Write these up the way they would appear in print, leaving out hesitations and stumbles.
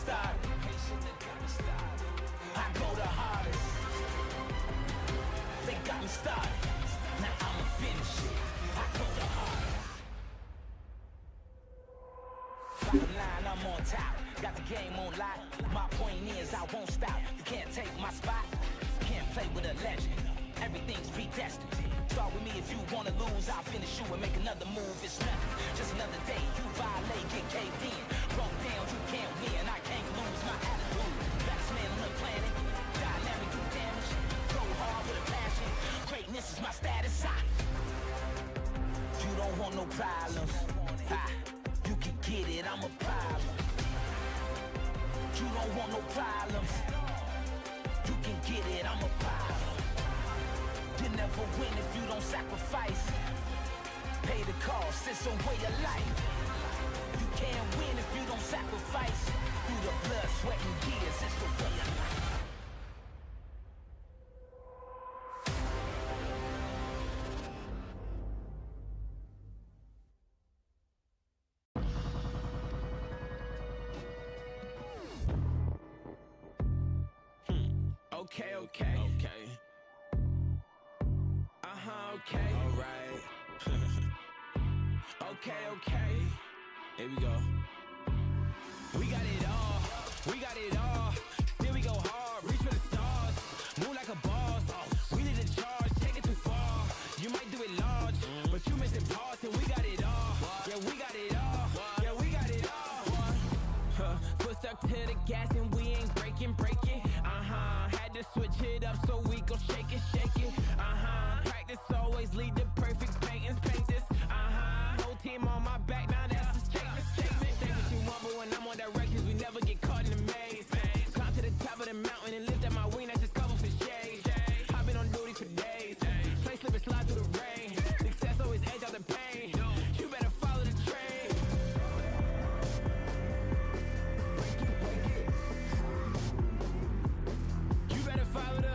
started. I go the hardest. They got me started. Now I'ma finish it. I go the hardest. Bottom line, I'm on top. Got the game on lock. My point is I won't stop. You can't take my spot. Can't play with a legend. Everything's predestined. Start with me if you wanna lose. I'll finish you and make another move. It's nothing. Just another day. You violate, get caved in. Broke down, you can't win. I can't lose my attitude. Best man on the planet. Dynamic, do damage. Go hard with a passion. Greatness is my status. You don't want no problems. You can get it, I'm a problem. You don't want no problems. You can get it, I'm a problem. You never win if you don't sacrifice. Pay the cost, it's a way of life. You can't win if you don't sacrifice. Through the blood, sweat, and tears, it's the way of life. Okay, okay. Okay. Alright. Okay. Here we go. We got it all. Still we go hard. Reach for the stars. Move like a boss. We need a charge. Take it too far. You might do it large, but you missing parts, and we got it all. Yeah, we got it all. Foot stuck to the gas, and we ain't breaking. Had to switch it up so we gon' shake it. Practice always lead to perfect paint this. Whole team on my back, now that's a statement. Say what you want, but when I'm on directions, we never get caught in the maze. Climb to the top of the mountain and lift up my wing, that's just cover for shade. I've been on duty for days. Play slip and slide through the rain. Success always edge out the pain. You better follow the train. You better follow the.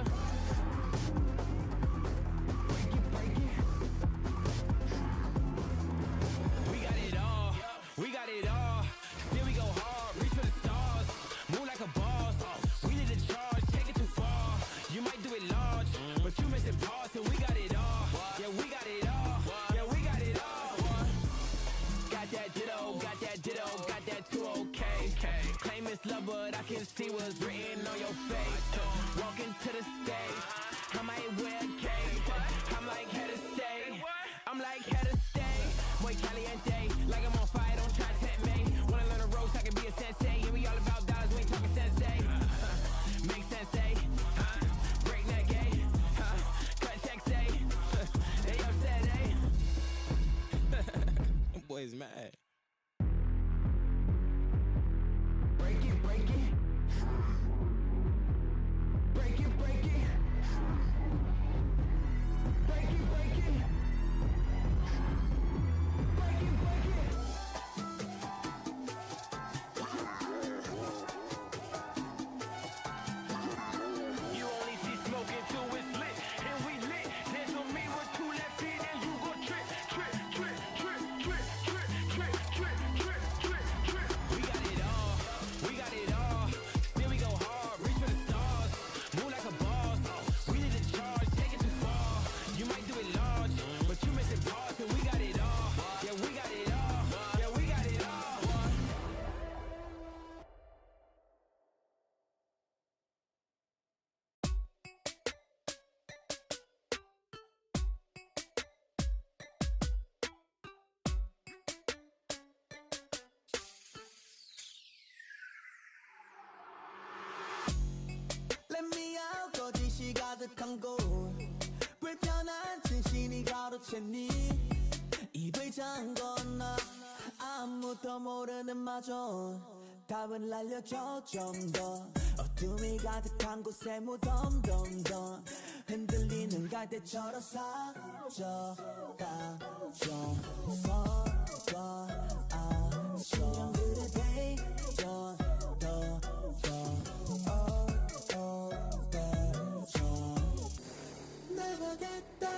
We got it all. Still we go hard. Reach for the stars. Move like a boss. We need a charge. Take it too far. You might do it large, but you missing parts, and we got it all. Yeah, we got it all. Got that ditto. Got that too okay. Claim it's love, but I can see what's written on your face. Walking to the stage. I might wear a cape. I'm like here to stay. Boy, caliente, like I'm on fire, don't try to tempt me. Wanna learn the ropes, I can be a sensei. And we all about dollars, we ain't talking sensei. Make sensei, break that gay, cut check say. They upset, eh? Boy's mad. Break it. Break it. 가득한 곳 불편한 진실이 가로챘니 입을 잠궜나 아무도 모르는 마저 답을 알려줘 좀 더 어둠이 가득한 곳에 무덤덤덤 흔들리는 갈대처럼 사져가 좀 서서 신령들의 대전 나가겠다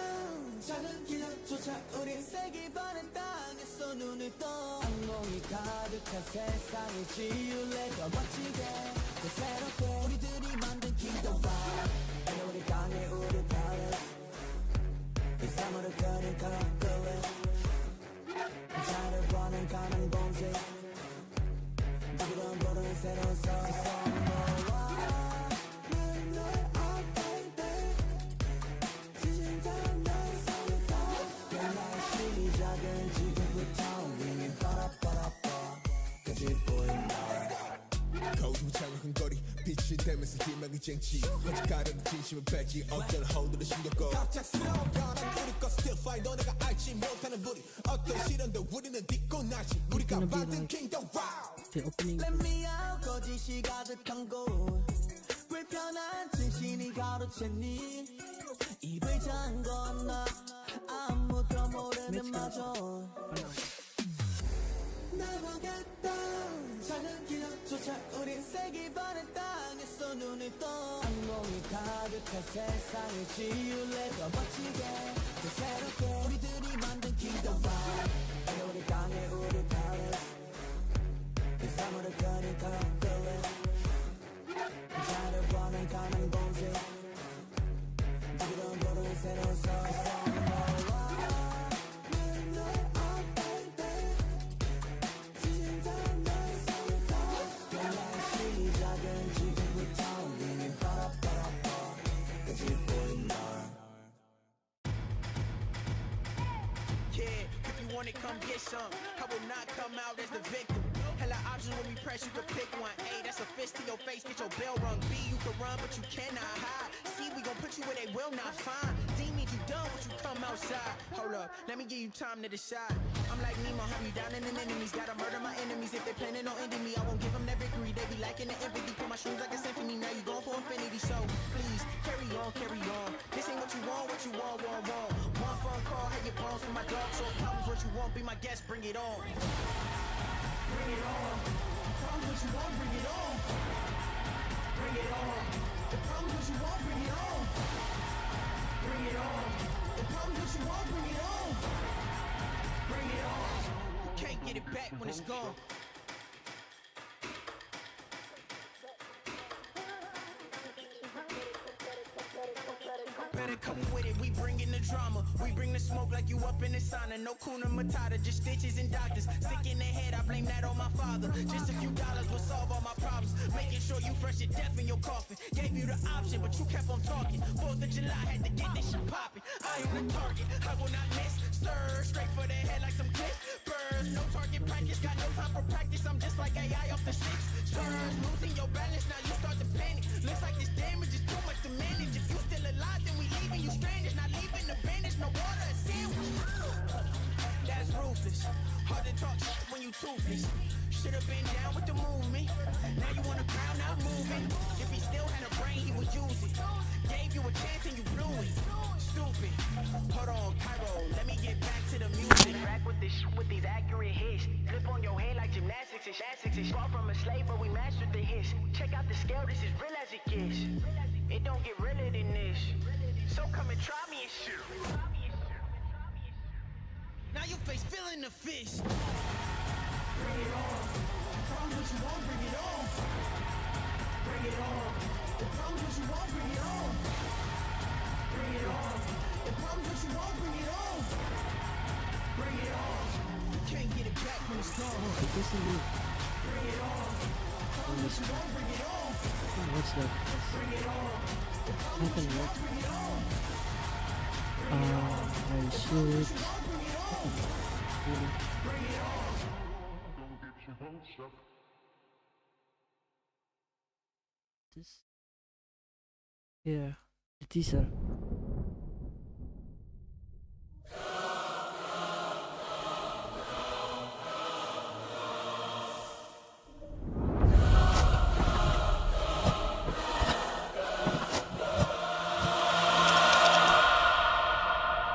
작은 기적조차 우린 세기 바른 땅에서 눈을 떠 악몽이 가득한 세상을 지울래 더 멋지게 거울 장을 흥거리 빛이 되면서 희망이 쟁취 어디가려는 진심은 배지 어떤 허들을 신경꺼 갑작스러운 변한 우리 거 still fine 너네가 알지 못하는 우리 어떤 시련도 우리는 딛고 나지 우리가 받은 kingdom wow Let me out 거짓이 가득한 곳 불편한 진실이 가로챘니 입을 잠궈놔 아무도 모르는 마저 나보겠다 작은 기억조차 우린 세기 반의 땅에서 눈을 떠 악몽이 가득한 세상을 지울래 더 멋지게 더 새롭게 우리들이 만든 kingdom wow 우리 강해 우리 palace 이 사물을 끄니까 끌래 자를 원한 가는 곳에 부드러운 도로에 새로운 서서 Want it, come get some. I will not come out as the victim. Hella options when we press, you can pick one. A, that's a fist to your face, get your bell rung. B, you can run, but you cannot hide. C, we gon' put you where they will not find. D means you done when you come outside. Hold up, let me give you time to decide. I'm like Nemo, have you down in an enemies? Gotta murder my enemies if they planning on ending me. I won't give them that victory, they be lacking the empathy. Put my shrooms like a symphony, now you going for infinity. So please, carry on, carry on. This ain't what you want, want. One phone call, have your bones for my dog. So problems what you want, be my guest, bring it on. Bring it on. The problems what you want, bring it on. Bring it on. The problems what you want, bring it on. Bring it on. The problems what you want, bring it on. Bring it on. Can't get it back when it's gone. Better come with it, we bring in the drama. We bring the smoke like you up in the sauna. No kuna matata, just stitches and doctors. Sick in the head, I blame that on my father. Just a few dollars will solve all my problems. Making sure you fresh to death in your coffin. Gave you the option, but you kept on talking. 4th of July, had to get this shit poppin'. I am the target, I will not miss. Stir, straight for the head like some clip. Birds, no target practice, got no time for practice. I'm just like AI off the 6. Spurs, losing your balance, now you start to panic. Looks like this damage is too much to manage. If you still alive, then we leaving you stranded. Not leaving the bandage, no water, a sandwich. That's ruthless. Hard to talk shit when you toothless. Should've been down with the movement. Now you on the ground, not moving. If he still had a brain, he would use it. Gave you a chance and you blew it. Stupid. Hold on, Cairo. Let me get back to the music. Back with this shit with these accurate hits. Flip on your head like gymnastics and statistics. Far from a slave, but we mastered the hits. Check out the scale, this is real as it gets. It don't get realer than this. So come and try me and shit. Now your face feeling the fist. Bring it on. The problems what you want, bring it on. Bring it on. The problems what you want, bring it on. Bring it on. The problems what you want, bring it on. Bring it on. You can't get it back when it's gone. Bring it on. The problems what you want, bring it on. What's that? Bring it on. The problems what you want, bring it on. I should. This. Yeah, the teaser.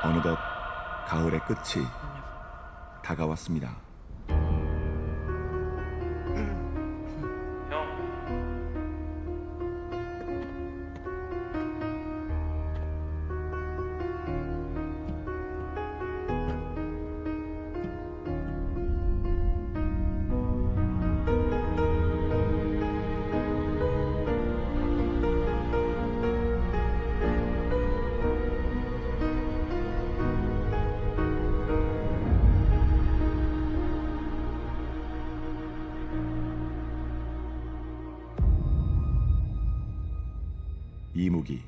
어느덧 가을의 끝이 다가왔습니다. 이무기.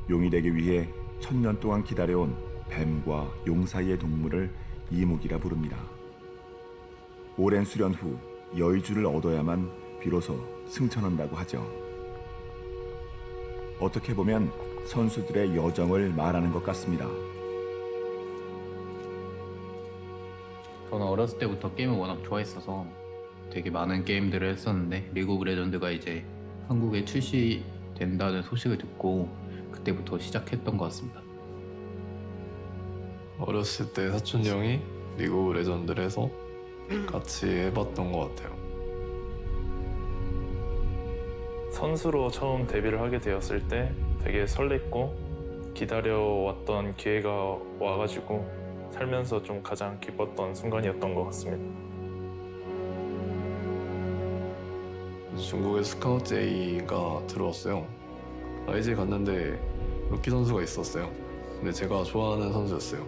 용이 되기 위해 1000년 동안 기다려온 뱀과 용 사이의 동물을 이무기라 부릅니다. 오랜 수련 후 여의주를 얻어야만 비로소 승천한다고 하죠. 어떻게 보면 선수들의 여정을 말하는 것 같습니다. 저는 어렸을 때부터 게임을 워낙 좋아했어서 되게 많은 게임들을 했었는데 리그 오브 레전드가 이제 한국에 출시된다는 소식을 듣고 그때부터 시작했던 것 같습니다. 어렸을 때 사촌 형이 리그 오브 레전드를 해서 같이 해봤던 것 같아요. 선수로 처음 데뷔를 하게 되었을 때 되게 설렜고 기다려왔던 기회가 와가지고 살면서 좀 가장 기뻤던 순간이었던 것 같습니다. 중국에 스카우트 A가 들어왔어요. 이제 갔는데 루키 선수가 있었어요. 근데 제가 좋아하는 선수였어요.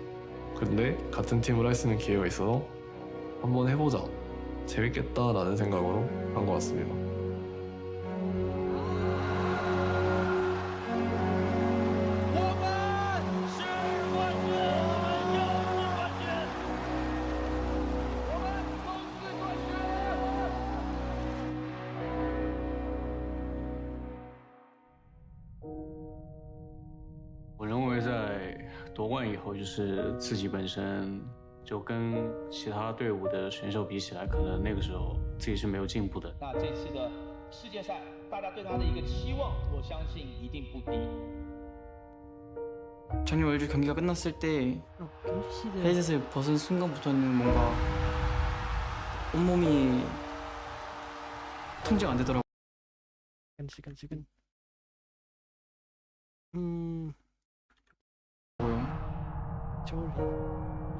근데 같은 팀을 할 수 있는 기회가 있어서 한번 해보자, 재밌겠다라는 생각으로 한 것 같습니다.我认为在夺冠以后，就是自己本身就跟其他队伍的选手比起来，可能那个时候自己是没有进步的。那这次的世界赛，大家对他的一个期望，我相信一定不低。 작년 월드 경기가 끝났을 때 시대. 헤드셋을 벗은 순간부터는 뭔가 온몸이 통제가 안 되더라고요. 지금. 저울.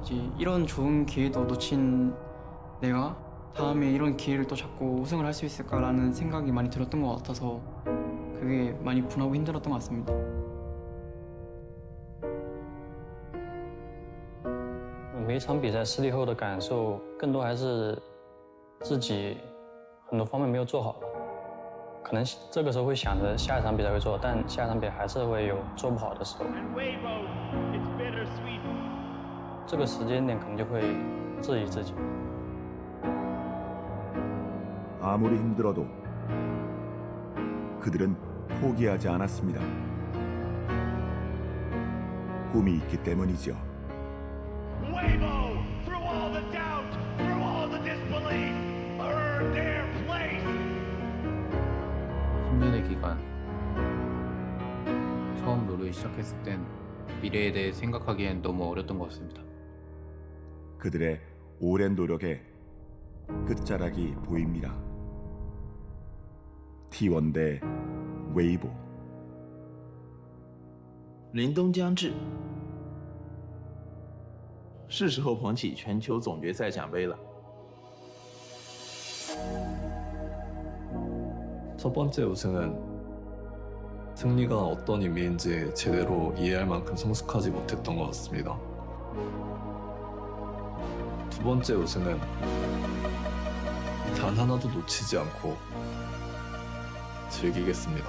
이제 이런 좋은 기회도 놓친 내가 다음에 이런 기회를 또 잡고 우승을 할 수 있을까라는 생각이 많이 들었던 것 같아서 그게 많이 분하고 힘들었던 것 같습니다. 每一场比赛失利后的感受，更多还是自己很多方面没有做好吧。可能这个时候会想着下一场比赛会做好，但下一场比赛还是会有做不好的时候。这个时间点可能就会质疑自己。 아무리 힘들어도 그들은 포기하지 않았습니다. 꿈이 있기 때문이죠. 10년의 기간, 처음 롤을 시작했을 땐 미래에 대해 생각하기엔 너무 어렸던 것 같습니다. 그들의 오랜 노력에 끝자락이 보입니다. T1 대 웨이보. 凛冬将至，是时候捧起全球总决赛奖杯了。 첫 번째 우승은 승리가 어떤 의미인지 제대로 이해할 만큼 성숙하지 못했던 것 같습니다. 두 번째 우승은 단 하나도 놓치지 않고 즐기겠습니다.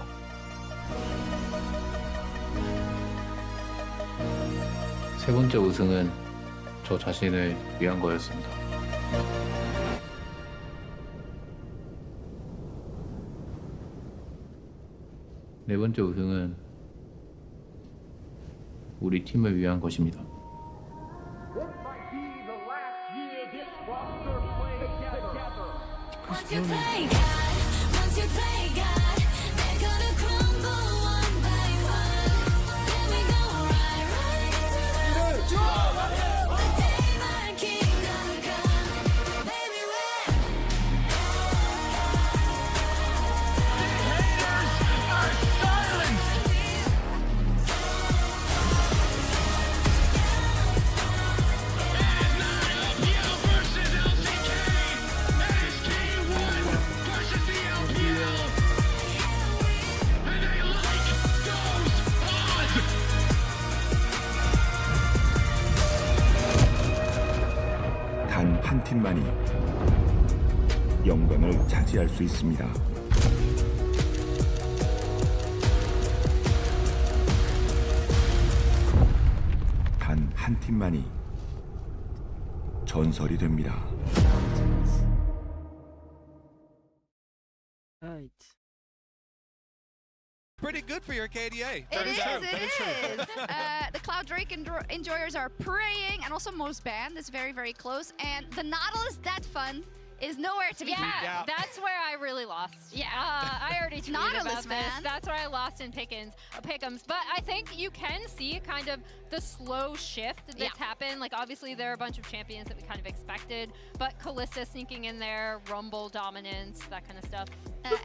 세 번째 우승은 저 자신을 위한 거였습니다. 네 번째 우승은 우리 팀을 위한 것입니다. 단 한 팀만이 영광을 차지할 수 있습니다. 단 한 팀만이 전설이 됩니다. Right. Pretty good for your KDA. It is. The Cloud Drake enjoyers are praying, and also most banned is very, very close. And the Nautilus Debt Fund is nowhere to be found. Yeah, that's where I really lost. Yeah, I already tweeted Nautilus, about this. man. That's where I lost in pick'ems. But I think you can see kind of the slow shift that's happened. Like, obviously, there are a bunch of champions that we kind of expected, but Kalista sneaking in there, Rumble dominance, that kind of stuff.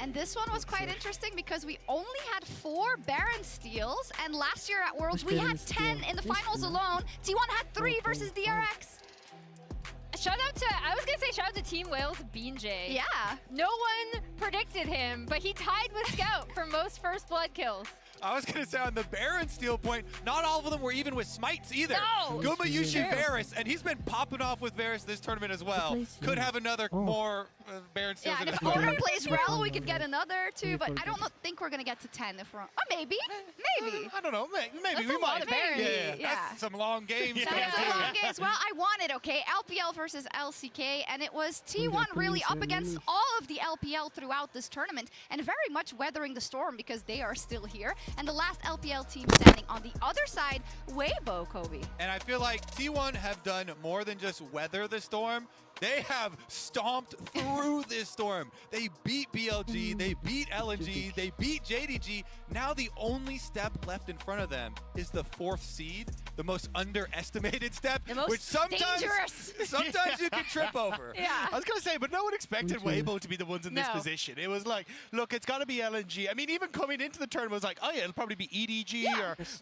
And this one was quite interesting because we only had 4 Baron steals, and last year at Worlds we had 10 in the finals alone. T1 had 3 versus the RX. I was gonna say shout out to Team Wales Bean J. Yeah. No one predicted him, but he tied with Scout for most first blood kills. I was going to say on the Baron steal point, not all of them were even with smites either. No! Guma Yushi Varus, and he's been popping off with Varus this tournament as well. Could have another more Baron steals. Yeah, and if Owner plays Rel, we could get another too, but I don't think we're going to get to 10 if we're... Or maybe. Maybe. I don't know. Maybe That's we a lot might. of Barons. Yeah. That's some long games. That's a long games. Well, I wanted, okay, LPL versus LCK, and it was T1 really up against all of the LPL throughout this tournament, and very much weathering the storm because they are still here. And the last LPL team standing on the other side, Weibo, Kobe. And I feel like T1 have done more than just weather the storm. They have stomped through this storm. They beat BLG, they beat LNG, they beat JDG. Now the only step left in front of them is the 4th seed, the most underestimated step, which sometimes you can trip over. Yeah. I was going to say, but no one expected Weibo to be the ones in this position. It was like, look, it's got to be LNG. I mean, even coming into the tournament, it was like, oh yeah, it'll probably be EDG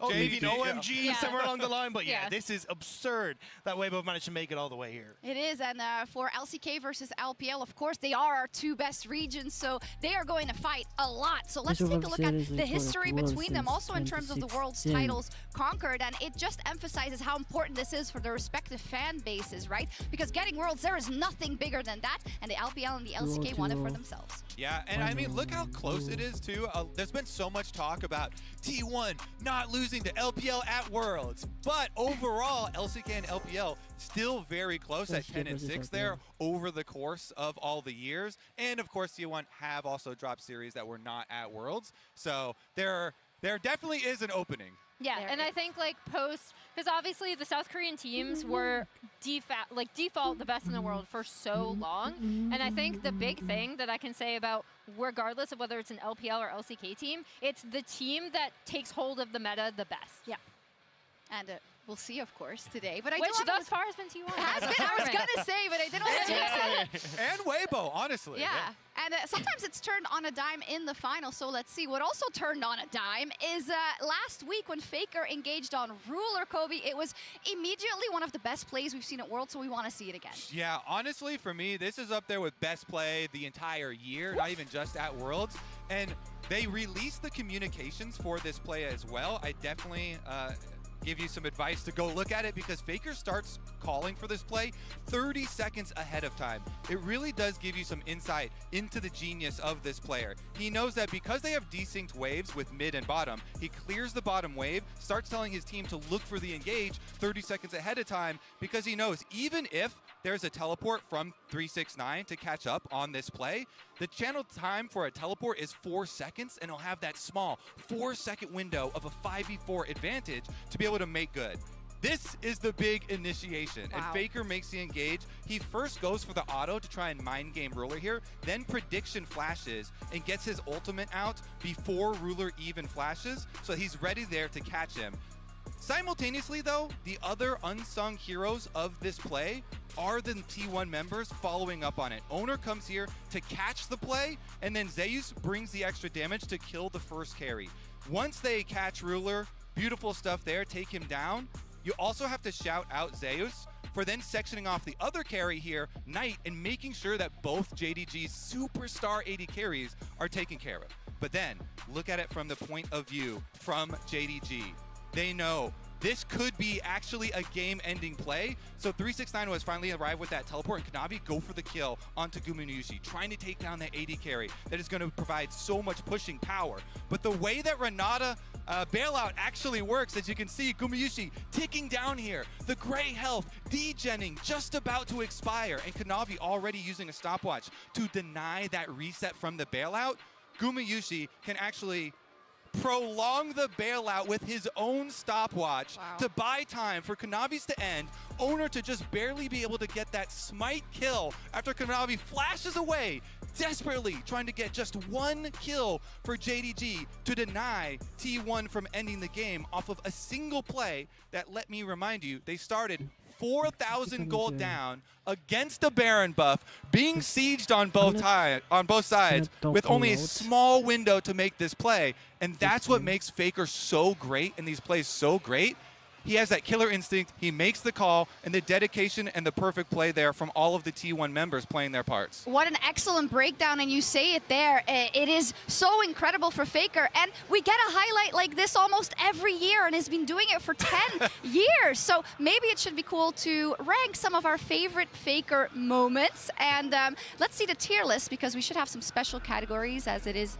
or maybe an OMG somewhere along the line. But yeah, this is absurd that Weibo managed to make it all the way here. It is, and for LCK versus LPL, of course, they are our 2 best regions, so they are going to fight a lot. So let's take a look at the history between them, also in terms of the world's titles conquered, and it just emphasizes how important this is for their respective fan bases, right? Because getting worlds, there is nothing bigger than that, and the LPL and the LCK won it for themselves. Yeah, and I mean, look how close it is, too. There's been so much talk about T1 not losing to LPL at Worlds, but overall, LCK and LPL still very close at 10 and 6 there over the course of all the years. And of course, T1 have also dropped series that were not at Worlds. So there definitely is an opening. Yeah, and I think like because obviously the South Korean teams were default the best in the world for so long. And I think the big thing that I can say about, regardless of whether it's an LPL or LCK team, it's the team that takes hold of the meta the best. Yeah. And we'll see, of course, today. But Which thus far has been T1. Has been, I was going to say, but I didn't want to jinx it. And Weibo, honestly. Yeah. And sometimes it's turned on a dime in the final, so let's see. What also turned on a dime is last week when Faker engaged on Ruler, Kobe. It was immediately one of the best plays we've seen at Worlds, so we want to see it again. Yeah, honestly, for me, this is up there with best play the entire year, not even just at Worlds. And they released the communications for this play as well. I definitely give you some advice to go look at it because Faker starts calling for this play 30 seconds ahead of time. It really does give you some insight into the genius of this player. He knows that because they have desynced waves with mid and bottom, he clears the bottom wave, starts telling his team to look for the engage 30 seconds ahead of time because he knows even if there's a teleport from 369 to catch up on this play, the channel time for a teleport is 4 seconds, and he'll have that small 4-second window of a 5v4 advantage to be able to make good. This is the big initiation, and Faker makes the engage. He first goes for the auto to try and mind game Ruler here, then prediction flashes and gets his ultimate out before Ruler even flashes, so he's ready there to catch him. Simultaneously, though, the other unsung heroes of this play are the T1 members following up on it. Owner comes here to catch the play, and then Zeus brings the extra damage to kill the first carry. Once they catch Ruler, beautiful stuff there, take him down. You also have to shout out Zeus for then sectioning off the other carry here, Knight, and making sure that both JDG's superstar AD carries are taken care of. But then, look at it from the point of view from JDG. They know this could be actually a game-ending play. So 369 was finally arrived with that teleport, and Kanavi go for the kill onto Gumayusi, trying to take down that AD carry that is going to provide so much pushing power. But the way that Renata bailout actually works, as you can see, Gumayusi ticking down here, the gray health degenning, just about to expire, and Kanavi already using a stopwatch to deny that reset from the bailout. Gumayusi can actually prolong the bailout with his own stopwatch to buy time for Kanavi's to end, Owner to just barely be able to get that smite kill after Kanavi flashes away, desperately trying to get just one kill for JDG to deny T1 from ending the game off of a single play that, let me remind you, they started 4,000 gold down against a Baron buff, being sieged on both sides with only a small window to make this play. And that's what makes Faker so great and these plays so great. He has that killer instinct, he makes the call, and the dedication and the perfect play there from all of the T1 members playing their parts. What an excellent breakdown, and you say it there. It is so incredible for Faker, and we get a highlight like this almost every year, and has been doing it for 10 years. So maybe it should be cool to rank some of our favorite Faker moments. And let's see the tier list, because we should have some special categories, as it is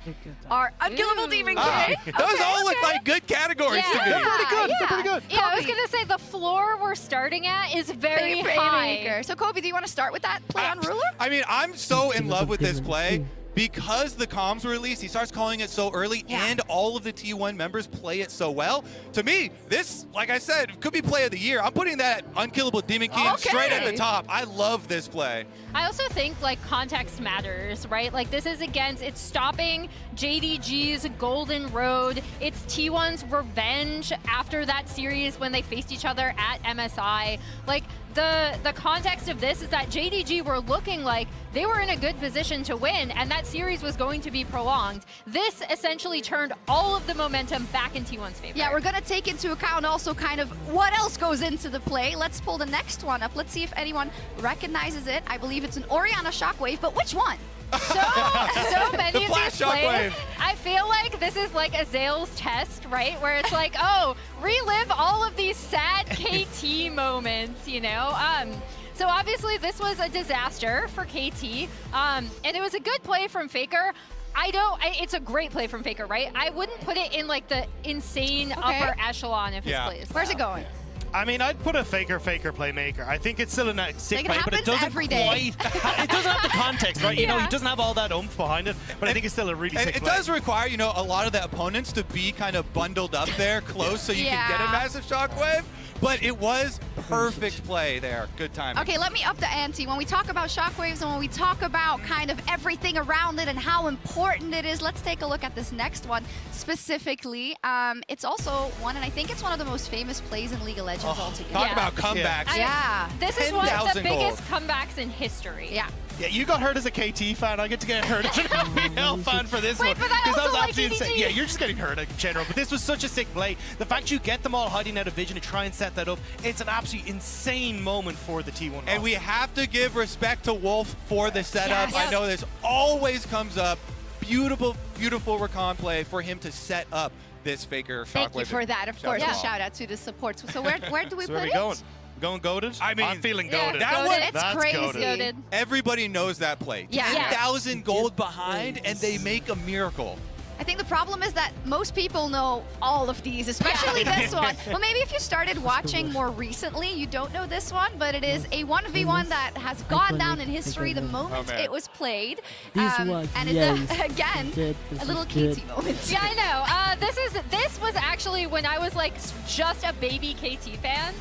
our Unkillable Demon King. Those all look like good categories to me. They're pretty good. They're pretty good. Yeah, I was going to say the floor we're starting at is very high. So Kobe, do you want to start with that play on Ruler? I mean, I'm so in love with this play. Because the comms were released, he starts calling it so early, and all of the T1 members play it so well. To me, this, like I said, could be play of the year. I'm putting that Unkillable Demon King straight at the top. I love this play. I also think like context matters, right? Like this is it's stopping JDG's Golden Road. It's T1's revenge after that series when they faced each other at MSI. Like the context of this is that JDG were looking like they were in a good position to win, and that series was going to be prolonged. This essentially turned all of the momentum back in T1's favor. Yeah, we're going to take into account also kind of what else goes into the play. Let's pull the next one up. Let's see if anyone recognizes it. I believe it's an Orianna Shockwave, but which one? So many of these plays. I feel like this is like a Zale's test, right? Where it's like, oh, relive all of these sad KT moments, you know? So obviously this was a disaster for KT, and it was a good play from Faker. It's a great play from Faker, right? I wouldn't put it in like the insane upper echelon of his plays. Where's it going? I mean, I'd put a Faker playmaker. I think it's still a sick play, but it doesn't every day. it doesn't have the context, right? You know, he doesn't have all that oomph behind it, but I think it's still a really sick play. It does require, you know, a lot of the opponents to be kind of bundled up there close so you can get a massive shockwave. But it was perfect play there. Good timing. Okay, let me up the ante. When we talk about shockwaves and when we talk about kind of everything around it and how important it is, let's take a look at this next one specifically. It's also one, and I think it's one of the most famous plays in League of Legends altogether. Talk about comebacks. Yeah. This is one of the biggest comebacks in history. Yeah. Yeah, you got hurt as a KT fan. I get to get hurt as an LPL fan for this one. But I that was like absolutely insane. EDG. Yeah, you're just getting hurt in general. But this was such a sick play. The fact you get them all hiding out of vision to try and set that up, it's an absolutely insane moment for the T1 roster. And we have to give respect to Wolf for the setup. I know this always comes up. Beautiful, beautiful recon play for him to set up this Faker Shockwave. Thank you for that. Of course, a shout out to the support. So where do we put it? Going goated? I mean, I'm feeling goated. That one, it's crazy. Goated. Everybody knows that play. 10,000 gold behind, and they make a miracle. I think the problem is that most people know all of these, especially this one. Well, maybe if you started watching more recently, you don't know this one, but it is a 1v1 that has gone down in history the moment it was played. And it's, again, a little KT moment. Yeah, I know. This was actually when I was like just a baby KT fan,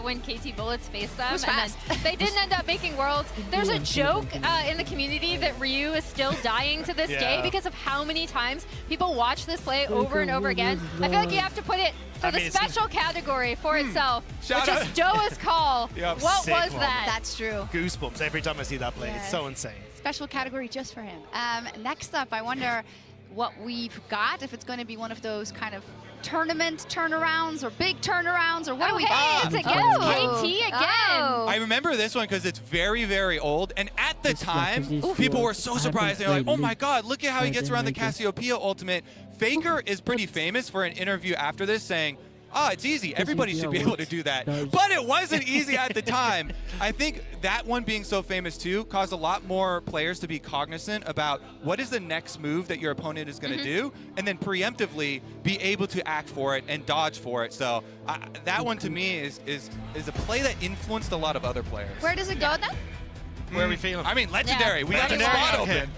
when KT Bullets faced them. And then they didn't end up making Worlds. There's a joke in the community that Ryu is still dying to this day because of how many times people watch this play over and over again. I feel like you have to put it for the special category for itself, which is Doa's call. What was that? That's true. Goosebumps every time I see that play. It's so insane. Special category just for him. Next up, I wonder what we've got, if it's going to be one of those kind of tournament turnarounds or big turnarounds, or what do we got? It's against KT again. I remember this one because it's very, very old. And at the time, people were so surprised. They were like, oh my God, look at how he gets around the Cassiopeia ultimate. Faker is pretty famous for an interview after this saying, it's easy. Everybody should be able to do that. But it wasn't easy at the time. I think that one being so famous too caused a lot more players to be cognizant about what is the next move that your opponent is going to do, and then preemptively be able to act for it and dodge for it. So that one to me is a play that influenced a lot of other players. Where does it go then? Where are we feeling? I mean, legendary. Yeah. We got a spot open.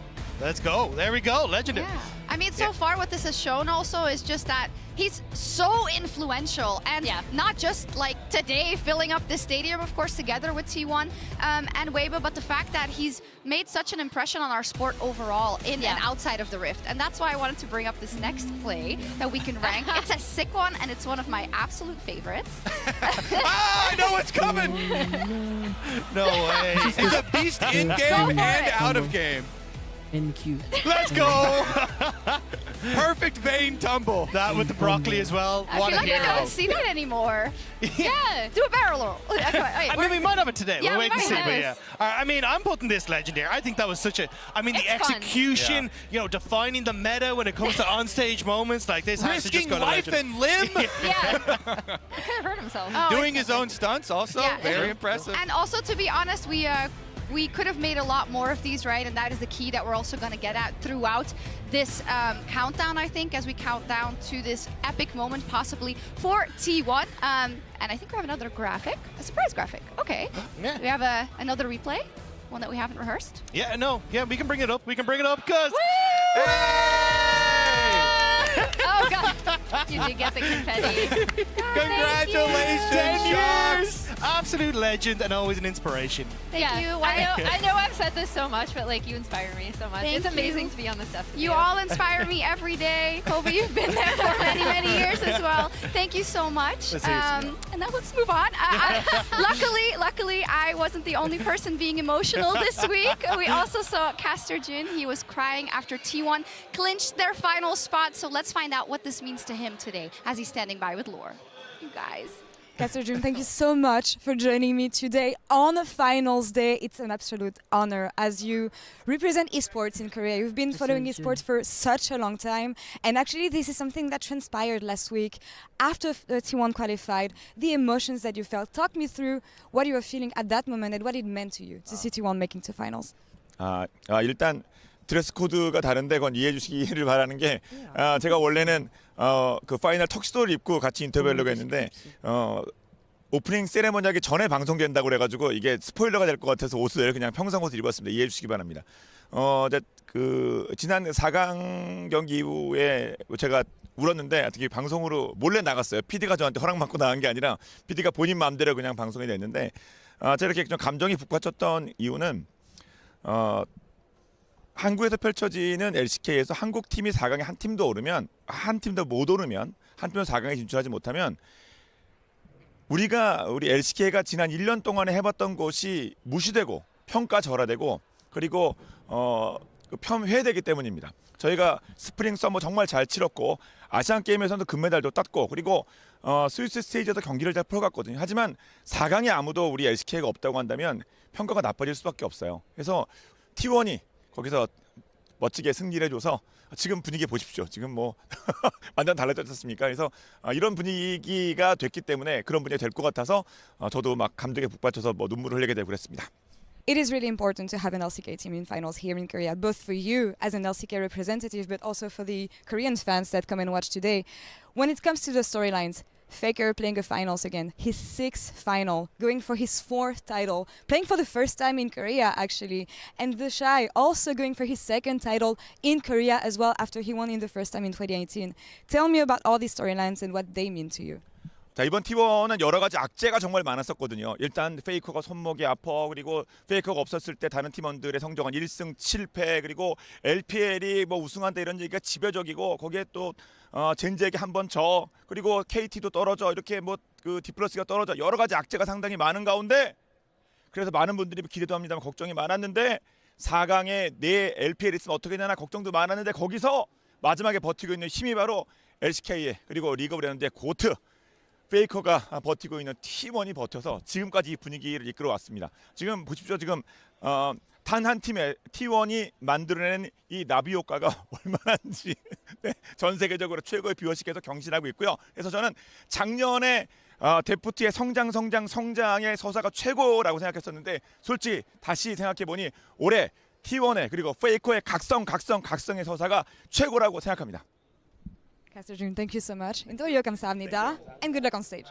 Let's go. There we go. Legendary. Yeah. I mean, so far what this has shown also is just that he's so influential, and not just like today filling up the stadium, of course, together with T1 and Weibo, but the fact that he's made such an impression on our sport overall in and outside of the Rift. And that's why I wanted to bring up this next play that we can rank. It's a sick one, and it's one of my absolute favorites. I know what's coming! No way. It's a beast in-game and out of game. NQ. Let's go! Perfect vein tumble. That with the broccoli as well. I What feel a like hero. I don't see that anymore. Yeah, do a barrel roll. I mean, we might have it today. Yeah, we'll we wait and might see. have But it. yeah, I mean, I'm putting this legendary. I think that was such a. I mean, the It's fun. execution. You know, defining the meta when it comes to onstage moments like this. Has to just Risking go to life legend. and limb. Yeah. He could have hurt himself. Doing his own stunts also. Yeah, Very impressive. And also, to be honest, we could have made a lot more of these, right? And that is the key that we're also going to get at throughout this countdown, I think, as we count down to this epic moment, possibly for T1. And I think we have another graphic, a surprise graphic. Okay. Yeah. We have another replay, one that we haven't rehearsed. Yeah, no. Yeah, we can bring it up. We can bring it up because. Oh, God. You did get the confetti. Congratulations, 10 Sharks! years! Absolute legend and always an inspiration. Thank you. I know I've said this so much, but like you inspire me so much. Thank It's amazing you. to be on this stuff. You all inspire me every day. Kobe, you've been there for many, many years as well. Thank you so much. And now let's move on. Luckily, I wasn't the only person being emotional this week. We also saw Caster Jin. He was crying after T1 clinched their final spot. So let's find out what this means to him today as he's standing by with Lore. You guys. Caster Jun, thank you so much for joining me today on a finals day. It's an absolute honor as you represent esports in Korea. You've been following esports for such a long time, and actually this is something that transpired last week after T1 qualified, the emotions that you felt. Talk me through what you were feeling at that moment and what it meant to you to see T1 making to finals. 일단 드레스 코드가 다른데 그건 이해해 주시기를 바라는 게 제가 원래는 그 파이널 턱시도를 입고 같이 인터뷰하려고 했는데 오프닝 세레머니 하기 전에 방송된다고 그래가지고 이게 스포일러가 될 것 같아서 옷을 그냥 평상 옷을 입었습니다. 이해해 주시기 바랍니다. 그 지난 4강 경기 이후에 제가 울었는데 어떻게 방송으로 몰래 나갔어요. PD가 저한테 허락 받고 나간 게 아니라 PD가 본인 마음대로 그냥 방송이 됐는데 제가 이렇게 좀 감정이 북받쳤던 이유는 한국에서 펼쳐지는 LCK에서 한국 팀이 4강에 한 팀도 오르면 한 팀도 못 오르면 한 팀도 4강에 진출하지 못하면 우리 LCK가 지난 1년 동안에 해봤던 것이 무시되고 평가절하되고 그리고 폄훼되기 때문입니다. 저희가 스프링 서머 정말 잘 치렀고 아시안 게임에서도 금메달도 땄고 그리고 스위스 스테이지에서 경기를 잘 풀어갔거든요. 하지만 4강에 아무도 우리 LCK가 없다고 한다면 평가가 나빠질 수밖에 없어요. 그래서 T1이 거기서 멋지게 승리를 해줘서 지금 분위기 보십시오. 지금 뭐 완전 달라졌지 않습니까? 그래서 이런 분위기가 됐기 때문에 그런 분위기가 될 것 같아서 저도 막 감동에 북받쳐서 뭐 눈물을 흘리게 되고 그랬습니다. It is really important to have an LCK team in finals here in Korea, both for you as an LCK representative, but also for the Korean fans that come and watch today. When it comes to the storylines, Faker playing a finals again, his 6th final, going for his 4th title, playing for the first time in Korea actually, and The Shy also going for his 2nd title in Korea as well after he won in the first time in 2018. Tell me about all these storylines and what they mean to you. 자, 이번 T1은 여러 가지 악재가 정말 많았었거든요. 일단 페이커가 손목이 아파 그리고 페이커가 없었을 때 다른 팀원들의 성적은 1승 7패 그리고 LPL이 뭐 우승한다 이런 얘기가 지배적이고 거기에 또 젠지에게 한 번 져 그리고 KT도 떨어져 이렇게 뭐 그 디플러스가 떨어져 여러 가지 악재가 상당히 많은 가운데 그래서 많은 분들이 기대도 합니다만 걱정이 많았는데 4강에 내 LPL 있으면 어떻게 되나 걱정도 많았는데 거기서 마지막에 버티고 있는 힘이 바로 LCK의 그리고 리그 오브 레전드의 고트 페이커가 버티고 있는 T1이 버텨서 지금까지 이 분위기를 이끌어 왔습니다. 지금 보십시오. 지금 단 한 팀의 T1이 만들어낸 이 나비 효과가 얼마나인지 네, 전 세계적으로 최고의 뷰어십께서 경신하고 있고요. 그래서 저는 작년에 데프트의 성장의 서사가 최고라고 생각했었는데 솔직히 다시 생각해보니 올해 T1의 그리고 페이커의 각성의 서사가 최고라고 생각합니다. Caster June, thank you so much. 인터뷰 감사합니다. And good luck on stage.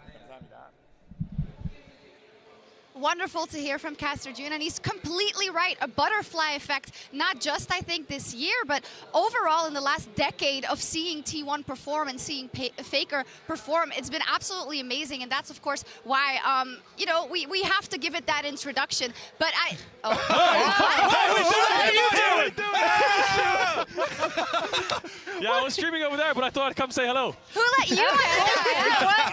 Wonderful to hear from Caster June, and he's completely right. A butterfly effect, not just I think this year, but overall in the last decade of seeing T1 perform and seeing Faker perform, it's been absolutely amazing, and that's of course why you know we have to give it that introduction. But Yeah, I was streaming over there, but I thought I'd come say hello. Who let you in?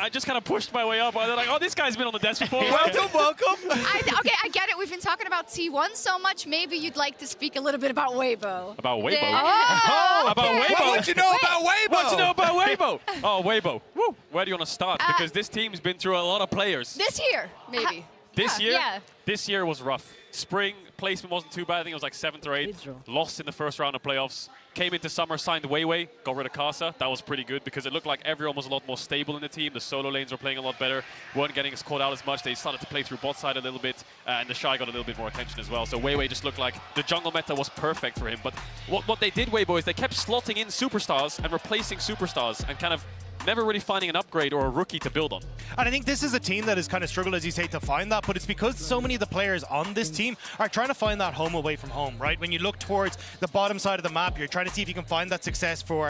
I just kind of pushed my way up. They're like, oh, this guy's been on the desk before. Welcome. Okay, I get it. We've been talking about T1 so much. Maybe you'd like to speak a little bit about Weibo. About Weibo? Oh, About Weibo? What would you know about Weibo? What do you know about Weibo? Oh, Weibo. Woo. Where do you want to start? Because this team's been through a lot of players. This year, maybe. This year? Yeah. This year was rough. Spring placement wasn't too bad. I think it was like 7th or 8th. Lost in the first round of playoffs. Came into summer, signed Weiwei, got rid of Casa. That was pretty good because it looked like everyone was a lot more stable in the team. The solo lanes were playing a lot better. Weren't getting caught out as much. They started to play through bot side a little bit, and the Shy got a little bit more attention as well. So Weiwei just looked like the jungle meta was perfect for him. But what they did, Weibo, is they kept slotting in superstars and replacing superstars and kind of never really finding an upgrade or a rookie to build on. And I think this is a team that has kind of struggled, as you say, to find that, but it's because so many of the players on this team are trying to find that home away from home, right? When you look towards the bottom side of the map, you're trying to see if you can find that success for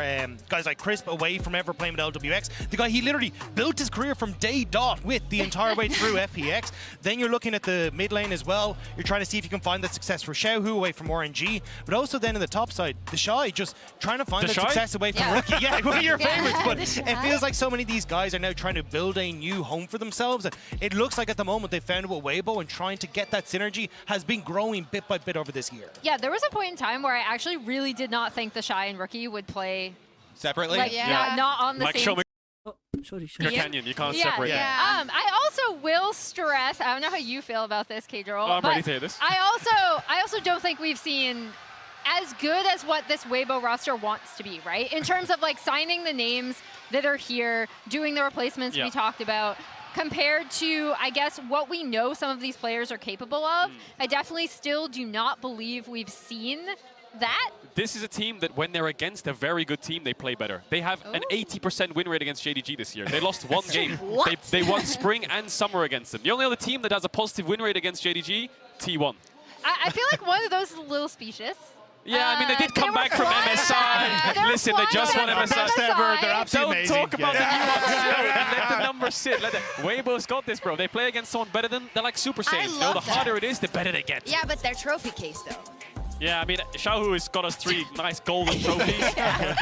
guys like Crisp away from ever playing with LWX. The guy, he literally built his career from day dot with the entire way through FPX. Then you're looking at the mid lane as well. You're trying to see if you can find that success for Xiaohu away from RNG, but also then in the top side, the Shy just trying to find that success away from Rookie. Yeah, one of your favorites, but it feels like so many of these guys are now trying to build a new home for themselves, and it looks like at the moment they found it with Weibo, and trying to get that synergy has been growing bit by bit over this year. Yeah, there was a point in time where I actually really did not think the Shy and Rookie would play separately. Like, not on the same. Sorry. Canyon, you can't separate them. I also will stress. I don't know how you feel about this, K-Droll. I'm ready to hear this. I also don't think we've seen as good as what this Weibo roster wants to be, right? In terms of like signing the names that are here, doing the replacements we talked about, compared to, I guess, what we know some of these players are capable of. I definitely still do not believe we've seen that. This is a team that when they're against a very good team, they play better. They have an 80% win rate against JDG this year. They lost one game. They won spring and summer against them. The only other team that has a positive win rate against JDG, T1. I feel like one of those is a little specious. Yeah, I mean, they did come back from MSI. Listen, they just won MSI. Best ever. They're absolutely amazing. Don't talk about the nuance. Let the numbers sit. Weibo's got this, bro. They play against someone better than, they're like Super Saiyans. The harder it is, the better they get. Yeah, but their trophy case, though. Yeah, I mean, Xiaohu has got us 3 nice golden trophies.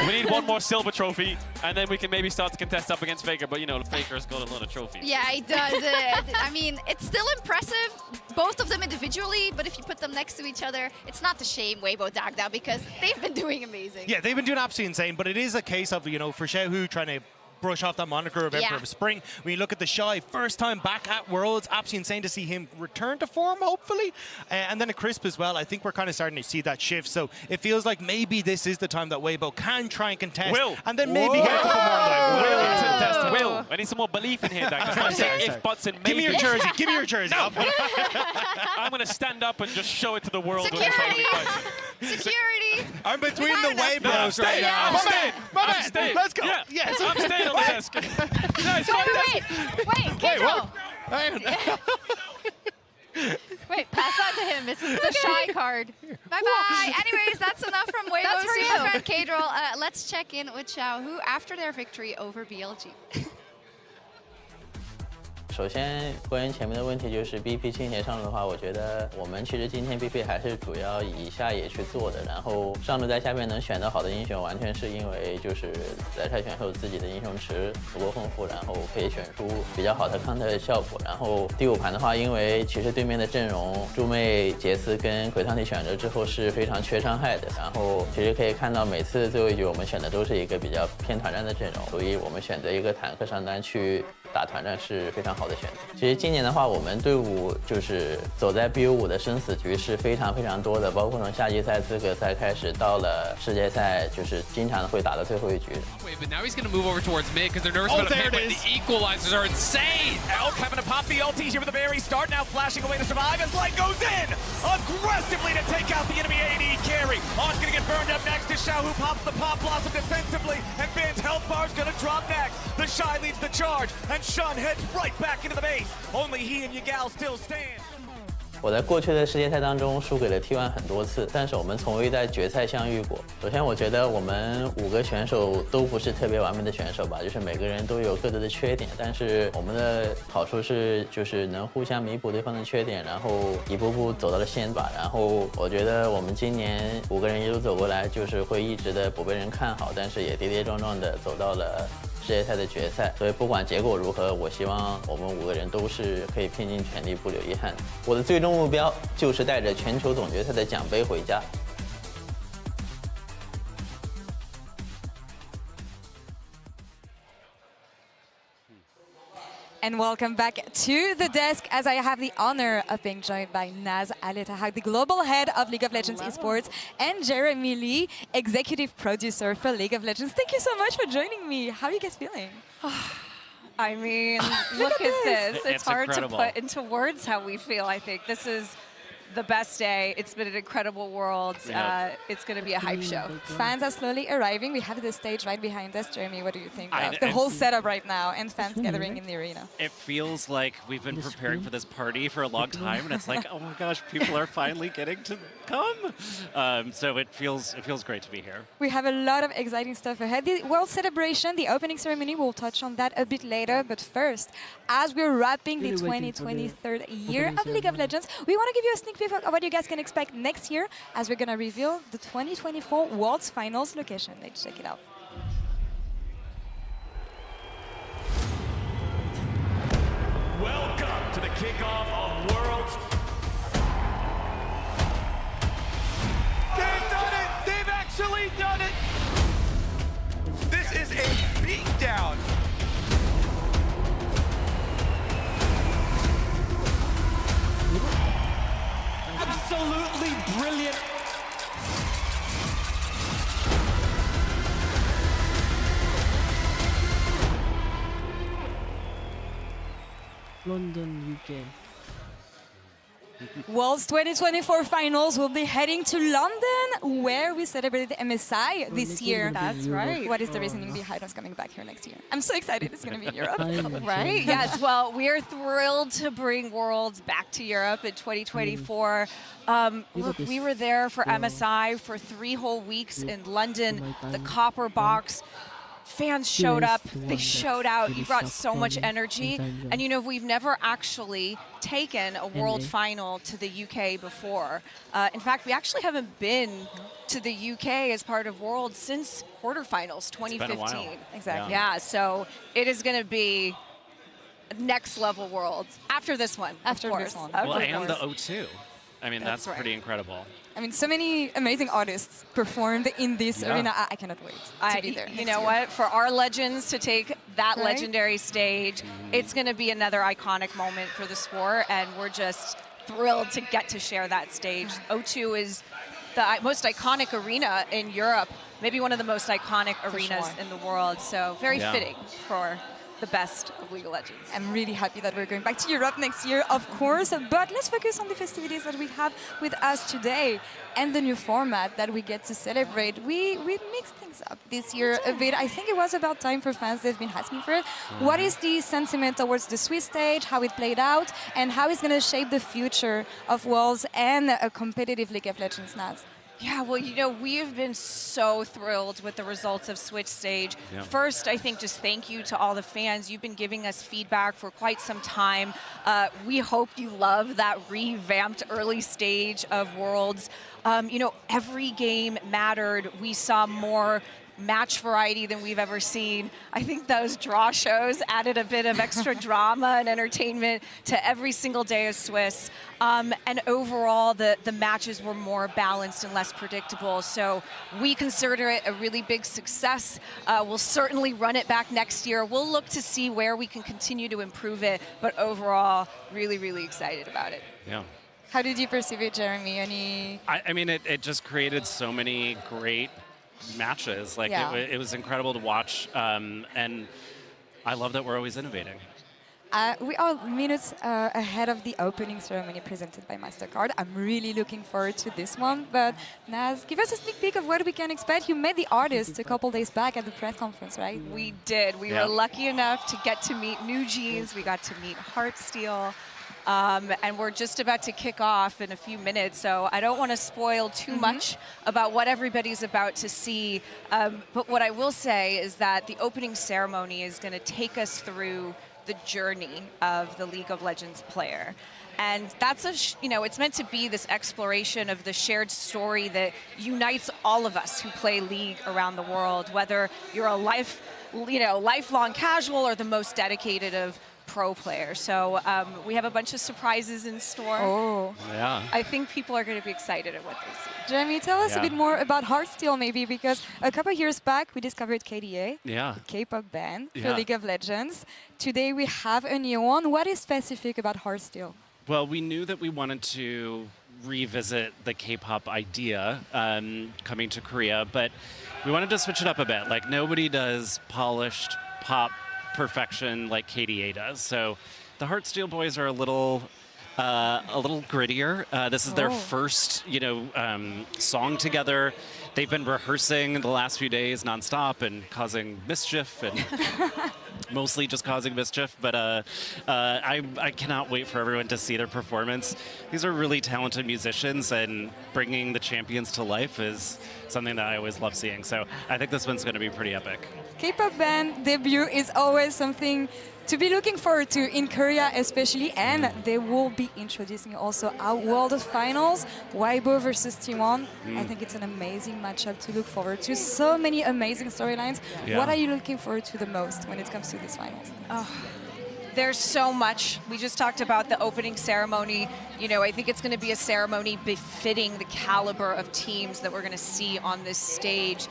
We need 1 more silver trophy, and then we can maybe start to contest up against Faker. But, you know, Faker's got a lot of trophies. Yeah, he does. I mean, it's still impressive, both of them individually, but if you put them next to each other, it's not to shame Weibo Dagda because they've been doing amazing. Yeah, they've been doing absolutely insane, but it is a case of, you know, for Xiaohu trying to brush off that moniker of Emperor of Spring. When you look at the Shy, first time back at Worlds, absolutely insane to see him return to form, hopefully. And then a Crisp as well. I think we're kind of starting to see that shift. So it feels like maybe this is the time that Weibo can try and contest. And then maybe get a couple more on Will to contest. Will. I need some more belief in here, Doug. Just like if, buts, and maybe. Give me your jersey. Give me your jersey. No. I'm going to stand up and just show it to the world. Security. Security. I'm between the Weibos right now. I'm staying. Let's go. Yeah. Yes. I'm staying on the desk. Wait, K-Droll. Wait, pass that to him. It's the Shy card. Bye-bye. Anyways, that's enough from Weibo. That's for Super you. Fan K-Droll. Let's check in with Xiaohu after their victory over BLG. 首先，关于前面的问题，就是 BP 倾斜上路的话，我觉得我们其实今天 BP 还是主要以下野去做的，然后上路在下面能选到好的英雄，完全是因为就是在赛选手自己的英雄池足够丰富，然后可以选出比较好的 counter 的效果。然后第5盘的话，因为其实对面的阵容猪妹、杰斯跟鬼汤体选择之后是非常缺伤害的，然后其实可以看到每次最后一局我们选的都是一个比较偏团战的阵容，所以我们选择一个坦克上单去打团战是非常好的选择。其实今年的话，我们队伍就是走在 BO5的生死局是非常多的，包括从夏季赛、资格赛开始，到了世界赛，就是经常会打到最后一局。But now he's going to move over towards mid because they're nervous about a pick, but the equalizers are insane. Elk having to pop the LTs here with the very start, now flashing away to survive as Light goes in aggressively to take out the enemy AD carry. On's gonna get burned up next to Xiao, who pops the Pop Blossom defensively, and Fan's health bar's gonna drop next. The Shy leads the charge, and Shun heads right back into the base. Only he and Yagao still stand. 我在过去的世界赛当中输给了 T1 很多次，但是我们从未在决赛相遇过。首先，我觉得我们5个选手都不是特别完美的选手吧，就是每个人都有各自的缺点，但是我们的好处是就是能互相弥补对方的缺点，然后一步步走到了现把。然后我觉得我们今年5个人一路走过来，就是会一直的不被人看好，但是也跌跌撞撞的走到了世界赛的决赛，所以不管结果如何，我希望我们5个人都是可以拼尽全力，不留遗憾。我的最终目标就是带着全球总决赛的奖杯回家。And welcome back to the desk as I have the honor of being joined by Naz Aletahak, the global head of League of Legends Esports, and Jeremy Lee, executive producer for League of Legends. Thank you so much for joining me. How are you guys feeling? I mean, look at this. It's hard incredible. to put into words how we feel, I think. This is the best day. It's been an incredible world. It's going to be a hype show. Fans are slowly arriving. We have the stage right behind us. Jeremy, what do you think of the whole setup right now and fans gathering in the arena? It feels like we've been preparing for this party for a long time, and it's like, oh my gosh, people are finally getting to come. So it feels great to be here. We have a lot of exciting stuff ahead. The World Celebration, the opening ceremony, we'll touch on that a bit later. But first, as we're wrapping the 2023 year of League of Legends, we want to give you a sneak peek of what you guys can expect next year as we're going to reveal the 2024 World's Finals location. Let's check it out. Welcome to the kickoff of Worlds. They've done it! They've actually done it! This is a beatdown. Absolutely brilliant. London, UK. World's 2024 finals will be heading to London, where we celebrated MSI this year. That's right. What is the reasoning behind us coming back here next year? I'm so excited it's going to be in Europe. Right? Yes. Well, we are thrilled to bring Worlds back to Europe in 2024. Look, we were there for MSI for 3 whole weeks in London. The Copper Box. Fans showed up, they showed out, you brought so much energy. And you know, we've never actually taken a world final to the UK before. In fact, we actually haven't been to the UK as part of Worlds since quarterfinals 2015. Exactly. Yeah, so it is going to be next level Worlds after this one. After this one. Well, and the O2. I mean, that's right. pretty incredible. I mean, so many amazing artists performed in this arena. I cannot wait to be there. You know what? For our legends to take that Right? legendary stage, it's going to be another iconic moment for the sport, and we're just thrilled to get to share that stage. O2 is the most iconic arena in Europe, maybe one of the most iconic arenas in the world, so very fitting for the best of League of Legends. I'm really happy that we're going back to Europe next year, of course, but let's focus on the festivities that we have with us today and the new format that we get to celebrate. We mixed things up this year a bit. I think it was about time for fans. They've been asking for it. What is the sentiment towards the Swiss stage, how it played out, and how it's going to shape the future of Worlds and a competitive League of Legends, Naz? Yeah, well, you know, we have been so thrilled with the results of Switch Stage. Yeah. First, I think just thank you to all the fans. You've been giving us feedback for quite some time. We hope you love that revamped early stage of Worlds. You know, every game mattered. We saw more match variety than we've ever seen. I think those draw shows added a bit of extra drama and entertainment to every single day of Swiss. And overall, the matches were more balanced and less predictable. So we consider it a really big success. We'll certainly run it back next year. We'll look to see where we can continue to improve it. But overall, really, really excited about it. Yeah. How did you perceive it, Jeremy? I mean, it just created so many great matches. Like, Yeah. it was incredible to watch. And I love that we're always innovating. We are minutes ahead of the opening ceremony presented by MasterCard. I'm really looking forward to this one. But Naz, give us a sneak peek of what we can expect. You met the artist a couple days back at the press conference, right? We did. We were lucky enough to get to meet New Jeans. We got to meet Heartsteel. And we're just about to kick off in a few minutes, so I don't want to spoil too much about what everybody's about to see. But what I will say is that the opening ceremony is going to take us through the journey of the League of Legends player. And that's it's meant to be this exploration of the shared story that unites all of us who play League around the world, whether you're a lifelong casual or the most dedicated of pro player. So we have a bunch of surprises in store. Oh. Yeah. I think people are going to be excited at what they see. Jeremy, tell us a bit more about Heartsteel maybe, because a couple of years back we discovered KDA, Yeah. the K-pop band for Yeah. League of Legends. Today we have a new one. What is specific about Heartsteel? Well, we knew that we wanted to revisit the K-pop idea coming to Korea, but we wanted to switch it up a bit. Like, nobody does polished pop perfection like KDA does. So the Heartsteel boys are a little grittier. This is their first, song together. They've been rehearsing the last few days nonstop and causing mischief and mostly just causing mischief. But I cannot wait for everyone to see their performance. These are really talented musicians, and bringing the champions to life is something that I always love seeing. So I think this one's going to be pretty epic. K-pop band debut is always something to be looking forward to in Korea especially, and they will be introducing also our World Finals, Weibo versus T1. I think it's an amazing matchup to look forward to. So many amazing storylines. Yeah. What are you looking forward to the most when it comes to these finals? Oh, there's so much. We just talked about the opening ceremony. I think it's going to be a ceremony befitting the caliber of teams that we're going to see on this stage.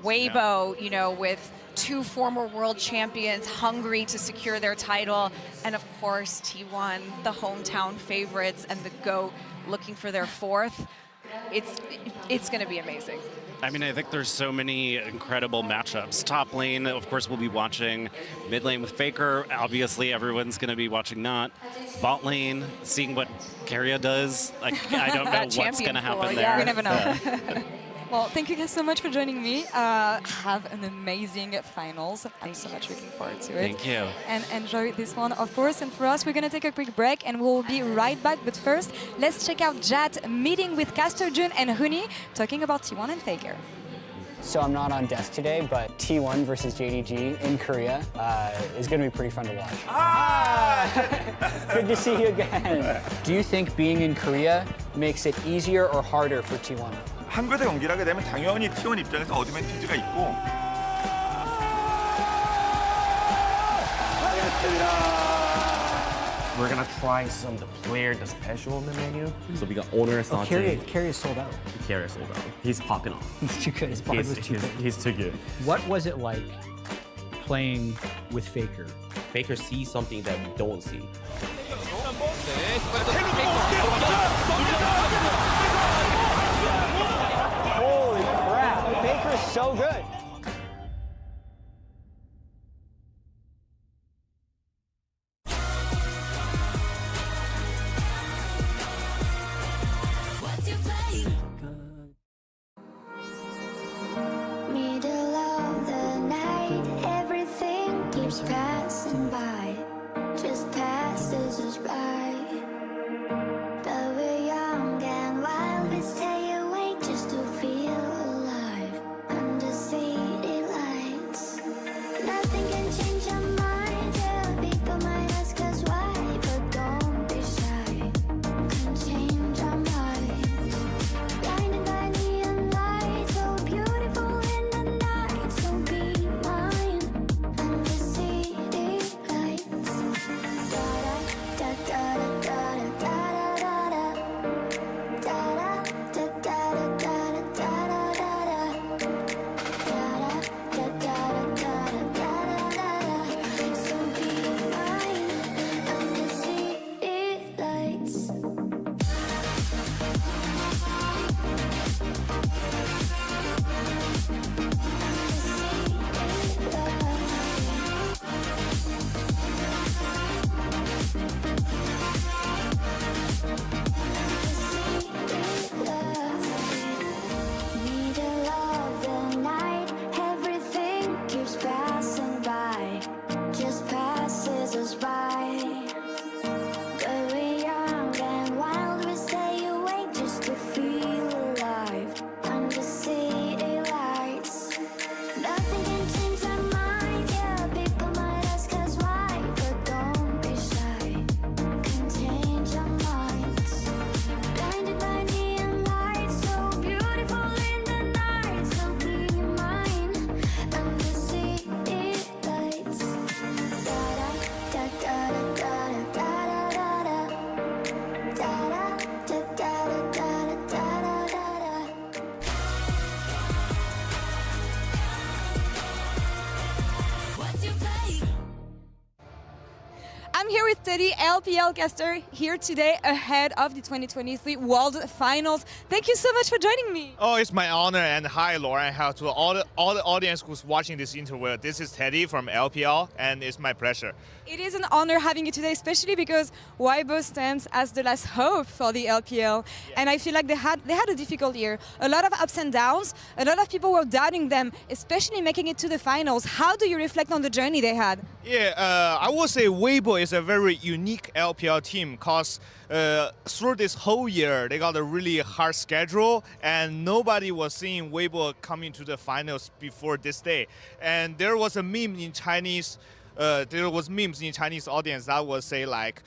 Weibo, with two former world champions hungry to secure their title, and of course T1, the hometown favorites and the GOAT, looking for their fourth. It's going to be amazing. I mean, I think there's so many incredible matchups. Top lane, of course, we'll be watching. Mid lane with Faker, obviously everyone's going to be watching Not. Bot lane, seeing what Keria does. Like, I don't know what's going to happen there. We never know. Well, thank you guys so much for joining me. Have an amazing finals. I'm so much looking forward to it. Thank you. And enjoy this one, of course. And for us, we're going to take a quick break and we'll be right back. But first, let's check out Jat meeting with Caster Jun and Huni, talking about T1 and Faker. So I'm not on desk today, but T1 versus JDG in Korea is going to be pretty fun to watch. Good to see you again. Do you think being in Korea makes it easier or harder for T1? 한국에서 경기를 하게 되면 당연히 T1 입장에서 어드밴티지가 있고 We're gonna try some of the player, the special in the menu. So we got owner Asante. Carry is sold out. Carry sold out. He's popping off. He's too good. His body was too good. He's too good. What was it like playing with Faker? Faker sees something that we don't see. Holy crap! Faker is so good. Middle of the night, everything keeps passing by, just passes us by. Though we're young and wild, we stay awake just to feel alive under city lights. Nothing can change our minds, yeah, people might ask us why, but don't be shy, can change our minds. Blinded by neon lights, so beautiful in the night, I'm here with Teddy, LPL caster, here today ahead of the 2023 World Finals. Thank you so much for joining me. Oh, it's my honor, and hi, Lauren. Hi to all the audience who's watching this interview. This is Teddy from LPL, and it's my pleasure. It is an honor having you today, especially because Weibo stands as the last hope for the LPL, and I feel like they had a difficult year. A lot of ups and downs. A lot of people were doubting them, especially making it to the finals. How do you reflect on the journey they had? Yeah, I would say Weibo is a very unique LPL team because through this whole year, they got a really hard schedule, and nobody was seeing Weibo coming to the finals before this day. And there was a meme in Chinese. There was memes in Chinese audience that would say like,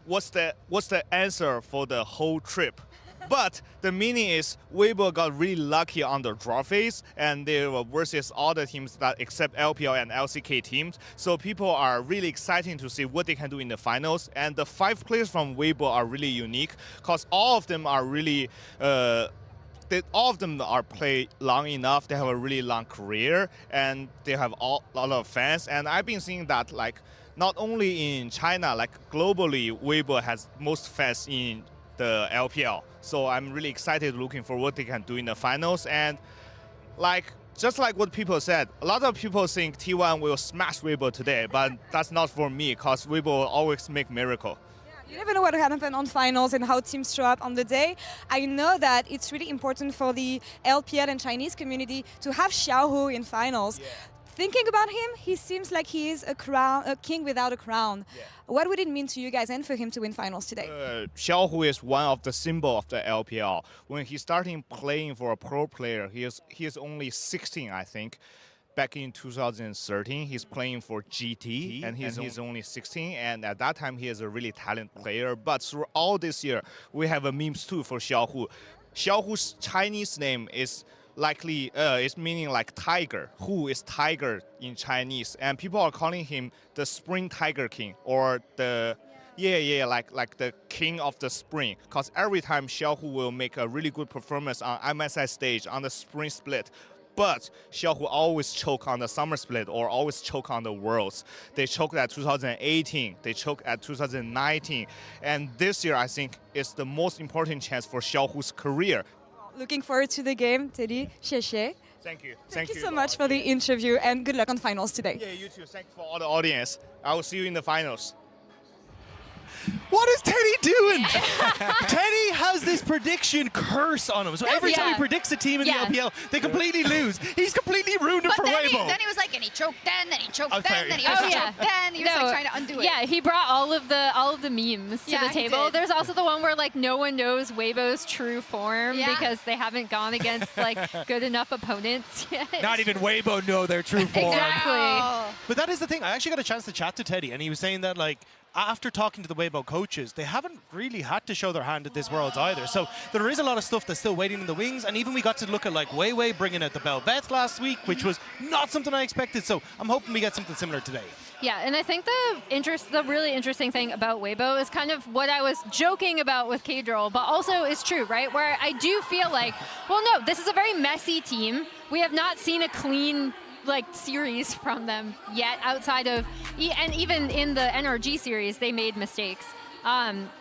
what's the answer for the whole trip? But the meaning is Weibo got really lucky on the draw phase, and they were versus all the teams that except LPL and LCK teams. So people are really excited to see what they can do in the finals. And the 5 players from Weibo are really unique because all of them are really. All of them are played long enough. They have a really long career, and they have a lot of fans. And I've been seeing that like not only in China, like globally, Weibo has most fans in the LPL. So I'm really excited looking for what they can do in the finals. And like just like what people said, a lot of people think T1 will smash Weibo today, but that's not for me because Weibo always make miracle. You never know what will happen on finals and how teams show up on the day. I know that it's really important for the LPL and Chinese community to have Xiaohu in finals. Yeah. Thinking about him, he seems like he is a king without a crown. Yeah. What would it mean to you guys and for him to win finals today? Xiaohu is one of the symbol of the LPL. When he started playing for a pro player, he is only 16, I think. Back in 2013, he's playing for GT, and he's only 16. And at that time, he is a really talented player. But through all this year, we have a memes too for Xiaohu. Xiaohu's Chinese name is likely is meaning like tiger. Hu is tiger in Chinese, and people are calling him the Spring Tiger King or the like the king of the spring. Because every time Xiaohu will make a really good performance on MSI stage on the spring split. But Xiaohu always choke on the summer split or always choke on the Worlds. They choked at 2018, they choked at 2019. And this year, I think, is the most important chance for Xiaohu's career. Looking forward to the game, Teddy. Xie. Thank you. Thank you so much for the interview, and good luck on finals today. Yeah, you too. Thank you for all the audience. I will see you in the finals. What is Teddy doing? Teddy has this prediction curse on him. So every time he predicts a team in the LPL, they completely lose. He's completely ruined it for Weibo. Then he was like, and he choked then he choked then he also choked then. He was like trying to undo it. Yeah, he brought all of the memes to the table. There's also the one where like no one knows Weibo's true form because they haven't gone against like good enough opponents yet. Not even Weibo know their true form. Exactly. But that is the thing. I actually got a chance to chat to Teddy, and he was saying that like, after talking to the Weibo coaches, they haven't really had to show their hand at this Worlds either. So there is a lot of stuff that's still waiting in the wings. And even we got to look at like Wei bringing out the Belveth last week, which was not something I expected. So I'm hoping we get something similar today. Yeah, and I think the really interesting thing about Weibo is kind of what I was joking about with K-Droll, but also is true, right? Where I do feel like, well, no, this is a very messy team. We have not seen a clean like series from them yet outside of, and even in the NRG series, they made mistakes.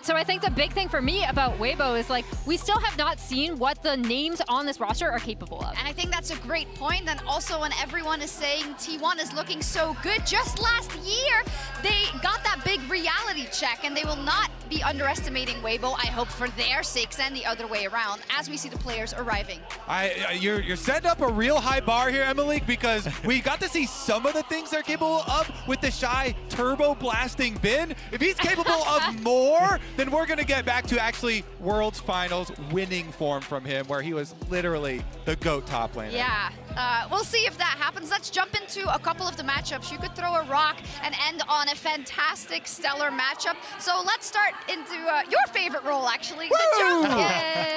So I think the big thing for me about Weibo is like, we still have not seen what the names on this roster are capable of. And I think that's a great point. And also when everyone is saying T1 is looking so good, just last year, they got that big reality check, and they will not be underestimating Weibo, I hope, for their sakes and the other way around, as we see the players arriving. You're setting up a real high bar here, Emily, because we got to see some of the things they're capable of with the Shy turbo blasting Bin. If he's capable of more, then we're going to get back to actually Worlds Finals winning form from him, where he was literally the GOAT top laner. Yeah, we'll see if that happens. Let's jump into a couple of the matchups. You could throw a rock and end on a fantastic stellar matchup. So let's start into your favorite role, actually. The jump.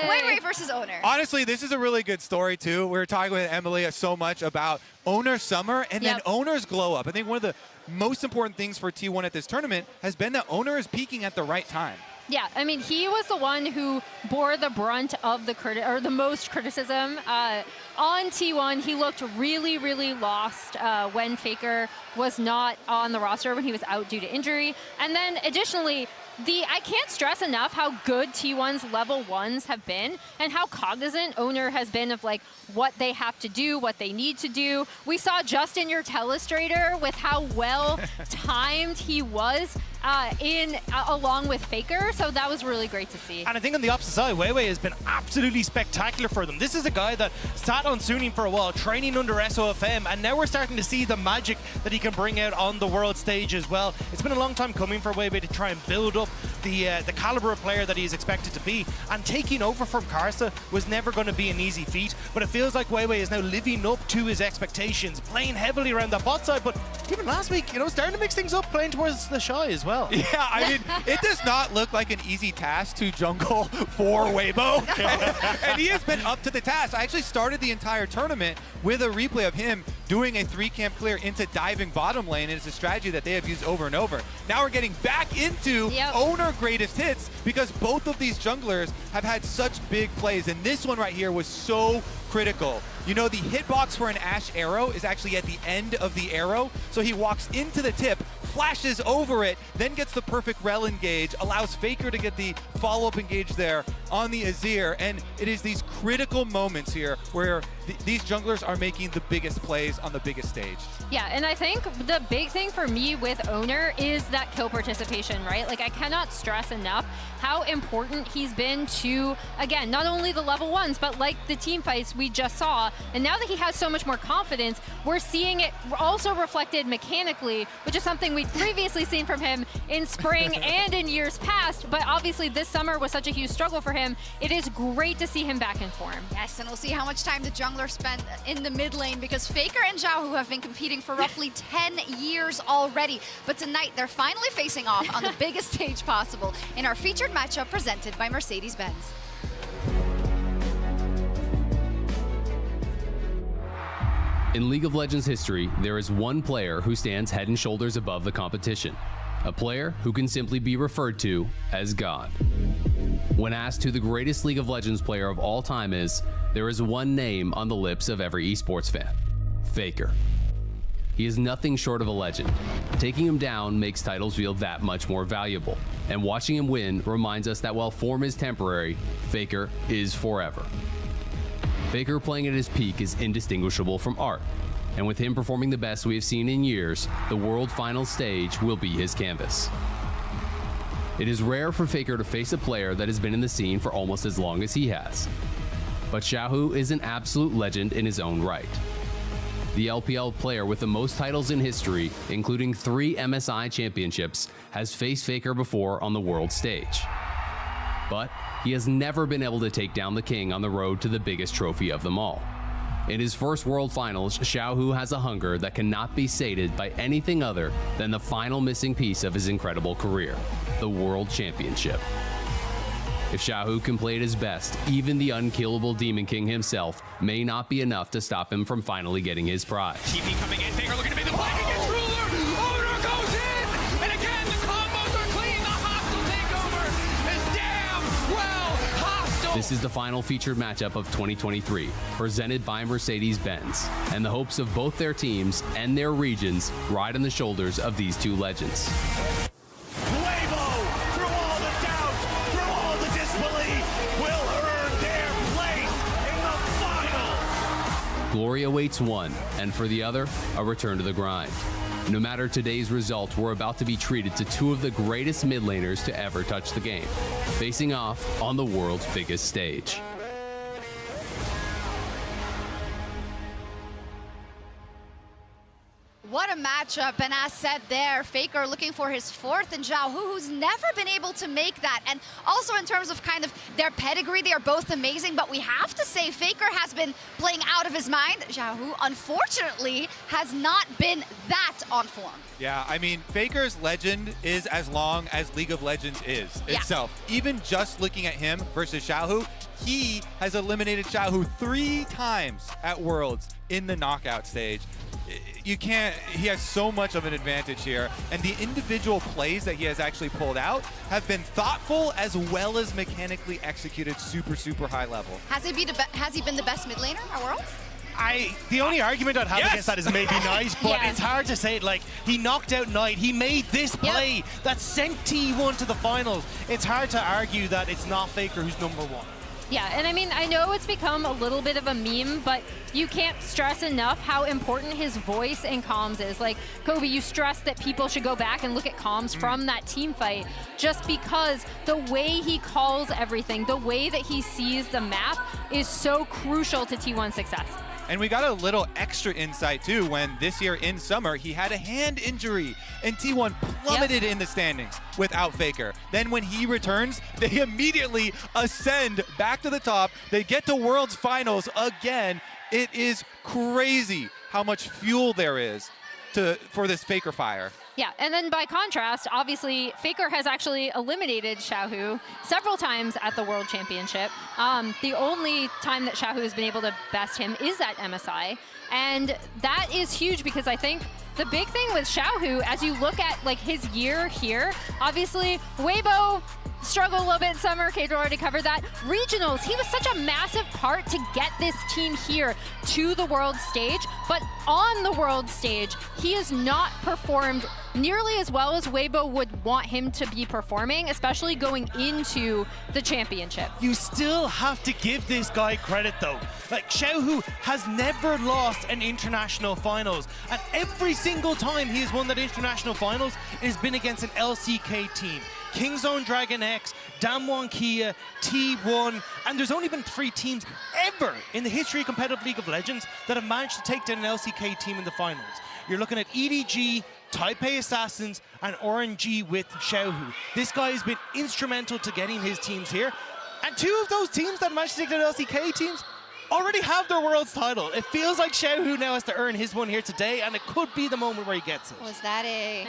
Wei versus Owner. Honestly, this is a really good story, too. We were talking with Emily so much about Owner Summer and then Owner's glow up. I think one of the most important things for T1 at this tournament has been that Owner is peaking at the right time. Yeah, I mean, he was the one who bore the brunt of the most criticism. On T1, he looked really, really lost when Faker was not on the roster, when he was out due to injury. And then additionally, I can't stress enough how good T1's level 1s have been and how cognizant Owner has been of like what they have to do, what they need to do. We saw just in your telestrator with how well timed he was along with Faker, so that was really great to see. And I think on the opposite side, Weiwei has been absolutely spectacular for them. This is a guy that sat on Suning for a while, training under SOFM, and now we're starting to see the magic that he can bring out on the world stage as well. It's been a long time coming for Weiwei to try and build up the caliber of player that he is expected to be, and taking over from Karsa was never going to be an easy feat, but it feels like Weiwei is now living up to his expectations, playing heavily around the bot side, but even last week, you know, starting to mix things up, playing towards the Shy as well. Yeah, I mean, it does not look like an easy task to jungle for Weibo. And he has been up to the task. I actually started the entire tournament with a replay of him doing a 3-camp clear into diving bottom lane, and it's a strategy that they have used over and over. Now we're getting back into Owner greatest hits because both of these junglers have had such big plays, and this one right here was so critical. You know, the hitbox for an Ashe arrow is actually at the end of the arrow, so he walks into the tip, flashes over it, then gets the perfect rel engage, allows Faker to get the follow-up engage there on the Azir, and it is these critical moments here where these junglers are making the biggest plays on the biggest stage. Yeah, and I think the big thing for me with Owner is that kill participation, right? Like, I cannot stress enough how important he's been to, again, not only the level 1s, but like the team fights we just saw. And now that he has so much more confidence, we're seeing it also reflected mechanically, which is something we'd previously seen from him in spring and in years past. But obviously this summer was such a huge struggle for him. It is great to see him back in form. Yes, and we'll see how much time the jungler spent in the mid lane, because Faker and Xiaohu have been competing for roughly 10 years already. But tonight they're finally facing off on the biggest stage possible in our featured matchup presented by Mercedes-Benz. In League of Legends history, there is one player who stands head and shoulders above the competition. A player who can simply be referred to as God. When asked who the greatest League of Legends player of all time is, there is one name on the lips of every esports fan: Faker. He is nothing short of a legend. Taking him down makes titles feel that much more valuable, and watching him win reminds us that while form is temporary, Faker is forever. Faker playing at his peak is indistinguishable from art, and with him performing the best we have seen in years, the World Finals stage will be his canvas. It is rare for Faker to face a player that has been in the scene for almost as long as he has, but Xiaohu is an absolute legend in his own right. The LPL player with the most titles in history, including 3 MSI championships, has faced Faker before on the world stage. But he has never been able to take down the king on the road to the biggest trophy of them all. In his first World Finals, Xiaohu has a hunger that cannot be sated by anything other than the final missing piece of his incredible career: the World Championship. If Xiaohu can play at his best, even the unkillable Demon King himself may not be enough to stop him from finally getting his prize. TP coming in, Faker looking to make the play, he gets ruler, Owner goes in, and again the combos are clean, the hostile takeover is damn well hostile. This is the final featured matchup of 2023, presented by Mercedes-Benz, and the hopes of both their teams and their regions ride on the shoulders of these two legends. Glory awaits one, and for the other, a return to the grind. No matter today's result, we're about to be treated to two of the greatest mid laners to ever touch the game, facing off on the world's biggest stage. What a matchup, and as said there, Faker looking for his 4th, and Xiaohu, who's never been able to make that. And also in terms of kind of their pedigree, they are both amazing, but we have to say Faker has been playing out of his mind. Xiaohu, unfortunately, has not been that on form. Yeah, I mean, Faker's legend is as long as League of Legends is itself. Even just looking at him versus Xiaohu, he has eliminated Xiaohu 3 times at Worlds in the knockout stage. you can't, he has so much of an advantage here. And the individual plays that he has actually pulled out have been thoughtful as well as mechanically executed super, super high level. Has he been the best mid laner at Worlds? The only argument I'd have against that is maybe Knight, but Yeah. it's hard to say it. Like, he knocked out Knight. He made this play that sent T1 to the finals. It's hard to argue that it's not Faker who's #1. Yeah, and I mean, I know it's become a little bit of a meme, but you can't stress enough how important his voice and comms is. Like, Kobe, you stressed that people should go back and look at comms from that team fight, just because the way he calls everything, the way that he sees the map is so crucial to T1's success. And we got a little extra insight too when this year in summer he had a hand injury and T1 plummeted in the standings without Faker. Then when he returns, they immediately ascend back to the top. They get to Worlds Finals again. It is crazy how much fuel there is for this Faker fire. Yeah, and then by contrast, obviously, Faker has actually eliminated Xiaohu several times at the World Championship. The only time that Xiaohu has been able to best him is at MSI. And that is huge because I think the big thing with Xiaohu, as you look at like his year here, obviously, Weibo struggled a little bit in summer. Kate already covered that. Regionals, he was such a massive part to get this team here to the world stage, but on the world stage, he has not performed nearly as well as Weibo would want him to be performing, especially going into the championship. You still have to give this guy credit though. Like, Xiaohu has never lost an international finals, and every single time he has won that international finals, it has been against an LCK team. Kingzone Dragon X, Damwon Kia, T1, and there's only been 3 teams ever in the history of competitive League of Legends that have managed to take down an LCK team in the finals. You're looking at EDG, Taipei Assassins, and RNG with Xiaohu. This guy has been instrumental to getting his teams here, and 2 of those teams that managed to take down LCK teams already have their Worlds title. It feels like Xiaohu now has to earn his one here today, and it could be the moment where he gets it. Was that a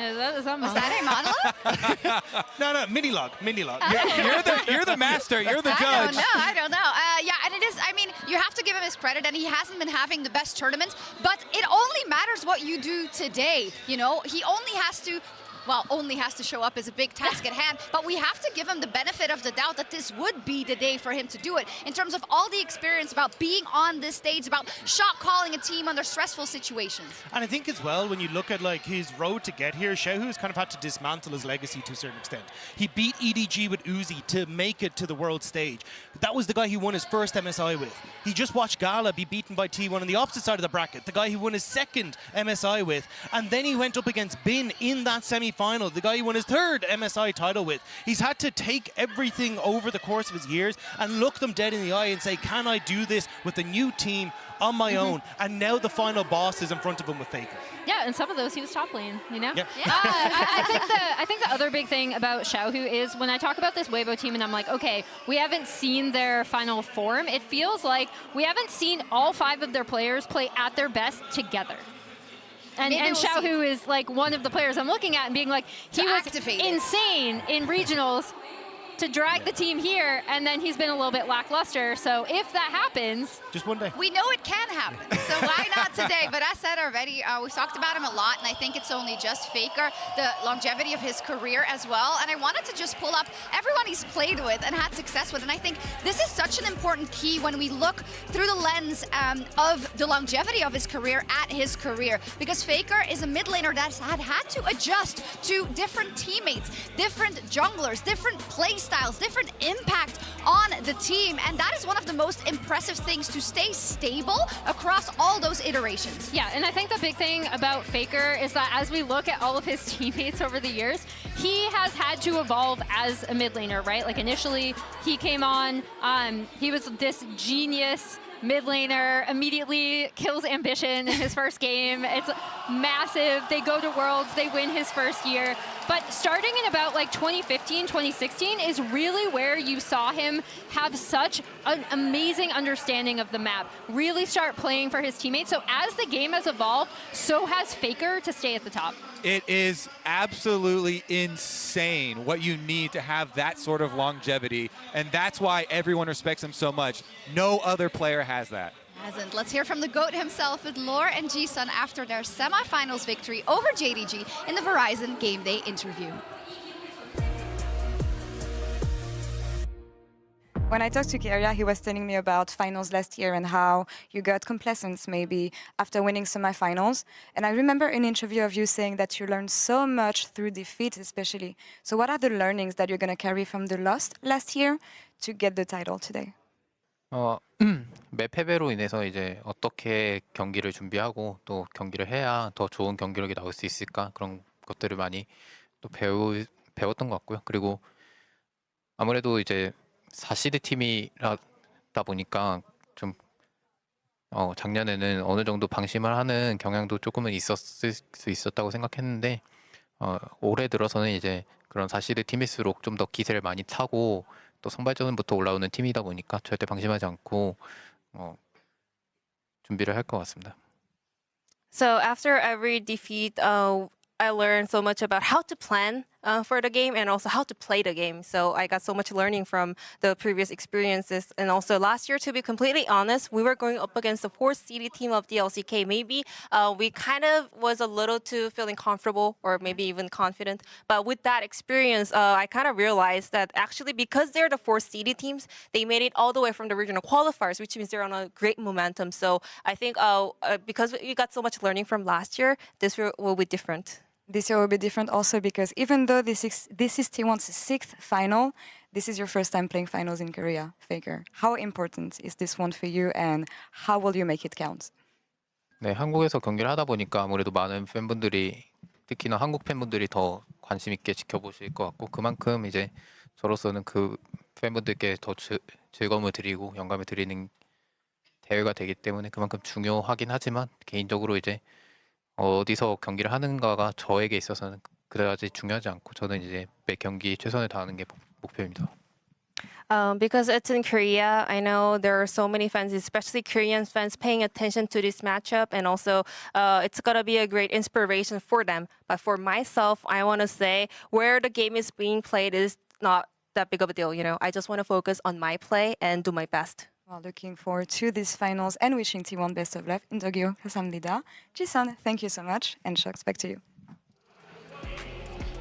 monologue? No, mini log. You're the master. You're the judge. I don't know. Yeah, and it is, I mean, you have to give him his credit, and he hasn't been having the best tournaments, but it only matters what you do today, you know? He only has to, well, only has to show up is a big task at hand, but we have to give him the benefit of the doubt that this would be the day for him to do it, in terms of all the experience about being on this stage, about shot calling a team under stressful situations. And I think as well, when you look at like his road to get here, Xiaohu's kind of had to dismantle his legacy to a certain extent. He beat EDG with Uzi to make it to the world stage. That was the guy he won his first MSI with. He just watched Gala be beaten by T1 on the opposite side of the bracket, the guy he won his second MSI with, and then he went up against Bin in that semi-final, the guy he won his third MSI title with. He's had to take everything over the course of his years and look them dead in the eye and say, can I do this with a new team on my own? And now the final boss is in front of him with Faker. Yeah, and some of those he was top lane, you know? Yeah. I think the other big thing about Xiaohu is when I talk about this Weibo team and I'm like, okay, we haven't seen their final form, it feels like we haven't seen all 5 of their players play at their best together. And Xiaohu is like one of the players I'm looking at and being like, he was insane in regionals to drag the team here, and then he's been a little bit lackluster. So if that happens, just one day. We know it can happen, so why not today? But as said already, we've talked about him a lot, and I think it's only just Faker, the longevity of his career as well. And I wanted to just pull up everyone he's played with and had success with, and I think this is such an important key when we look through the lens of the longevity of his career at his career, because Faker is a mid laner that's had to adjust to different teammates, different junglers, different play styles, different impact on the team, and that is one of the most impressive things, to stay stable across all those iterations. Yeah, and I think the big thing about Faker is that as we look at all of his teammates over the years, he has had to evolve as a mid laner, right? Like initially he came on, he was this genius mid laner, immediately kills Ambition in his first game. It's massive. They go to Worlds, they win his first year. But starting in about like 2015, 2016 is really where you saw him have such an amazing understanding of the map, really start playing for his teammates. So as the game has evolved, so has Faker to stay at the top. It is absolutely insane what you need to have that sort of longevity, and that's why everyone respects him so much. No other player has that. Hasn't. Let's hear from the GOAT himself with Lore and Ji-sun after their semifinals victory over JDG in the Verizon Game Day interview. When I talked to Keria, he was telling me about finals last year and how you got complacent maybe after winning semifinals. And I remember an interview of you saying that you learned so much through defeat especially. So what are the learnings that you're going to carry from the loss last year to get the title today? 매 패배로 인해서 이제 어떻게 경기를 준비하고 또 경기를 해야 더 좋은 경기력이 나올 수 있을까 그런 것들을 많이 또 배웠던 것 같고요. 그리고 아무래도 이제 4시드 팀이라다 보니까 좀 작년에는 어느 정도 방심을 하는 경향도 조금은 있었을 수 있었다고 생각했는데 올해 들어서는 이제 그런 4시드 팀일수록 좀 더 기세를 많이 타고 또 선발전부터 올라오는 팀이다 보니까 절대 방심하지 않고 준비를 할 것 같습니다. So after every defeat, I learned so much about how to plan for the game and also how to play the game. So I got so much learning from the previous experiences. And also last year, to be completely honest, we were going up against the 4th seeded team of the LCK. Maybe we kind of was a little too feeling comfortable or maybe even confident. But with that experience, I kind of realized that actually because they're the 4th seeded teams, they made it all the way from the regional qualifiers, which means they're on a great momentum. So I think because we got so much learning from last year, this year will be different. This year will be different also because even though this is T1's 6th final, this is your first time playing finals in Korea, Faker. How important is this one for you and how will you make it count? 네, 한국에서 경기를 하다 보니까 아무래도 많은 팬분들이 특히나 한국 팬분들이 더 관심 있게 지켜보실 것 같고 그만큼 이제 저로서는 그 팬분들께 더 즐거움을 드리고 영감을 드리는 대회가 되기 때문에 그만큼 중요하긴 하지만 개인적으로 이제 어디서 경기를 하는가가 저에게 있어서는 그다지 중요하지 않고 저는 이제 매 경기 최선을 다하는 게 목표입니다. Because it's in Korea, I know there are so many fans, especially Korean fans, paying attention to this matchup, and also it's gonna be a great inspiration for them. But for myself, I want to say where the game is being played is not that big of a deal. You know, I just want to focus on my play and do my best. Well, looking forward to these finals and wishing T1 best of luck in Tokyo. 감사합니다. Ji-sun, thank you so much, and Shocks, back to you.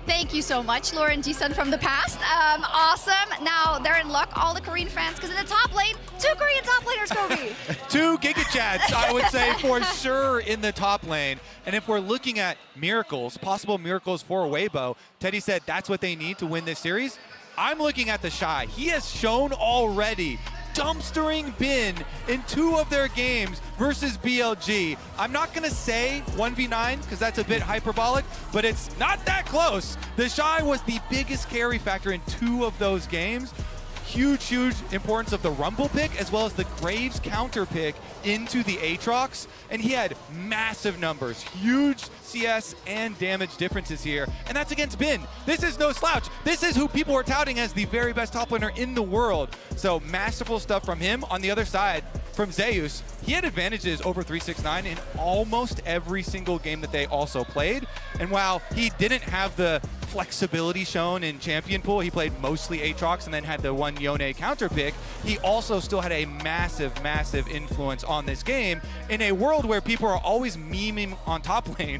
Thank you so much, Lauren Ji-sun from the past. Awesome. Now they're in luck, all the Korean fans, because in the top lane, 2 Korean top laners, Kobe. 2 GigaChats, I would say, for sure in the top lane. And if we're looking at miracles, possible miracles for Weibo, Teddy said that's what they need to win this series. I'm looking at the Shy. He has shown already dumpstering Bin in 2 of their games versus BLG. I'm not going to say 1v9 because that's a bit hyperbolic, but it's not that close. The Shy was the biggest carry factor in 2 of those games. Huge importance of the Rumble pick as well as the Graves counter pick into the Aatrox, and he had massive numbers, huge CS and damage differences here, and that's against Bin. This is no slouch. This is who people are touting as the very best top laner in the world. So masterful stuff from him. On the other side, from Zeus, he had advantages over 369 in almost every single game that they also played. And while he didn't have the flexibility shown in Champion Pool, he played mostly Aatrox and then had the one Yone counter pick, he also still had a massive influence on this game in a world where people are always memeing on top lane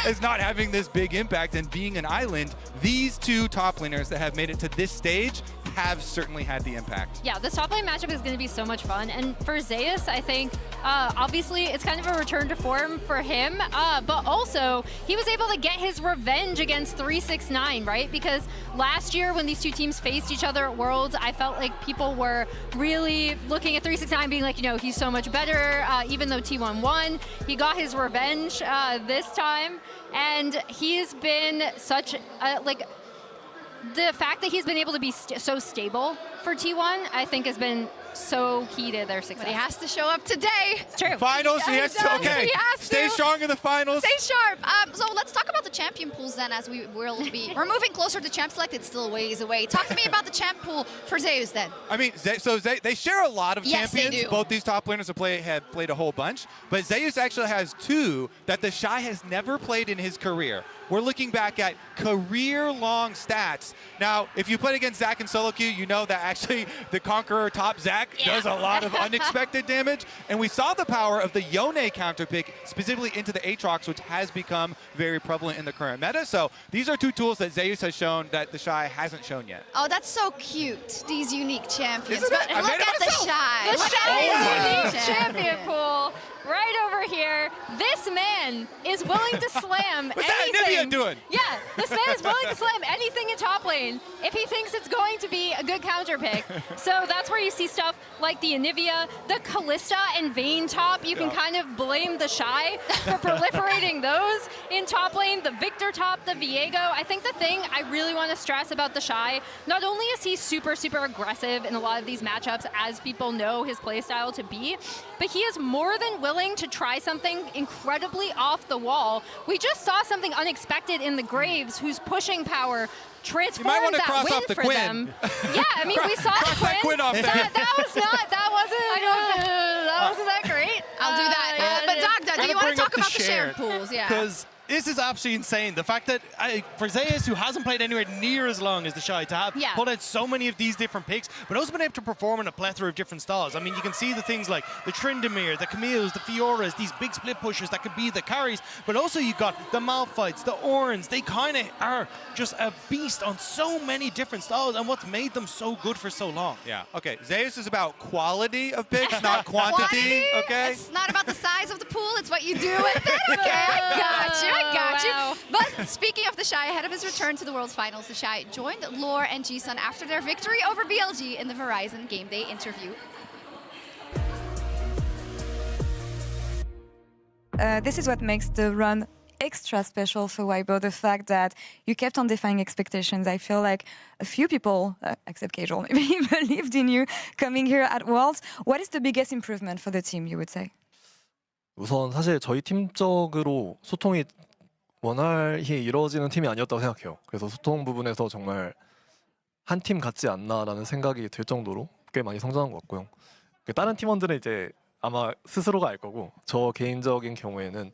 as not having this big impact and being an island. These 2 top laners that have made it to this stage have certainly had the impact. Yeah, this top lane matchup is going to be so much fun. And for Zeus, I think, obviously, it's kind of a return to form for him. But also, he was able to get his revenge against 369, right? Because last year, when these 2 teams faced each other at Worlds, I felt like people were really looking at 369 being like, you know, he's so much better. Even though T1 won, he got his revenge this time. And he's been such, the fact that he's been able to be so stable for T1, I think has been so key to their success. But he has to show up today. It's true. Finals, he has to, okay. Stay strong in the finals. Stay sharp. So let's talk about the champion pools then, as we're moving closer to Champ Select. It's still a ways away. Talk to me about the champ pool for Zeus then. I mean, they share a lot of yes, champions. They do. Both these top laners have played a whole bunch, but Zeus actually has 2 that the Shy has never played in his career. We're looking back at career-long stats. Now, if you played against Zach in solo queue, you know that actually the Conqueror top Zach back, does a lot of unexpected damage, and we saw the power of the Yone counter pick specifically into the Aatrox, which has become very prevalent in the current meta. So these are two tools that Zeus has shown that the Shy hasn't shown yet. Oh, that's so cute, these unique champions. Isn't But it? I look made it at the myself. Shy. The Look Shy at is this unique champion pool right over here. This man is willing to slam What's that anything. Anivia doing? Yeah, this man is willing to slam anything in top lane if he thinks it's going to be a good counter pick. So that's where you see stuff like the Anivia, the Callista and Vayne top. You can kind of blame the Shy for proliferating those in top lane. The Victor top, the Viego. I think the thing I really want to stress about the Shy, not only is he super, super aggressive in a lot of these matchups, as people know his playstyle to be, but he is more than willing to try something incredibly off the wall. We just saw something unexpected in the Graves, whose pushing power transformed wanna that cross win off the for Quinn. them. Yeah, I mean, we saw Cross that Quinn off there. that wasn't that great. I'll do that. But Dagda, do you want to talk about the shared pools? Yeah. Because this is absolutely insane. The fact that for Zeus, who hasn't played anywhere near as long as the Shy, to have put out so many of these different picks, but also been able to perform in a plethora of different styles. I mean, you can see the things like the Tryndamere, the Camille's, the Fioras, these big split pushers that could be the carries, but also you've got the Malphites, the Orns. They kind of are just a beast on so many different styles, and what's made them so good for so long. Yeah, okay. Zeus is about quality of picks, not quantity, okay? It's not about the size of the pool, it's what you do with it. Okay, I got you. Wow. But speaking of the Shy, ahead of his return to the World's Finals, the Shy joined Lore and G-Sun after their victory over BLG in the Verizon Game Day interview. This is what makes the run extra special for Weibo, the fact that you kept on defying expectations. I feel like a few people, except Casual, maybe believed in you coming here at Worlds. What is the biggest improvement for the team, you would say? 우선 사실 저희 팀적으로 소통이 원활히 이루어지는 팀이 아니었다고 생각해요. 그래서 소통 부분에서 정말 한 팀 같지 않나라는 생각이 들 정도로 꽤 많이 성장한 것 같고요. 다른 팀원들은 이제 아마 스스로가 알 거고, 저 개인적인 경우에는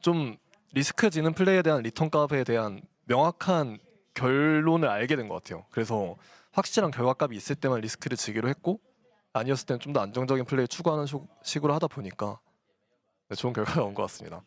좀 리스크지는 플레이에 대한 리턴 값에 대한 명확한 결론을 알게 된 것 같아요. 그래서 확실한 결과값이 있을 때만 리스크를 지기로 했고, 아니었을 때는 좀 더 안정적인 플레이 추구하는 식으로 하다 보니까 좋은 결과가 온 것 같습니다.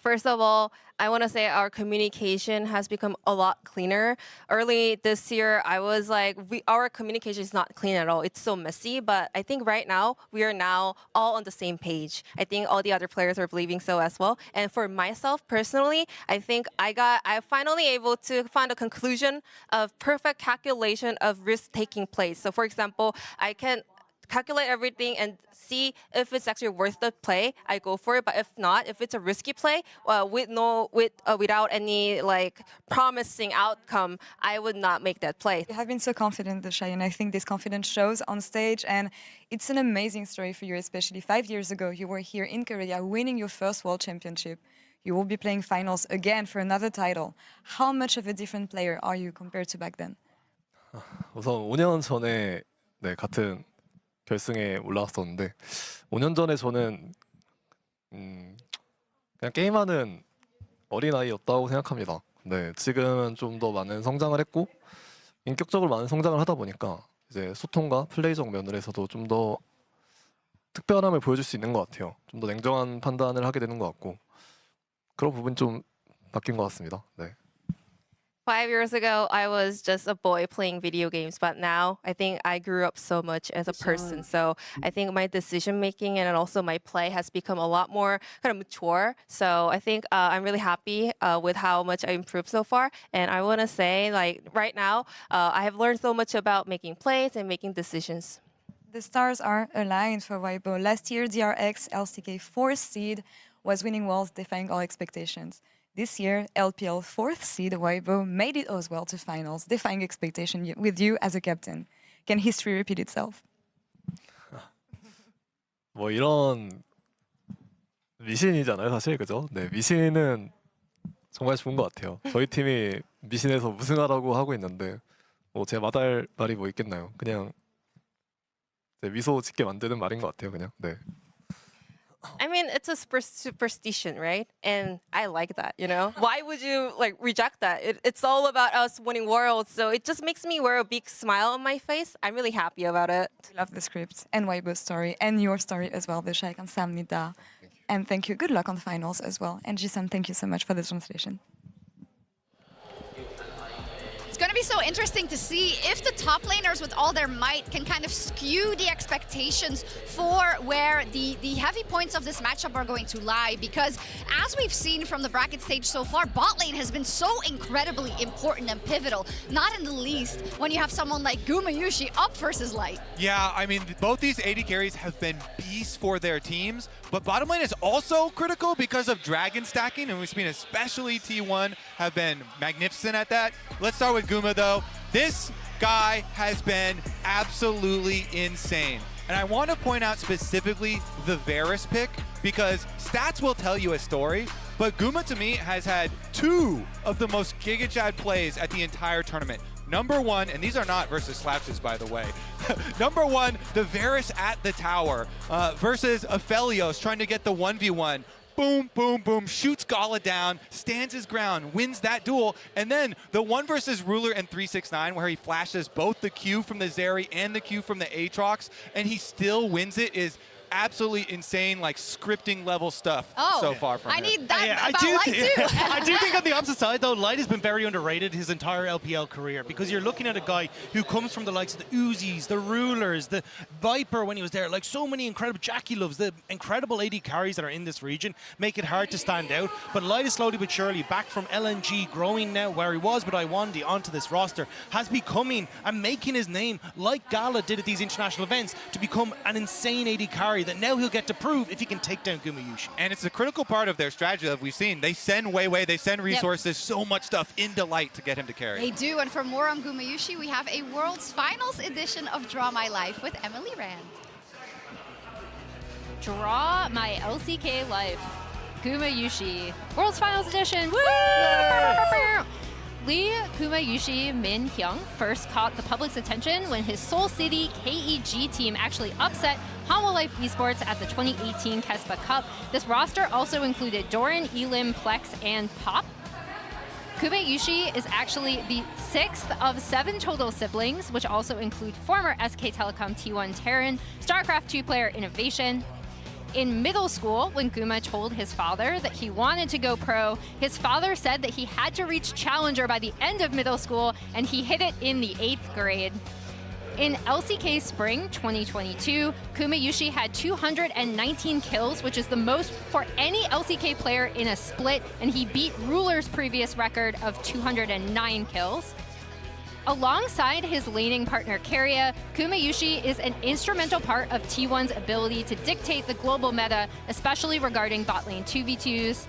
First of all, I want to say our communication has become a lot cleaner. Early this year, I was like, our communication is not clean at all. It's so messy, but I think right now, we are now all on the same page. I think all the other players are believing so as well. And for myself personally, I think I finally able to find a conclusion of perfect calculation of risk taking place. So for example, I can calculate everything and see if it's actually worth the play, I go for it. But if not, if it's a risky play, without any like promising outcome, I would not make that play. You have been so confident, the Shy, and I think this confidence shows on stage. And it's an amazing story for you, especially 5 years ago. You were here in Korea winning your first World Championship. You will be playing finals again for another title. How much of a different player are you compared to back then? 우선 5년 전에 같은 결승에 올라왔었는데 5년 전에 저는 그냥 게임하는 어린아이였다고 생각합니다. 네, 지금은 좀 더 많은 성장을 했고 인격적으로 많은 성장을 하다 보니까 이제 소통과 플레이적 면에서도 좀 더 특별함을 보여줄 수 있는 것 같아요. 좀 더 냉정한 판단을 하게 되는 것 같고 그런 부분이 좀 바뀐 것 같습니다. 네. 5 years ago, I was just a boy playing video games, but now I think I grew up so much as a person. So I think my decision making and also my play has become a lot more kind of mature. So I think I'm really happy with how much I improved so far. And I want to say, like right now, I have learned so much about making plays and making decisions. The stars are aligned for Weibo. Last year, the RX LCK 4th seed was winning Worlds, defying all expectations. This year, LPL 4th seed Weibo made it as well to finals, defying expectation with you as a captain. Can history repeat itself? 뭐 이런 미신이잖아요, 사실 그죠? 네, 미신은 정말 좋은 것 같아요. 저희 팀이 미신에서 우승하라고 하고 있는데 뭐 제가 말할 말이 뭐 있겠나요? 그냥 미소 짓게 만드는 말인 것 같아요, 그냥. 네. I mean, it's a superstition, right? And I like that, you know? Why would you like reject that? It's all about us winning worlds, so it just makes me wear a big smile on my face. I'm really happy about it. I love the script and Weibo's story and your story as well, Vishal. 감사합니다. And thank you. Good luck on the finals as well. And Jisan, thank you so much for the translation. It's going to be so interesting to see if the top laners with all their might can kind of skew the expectations for where the heavy points of this matchup are going to lie, because as we've seen from the bracket stage so far, bot lane has been so incredibly important and pivotal, not in the least when you have someone like Gumayushi up versus Light. Yeah, I mean, both these AD carries have been beasts for their teams, but bottom lane is also critical because of dragon stacking, and we've seen especially T1 have been magnificent at that. Let's start with Guma though. This guy has been absolutely insane. And I want to point out specifically the Varus pick, because stats will tell you a story, but Guma to me has had 2 of the most Giga Chad plays at the entire tournament. Number 1, and these are not versus Slapses, by the way. Number 1, the Varus at the tower versus Aphelios trying to get the 1v1. Boom, boom, boom, shoots Gala down, stands his ground, wins that duel, and then the 1 versus Ruler and 369 where he flashes both the Q from the Zeri and the Q from the Aatrox, and he still wins it is absolutely insane, like scripting level stuff so far from him. I need that I about do Light too. I do think on the opposite side though, Light has been very underrated his entire LPL career, because you're looking at a guy who comes from the likes of the Uzis, the Rulers, the Viper when he was there, like so many incredible Jackie Loves, the incredible AD carries that are in this region make it hard to stand out. But Light is slowly but surely back from LNG, growing now where he was with Iwandi onto this roster, has becoming and making his name like Gala did at these international events to become an insane AD carry that now he'll get to prove if he can take down Gumayushi. And it's a critical part of their strategy that we've seen. They send Weiwei, they send resources, so much stuff into Light to get him to carry. They do, and for more on Gumayushi, we have a World's Finals edition of Draw My Life with Emily Rand. Draw My LCK Life. Gumayushi. World's Finals Edition. Woo! Lee Gumayushi Min Hyung first caught the public's attention when his Seoul City KEG team actually upset Hanwha Life Esports at the 2018 Kespa Cup. This roster also included Doran, Elim, Plex, and Pop. Gumayushi is actually the 6th of 7 total siblings, which also include former SK Telecom T1 Terran, StarCraft 2 player Innovation. In middle school, when Guma told his father that he wanted to go pro, his father said that he had to reach Challenger by the end of middle school, and he hit it in the 8th grade. In LCK Spring 2022, Gumayushi had 219 kills, which is the most for any LCK player in a split, and he beat Ruler's previous record of 209 kills. Alongside his laning partner Keria, Gumayushi is an instrumental part of T1's ability to dictate the global meta, especially regarding bot lane 2v2s.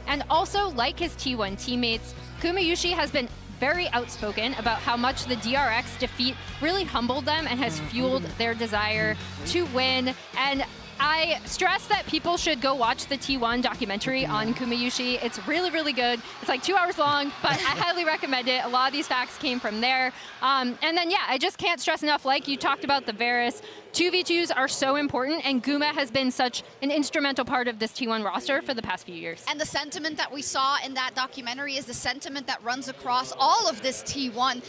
And also, like his T1 teammates, Gumayushi has been very outspoken about how much the DRX defeat really humbled them and has fueled their desire to win. And I stress that people should go watch the T1 documentary on Gumayushi. It's really, really good. It's like 2 hours long, but I highly recommend it. A lot of these facts came from there. And then, yeah, I just can't stress enough, like you talked about the Varus, 2v2s are so important, and Guma has been such an instrumental part of this T1 roster for the past few years. And the sentiment that we saw in that documentary is the sentiment that runs across all of this T1,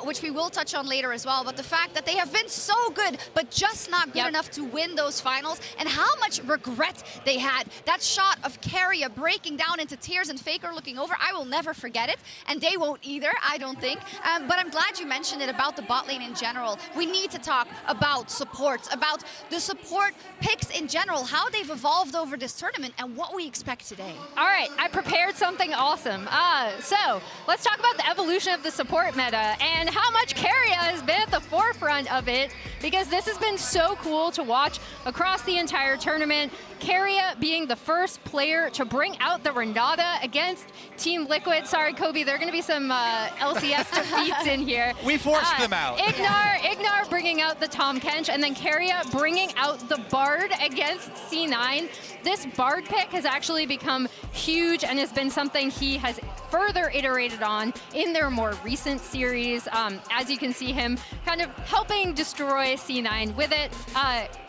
which we will touch on later as well. But the fact that they have been so good, but just not good enough to win those finals, and how much regret they had. That shot of Keria breaking down into tears and Faker looking over, I will never forget it, and they won't either, I don't think. But I'm glad you mentioned it about the bot lane in general. We need to talk about support, about the support picks in general, how they've evolved over this tournament, and what we expect today. All right, I prepared something awesome. So let's talk about the evolution of the support meta and how much Keria has been at the forefront of it, because this has been so cool to watch across the entire tournament. Keria being the first player to bring out the Renata against Team Liquid. Sorry, Kobe, there are going to be some LCS defeats in here. We forced them out. Ignar bringing out the Tom Kench, and then Keria bringing out the Bard against C9. This Bard pick has actually become huge and has been something he has further iterated on in their more recent series. As you can see him kind of helping destroy C9 with it.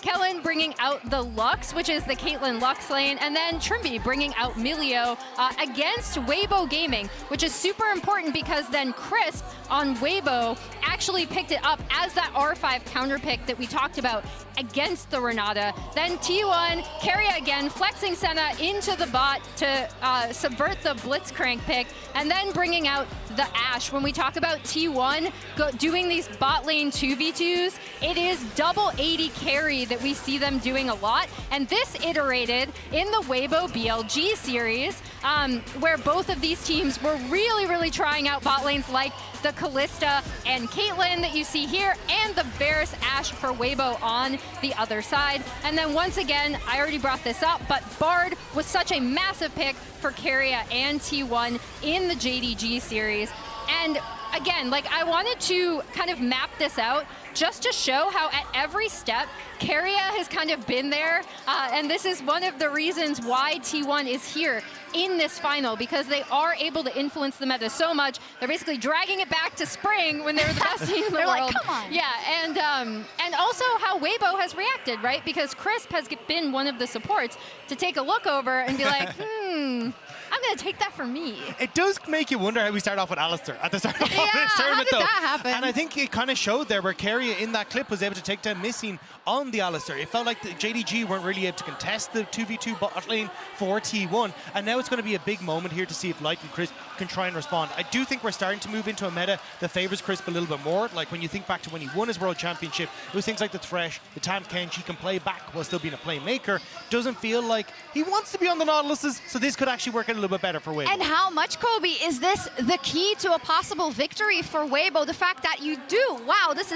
Kellen bringing out the Lux, which is the Caitlyn Lux lane, and then Trimby bringing out Milio against Weibo Gaming, which is super important because then Crisp on Weibo actually picked it up as that R5 counter pick that we talked about against the Renata. Then T1, Keria again, flexing Senna into the bot to subvert the Blitzcrank pick, and then bringing out the Ashe. When we talk about T1 doing these bot lane 2v2s, it is double 80 carry that we see them doing a lot. And this iterated in the Weibo BLG series, where both of these teams were really trying out bot lanes like the Kalista and Caitlyn that you see here, and the Varus Ashe for Weibo on the other side. And then once again, I already brought this up, but Bard was such a massive pick for Keria and T1 in the JDG series. And again, like, I wanted to kind of map this out just to show how at every step, Keria has kind of been there. And this is one of the reasons why T1 is here in this final, because they are able to influence the meta so much. They're basically dragging it back to spring when they were the best team in the world. They're like, come on. Yeah, and also how Weibo has reacted, right? Because Crisp has been one of the supports to take a look over and be like, I'm going to take that for me. It does make you wonder how we start off with Alistair at the start of this tournament, how did though. that happen? And I think it kind of showed there where Keria in that clip was able to take down Missing on the Alistair. It felt like the JDG weren't really able to contest the 2v2 bot lane for T1. And now it's going to be a big moment here to see if Light and Crisp can try and respond. I do think we're starting to move into a meta that favors Crisp a little bit more. Like when you think back to when he won his World Championship, it was things like the Thresh, the Tam Kench, he can play back while still being a playmaker. Doesn't feel like he wants to be on the Nautiluses, so this could actually work out a little bit better for Weibo. And how much, Kobe, is this the key to a possible victory for Weibo? The fact that you do, wow, it's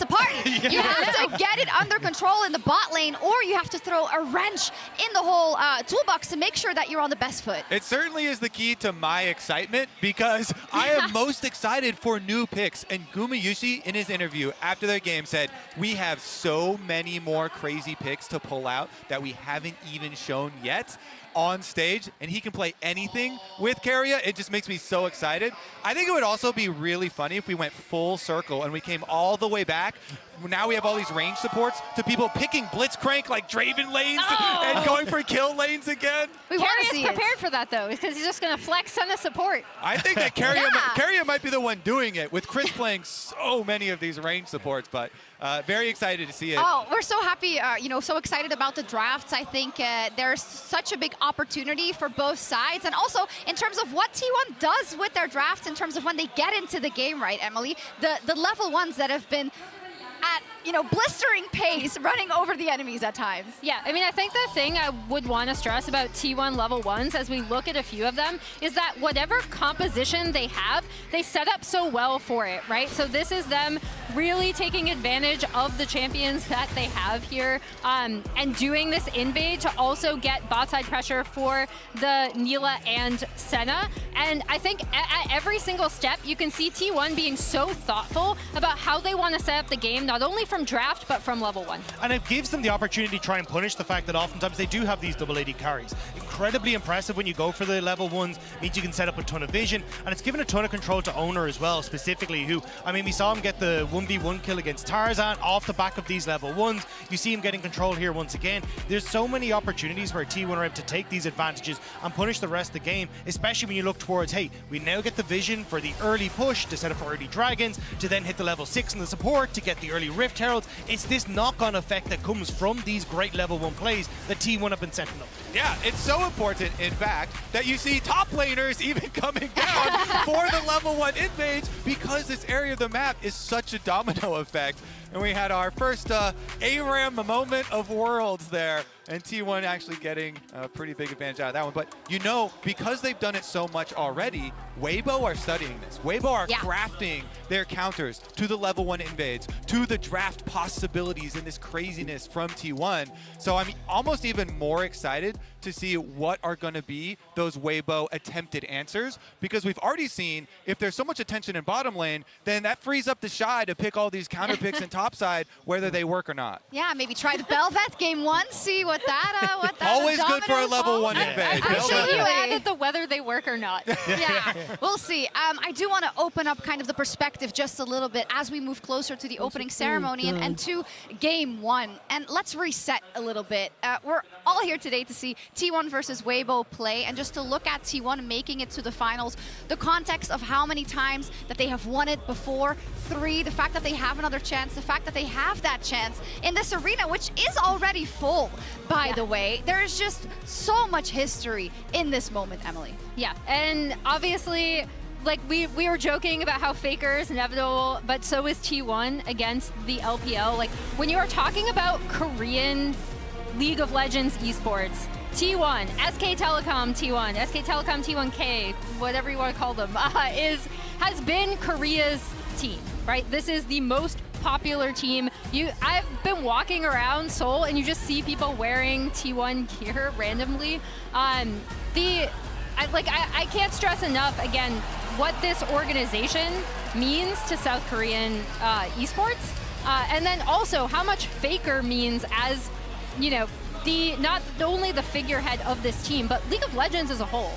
a party. Yeah. You have to get it under control in the bot lane, or you have to throw a wrench in the whole toolbox to make sure that you're on the best foot. It certainly is the key to my excitement, because I am most excited for new picks. And Gumayushi, in his interview after their game, said, we have so many more crazy picks to pull out that we haven't even shown yet on stage, and he can play anything with Keria. It just makes me so excited. I think it would also be really funny if we went full circle and we came all the way back. Now we have all these range supports to people picking Blitzcrank like Draven lanes and going for kill lanes again. Keria's prepared for that, though, because he's just going to flex on the support. I think that Keria might be the one doing it, with Chris playing so many of these range supports, but very excited to see it. Oh, we're so happy, so excited about the drafts. I think there's such a big opportunity for both sides. And also, in terms of what T1 does with their drafts, in terms of when they get into the game, right, Emily? The level ones that have been at, blistering pace, running over the enemies at times. Yeah, I mean, I think the thing I would want to stress about T1 level 1s as we look at a few of them is that whatever composition they have, they set up so well for it, right? So this is them really taking advantage of the champions that they have here, and doing this invade to also get bot side pressure for the Neela and Senna. And I think at every single step, you can see T1 being so thoughtful about how they want to set up the game, not only from draft, but from level 1. And it gives them the opportunity to try and punish the fact that oftentimes they do have these double AD carries. Incredibly impressive when you go for the level 1s, means you can set up a ton of vision, and it's given a ton of control to Owner as well, specifically, who, I mean, we saw him get the 1v1 kill against Tarzan off the back of these level 1s. You see him getting control here once again. There's so many opportunities where T1 are able to take these advantages and punish the rest of the game, especially when you look towards, hey, we now get the vision for the early push to set up for early dragons, to then hit the level 6 in the support, to get the early Rift Heralds. It's this knock-on effect that comes from these great level 1 plays that T1 have been setting up. Yeah, it's so important, in fact, that you see top laners even coming down for the level 1 invades, because this area of the map is such a domino effect. And we had our first ARAM moment of Worlds there, and T1 actually getting a pretty big advantage out of that one. But because they've done it so much already, Weibo are studying this. Weibo are crafting their counters to the level 1 invades, to the draft possibilities and this craziness from T1. So I'm almost even more excited to see what are going to be those Weibo attempted answers, because we've already seen if there's so much attention in bottom lane, then that frees up the Shy to pick all these counter picks in top top side, whether they work or not. Yeah, maybe try the Belvet game 1, see what that Always good for a level 1 invade. invade. Appreciate you added the whether they work or not. Yeah, we'll see. I do want to open up kind of the perspective just a little bit as we move closer to the opening ceremony and to game 1. And let's reset a little bit. We're all here today to see T1 versus Weibo play and just to look at T1 making it to the finals. The context of how many times that they have won it before, 3, the fact that they have another chance, the fact that they have that chance in this arena, which is already full, by the way. There's just so much history in this moment, Emily. Yeah, and obviously, like we were joking about how Faker is inevitable, but so is T1 against the LPL. Like when you are talking about Korean League of Legends esports, T1, SK Telecom T1, SK Telecom T1K, whatever you want to call them, has been Korea's team, right? This is the most popular team. I've been walking around Seoul and you just see people wearing T1 gear randomly. I can't stress enough again what this organization means to South Korean esports, and then also how much Faker means as, you know, not only the figurehead of this team, but League of Legends as a whole.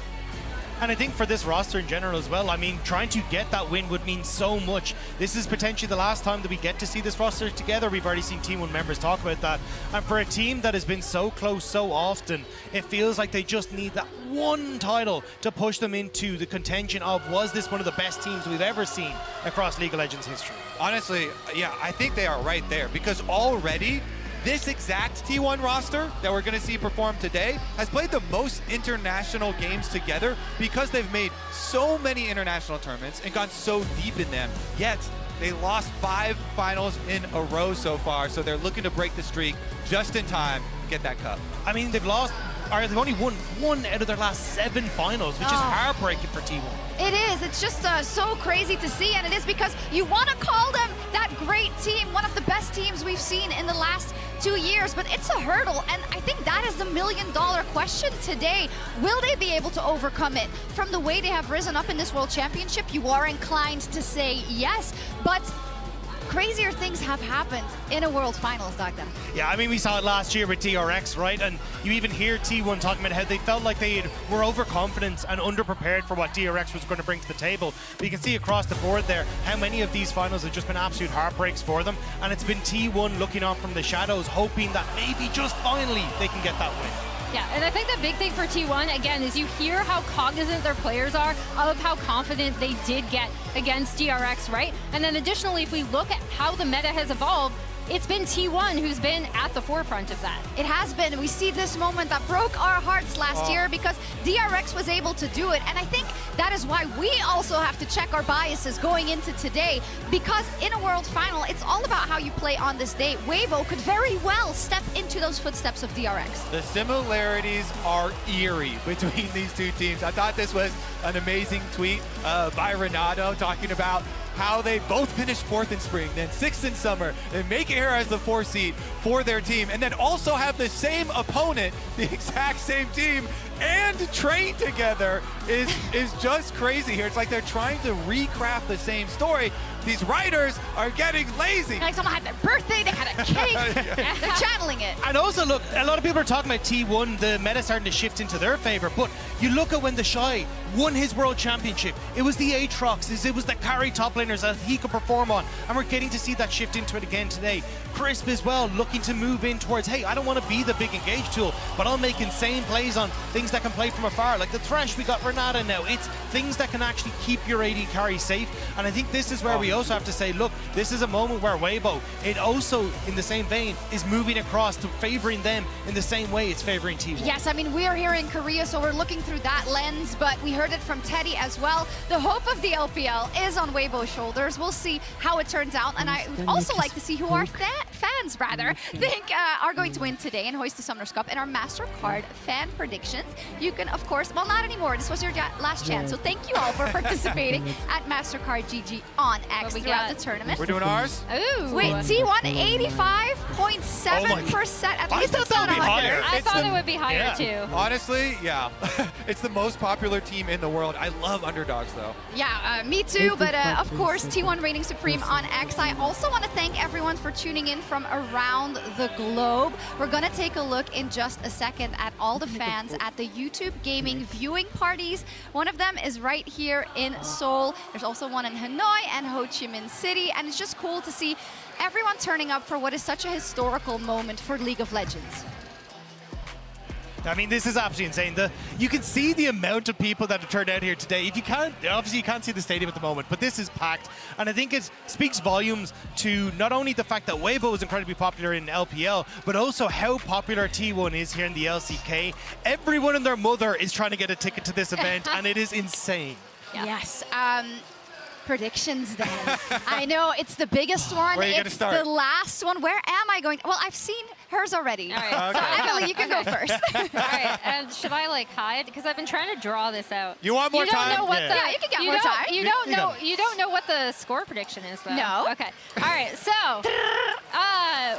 And I think for this roster in general as well, I mean, trying to get that win would mean so much. This is potentially the last time that we get to see this roster together. We've already seen T1 members talk about that. And for a team that has been so close so often, it feels like they just need that one title to push them into the contention of, was this one of the best teams we've ever seen across League of Legends history? Honestly, yeah, I think they are right there because already this exact T1 roster that we're going to see perform today has played the most international games together because they've made so many international tournaments and gone so deep in them. Yet, they lost 5 finals in a row so far, so they're looking to break the streak just in time to get that cup. I mean, they've only won 1 out of their last 7 finals, which is heartbreaking for T1. It is. It's just so crazy to see, and it is because you want to call them that great team, one of the best teams we've seen in the last 2 years, but it's a hurdle, and I think that is the million-dollar question today. Will they be able to overcome it? From the way they have risen up in this World Championship, you are inclined to say yes, but crazier things have happened in a World Finals, Dagda. Yeah, I mean, we saw it last year with DRX, right? And you even hear T1 talking about how they felt like they were overconfident and underprepared for what DRX was going to bring to the table. But you can see across the board there how many of these finals have just been absolute heartbreaks for them. And it's been T1 looking on from the shadows, hoping that maybe just finally they can get that win. Yeah, and I think the big thing for T1, again, is you hear how cognizant their players are of how confident they did get against DRX, right? And then additionally, if we look at how the meta has evolved, it's been T1 who's been at the forefront of that. It has been. We see this moment that broke our hearts last year because DRX was able to do it. And I think that is why we also have to check our biases going into today, because in a World Final, it's all about how you play on this day. Weibo could very well step into those footsteps of DRX. The similarities are eerie between these two teams. I thought this was an amazing tweet by Renato talking about how they both finished 4th in spring, then 6th in summer, and make air as the 4th seed for their team, and then also have the same opponent, the exact same team, and train together is just crazy here. It's like they're trying to recraft the same story. These writers are getting lazy. Like someone had their birthday, they had a cake, they're channeling it. And also, look, a lot of people are talking about T1, the meta starting to shift into their favor, but you look at when the Shy won his World Championship, it was the Aatrox, it was the carry top laners that he could perform on, and we're getting to see that shift into it again today. Crisp as well, looking to move in towards, hey, I don't want to be the big engage tool, but I'll make insane plays on things that can play from afar. Like the Thresh, we got Renata now. It's things that can actually keep your AD carry safe, and I think this is where we also have to say, look, this is a moment where Weibo, it also, in the same vein, is moving across to favoring them in the same way it's favoring T1. Yes, I mean, we're here in Korea, so we're looking through that lens, but we heard it from Teddy as well. The hope of the LPL is on Weibo's shoulders. We'll see how it turns out, and I would also like to see who our fans, think are going to win today in Hoist the Summoners Cup in our MasterCard fan predictions. You can, of course, well, not anymore. This was your last chance. So thank you all for participating at MasterCard GG on X throughout the tournament. We're doing ours? Ooh. Wait, T1 85.7%. At least it's not 100. I thought it would be higher too. Honestly, yeah. It's the most popular team in the world. I love underdogs though. Yeah, me too, but of course, T1 reigning supreme on X. I also want to thank everyone for tuning in from around the globe. We're going to take a look in just a second at all the fans at the YouTube gaming viewing parties. One of them is right here in Seoul. There's also one in Hanoi and Ho Chi Minh City, and it's just cool to see everyone turning up for what is such a historical moment for League of Legends. I mean, this is absolutely insane. You can see the amount of people that have turned out here today. If you can't, obviously you can't see the stadium at the moment, but this is packed. And I think it speaks volumes to not only the fact that Weibo is incredibly popular in LPL, but also how popular T1 is here in the LCK. Everyone and their mother is trying to get a ticket to this event, and it is insane. Yes. Predictions then. I know it's the biggest one. Where are you gonna It's start? the last one. Where am I going? Well, I've seen hers already. All right. So Emily, you can go first. All right, and should I like hide? Because I've been trying to draw this out. You want more you don't time? Know what Yeah. the, Yeah, you can get you more don't- time. You don't You know. got You don't know what the score prediction is, though. No. Okay. All right. So,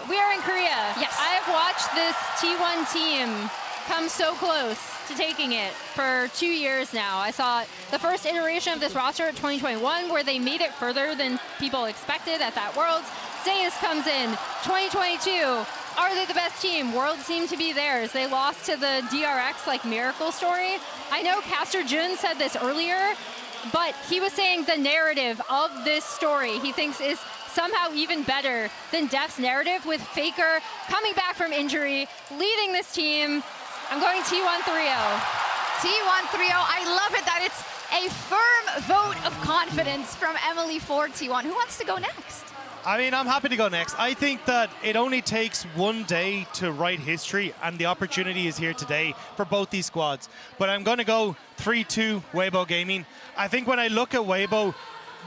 we are in Korea. Yes. I have watched this T1 team come so close to taking it for 2 years now. I saw the first iteration of this roster at 2021, where they made it further than people expected at that Worlds. Zeus comes in 2022. Are they the best team? Worlds seem to be theirs. They lost to the DRX like miracle story. I know Caster Jun said this earlier, but he was saying the narrative of this story he thinks is somehow even better than Def's narrative, with Faker coming back from injury, leading this team. I'm going T1 3-0. T1 3-0. I love it that it's a firm vote of confidence from Emily for T1. Who wants to go next? I mean, I'm happy to go next. I think that it only takes one day to write history, and the opportunity is here today for both these squads. But I'm going to go 3-2 Weibo Gaming. I think when I look at Weibo,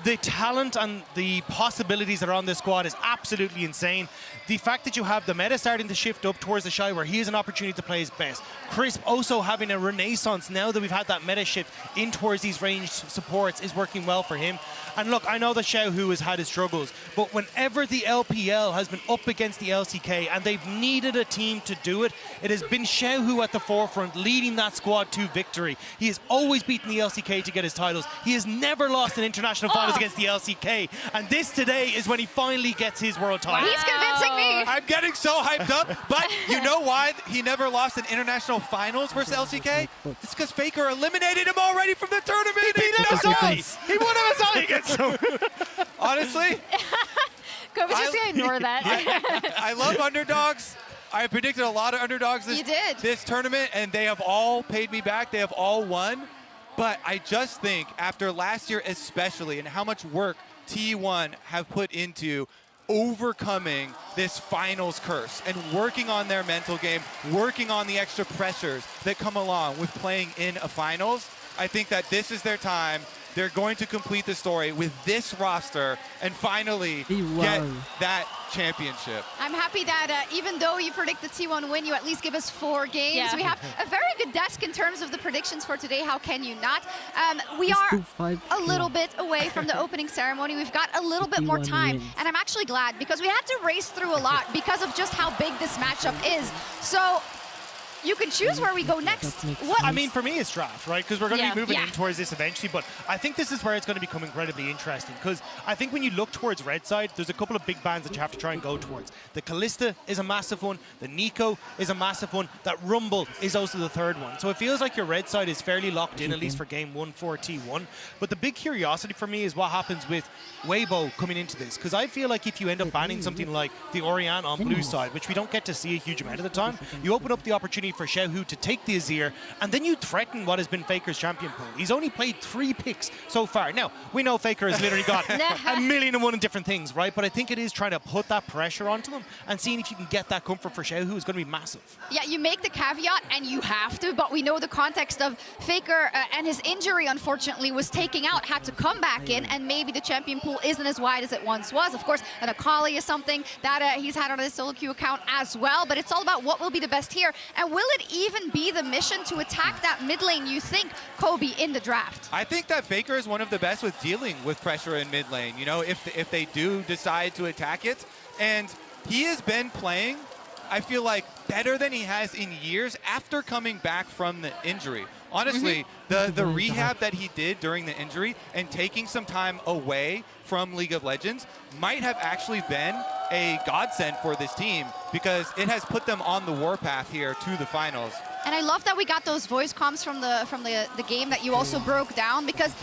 the talent and the possibilities that are on this squad is absolutely insane. The fact that you have the meta starting to shift up towards the Shy, where he has an opportunity to play his best. Crisp also having a renaissance now that we've had that meta shift in towards these ranged supports is working well for him. And look, I know that Xiaohu has had his struggles, but whenever the LPL has been up against the LCK and they've needed a team to do it, it has been Xiaohu at the forefront leading that squad to victory. He has always beaten the LCK to get his titles. He has never lost an international finals against the LCK, and this today is when he finally gets his world title. He's convincing me. I'm getting so hyped up, but you know why he never lost an international finals versus LCK? It's because Faker eliminated him already from the tournament. He beat MSI. He won MSI against him. Honestly, Go, just gonna ignore that. I love underdogs. I predicted a lot of underdogs this tournament, and they have all paid me back. They have all won. But I just think after last year especially, and how much work T1 have put into overcoming this finals curse and working on their mental game, working on the extra pressures that come along with playing in a finals, I think that this is their time. They're going to complete the story with this roster and finally get that championship. I'm happy that even though you predict the T1 win, you at least give us 4 games. Yeah. We have a very good desk in terms of the predictions for today. How can you not? We are a little bit away from the opening ceremony. We've got a little bit more time, and I'm actually glad because we had to race through a lot because of just how big this matchup is. So you can choose where we go next. What? I mean, for me, it's draft, right? Because we're going to be moving in towards this eventually. But I think this is where it's going to become incredibly interesting. Because I think when you look towards Red Side, there's a couple of big bands that you have to try and go towards. The Callista is a massive one. The Nico is a massive one. That Rumble is also the third one. So it feels like your Red Side is fairly locked in, at least for game 1 for T1. But the big curiosity for me is what happens with Weibo coming into this. Because I feel like if you end up banning something like the Orianne on blue side, which we don't get to see a huge amount of the time, you open up the opportunity for Xiaohu to take the Azir, and then you threaten what has been Faker's champion pool. He's only played 3 picks so far. Now, we know Faker has literally got a million and one different things, right? But I think it is trying to put that pressure onto them and seeing if you can get that comfort for Xiaohu is going to be massive. Yeah, you make the caveat, and you have to, but we know the context of Faker and his injury, unfortunately, was taking out, had to come back in, and maybe the champion pool isn't as wide as it once was. Of course, an Akali is something that he's had on his solo queue account as well, but it's all about what will be the best here. And will it even be the mission to attack that mid lane, you think, Kobe, in the draft? I think that Faker is one of the best with dealing with pressure in mid lane, you know, if they do decide to attack it. And he has been playing, I feel like, better than he has in years after coming back from the injury. Honestly, the rehab that he did during the injury and taking some time away from League of Legends might have actually been a godsend for this team, because it has put them on the warpath here to the finals. And I love that we got those voice comms from the game that you also broke down, because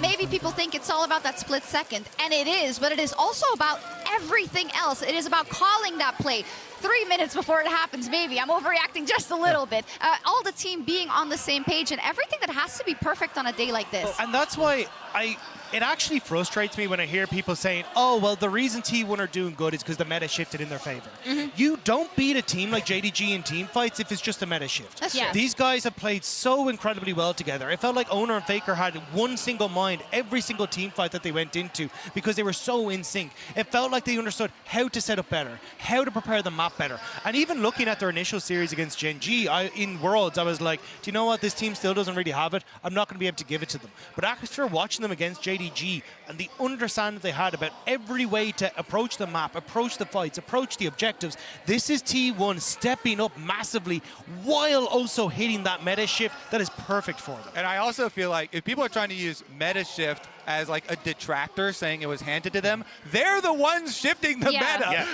maybe people think it's all about that split second, and it is, but it is also about everything else. It is about calling that play 3 minutes before it happens, maybe. I'm overreacting just a little bit. All the team being on the same page and everything that has to be perfect on a day like this. And that's why it actually frustrates me when I hear people saying, oh, well, the reason T1 are doing good is because the meta shifted in their favor. You don't beat a team like JDG in team fights if it's just a meta shift. That's true. These guys have played so incredibly well together. It felt like Owner and Faker had one single mind every single team fight that they went into, because they were so in sync. It felt like they understood how to set up better, how to prepare the map better. And even looking at their initial series against Gen G in Worlds, I was like, do you know what? This team still doesn't really have it. I'm not going to be able to give it to them. But after watching them against JDG and the understanding they had about every way to approach the map, approach the fights, approach the objectives, this is T1 stepping up massively while also hitting that meta shift that is perfect for them. And I also feel like if people are trying to use meta shift as like a detractor, saying it was handed to them, they're the ones shifting the meta.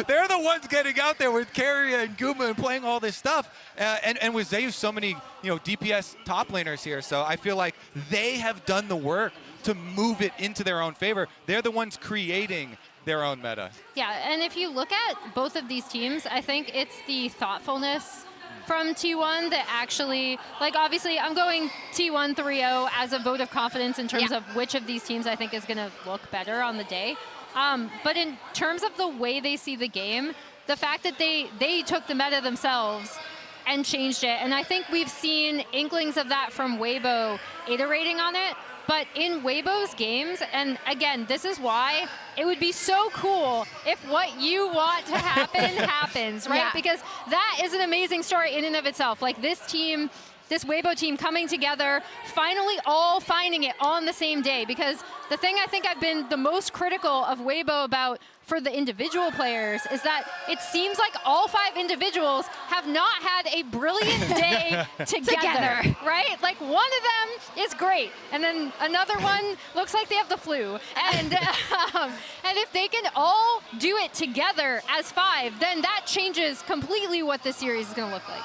They're the ones getting out there with Carrier and Guma and playing all this stuff. And with Zeus, so many DPS top laners here. So I feel like they have done the work to move it into their own favor. They're the ones creating their own meta. Yeah, and if you look at both of these teams, I think it's the thoughtfulness from T1 that actually, like, obviously I'm going T1 3-0 as a vote of confidence in terms of which of these teams I think is going to look better on the day. But in terms of the way they see the game, the fact that they took the meta themselves and changed it, and I think we've seen inklings of that from Weibo iterating on it. But in Weibo's games, and again, this is why it would be so cool if what you want to happen happens, right? Because that is an amazing story in and of itself. Like this team, this Weibo team coming together, finally all finding it on the same day. Because the thing I think I've been the most critical of Weibo about for the individual players is that it seems like all 5 individuals have not had a brilliant day together, right? Like one of them is great, and then another one looks like they have the flu. And and if they can all do it together as 5, then that changes completely what this series is going to look like.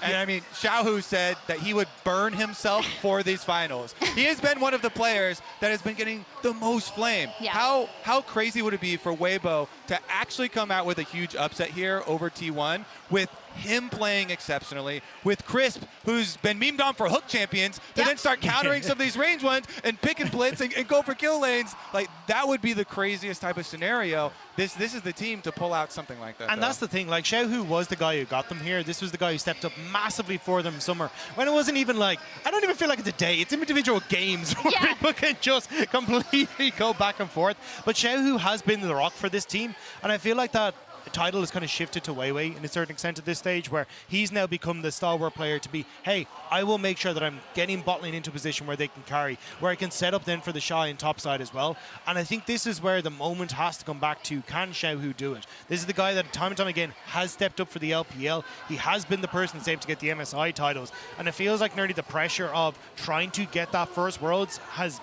And I mean, Xiaohu said that he would burn himself for these finals. He has been one of the players that has been getting the most flame. How crazy would it be for Weibo to actually come out with a huge upset here over T1 with him playing exceptionally, with Crisp, who's been memed on for hook champions, to then start countering some of these range ones and pick and blitz and go for kill lanes. Like, that would be the craziest type of scenario. This is the team to pull out something like that. And that's the thing, like Xiaohu was the guy who got them here. This was the guy who stepped up massively for them in summer. When it wasn't even like, I don't even feel like it's a day, it's individual games where people can just completely go back and forth. But Xiaohu has been the rock for this team, and I feel like that title has kind of shifted to Weiwei in a certain extent at this stage, where he's now become the stalwart player to be, hey, I will make sure that I'm getting bot lane into a position where they can carry, where I can set up then for the Shy and top side as well. And I think this is where the moment has to come back to, can Xiaohu do it? This is the guy that time and time again has stepped up for the LPL. He has been the person that's able to get the MSI titles, and it feels like nearly the pressure of trying to get that first Worlds has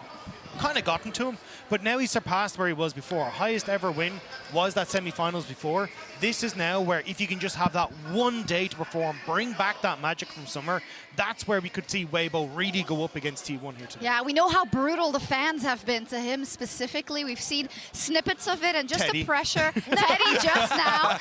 kind of gotten to him, but now he's surpassed where he was before. Highest ever win was that semi-finals before. This is now where if you can just have that one day to perform, bring back that magic from summer, that's where we could see Weibo really go up against T1 here today. Yeah, we know how brutal the fans have been to him specifically. We've seen snippets of it, and just the pressure. Teddy just now.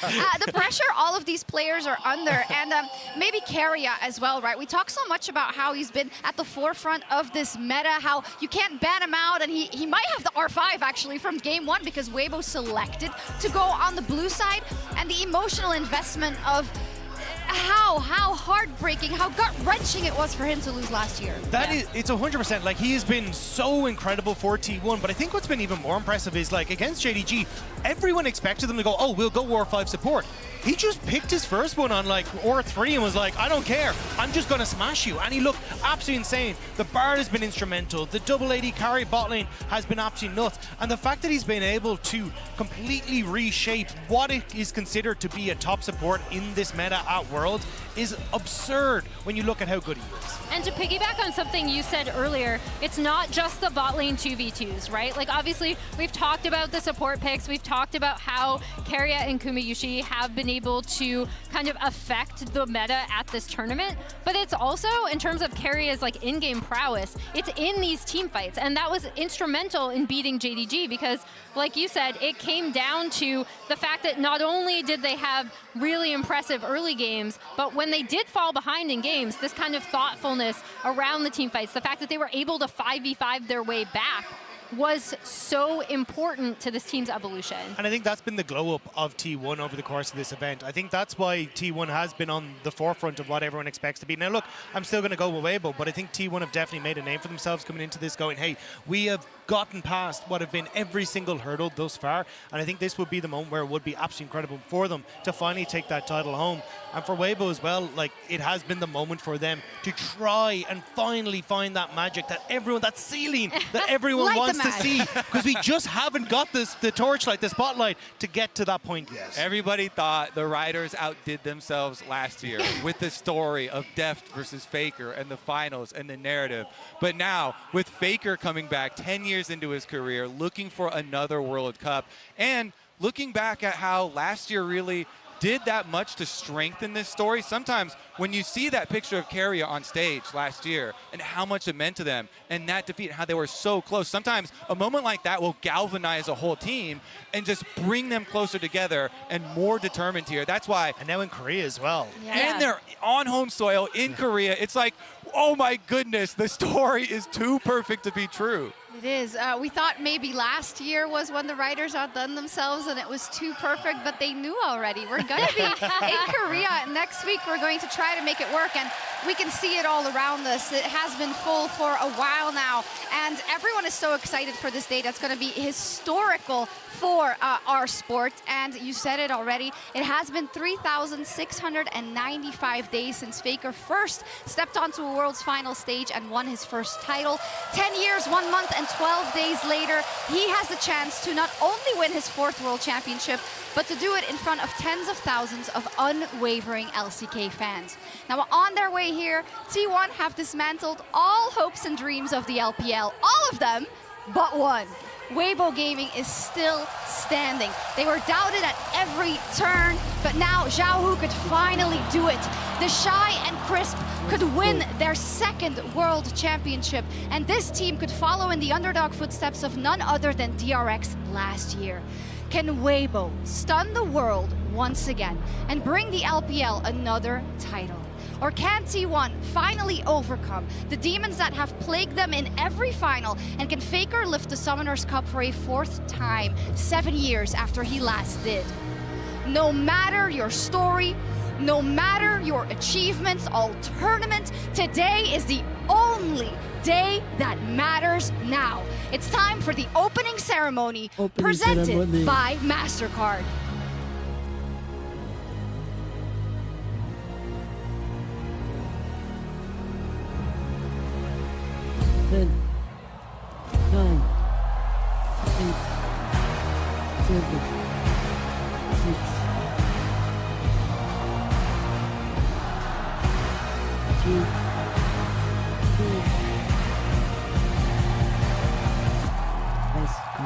The pressure all of these players are under, and maybe Carrier as well, right? We talk so much about how he's been at the forefront of this meta, how you can't ban him out, and he might have the R5 actually from game 1 because Weibo selected to go on the blue side, and the emotional investment of how heartbreaking, how gut-wrenching it was for him to lose last year. It's 100%. Like, he has been so incredible for T1, but I think what's been even more impressive is, like, against JDG, everyone expected them to go, oh, we'll go War 5 support. He just picked his first one on, like, War 3 and was like, I don't care, I'm just gonna smash you. And he looked absolutely insane. The Bard has been instrumental. The double AD carry bot lane has been absolutely nuts. And the fact that he's been able to completely reshape what it is considered to be a top support in this meta at Worlds is absurd when you look at how good he is. And to piggyback on something you said earlier, it's not just the bot lane 2v2s, right? Like, obviously, we've talked about the support picks, we've talked about how Keria and Kumayushi have been able to kind of affect the meta at this tournament, but it's also, in terms of Keria's like in-game prowess, it's in these team fights, and that was instrumental in beating JDG because, like you said, it came down to the fact that not only did they have really impressive early games, but when they did fall behind in games, this kind of thoughtfulness around the team fights, the fact that they were able to 5v5 their way back was so important to this team's evolution. And I think that's been the glow up of T1 over the course of this event. I think that's why T1 has been on the forefront of what everyone expects to be. Now look, I'm still going to go with Weibo, but I think T1 have definitely made a name for themselves coming into this going, hey, we have gotten past what have been every single hurdle thus far, and I think this would be the moment where it would be absolutely incredible for them to finally take that title home. And for Weibo as well, like, it has been the moment for them to try and finally find that magic that everyone, that ceiling that everyone wants to see, because we just haven't got the torchlight, the spotlight to get to that point yet. Everybody thought the Riders outdid themselves last year with the story of Deft versus Faker and the finals and the narrative. But now, with Faker coming back 10 years into his career, looking for another World Cup, and looking back at how last year really did that much to strengthen this story. Sometimes when you see that picture of Keria on stage last year and how much it meant to them and that defeat and how they were so close, sometimes a moment like that will galvanize a whole team and just bring them closer together and more determined here. That's why. And now in Korea as well. Yeah. And they're on home soil in Korea. It's like, oh my goodness, the story is too perfect to be true. It is. We thought maybe last year was when the Riders outdone themselves and it was too perfect, but they knew already. We're going to be in Korea next week. We're going to try to make it work, and we can see it all around us. It has been full for a while now, and everyone is so excited for this day. That's going to be historical for our sport, and you said it already. It has been 3,695 days since Faker first stepped onto a World's final stage and won his first title. 10 years, 1 month, and 12 days later, he has the chance to not only win his 4th World Championship, but to do it in front of tens of thousands of unwavering LCK fans. Now, on their way here, T1 have dismantled all hopes and dreams of the LPL, all of them, but one. Weibo Gaming is still standing. They were doubted at every turn, but now Xiaohu could finally do it. The Shy and Crisp could win their 2nd World Championship, and this team could follow in the underdog footsteps of none other than DRX last year. Can Weibo stun the world once again and bring the LPL another title? Or can T1 finally overcome the demons that have plagued them in every final, and can Faker lift the Summoners Cup for a 4th time, 7 years after he last did? No matter your story, no matter your achievements all tournament, today is the only day that matters now. It's time for the opening ceremony presented by MasterCard. 10, 9, 8, 7, 6, 2, 1. Let's go.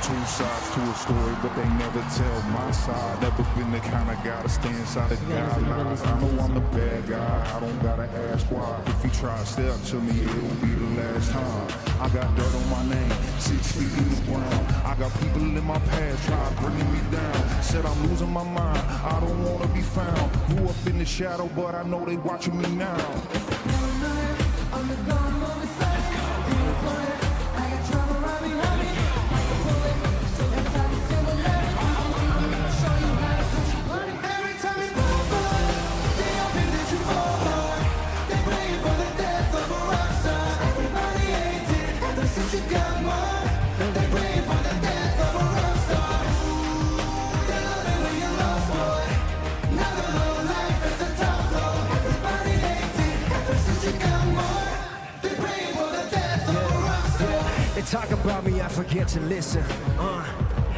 Two sides to a story, but they never tell my side. Never been the kind of guy to stand inside the guidelines. I know I'm the bad guy, I don't gotta ask why. If you try to step to me, it'll be the last time. I got dirt on my name, 6 feet in the ground. I got people in my past trying bringing me down. Said I'm losing my mind, I don't wanna be found. Grew up in the shadow, but I know they watching me now. They talk about me, I forget to listen.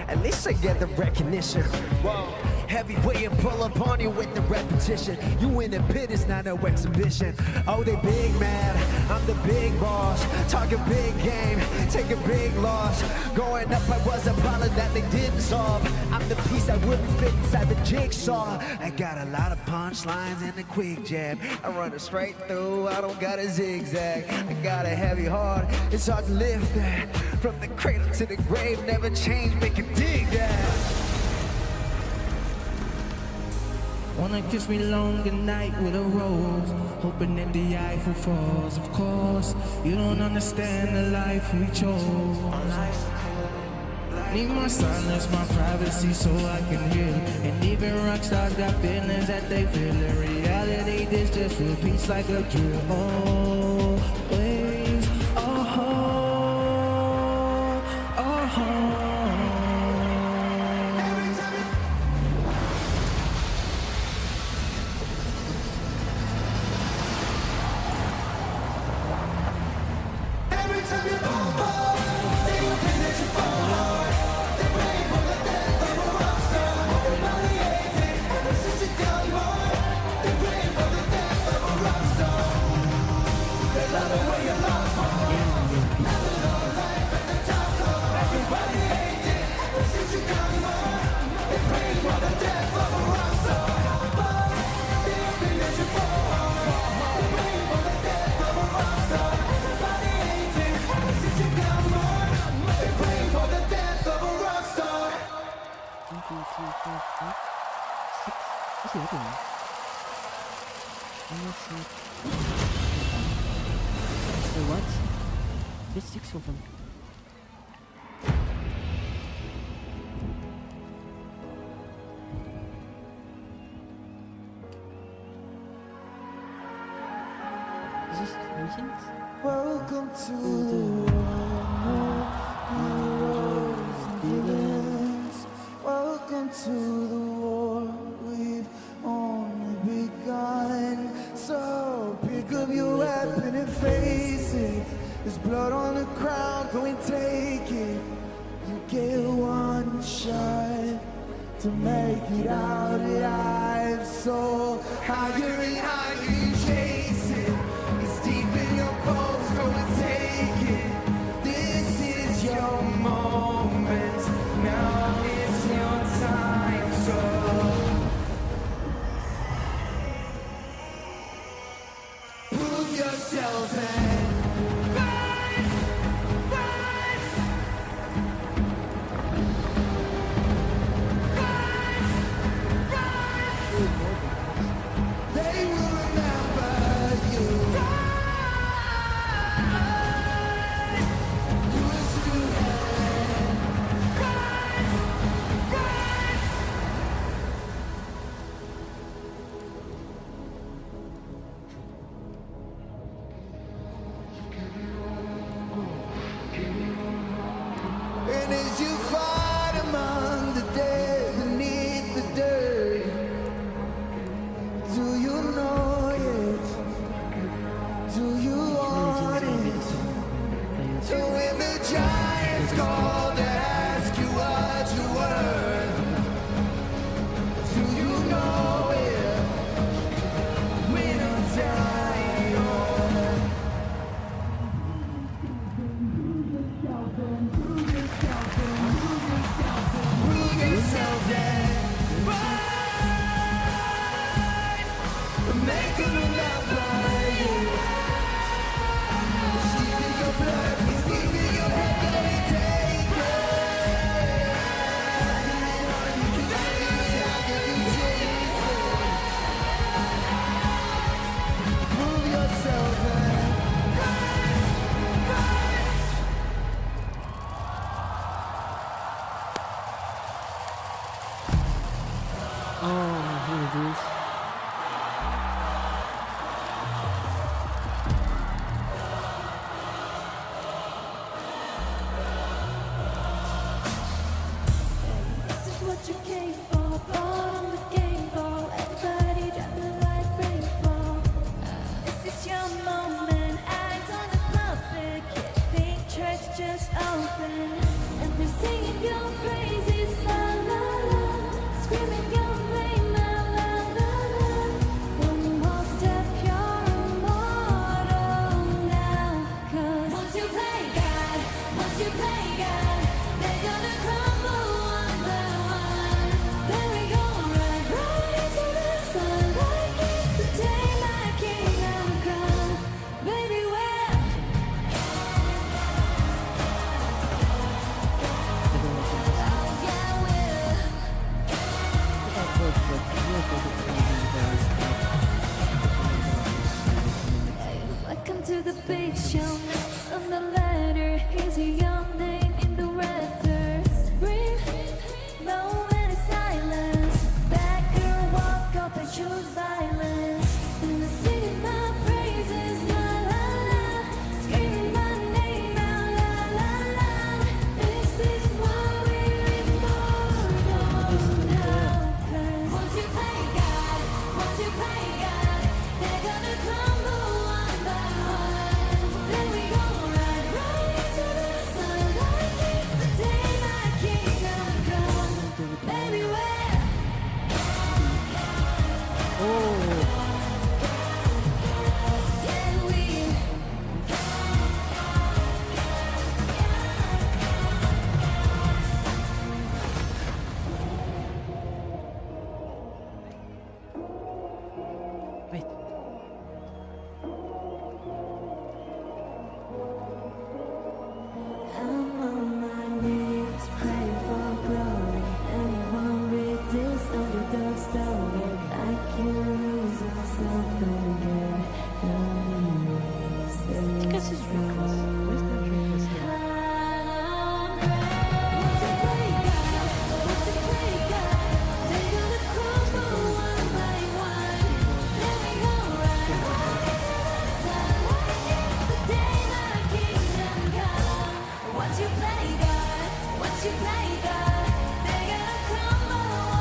At least I get the recognition. Whoa. Heavyweight and pull up on you with the repetition. You in the pit, it's not no exhibition. Oh, they big mad, I'm the big boss. Talking big game, take a big loss. Growing up, I was a problem that they didn't solve. I'm the piece that wouldn't fit inside the jigsaw. I got a lot of punchlines and a quick jab. I run it straight through, I don't got a zigzag. I got a heavy heart, it's hard to lift that. From the cradle to the grave, never change, make it dig that. Wanna kiss me long goodnight with a rose, hoping that the Eiffel falls. Of course, you don't understand the life we chose. Need my silence, my privacy, so I can hear. And even rockstars got feelings that they feel. In reality, this just repeats like a drill. Always, So what? Best 6 of them. Is this meetings? Welcome to the world, heroes and villains. Welcome to the war we've only begun. So pick up your weapon and face it. There's blood on the ground, go and take it. You get one shot to make it out alive. So higher and higher you chase it. It's deep in your bones, go and take it. This is your moment, now is your time. So prove yourself and rise, rise, rise, rise. They will remember you. Rise, push to heaven. Rise, rise. And as you fight among the dead beneath the dirt, do you know it? Do you want it? So when the giants call to ask you what you're worth, do you know it? When I'm dying on prove yourself and fight. Make them remember you. It's deep in your blood, it's deep in your head, go and take it. You can chase it. Prove yourself and rise, rise. Oh, here it is. This is what you came for, born on the game ball. Everybody dropping like rainfall. This is your moment, eyes on the puppet. Think church just open, and they're singing your praises, la la la, screaming your name, la la la la. One more step, you're immortal now. 'Cause once you play God, they're gonna crumble one by one. Then we gon' ride, ride,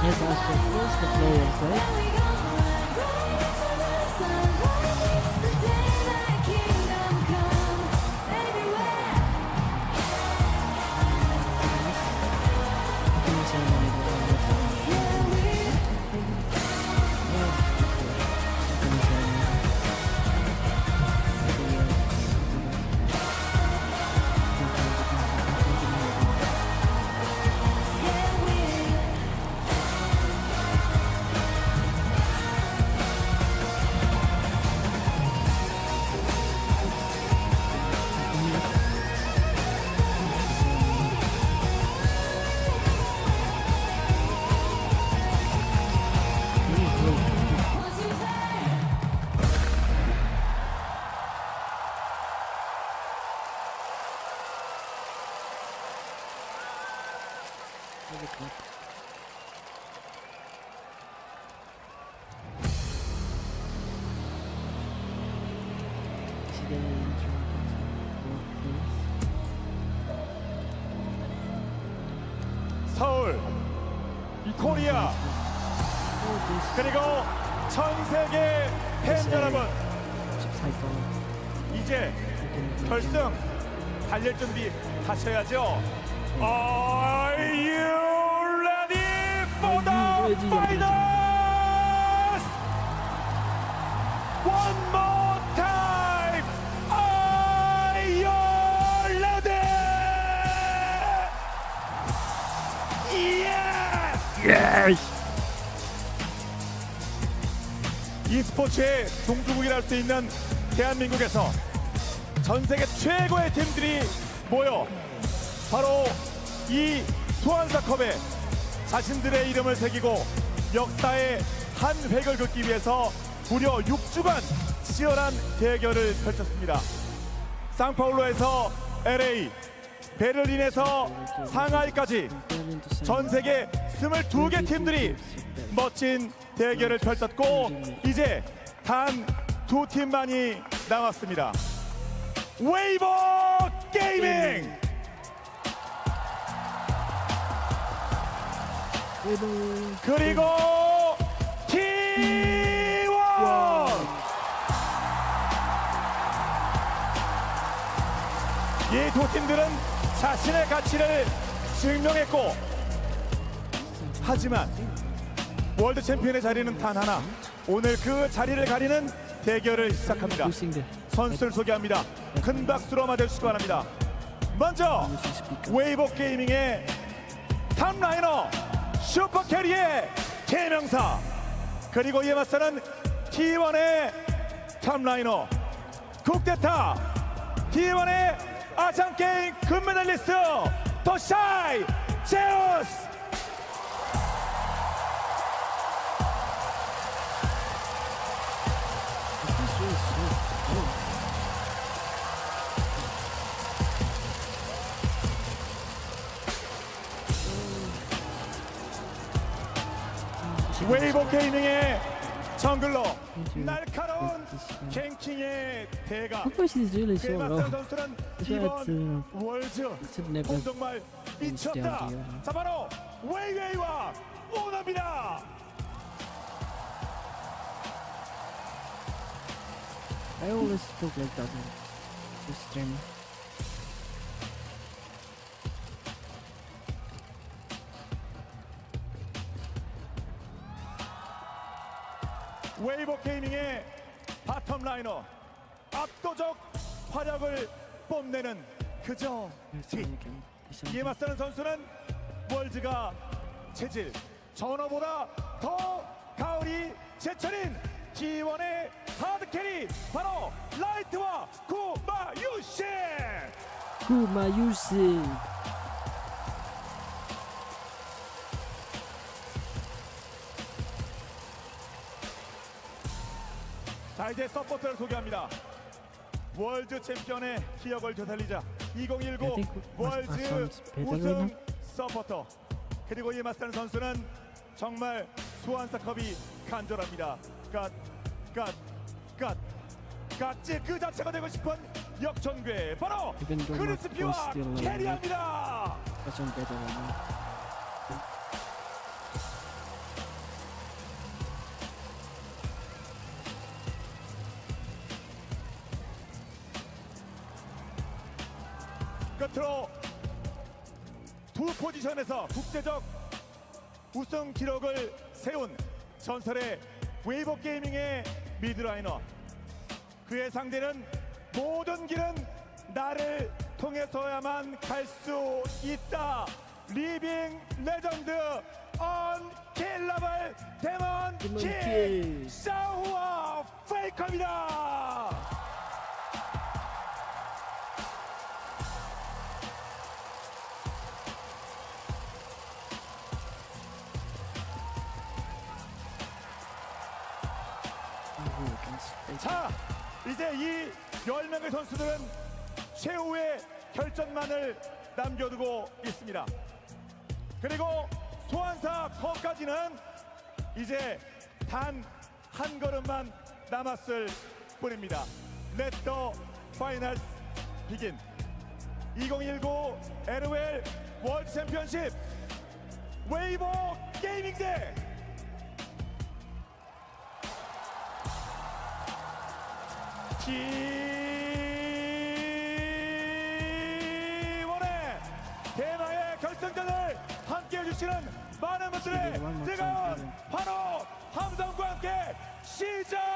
Yes, Asrock was the players, right? 서울, 코리아, 그리고 전 세계 팬 여러분, 이제 결승 달릴 준비 하셔야죠. Are you ready for the finals? One more time. Are you ready? Yes! Yes! e스포츠의 종주국이라 할 수 있는 대한민국에서 전 세계 최고의 팀들이 모여 바로 이 소환사컵에 자신들의 이름을 새기고 역사의 한 획을 긋기 위해서 무려 6주간 치열한 대결을 펼쳤습니다. 상파울루에서 LA, 베를린에서 상하이까지 전 세계 22개 팀들이 멋진 대결을 펼쳤고 이제 단 2팀만이 남았습니다. 웨이버 게이밍! 그리고 T1! 이 두 팀들은 자신의 가치를 증명했고 하지만 월드 챔피언의 자리는 단 하나. 오늘 그 자리를 가리는 대결을 시작합니다. 선수를 소개합니다. 큰 박수로 맞아주시기 바랍니다. 먼저 웨이버 게이밍의 탑라이너 슈퍼캐리의 대명사, 그리고 이에 맞서는 T1의 탑라이너 국대타 T1의 아시안게임 금메달리스트 더 샤이 제우스. 웨이버 게이밍의 정글러, 날카로운 갱킹의 대가. Of course, he's really so raw. 선수는 That's 이번 월즈 never 정말 미쳤다. 자, 바로 웨이웨이와 오너입니다. I always talk like that in this stream. 웨이버 게이밍의 바텀 라이너, 압도적 활약을 뽐내는 그저 뒤. 이에 맞서는 선수는 월즈가 체질, 전어보다 더 가을이 제철인 T1의 하드캐리, 바로 라이트와 구마유시. 구마유시. 자, 이제 서포터를 소개합니다. 월드 챔피언의 기억을 되살리자 2019 월드 우승 서포터, 그리고 이에 맞서는 선수는 정말 소환사컵이 간절합니다. 갓지 그 자체가 되고 싶은 역전괴, 바로 크리스피와 캐리합니다. 끝으로 두 포지션에서 국제적 우승 기록을 세운 전설의 웨이버 게이밍의 미드라이너. 그의 상대는 모든 길은 나를 통해서야만 갈 수 있다. 리빙 레전드 언킬러블 데몬 킹 샤오와 페이커입니다. 자, 이제 이 10명의 선수들은 최후의 결전만을 남겨두고 있습니다. 그리고 소환사 컵까지는 이제 단 한 걸음만 남았을 뿐입니다. Let the finals begin. 2019 LOL 월드 챔피언십 웨이버 게이밍 대 T1의 대망의 결승전을 함께 해주시는 많은 분들의 뜨거운 환호 함성과 함께 시작하겠습니다.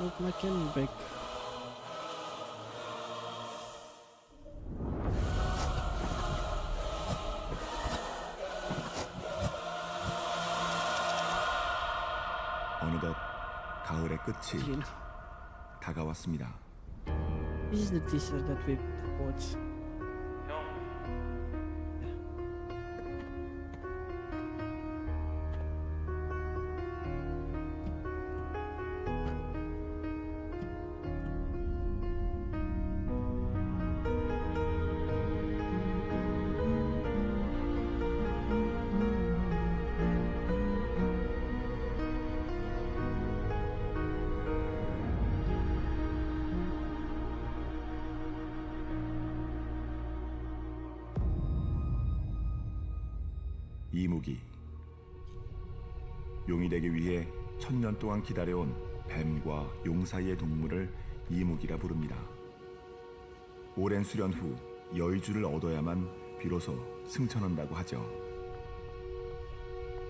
Look like an big. 어느덧 가을의 끝이 다가왔습니다. This is the teaser that we watched. 이무기. 용이 되기 위해 1000년 동안 기다려온 뱀과 용 사이의 동물을 이무기라 부릅니다. 오랜 수련 후 여의주를 얻어야만 비로소 승천한다고 하죠.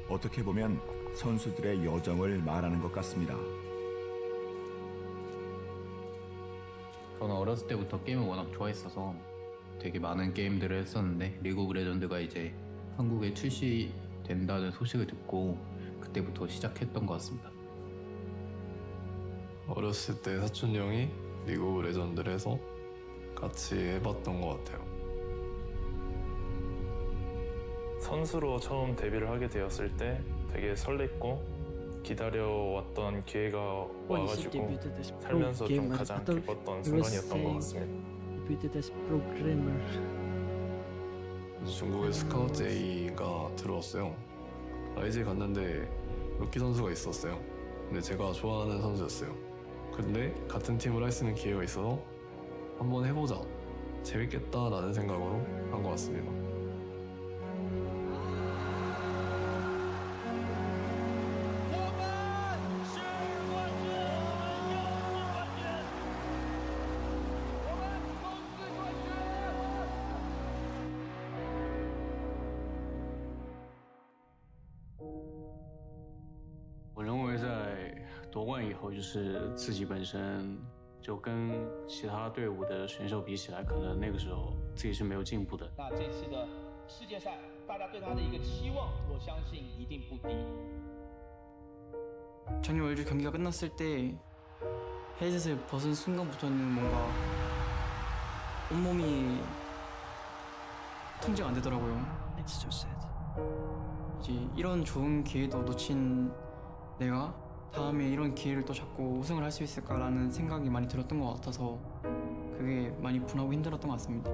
어떻게 보면 선수들의 여정을 말하는 것 같습니다. 저는 어렸을 때부터 게임을 워낙 좋아했어서 되게 많은 게임들을 했었는데 리그 오브 레전드가 이제 한국에 출시된다는 소식을 듣고 그때부터 시작했던 것 같습니다. 어렸을 때 사촌 형이 리그 오브 레전드를 해서 같이 해봤던 것 같아요. 선수로 처음 데뷔를 하게 되었을 때 되게 설렜고 기다려왔던 기회가 와가지고 살면서 좀 가장 기뻤던 순간이었던 것 같습니다. 중국의 스카우트 A가 들어왔어요. 라이즈에 갔는데 루키 선수가 있었어요. 근데 제가 좋아하는 선수였어요. 근데 같은 팀을 할 수 있는 기회가 있어서 한번 해보자, 재밌겠다라는 생각으로 한 것 같습니다.夺冠以后，就是自己本身就跟其他队伍的选手比起来，可能那个时候自己是没有进步的。那这次的世界赛，大家对他的一个期望，我相信一定不低。 작년 월드 경기가 끝났을 때 헤드셋을 벗은 순간부터는 뭔가 온몸이 통제가 안 되더라고요. It's so sad. 이제 이런 좋은 기회도 놓친 내가 다음에 이런 기회를 또 잡고 우승을 할 수 있을까라는 생각이 많이 들었던 것 같아서 그게 많이 분하고 힘들었던 것 같습니다.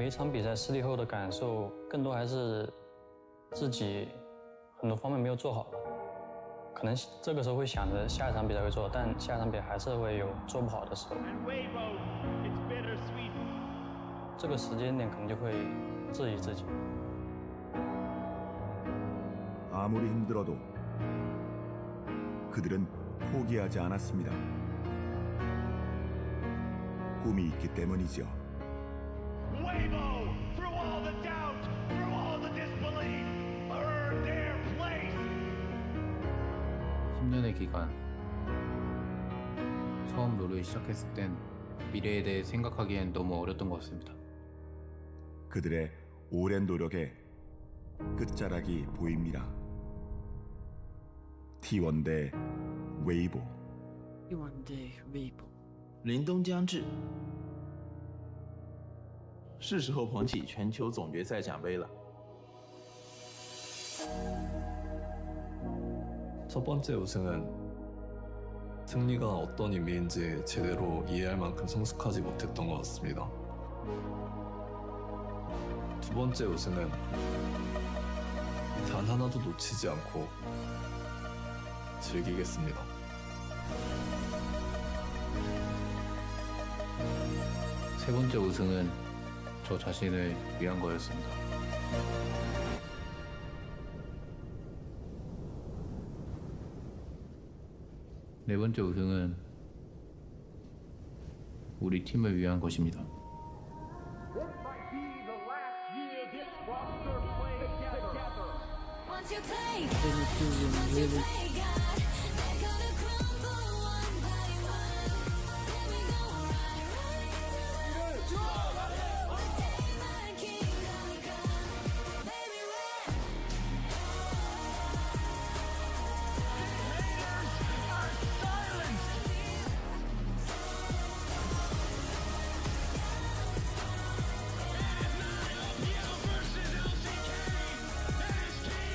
每一场比赛失利后的感受，更多还是自己很多方面没有做好吧。可能这个时候会想着下一场比赛会做好，但下一场比赛还是会有做不好的时候。这个时间点可能就会质疑自己。 아무리 힘들어도 그들은 포기하지 않았습니다. 꿈이 있기 때문이죠. 10년의 기간. 처음 롤을 시작했을 땐 미래에 대해 생각하기엔 너무 어렸던 것 같습니다. 그들의 오랜 노력의 끝자락이 보입니다. T1 대 웨이보. T1 대 웨이보. 凛冬将至，是时候捧起全球总决赛奖杯了。 첫 번째 우승은 승리가 어떤 의미인지 제대로 이해할 만큼 성숙하지 못했던 것 같습니다. 두 번째 우승은 단 하나도 놓치지 않고 즐기겠습니다. 세 번째 우승은 저 자신을 위한 거였습니다. 네 번째 우승은 우리 팀을 위한 것입니다.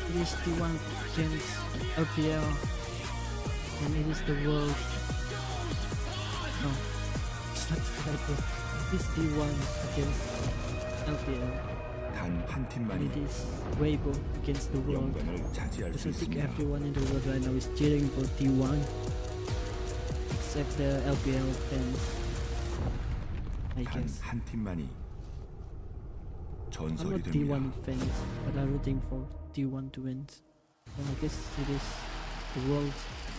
It is T1 against LPL, and it is the world. No, it's not Striker. It is T1 against LPL. 단 한 팀만이 And it is Weibo against the world. 영광을 차지할 수 Because I think 있습니다. everyone in the world right now is cheering for T1, except the LPL fans. I 단 guess. 한 팀만이 I'm 전설이 not 됩니다. T1 fans, but I'm rooting for T1 to win. So I guess it is the world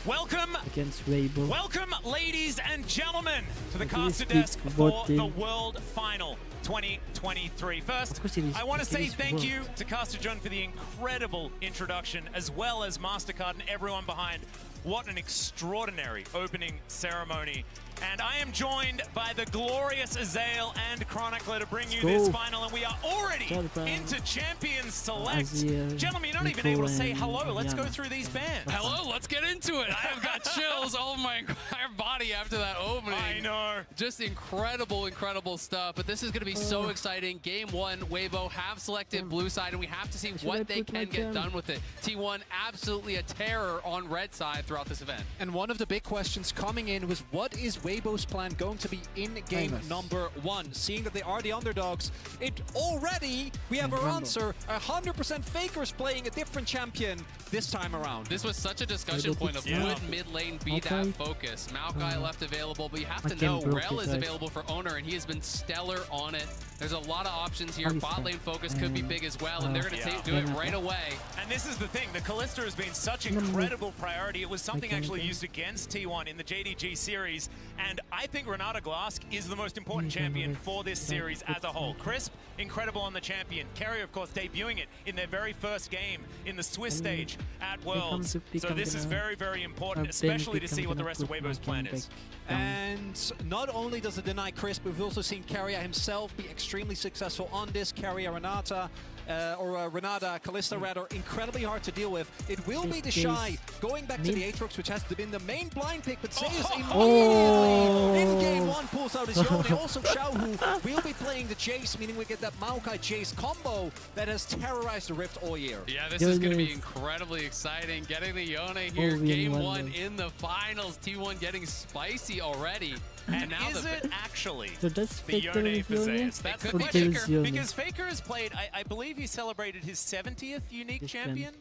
Welcome, against Weibo. welcome, ladies and gentlemen, to the It is caster big desk for for both the teams. World Final 2023. First, course it is I want to big, it say is thank world. you to Caster John for the incredible introduction, as well as MasterCard and everyone behind. What an extraordinary opening ceremony. And I am joined by the glorious Azael and Chronicler to bring you this go. final, and we are already Chronicler, into Champions Select. Azael, Gentlemen, you're not even Nicole able to say and hello. Let's go Yana. through these bands. Hello, let's get into it. I have got chills all over my entire body after that opening. I know. Just incredible, incredible stuff. But this is going to be so exciting. Game one, Weibo have selected blue side, and we have to see what they can get done with it. T1 absolutely a terror on red side throughout this event. And one of the big questions coming in was, what is Weibo's plan going to be in game number one? Seeing that they are the underdogs, we have our answer. 100% Fakers playing a different champion this time around. This was such a discussion point of would mid lane be that focus? Maokai left available, but you have to know Rel is available for owner, and he has been stellar on it. There's a lot of options here. Bot lane focus could be big as well, and they're going to do it right away. And this is the thing, the Kalista has been such incredible priority. It was something actually used against T1 in the JDG series, and I think Renata Glask is the most important champion for this series as a whole. Crisp, incredible on the champion. Kerry, of course, debuting it in their very first game in the Swiss stage at Worlds. So this is very, very important, especially to see what the rest of Weibo's plan is. And not only does it deny Crisp, we've also seen Carrier himself be extremely successful on this. Carrier Renata, Renata, Kalista rather, incredibly hard to deal with. It will be the Shy going back to the Aatrox, which has been the main blind pick, but Zeus Oh. immediately in game 1 pulls out his Yone. Also Xiaohu will be playing the Jace, meaning we get that Maokai Jace combo that has terrorized the Rift all year. Yeah, this is going to be incredibly exciting. Getting the Yone here, game 1 in the finals. T1 getting spicy already. And now is it actually So that's the Faker Yone with for Yone? Zeus? That's the Or question. Zeus Yone? Because Faker has played, I believe he celebrated his 70th unique champion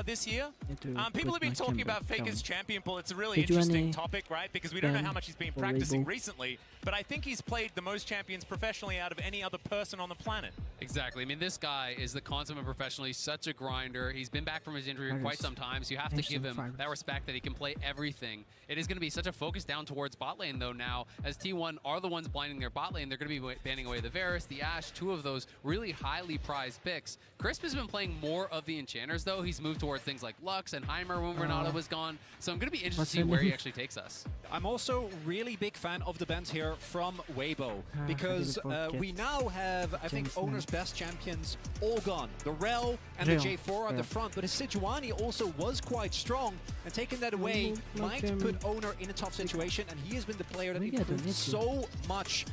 this year. People have been talking about Faker's champion pool. It's a really interesting topic, right? Because we don't know how much he's been practicing recently, but I think he's played the most champions professionally out of any other person on the planet. Exactly. I mean, this guy is the consummate professional. He's such a grinder. He's been back from his injury quite some time, so you have to give him that respect that he can play everything. It is going to be such a focus down towards bot lane, though, now, as T1 are the ones blinding their bot lane. They're going to be banning away the Varus, the Ashe, two of those really highly prized picks. Crisp has been playing more of the enchanters, though. He's moved towards things like Lux and Heimer when Renata was gone. So I'm going to be interested to see where he actually takes us. I'm also really big fan of the bans here from Weibo, because we now have, I think, Owner's best champions all gone. The Rel and the J4 at the front, but his Sejuani also was quite strong, and taking that away might put Owner in a tough situation, and he has been the player that improved so much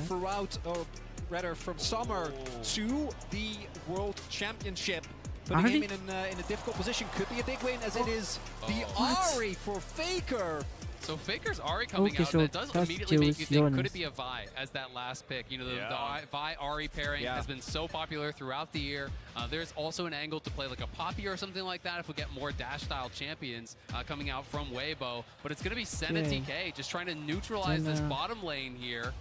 throughout, or rather from summer to the World Championship. Putting him in a difficult position could be a big win, as it is the Ahri for Faker. So Faker's Ahri coming out, and it does immediately make you think, could it be a Vi as that last pick? You know, the Vi Ahri pairing has been so popular throughout the year. There's also an angle to play like a Poppy or something like that if we get more dash-style champions coming out from Weibo. But it's going to be Senna TK just trying to neutralize this bottom lane here.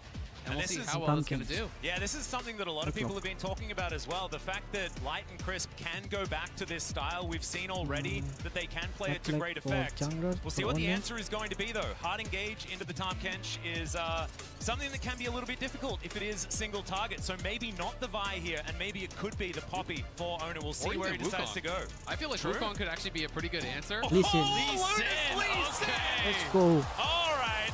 And we'll see how well it's going to do. Yeah, this is something that a lot of people have been talking about as well. The fact that Light and Crisp can go back to this style. We've seen already that they can play it to great effect. We'll see what the answer is going to be, though. Hard engage into the Tahm Kench is something that can be a little bit difficult if it is single target. So maybe not the Vi here, and maybe it could be the Poppy for Owner. We'll see where he decides to go. I feel like Wukong could actually be a pretty good answer. Listen. Okay. Let's go. All right.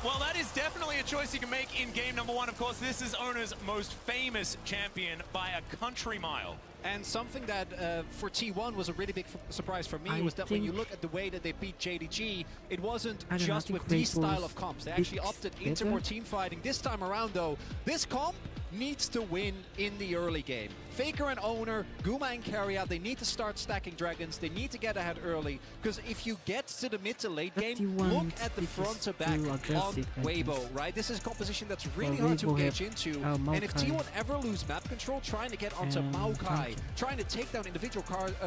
Well, that is definitely a choice you can make in game number 1. Of course, this is Owner's most famous champion by a country mile. And something that for T1 was a really big surprise for me was that when you look at the way that they beat JDG, it wasn't just with these style of comps. They actually opted into more team fighting. This time around, though, this comp needs to win in the early game. Faker and Owner, Guma and Carrier, they need to start stacking dragons. They need to get ahead early, because if you get to the mid to late game, look at the front to back on Weibo, right? This is a composition that's really hard to engage into. And if T1 ever lose map control, trying to get onto Maokai, trying to take down individual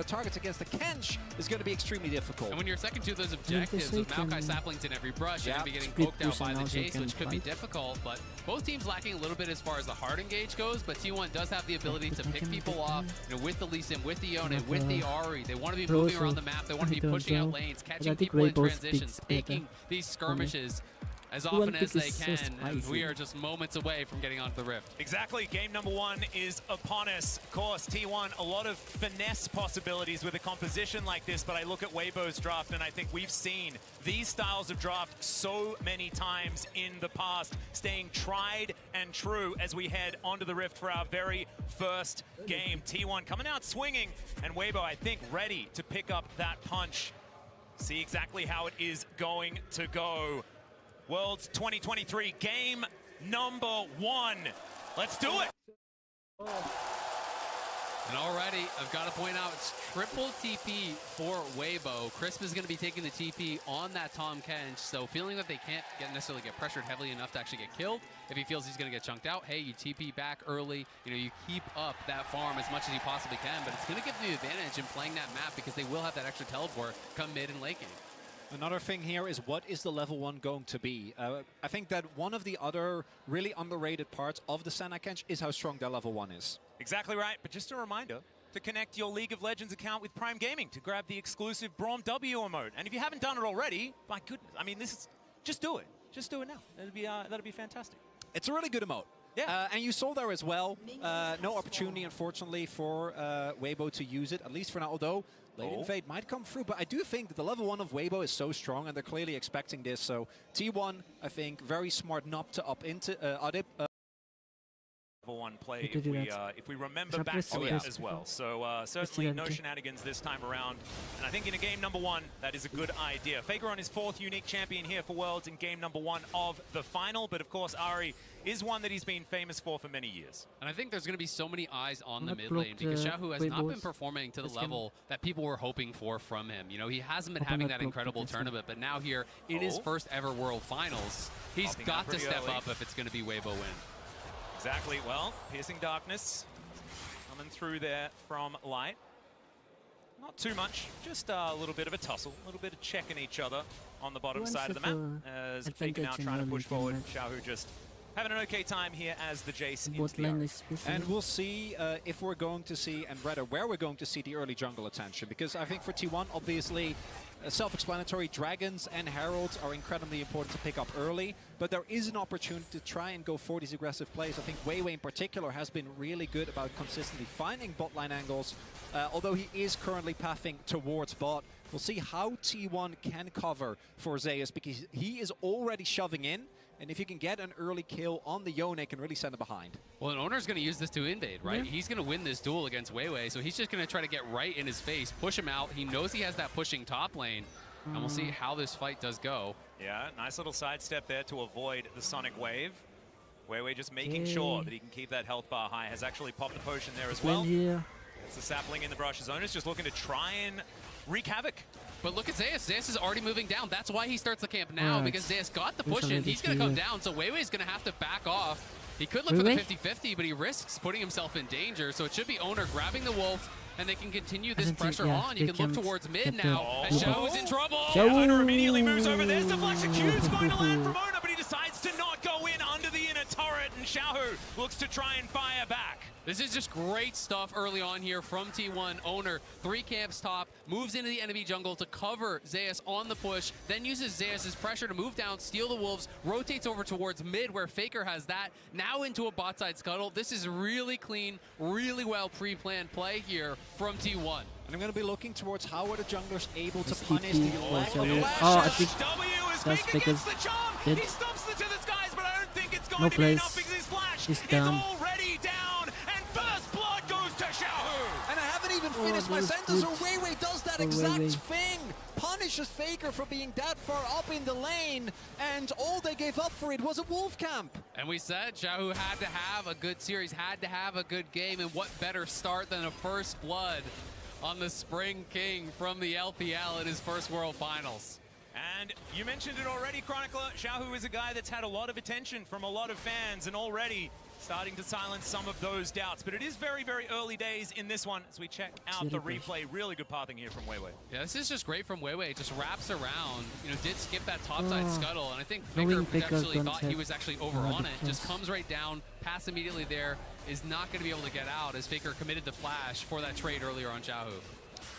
targets against the Kench is going to be extremely difficult. And when you're second to those objectives of Maokai saplings in every brush, you're going to be getting poked out by the Jace, which could be difficult. But both teams lacking a little bit as far as the hard engage goes, but T1 does have the ability to pick people off, you know, with the Lee Sin, with the Yone, with the Ahri. They want to be moving around the map. They want to be pushing out lanes, catching people in transitions, taking these skirmishes as often as they can, and we are just moments away from getting onto the Rift. Exactly. Game number 1 is upon us. Of course, T1, a lot of finesse possibilities with a composition like this, but I look at Weibo's draft, and I think we've seen these styles of draft so many times in the past, staying tried and true as we head onto the Rift for our very first game. T1 coming out swinging, and Weibo, I think, ready to pick up that punch. See exactly how it is going to go. Worlds 2023, game number 1. Let's do it. And already, I've got to point out, it's triple TP for Weibo. Crisp is going to be taking the TP on that Tahm Kench, so feeling that they can't necessarily get pressured heavily enough to actually get killed. If he feels he's going to get chunked out, hey, you TP back early. You know, you keep up that farm as much as you possibly can, but it's going to give you the advantage in playing that map because they will have that extra teleport come mid and late game. Another thing here is, what is the level 1 going to be? I think that one of the other really underrated parts of the Senna Kench is how strong their level 1 is. Exactly right, but just a reminder to connect your League of Legends account with Prime Gaming to grab the exclusive Braum W emote. And if you haven't done it already, my goodness, I mean, this is, just do it. Just do it now. That'll be fantastic. It's a really good emote. Yeah. And you saw there as well, no opportunity, unfortunately, for Weibo to use it, at least for now, although late invade might come through. But I do think that the level 1 of Weibo is so strong, and they're clearly expecting this. So T1, I think, very smart not to up into Adip. Level one play if we remember back to it as well. So certainly no shenanigans this time around. And I think in a game number one, that is a good idea. Faker on his 4th unique champion here for Worlds in game number 1 of the final. But of course, Ari is one that he's been famous for many years. And I think there's going to be so many eyes on the mid lane because Xiaohu has not been performing to the level that people were hoping for from him. You know, he hasn't been having that incredible tournament, but now here in his first ever World Finals, he's got to step up if it's going to be Weibo win. Exactly. Well, Piercing Darkness coming through there from Light. Not too much, just a little bit of a tussle, a little bit of checking each other on the bottom side of the map. As Faker now trying to push forward, Xiaohu just having an okay time here as the Jace into the Ari. And we'll see if we're going to see, and rather where we're going to see the early jungle attention. Because I think for T1, obviously, self-explanatory, Dragons and Heralds are incredibly important to pick up early. But there is an opportunity to try and go for these aggressive plays. I think Weiwei in particular has been really good about consistently finding bot line angles. Although he is currently pathing towards bot. We'll see how T1 can cover for Zeus because he is already shoving in. And if you can get an early kill on the Yone, it can really send him behind. Well, an Owner's going to use this to invade, right? He's going to win this duel against Weiwei, so he's just going to try to get right in his face, push him out. He knows he has that pushing top lane, and we'll see how this fight does go. Yeah, nice little sidestep there to avoid the Sonic Wave. Weiwei just making sure that he can keep that health bar high. Has actually popped the potion there as well. It's the sapling in the brush. His Owner's just looking to try and wreak havoc. But look at Zeus. Zeus is already moving down. That's why he starts the camp now, because Zeus got the push in. He's going to come down, so Weiwei's going to have to back off. He could look for the 50-50, but he risks putting himself in danger. So it should be Owner grabbing the Wolf, and they can continue this pressure on. You can look towards mid now, and Xiao is in trouble. Owner immediately moves over. There's the deflection. Q's going to land from Owner, but he decides to not go in under the inner turret, and Xiaohu looks to try and fire back. This is just great stuff early on here from T1. Owner, 3 camps top, moves into the enemy jungle to cover Zeus on the push, then uses Zeus' pressure to move down, steal the Wolves, rotates over towards mid where Faker has that, now into a bot side scuttle. This is really clean, really well pre-planned play here from T1. And I'm going to be looking towards how are the junglers able to punish the lack of I think that's because he stumps to the skies, but I don't think it's going to be enough because his flash is already down, and first blood goes to Xiaohu. And I haven't even finished my sentence, or Weiwei does that exact thing. Punishes Faker for being that far up in the lane, and all they gave up for it was a wolf camp. And we said Xiaohu had to have a good series, had to have a good game, and what better start than a first blood on the Spring King from the LPL in his first World Finals. And you mentioned it already, Chronicler. Xiaohu is a guy that's had a lot of attention from a lot of fans and already starting to silence some of those doubts. But it is very, very early days in this one as we check out the replay. Really good pathing here from Weiwei. Yeah, this is just great from Weiwei. It just wraps around, you know, did skip that topside scuttle, and I think Faker actually thought he was actually over on it. Just comes right down, pass immediately there, is not going to be able to get out as Faker committed the flash for that trade earlier on Xiaohu.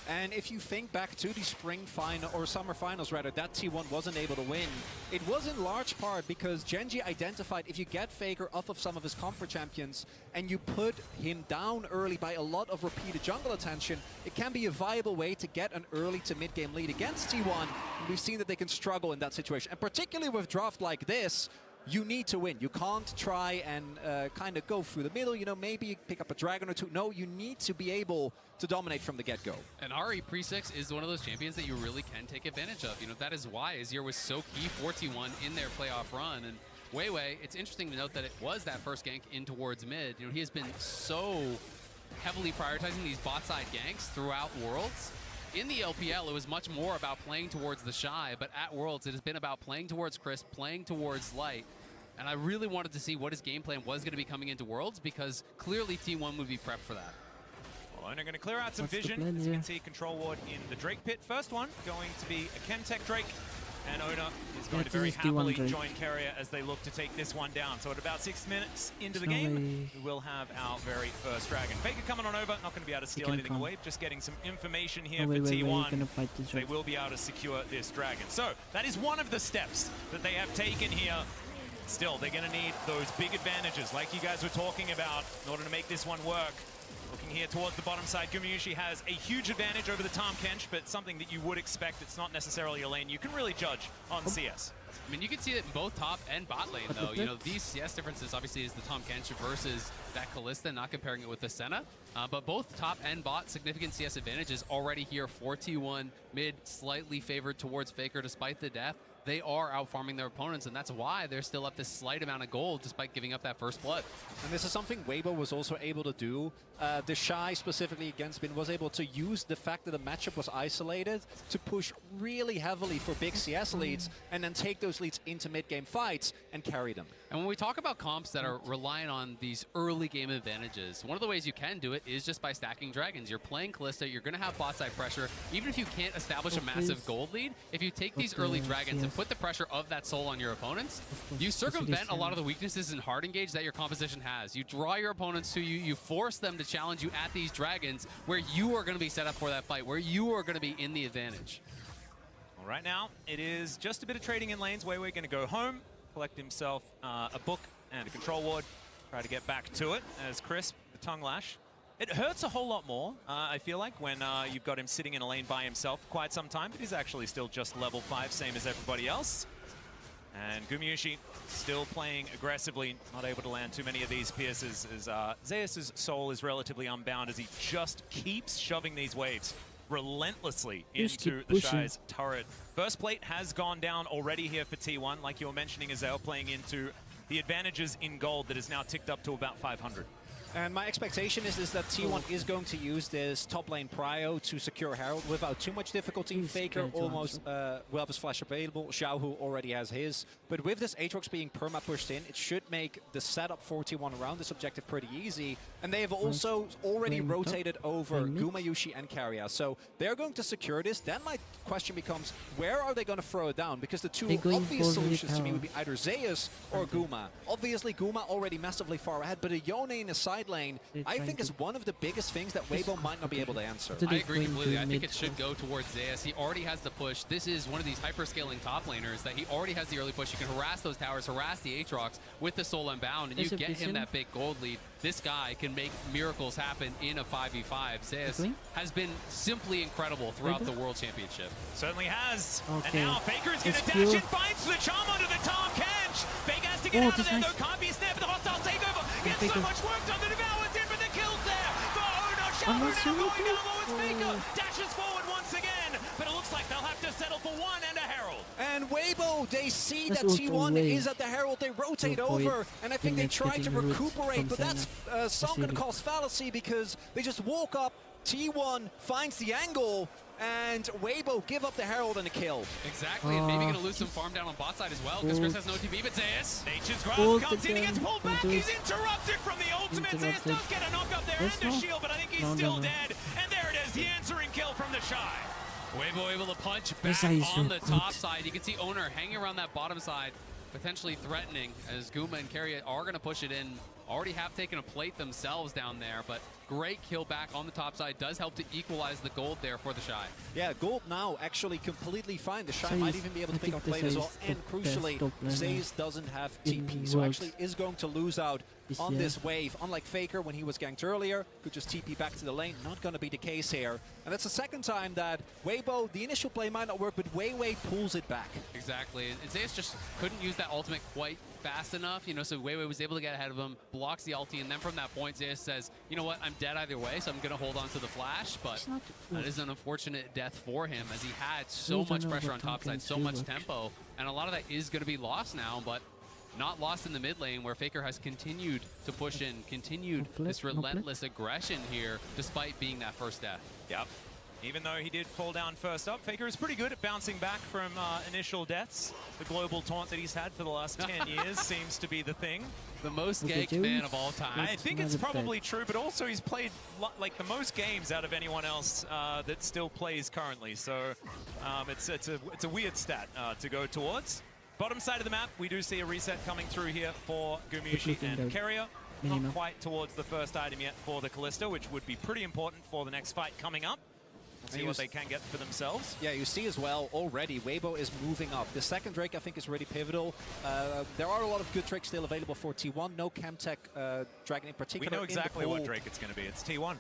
And if you think back to the spring final, or summer finals rather, that T1 wasn't able to win, it was in large part because Genji identified if you get Faker off of some of his comfort champions and you put him down early by a lot of repeated jungle attention, it can be a viable way to get an early to mid-game lead against T1. And we've seen that they can struggle in that situation. And particularly with draft like this, you need to win. You can't try and kind of go through the middle, you know, maybe pick up a dragon or two. No, you need to be able to dominate from the get-go. And Ari Pre-6 is one of those champions that you really can take advantage of. You know, that is why Azir was so key for T1 in their playoff run. And Weiwei, it's interesting to note that it was that first gank in towards mid. You know, he has been so heavily prioritizing these bot side ganks throughout Worlds. In the LPL, it was much more about playing towards the Shy, but at Worlds, it has been about playing towards Crisp, playing towards Light. And I really wanted to see what his game plan was going to be coming into Worlds, because clearly T1 would be prepped for that. Well, Owner going to clear out some vision. As you can see, Control Ward in the Drake pit. First one going to be a Chemtech Drake. And Owner is going to very happily join Carrier as they look to take this one down. So at about 6 minutes into the game, we will have our very first dragon. Faker coming on over, not going to be able to steal anything away, just getting some information here for T1. They will be able to secure this dragon. So that is one of the steps that they have taken here. Still, they're going to need those big advantages like you guys were talking about in order to make this one work. Looking here towards the bottom side, Gumayushi has a huge advantage over the Tahm Kench, but something that you would expect. It's not necessarily a lane you can really judge on CS. I mean, you can see it in both top and bot lane, though. You know, these CS differences obviously is the Tahm Kench versus that Kalista, not comparing it with the Senna. But both top and bot, significant CS advantages already here for T1. Mid, slightly favored towards Faker despite the death. They are out-farming their opponents, and that's why they're still up this slight amount of gold despite giving up that first blood. And this is something Weibo was also able to do. The Shy, specifically against Bin, was able to use the fact that the matchup was isolated to push really heavily for big CS leads and then take those leads into mid-game fights and carry them. And when we talk about comps that are relying on these early game advantages, one of the ways you can do it is just by stacking dragons. You're playing Kalista, you're going to have bot side pressure. Even if you can't establish a massive gold lead, if you take these early dragons and put the pressure of that soul on your opponents, you circumvent a lot of the weaknesses in hard engage that your composition has. You draw your opponents to you, you force them to challenge you at these dragons where you are going to be set up for that fight, where you are going to be in the advantage. Well, right now, it is just a bit of trading in lanes. Weibo going to go home, collect himself a book and a control ward, try to get back to it as Crisp, the tongue lash. It hurts a whole lot more, I feel like, when you've got him sitting in a lane by himself for quite some time, but he's actually still just level 5, same as everybody else. And Gumayusi still playing aggressively, not able to land too many of these pierces, as Zeus' soul is relatively unbound as he just keeps shoving these waves relentlessly into the Shy's turret. First plate has gone down already here for T1, like you were mentioning, Azael playing into the advantages in gold that is now ticked up to about 500. And my expectation is that T1 is going to use this top lane prio to secure Herald without too much difficulty. Faker almost will have his flash available. Xiaohu already has his. But with this Aatrox being perma pushed in, it should make the setup for T1 around this objective pretty easy. And they have also already rotated over Gumayusi and Keria. So they're going to secure this. Then my question becomes, where are they going to throw it down? Because the two obvious solutions to me would be either Zeus or Guma. Obviously, Guma already massively far ahead, but a Yone in the side lane, I think is one of the biggest things that Weibo might not be able to answer. I agree completely. I think it should go towards Zeus. He already has the push. This is one of these hyper-scaling top laners that he already has the early push. You can harass those towers, harass the Aatrox with the Soul Unbound, and you get him that big gold lead. This guy can make miracles happen in a 5v5. Zeus has been simply incredible throughout the World Championship. Certainly has. Okay. And now Faker's going to dash in, finds the charm under the Tahm Kench. Faker has to get out of there, though. Can't be snared for the hostile takeover. Gets so much work done. The Devour's in, but the kill's there. For Owner, Xiaohu now going down low as Faker. Dashes forward once again, but it looks like they'll have to settle for one and a Herald. And Weibo, they see that T1 is at the Herald, they rotate over, and I think they try to recuperate, but that's some going to cause fallacy because they just walk up, T1 finds the angle, and Weibo give up the Herald and a kill. Exactly, and maybe going to lose some farm down on bot side as well, because Chris has no TP, but Zeus. Nature's Grasp comes in, he gets pulled back, he's interrupted from the ultimate. Zeus does get a knock up there and a shield, but I think he's still dead. And there it is, the answering kill from the Shy. Weibo able to punch back on the top side. You can see Owner hanging around that bottom side, potentially threatening, as Guma and Keria are going to push it in. Already have taken a plate themselves down there, but great kill back on the top side. Does help to equalize the gold there for the Shy. Yeah, gold now actually completely fine. The Shy might even be able to pick up plate as well. And crucially, Zeus doesn't have TP, so actually is going to lose out on this wave. Unlike Faker when he was ganked earlier, could just TP back to the lane. Not going to be the case here. And that's the second time that Weibo, the initial play might not work, but Weiwei pulls it back. Exactly. And Zeus just couldn't use that ultimate quite fast enough, you know, so Weiwei was able to get ahead of him, blocks the ulti, and then from that point, Zeus says, you know what, I'm dead either way, so I'm going to hold on to the flash, but that is an unfortunate death for him, as he had so much pressure on top side, so much tempo, and a lot of that is going to be lost now, but not lost in the mid lane, where Faker has continued to push in, continued this relentless aggression here, despite being that first death. Yep. Even though he did fall down first up, Faker is pretty good at bouncing back from initial deaths. The global taunt that he's had for the last 10 years seems to be the thing. The most ganked man of all time. I think it's probably true, but also he's played like the most games out of anyone else that still plays currently. So it's a weird stat to go towards. Bottom side of the map, we do see a reset coming through here for Gumayusi and Keria. Not quite towards the first item yet for the Kalista, which would be pretty important for the next fight coming up. See what they can get for themselves. Yeah, you see as well, already, Weibo is moving up. The second Drake, I think, is really pivotal. There are a lot of good Drakes still available for T1. No Camtech Dragon in particular. We know exactly what Drake it's going to be. It's T1.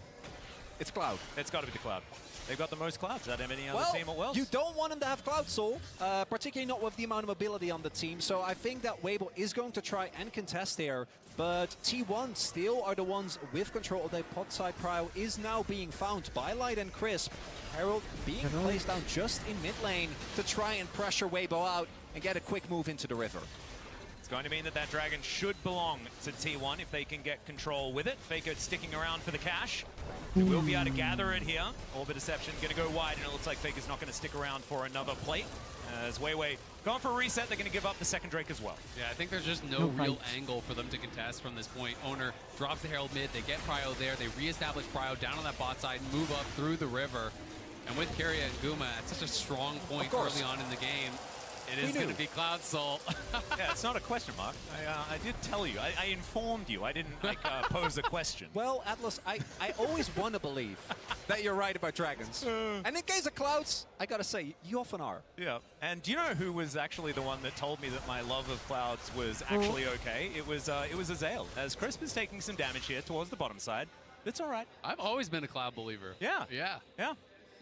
It's Cloud. It's got to be the Cloud. They've got the most clouds out of any other team at Worlds. You don't want them to have cloud soul, particularly not with the amount of mobility on the team. So I think that Weibo is going to try and contest here. But T1 still are the ones with control of their pot side. Prio is now being found by Light and Crisp. Herald being placed down just in mid lane to try and pressure Weibo out and get a quick move into the river. It's going to mean that that dragon should belong to T1 if they can get control with it. Faker sticking around for the cash. They will be able to gather it here. Orbit Deception going to go wide, and it looks like Faker's not going to stick around for another plate. As Weiwei going for a reset, they're going to give up the second Drake as well. Yeah, I think there's just no real angle for them to contest from this point. Owner drops the Herald mid, they get Prio there, they reestablish Prio down on that bot side, move up through the river. And with Keria and Guma at such a strong point early on in the game, it is going to be Cloud Soul. Yeah, it's not a question mark. I did tell you. I informed you. I didn't pose a question. Well, Atlas, I always want to believe that you're right about dragons. And in case of clouds, I gotta say, you often are. Yeah. And do you know who was actually the one that told me that my love of clouds was actually okay? It was Azael. As Crisp is taking some damage here towards the bottom side. It's all right. I've always been a cloud believer. Yeah. Yeah. Yeah.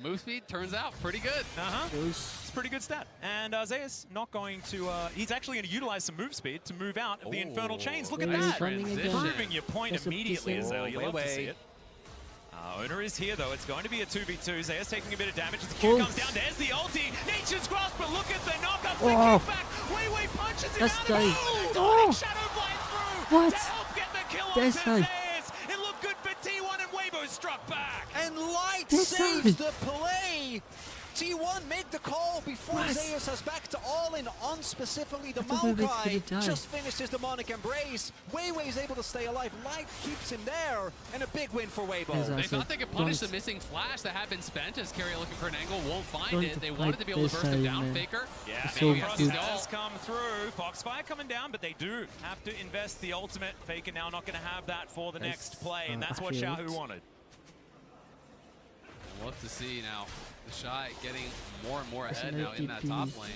Move speed turns out pretty good. It's a pretty good stat. And Zeus not going to, he's actually going to utilize some move speed to move out of the Infernal Chains. Look at that. Proving your point immediately, Azael. You love to see it. Owner is here, though. It's going to be a 2v2. Zeus taking a bit of damage as the Q comes down. There's the ulti. Nature's Grasp, but look at the knockup. The kickback. Weiwei punches him out. Shadow flies through to help get the kill on Zeus. It looked good for T1, and Weibo struck back. And Light saves the play. T1 make the call before Zeus has back to all in on specifically the Maokai. Just finished his demonic embrace. Weiwei is able to stay alive. Light keeps him there, and a big win for Weibo. They thought they could punish the missing flash that had been spent as Keria looking for an angle, won't find it. They wanted to be able to burst him down, Faker. Yeah, Frost has come through. Foxfire coming down, but they do have to invest the ultimate. Faker now not going to have that for the next play, and that's what Xiaohu wanted. We'll have to see now. The Shy getting more and more ahead now in that top lane.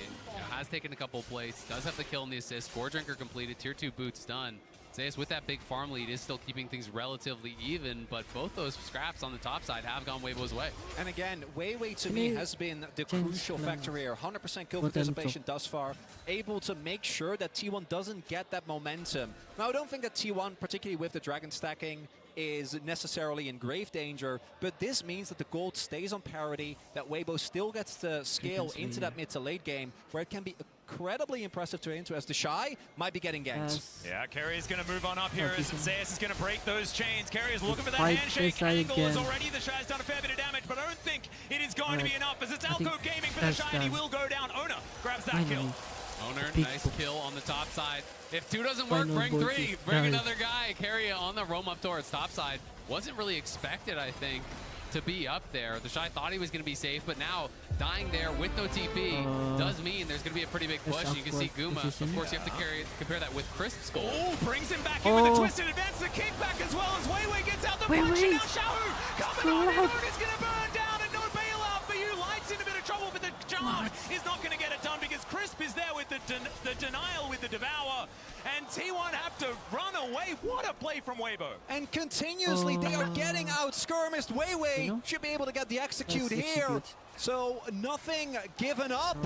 Has taken a couple plays, does have the kill and the assist. Score Drinker completed, tier 2 boots done. Zeus with that big farm lead is still keeping things relatively even, but both those scraps on the top side have gone Weibo's way. And again, Weiwei to me has been the crucial factor here. 100% kill participation thus far, able to make sure that T1 doesn't get that momentum. Now, I don't think that T1, particularly with the dragon stacking, is necessarily in grave danger, but this means that the gold stays on parity, that Weibo still gets to scale into that mid to late game, where it can be incredibly impressive to enter as the Shy might be getting ganked. Yeah, Keria is going to move on up here as Zeus is going to break those chains. Keria is looking for that handshake angle as already the Shy's done a fair bit of damage, but I don't think it is going to be enough as it's Alco Gaming for the Shy, and he will go down. Owner grabs that kill. Owner, nice kill on the top side. If 2 doesn't work, bring 3. Bring another guy. Keria on the roam up towards top side. Wasn't really expected, I think, to be up there. The Shy thought he was going to be safe, but now dying there with no TP does mean there's going to be a pretty big push. You can see Guma. Of course, you have to compare that with Crisp's goal. Oh, brings him back in with the twisted advance, the kickback as well as Weiwei gets out the punch. And now Xiaohu coming on in. Owner's going to burn down, and no bailout for you. Light's in a bit of trouble, but the charge is not going to get it done because Crisp is there with the denial with the Devour, and T1 have to run away. What a play from Weibo. And continuously they are getting out skirmished. Weiwei should be able to get the execute here. So nothing given up.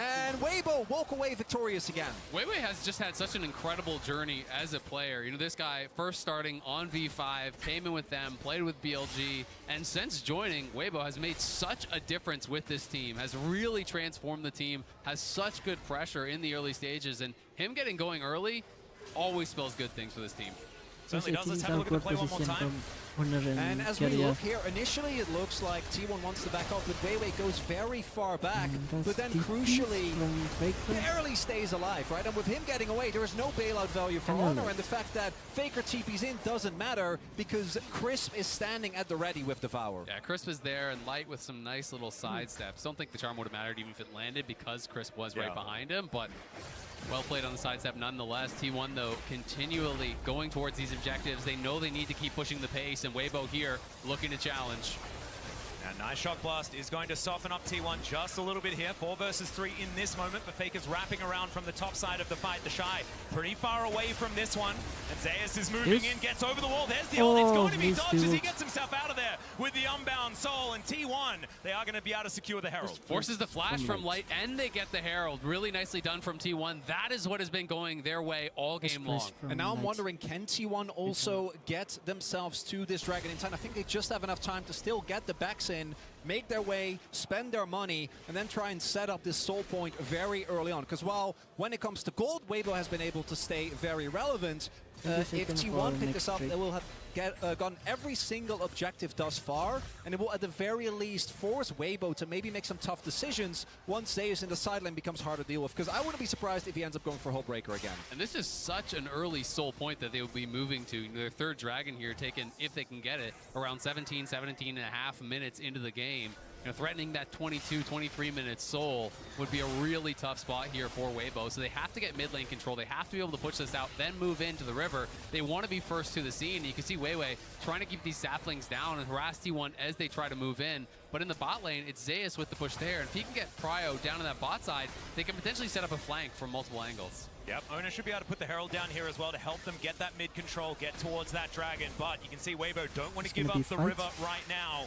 And Weibo walk away victorious again. Weiwei has just had such an incredible journey as a player. You know, this guy first starting on V5, came in with them, played with BLG, and since joining, Weibo has made such a difference with this team, has really transformed the team, has such good pressure in the early stages, and him getting going early always spells good things for this team. Certainly does. Let's have a look at the play one more time. And as we look here, initially it looks like T1 wants to back up, but Weiwei goes very far back, but then crucially barely stays alive, right? And with him getting away, there is no bailout value for Honor, and the fact that Faker TP's in doesn't matter because Crisp is standing at the ready with Devour. Yeah, Crisp is there, and Light with some nice little side steps. Don't think the charm would have mattered even if it landed because Crisp was right behind him, but well played on the sidestep nonetheless. T1, though, continually going towards these objectives. They know they need to keep pushing the pace, and Weibo here looking to challenge. And nice shock blast is going to soften up T1 just a little bit here. 4 versus 3 in this moment, but Faker's wrapping around from the top side of the fight. The Shy pretty far away from this one. And Zeus is moving in, gets over the wall. There's the ult. It's going to be dodged as he gets himself out of there with the unbound soul. And T1, they are going to be able to secure the Herald. Forces the flash from Light, and they get the Herald. Really nicely done from T1. That is what has been going their way all game long. And now I'm wondering, can T1 also get themselves to this Dragon in time? I think they just have enough time to still get the backs in, make their way, spend their money, and then try and set up this soul point very early on. Because while when it comes to gold, Weibo has been able to stay very relevant. If T1 pick this up, they will have gotten every single objective thus far, and it will at the very least force Weibo to maybe make some tough decisions once Zeus in the sideline becomes harder to deal with, because I wouldn't be surprised if he ends up going for Hullbreaker again. And this is such an early soul point that they will be moving to. Their third dragon here taken, if they can get it, around 17 and a half minutes into the game. You know, threatening that 22, 23 minute soul would be a really tough spot here for Weibo. So they have to get mid lane control. They have to be able to push this out, then move into the river. They want to be first to the scene. You can see Weiwei trying to keep these saplings down and harass T1 as they try to move in. But in the bot lane, it's Zeus with the push there. And if he can get Pryo down on that bot side, they can potentially set up a flank from multiple angles. Yep, Owner should be able to put the Herald down here as well to help them get that mid control, get towards that dragon. But you can see Weibo don't want to give up the river right now.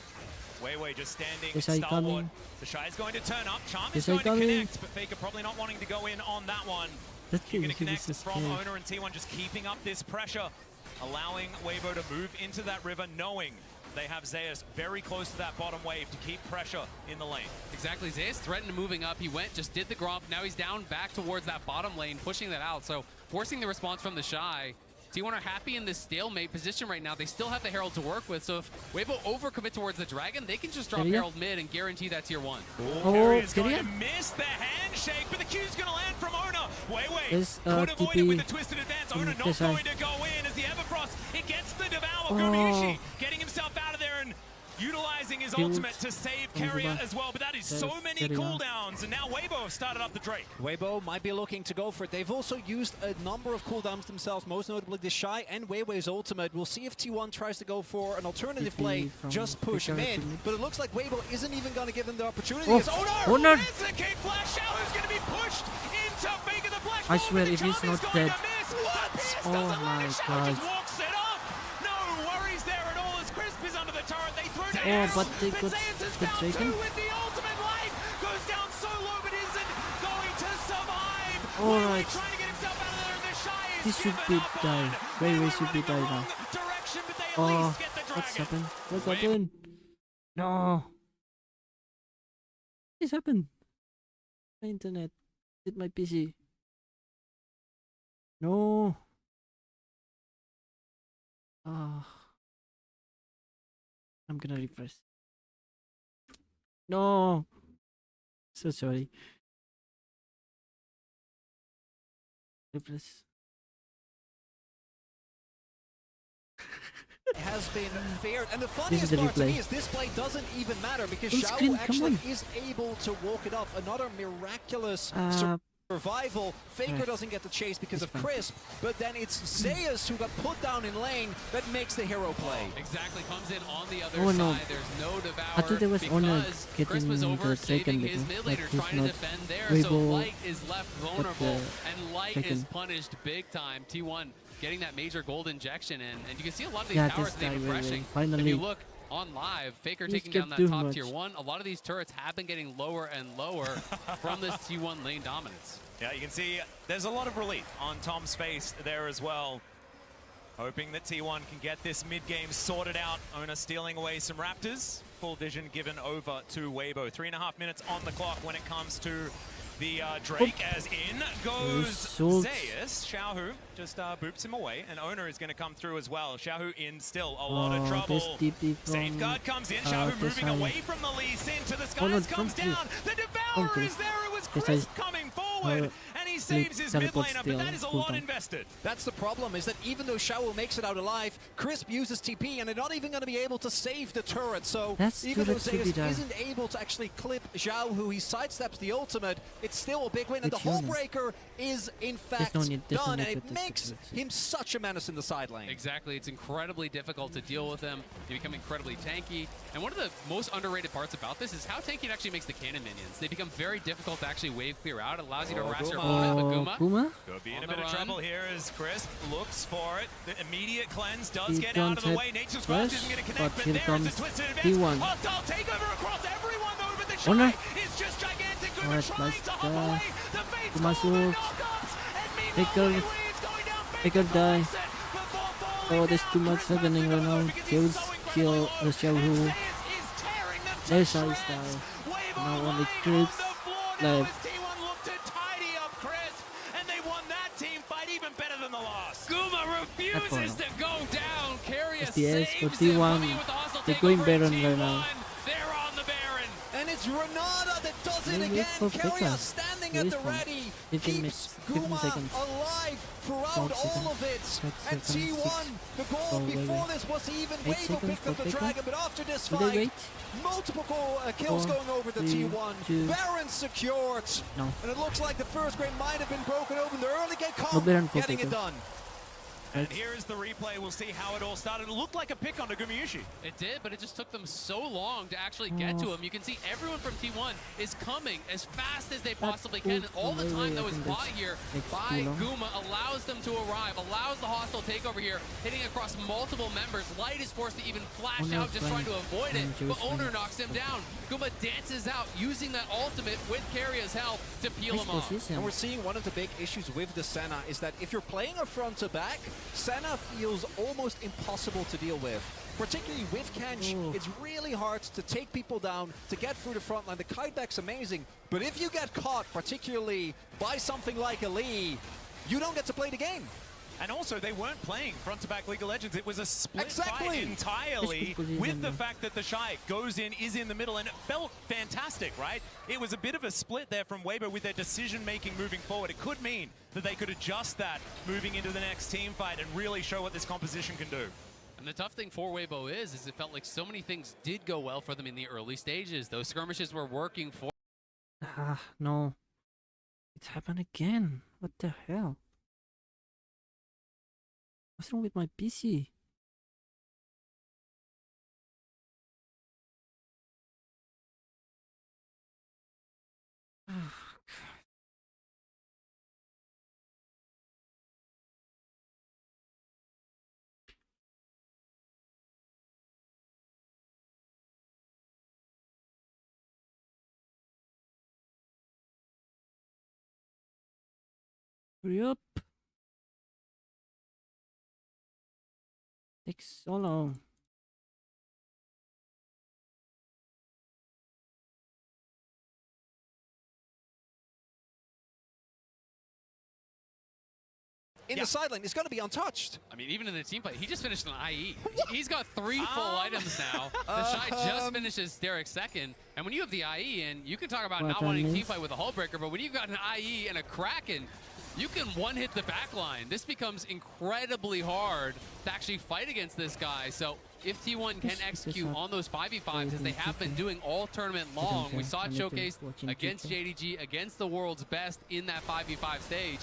Weiwei just standing stalwart. The Shy is going to turn up. Charm is going to connect, but Faker probably not wanting to go in on that one. You're going to connect from Owner and T1, just keeping up this pressure, allowing Weibo to move into that river, knowing they have Zeus very close to that bottom wave to keep pressure in the lane. Exactly, Zeus threatened moving up. He went, just did the gromp. Now he's down back towards that bottom lane, pushing that out. So forcing the response from the Shy. T1 are happy in this stalemate position right now. They still have the Herald to work with, so if Weibo overcommit towards the Dragon, they can just drop Herald mid and guarantee that tier 1. Is going to miss the handshake, but the Q's going to land from Ona. Weiwei could avoid it with the twisted advance. Ona not going to go in as the Everfrost, it gets the Devour. Gumiushi getting himself out of there and utilizing his ultimate to save Carrier as well, but that is so many cooldowns, and now Weibo have started up the Drake. Weibo might be looking to go for it. They've also used a number of cooldowns themselves, most notably the Shy and Weiwei's ultimate. We'll see if T1 tries to go for an alternative play, just push mid, but it looks like Weibo isn't even going to give them the opportunity. Oh no! It's the kick flash, Show's going to be pushed into Faker the Flash. I swear, if he's not dead. Oh my god. Oh, but they got the Dragon. Alright. This should be die. Weiwei should be die now. Oh, what's happened? What's happened? No. What's happened? My internet. Hit my PC. No. Ah. I'm gonna refresh. No. So sorry. Refresh. Has been fair, and the funniest part to me is this play doesn't even matter because Xiao actually is able to walk it off. Another miraculous survival. Faker doesn't get the chase because of Crisp, but then it's Zeus who got put down in lane that makes the hero play. Exactly, comes in on the other side. There's no Devour. I thought there was Honor getting was over the Dragon his mid laner, trying to defend there, so Light is left vulnerable, and Light is punished big time. T1 getting that major gold injection in, and you can see a lot of these towers they've been refreshing. If you look on live, Faker taking down that top tier 1. A lot of these turrets have been getting lower and lower from this T1 lane dominance. Yeah, you can see there's a lot of relief on Tom's face there as well. Hoping that T1 can get this mid-game sorted out. Ona stealing away some Raptors. Full vision given over to Weibo. 3.5 minutes on the clock when it comes to the Drake, as in goes Zeus. Xiaohu just boops him away, and Owner is going to come through as well. Xiaohu in still a lot of trouble. Safeguard comes in, Xiaohu moving away from the Lee Sin to the skies, comes down. The Devourer is there, it was Chris coming forward, and he saves his mid teleport laner, but that is a lot cooldown. invested. That's the problem, is that even though Xiao makes it out alive, Crisp uses TP and they're not even going to be able to save the turret. So even though Zeus isn't able to actually clip Xiao, who he sidesteps the ultimate, it's still a big win. And the Hullbreaker is in fact done, and it makes him such a menace in the side lane. Exactly, it's incredibly difficult to deal with him. They become incredibly tanky. And one of the most underrated parts about this is how tanky it actually makes the cannon minions. They become very difficult to actually wave clear out. It allows you to harass your opponent, but Guma Could be in a bit of trouble here as Crisp looks for it. The immediate cleanse does get out of the way. Nature's Grasp isn't going to connect, but there is a twisted advance. Hostile takeover across everyone though, but the shot is just gigantic. Guma trying to hop away. The faithful knock-ups, and meanwhile, Faker die. Oh, there's too much happening right now. Zeus kill the Xiao. There's Xiao style. Now only Crisp left. Guma refuses to go down. Carrier SDS for saves him, T1. coming with the hostile They're takeover going in Baron T1. right now. They're on the Baron. And it's Renata that does it Wait again. for Carrier Faker. standing There at is the one. ready. 15 Keeps 15 Guma seconds. alive throughout 12 all seconds. of it. 12 And seconds, T1, the goal Oh, before wait. this was even 8 Weibo seconds picked up for the Faker. dragon, but after this Will they fight, wait? multiple kills 4, going over the 3, T1. 2. Baron secured. No. And it looks like the first grade might have been broken open. The early game No comp Baron for getting it Faker. done. And here is the replay. We'll see how it all started. It looked like a pick on Gumayushi. It did, but it just took them so long to actually get to him. You can see everyone from T1 is coming as fast as they possibly can. And all the time that was bought here by Guma allows them to arrive, allows the hostile takeover here, hitting across multiple members. Light is forced to even flash out, just trying to avoid it, but Owner knocks him down. Guma dances out, using that ultimate with Carrier's help to peel him off. And we're seeing one of the big issues with the Senna is that if you're playing a front to back, Senna feels almost impossible to deal with. Particularly with Kench, it's really hard to take people down, to get through the front line. The kiteback's amazing, but if you get caught, particularly by something like a Lee, you don't get to play the game. And also, they weren't playing front-to-back League of Legends. It was a split fight entirely with the fact that the Shy goes in, is in the middle, and it felt fantastic, right? It was a bit of a split there from Weibo with their decision-making moving forward. It could mean that they could adjust that moving into the next team fight and really show what this composition can do. And the tough thing for Weibo is it felt like so many things did go well for them in the early stages. Those skirmishes were working for. Ah, no. It's happened again. What the hell? What's wrong with my PC? Hurry up. Takes so long. In the side lane, it's going to be untouched. I mean, even in the team fight, he just finished an IE. He's got 3 full items now. The Shy just finishes Derek's second. And when you have the IE in, you can talk about not wanting a team fight with a Hullbreaker, but when you've got an IE and a Kraken, you can one-hit the backline. This becomes incredibly hard to actually fight against this guy. So if T1 can execute on those 5v5s, as they have been doing all tournament long, we saw it showcased against JDG, against the world's best in that 5v5 stage,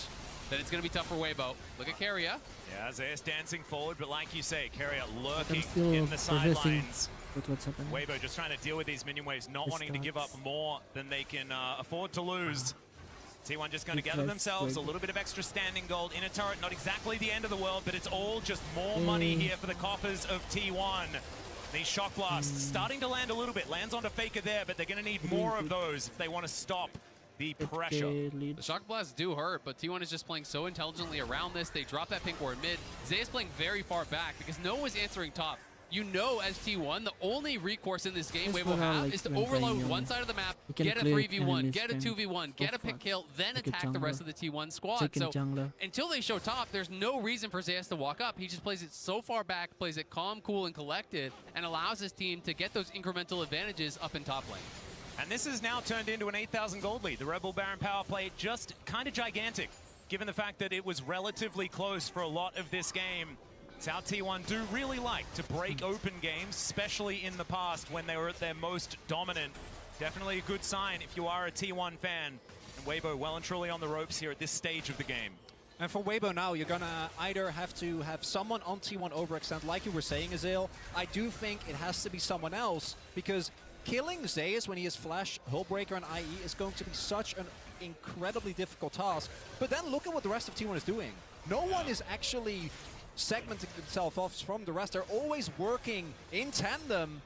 then it's going to be tough for Weibo. Look at Carrier. Yeah, Zeus dancing forward, but like you say, Carrier lurking in the sidelines. Weibo just trying to deal with these minion waves, not wanting to give up more than they can afford to lose. T1 just going to gather themselves a little bit of extra standing gold in a turret. Not exactly the end of the world, but it's all just more money here for the coffers of T1. These shock blasts starting to land a little bit. Lands onto Faker there, but they're going to need more of those if they want to stop the pressure. The shock blasts do hurt, but T1 is just playing so intelligently around this. They drop that pink ward mid. Zeus playing very far back because no one's answering top. You know, as T1, the only recourse in this game Weibo have is to overload one side of the map, get a 3v1, get a 2v1, get a pick kill, then attack the rest of the T1 squad. So until they show top, there's no reason for Zeus to walk up. He just plays it so far back, plays it calm, cool, and collected, and allows his team to get those incremental advantages up in top lane. And this has now turned into an 8,000 gold lead. The Rebel Baron power play just kind of gigantic, given the fact that it was relatively close for a lot of this game. It's how T1 do really like to break open games, especially in the past when they were at their most dominant. Definitely a good sign if you are a T1 fan. And Weibo well and truly on the ropes here at this stage of the game. And for Weibo now, you're gonna either have to have someone on T1 overextend, like you were saying, Azil. I do think it has to be someone else, because killing Zeus when he has Flash, Hullbreaker, and IE is going to be such an incredibly difficult task. But then look at what the rest of T1 is doing. No one is actually segmenting themselves off from the rest. They're always working in tandem.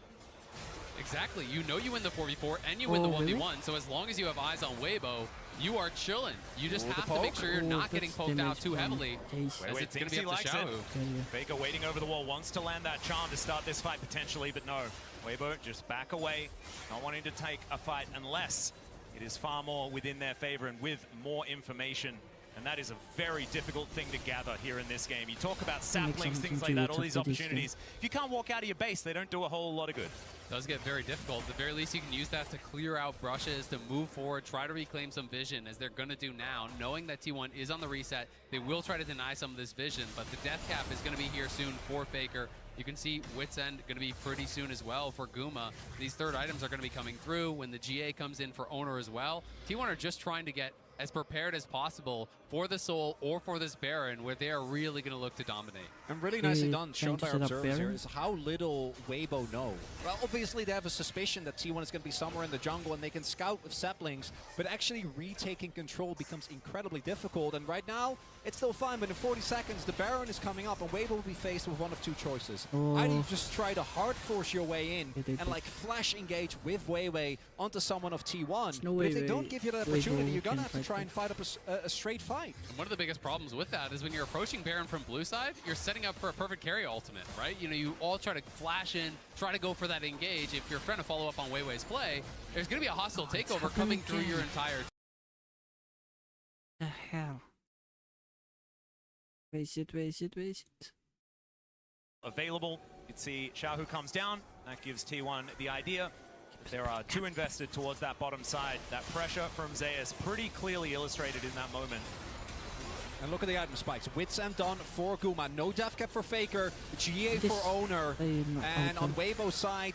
Exactly. You know you win the 4v4 and you win the 1v1, so as long as you have eyes on Weibo, you are chilling. You just have to make sure you're not getting poked out too heavily, as it's going to be up to Xiaohu. Faker waiting over the wall, wants to land that charm to start this fight potentially, but no. Weibo just back away, not wanting to take a fight unless it is far more within their favor and with more information. And that is a very difficult thing to gather here in this game. You talk about saplings, things like that, all these opportunities. If you can't walk out of your base, they don't do a whole lot of good. It does get very difficult. At the very least, you can use that to clear out brushes, to move forward, try to reclaim some vision, as they're going to do now. Knowing that T1 is on the reset, they will try to deny some of this vision, but the death cap is going to be here soon for Faker. You can see Wit's End going to be pretty soon as well for Guma. These third items are going to be coming through when the GA comes in for Owner as well. T1 are just trying to get as prepared as possible for the Soul or for this Baron, where they are really going to look to dominate. And really nicely done, shown by our observers here, is how little Weibo know. Well, obviously they have a suspicion that T1 is going to be somewhere in the jungle and they can scout with saplings, but actually retaking control becomes incredibly difficult. And right now, it's still fine, but in 40 seconds, the Baron is coming up and Weibo will be faced with one of two choices. Either you just try to hard force your way in and like flash engage with Weiwei onto someone of T1, but if they don't give you that opportunity, you're going to have to try and fight up a straight fight. And one of the biggest problems with that is when you're approaching Baron from blue side, you're setting up for a perfect carry ultimate, right? You know, you all try to flash in, try to go for that engage. If you're trying to follow up on Weiwei's play, there's going to be a hostile takeover coming through your entire team. The hell? Waste it. Available, you can see Xiaohu comes down. That gives T1 the idea. There are two invested towards that bottom side. That pressure from Zeus pretty clearly illustrated in that moment. And look at the item spikes. Wits End done for Guma. No death cap for Faker. GA for Owner. And on Weibo's side,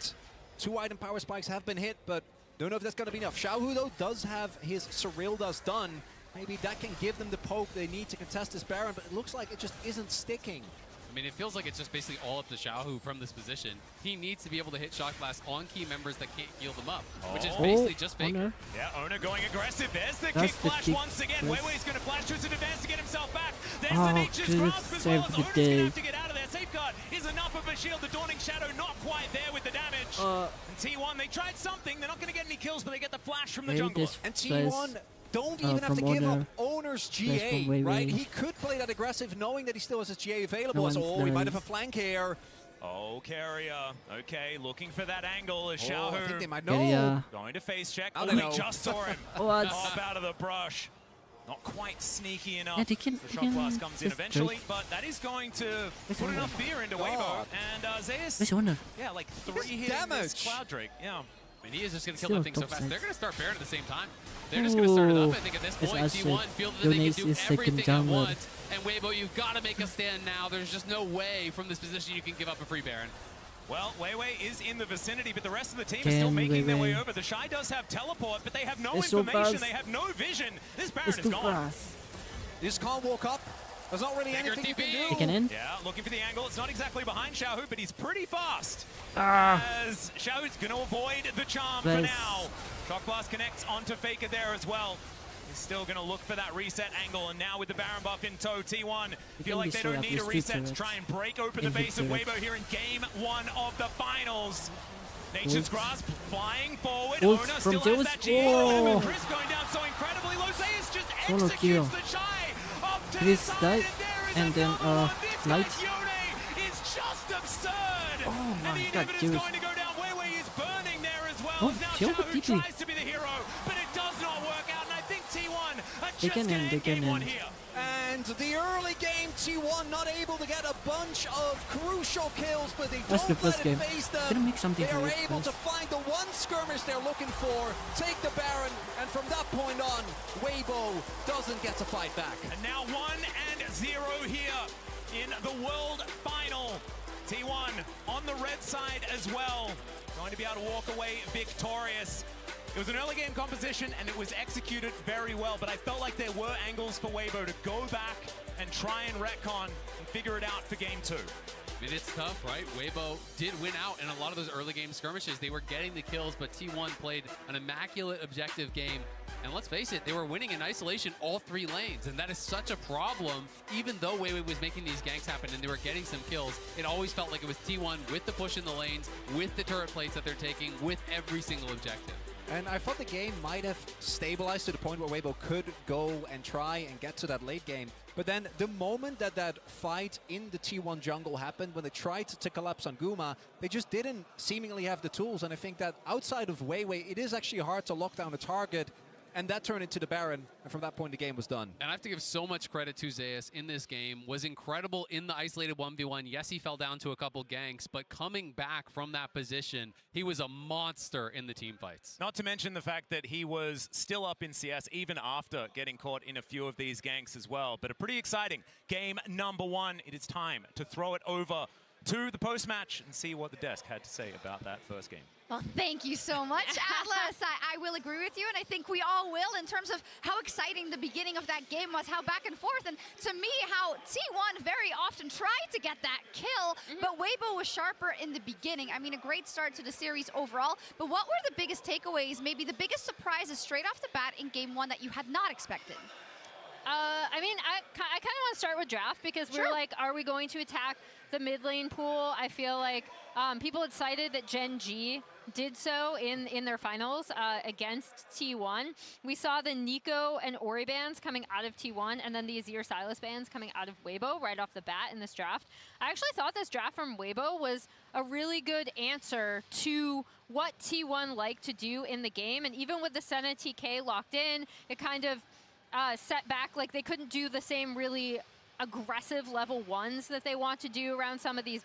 2 item power spikes have been hit, but don't know if that's going to be enough. Xiaohu, though, does have his Cyrildas done. Maybe that can give them the poke they need to contest this Baron, but it looks like it just isn't sticking. I mean, it feels like it's just basically all up to Xiaohu from this position. He needs to be able to hit Shock Blast on key members that can't heal them up, which is basically just Faker. Yeah, Owner going aggressive. There's the kick flash once again. Weiwei's going to flash to his advance to get himself back. There's the Nature's Grasp as well. As Owner's going to have to get out of there. Safeguard is enough of a shield. The Dawning Shadow not quite there with the damage. And T1, they tried something. They're not going to get any kills, but they get the flash from the jungle. And T1 don't even have to give up Owner's GA, right? He could play that aggressive knowing that he still has his GA available. So, we might have a flank here. Oh, Carrier. Okay, looking for that angle as Xiaohu. I think they might know. Going to face check. Oh, we just saw him pop out of the brush. Not quite sneaky enough. The Shock Blast comes in eventually, but that is going to put enough fear into Weibo. And Zeus, yeah, like 3 hits damage. Cloud Drake, yeah. I mean, he is just going to kill that thing so fast. They're going to start Baron at the same time. They're just going to start it up. I think at this point, T1 feel that they can do everything at once. And Weibo, you've got to make a stand now. There's just no way from this position you can give up a free Baron. Well, Weiwei is in the vicinity, but the rest of the team is still making their way over. The Shy does have teleport, but they have no information. They have no vision. This Baron is gone. You just can't walk up. There's not really anything you can do. Yeah, looking for the angle. It's not exactly behind Xiaohu, but he's pretty fast. As Xiaohu's going to avoid the charm for now. Shock Blast connects onto Faker there as well. He's still going to look for that reset angle, and now with the Baron buff in tow, T1 feel like they don't need a reset to try and break open the base of Weibo here in Game 1 of the Finals. Nature's Grasp flying forward. Owner still has that GA on him, and Chris going down so incredibly low. Zeus just executes the Shy. Chris died, and then Light. It's just absurd. Oh my god, going to go down. Weiwei is burning there as well. Oh, now Xiaohu tries to be the hero, but it does not work out. And I think T1 are just going to end game 1 here. And the early game T1 not able to get a bunch of crucial kills, but they That's the don't let first it game. face them. Gonna make something They for are it able to first. find the one skirmish they're looking for, take the Baron, and from that point on, Weibo doesn't get to fight back. And now 1-0 here in the World Final. T1 on the red side as well, going to be able to walk away victorious. It was an early game composition and it was executed very well, but I felt like there were angles for Weibo to go back and try and retcon and figure it out for game 2. I mean, it's tough, right? Weibo did win out in a lot of those early game skirmishes. They were getting the kills, but T1 played an immaculate objective game. And let's face it, they were winning in isolation all 3 lanes, and that is such a problem. Even though Weibo was making these ganks happen and they were getting some kills, it always felt like it was T1 with the push in the lanes, with the turret plates that they're taking, with every single objective. And I thought the game might have stabilized to the point where Weibo could go and try and get to that late game. But then the moment that that fight in the T1 jungle happened, when they tried to collapse on Guma, they just didn't seemingly have the tools. And I think that outside of Weiwei, it is actually hard to lock down a target. And that turned into the Baron, and from that point, the game was done. And I have to give so much credit to Zeus in this game. Was incredible in the isolated 1v1. Yes, he fell down to a couple ganks, but coming back from that position, he was a monster in the team fights. Not to mention the fact that he was still up in CS even after getting caught in a few of these ganks as well. But a pretty exciting game number 1. It is time to throw it over to the post-match and see what the desk had to say about that first game. Well, thank you so much, Atlas. I will agree with you, and I think we all will, in terms of how exciting the beginning of that game was, how back and forth, and to me, how T1 very often tried to get that kill, but Weibo was sharper in the beginning. I mean, a great start to the series overall, but what were the biggest takeaways, maybe the biggest surprises straight off the bat in game 1 that you had not expected? I mean, I kind of want to start with draft, because we were like, are we going to attack the mid lane pool? I feel like people had cited that Gen G did so in their finals against T1. We saw the Nico and Ori bans coming out of T1, and then the Azir Sylas bans coming out of Weibo right off the bat in this draft. I actually thought this draft from Weibo was a really good answer to what T1 liked to do in the game, and even with the Senna TK locked in, it kind of set back, like they couldn't do the same really aggressive level 1s that they want to do around some of these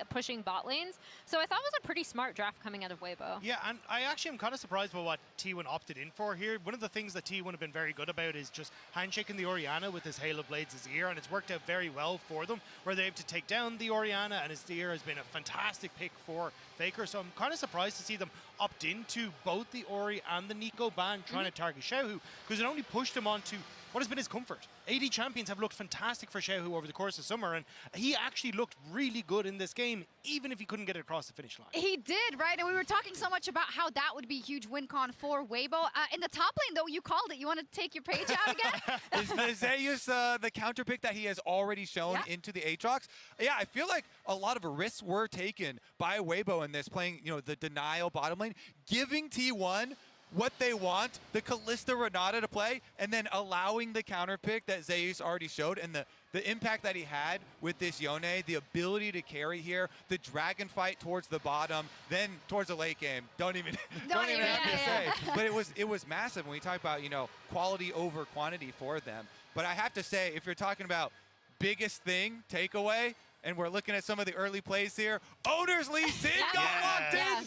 pushing bot lanes. So I thought it was a pretty smart draft coming out of Weibo. Yeah, and I actually am kind of surprised by what T1 opted in for here. One of the things that T1 have been very good about is just handshaking the Orianna with his Halo Blades Azir, and it's worked out very well for them, where they're able to take down the Orianna, and Azir has been a fantastic pick for Faker. So I'm kind of surprised to see them opt into both the Ori and the Nico ban, trying to target Xiaohu, because it only pushed him onto what has been his comfort. AD champions have looked fantastic for Xiaohu over the course of summer, and he actually looked really good in this game, even if he couldn't get it across the finish line. He did, right? And we were talking so much about how that would be a huge win con for Weibo. In the top lane, though, you called it. You want to take your page out again? Is the Zeus the counter pick that he has already shown into the Aatrox? Yeah, I feel like a lot of risks were taken by Weibo in this, playing the denial bottom lane, giving T1 what they want, the Kalista Renata to play, and then allowing the counter pick that Zeus already showed, and the impact that he had with this Yone, the ability to carry here, the dragon fight towards the bottom, then towards the late game. Don't even have to say. But it was massive when we talk about quality over quantity for them. But I have to say, if you're talking about biggest thing takeaway, and we're looking at some of the early plays here. Owner's Lee Sin got locked in.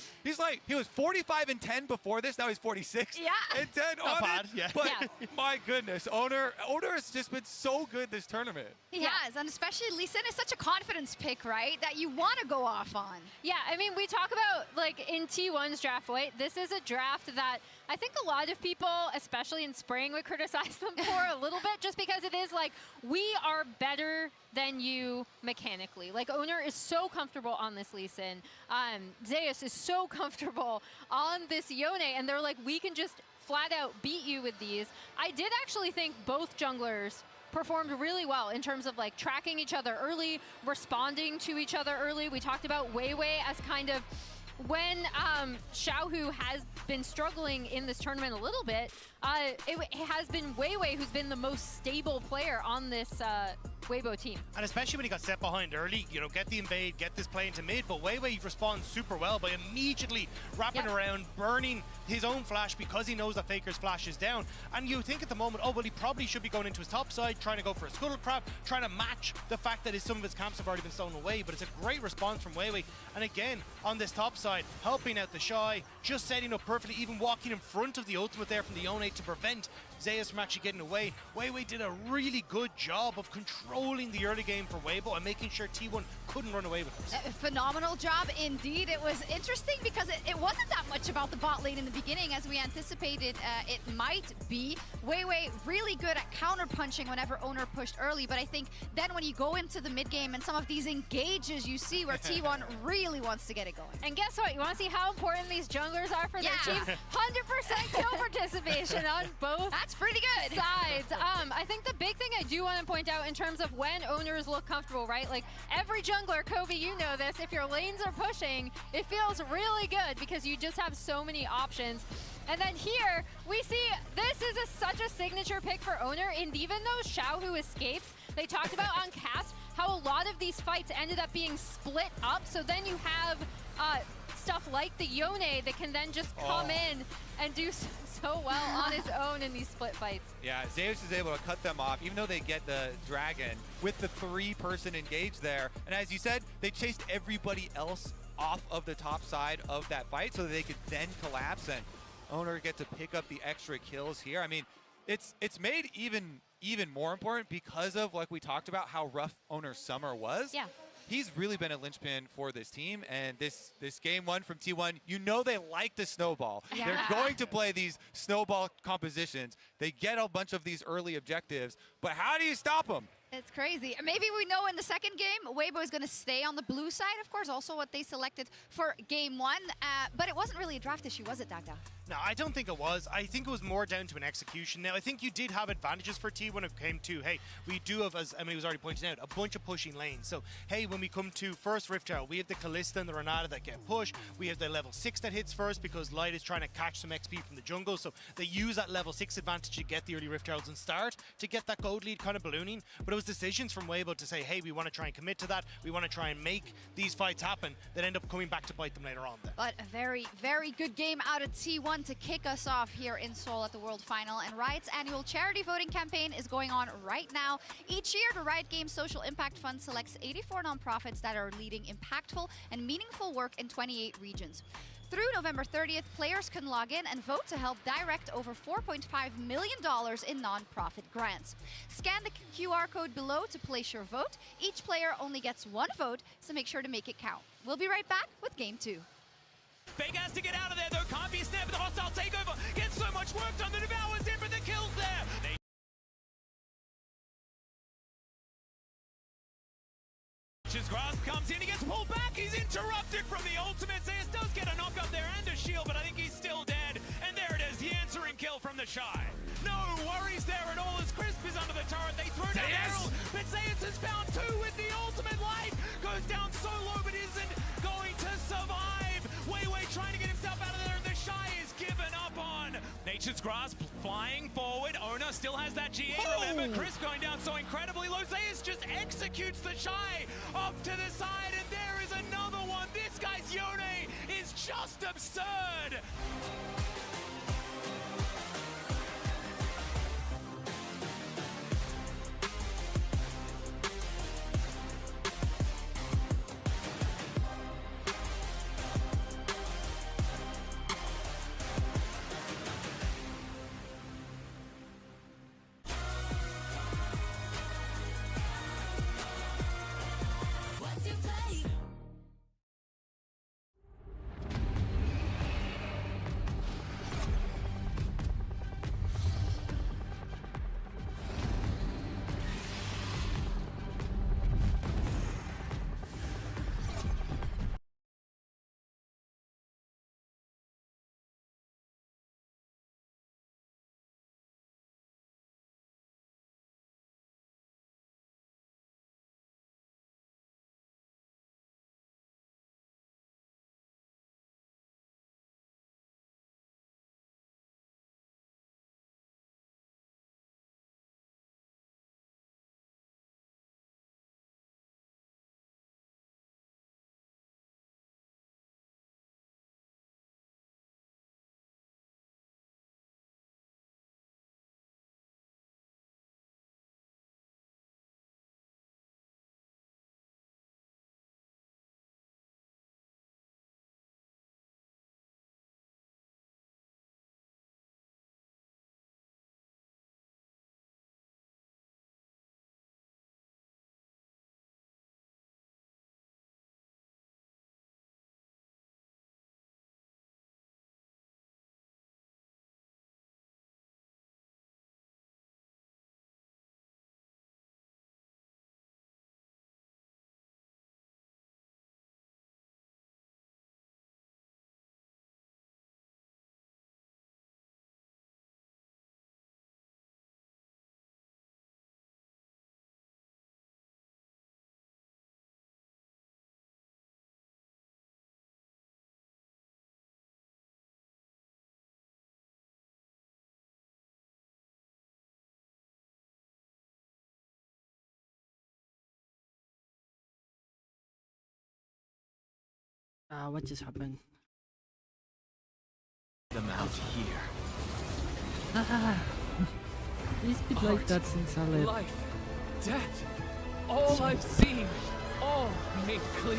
He was 45 and 10 before this. Now he's 46 and 10 on it. But my goodness, Owner has just been so good this tournament. He has, and especially Lee Sin is such a confidence pick, right? That you want to go off on. Yeah, I mean, we talk about, like, in T1's draft, right? This is a draft that I think a lot of people, especially in spring, would criticize them for a little bit, just because it is like, we are better than you mechanically. Like, Owner is so comfortable on this Lee Sin. Zeus is so comfortable on this Yone, and they're like, we can just flat out beat you with these. I did actually think both junglers performed really well in terms of like tracking each other early, responding to each other early. We talked about Weiwei as kind of, when Xiaohu has been struggling in this tournament a little bit, it has been Weiwei who's been the most stable player on this Weibo team. And especially when he got set behind early, you know, get the invade, get this play into mid, but Weiwei responds super well by immediately wrapping around, burning his own flash because he knows that Faker's flash is down. And you think at the moment, oh, well, he probably should be going into his top side, trying to go for a scuttle crab, trying to match the fact that some of his camps have already been stolen away, but it's a great response from Weiwei. And again, on this top side, helping out the Shy, just setting up perfectly, even walking in front of the ultimate there from the Yone to prevent Zeus from actually getting away. Weiwei did a really good job of controlling the early game for Weibo and making sure T1 couldn't run away with this. Phenomenal job indeed. It was interesting because it wasn't that much about the bot lane in the beginning as we anticipated it might be. Weiwei really good at counter-punching whenever Owner pushed early, but I think then when you go into the mid game and some of these engages, you see where T1 really wants to get it going. And guess what? You want to see how important these junglers are for their team? 100% kill participation on both That's pretty good. sides. I think the big thing I do want to point out in terms of when owners look comfortable, right? Like every jungler, Kobe, you know this, if your lanes are pushing, it feels really good because you just have so many options. And then here, we see this is such a signature pick for Owner, and even though Xiao who escapes, they talked about on cast how a lot of these fights ended up being split up, so then you have stuff like the Yone that can then just come in and do so well on his own in these split fights. Yeah, Zeus is able to cut them off, even though they get the dragon with the 3-person engage there. And as you said, they chased everybody else off of the top side of that fight so that they could then collapse, and Owner get to pick up the extra kills here. I mean, it's made even more important because of, like we talked about, how rough Owner's summer was. Yeah. He's really been a linchpin for this team, and this game one from T1, you know they like to snowball. Yeah. They're going to play these snowball compositions. They get a bunch of these early objectives, but how do you stop them? It's crazy. Maybe we know in the second game, Weibo is going to stay on the blue side, of course, also what they selected for game one. But it wasn't really a draft issue, was it, Dagda? No, I don't think it was. I think it was more down to an execution. Now, I think you did have advantages for T when it came to, hey, we do have, as Emily was already pointing out, a bunch of pushing lanes. So, hey, when we come to first Rift Tower, we have the Kalista and the Renata that get pushed. We have the level 6 that hits first because Light is trying to catch some XP from the jungle. So they use that level 6 advantage to get the early Rift Towers and start to get that gold lead kind of ballooning. But it was decisions from Weibo to say, hey, we want to try and commit to that. We want to try and make these fights happen that end up coming back to bite them later on. Then. But a very, very good game out of T1 to kick us off here in Seoul at the World Final. And Riot's annual charity voting campaign is going on right now. Each year, the Riot Games Social Impact Fund selects 84 nonprofits that are leading impactful and meaningful work in 28 regions. Through November 30th, players can log in and vote to help direct over $4.5 million in nonprofit grants. Scan the QR code below to place your vote. Each player only gets one vote, so make sure to make it count. We'll be right back with Game 2. Fake has to get out of there though, can't be snapped, but the hostile takeover gets so much work done, the Devour's in for the kills there. Grasp comes in, he gets pulled back, he's interrupted from the ultimate. Zeus does get a knock up there and a shield, but I think he's still dead. And there it is, the answering kill from the Shy. No worries there at all as Crisp is under the turret. They throw down Errol, but Zeus has found 2 with the ultimate. Light goes down so low, but isn't going to survive. Weiwei trying to get himself out of there, and the Shy is given up on. Nature's Grasp flying forward. Owner still has that GA, remember. Chris going down so incredibly low. Zeus just executes the Shy up to the side, and there is another one. This guy's Yone is just absurd. What just happened? Them out here. It's been like that since I left. Life, death, all I've seen, all made clear.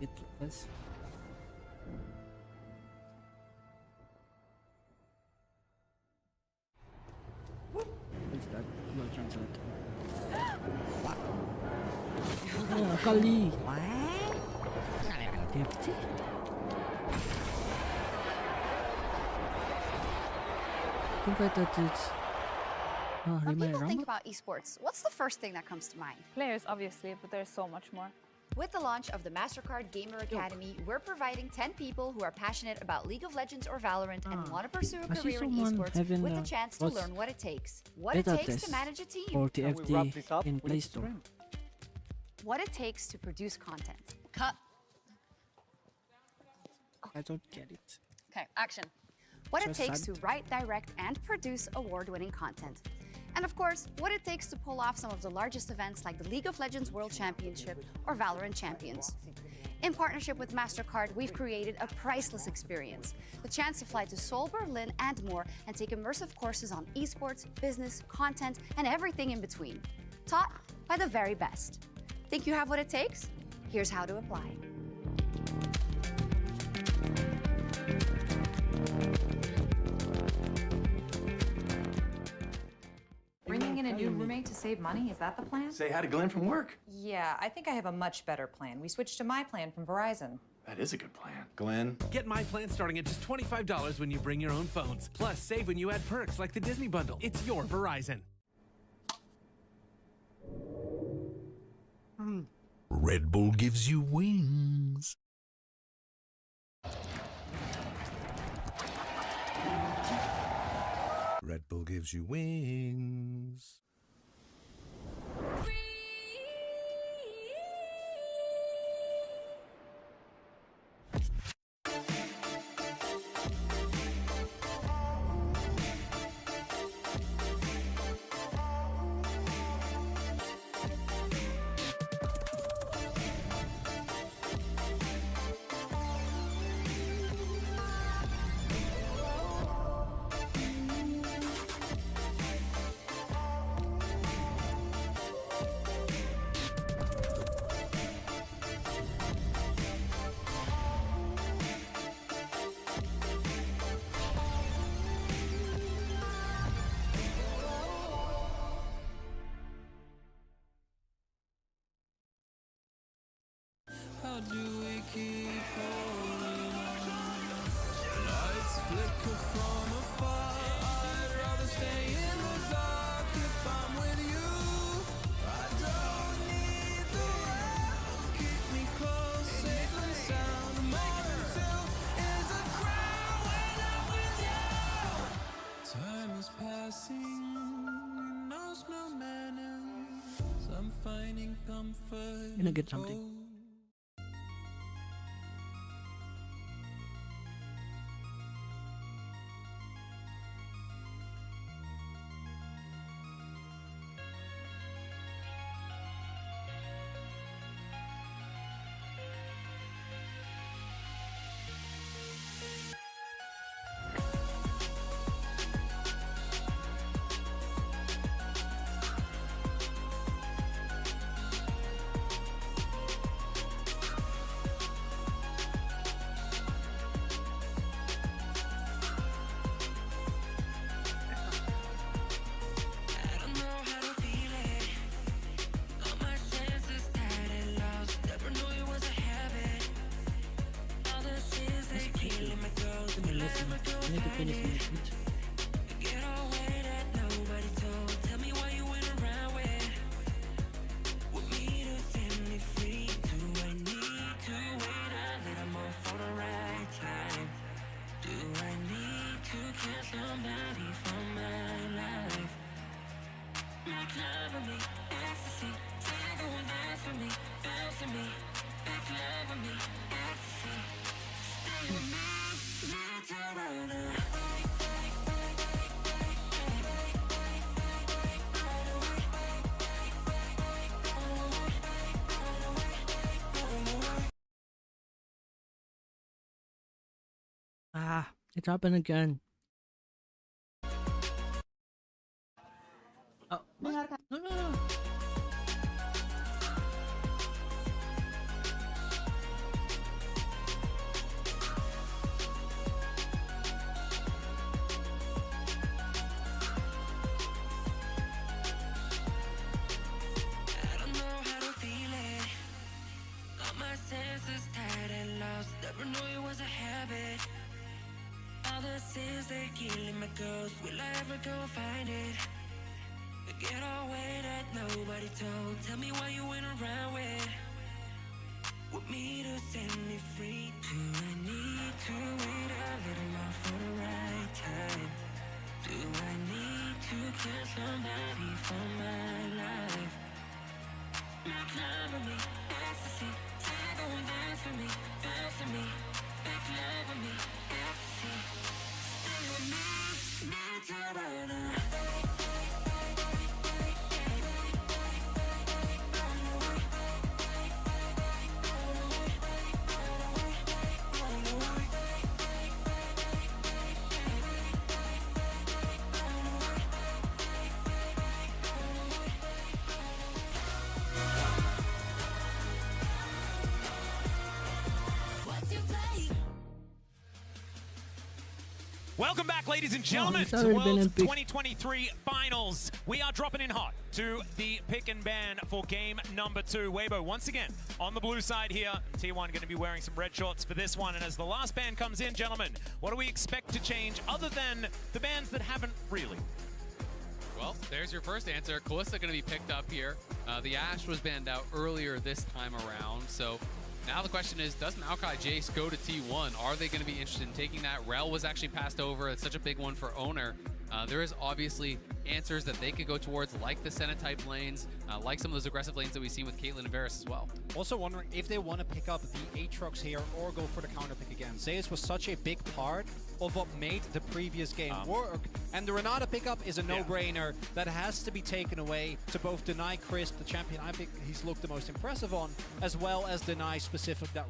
It was. What's that? No translate. Kali. Deputy. I think I thought it's. When people think about esports, what's the first thing that comes to mind? Players, obviously, but there's so much more. With the launch of the MasterCard Gamer Academy, we're providing 10 people who are passionate about League of Legends or Valorant and want to pursue a career in esports with a chance to learn what it takes. What it takes to manage a team. Or TFT in Play Store. What it takes to produce content. Cut. I don't get it. Okay, action. What it Just takes sad. to write, direct, and produce award-winning content. And of course, what it takes to pull off some of the largest events like the League of Legends World Championship or Valorant Champions. In partnership with MasterCard, we've created a priceless experience. The chance to fly to Seoul, Berlin, and more, and take immersive courses on esports, business, content, and everything in between. Taught by the very best. Think you have what it takes? Here's how to apply. Bringing in a new roommate to save money, is that the plan? Say hi to Glenn from work. Yeah, I think I have a much better plan. We switched to my plan from Verizon. That is a good plan. Glenn? Get my plan starting at just $25 when you bring your own phones. Plus, save when you add perks like the Disney Bundle. It's your Verizon. Red Bull gives you wings. Red Bull gives you wings. How do we keep holding on? Lights flicker from afar. I'd rather stay in the dark if I'm with you. I don't need the world. Keep me close, safe and sound. More than two is a crowd when I'm with you. Time is passing, knows no manners. I'm finding comfort. Gonna get something. Make love with me, ecstasy. Stay with me. Ah, it's happened again. Oh, what? No, no, no. I don't know how to feel it. Got my senses tired and lost. Never knew it was a habit. All the sins they're killing my ghost. Will I ever go find it? The getaway that nobody told. Tell me why you went around with me to set me free. Do I need to wait a little more for the right time? Do I need to kill somebody for my life? Make love with me, ecstasy. Say don't dance for me, dance for me. Make love with me, ecstasy. Stay with me, need to run away. Welcome back, ladies and gentlemen, it's to already been World's epic. 2023 Finals. We are dropping in hot to the pick and ban for game number 2. Weibo, once again, on the blue side here. T1 going to be wearing some red shorts for this one. And as the last ban comes in, gentlemen, what do we expect to change other than the bans that haven't really? Well, there's your first answer. Kalista going to be picked up here. The Ashe was banned out earlier this time around, so now the question is, does Maokai Jace go to T1? Are they going to be interested in taking that? Rel was actually passed over. It's such a big one for Owner. There is obviously answers that they could go towards, like the Senna type lanes, like some of those aggressive lanes that we've seen with Caitlyn and Varus as well. Also wondering if they want to pick up the Aatrox here or go for the counter pick again. Zeus was such a big part of what made the previous game work, and the Renata pickup is a no-brainer that has to be taken away to both deny Crisp, the champion I think he's looked the most impressive on, as well as deny specific that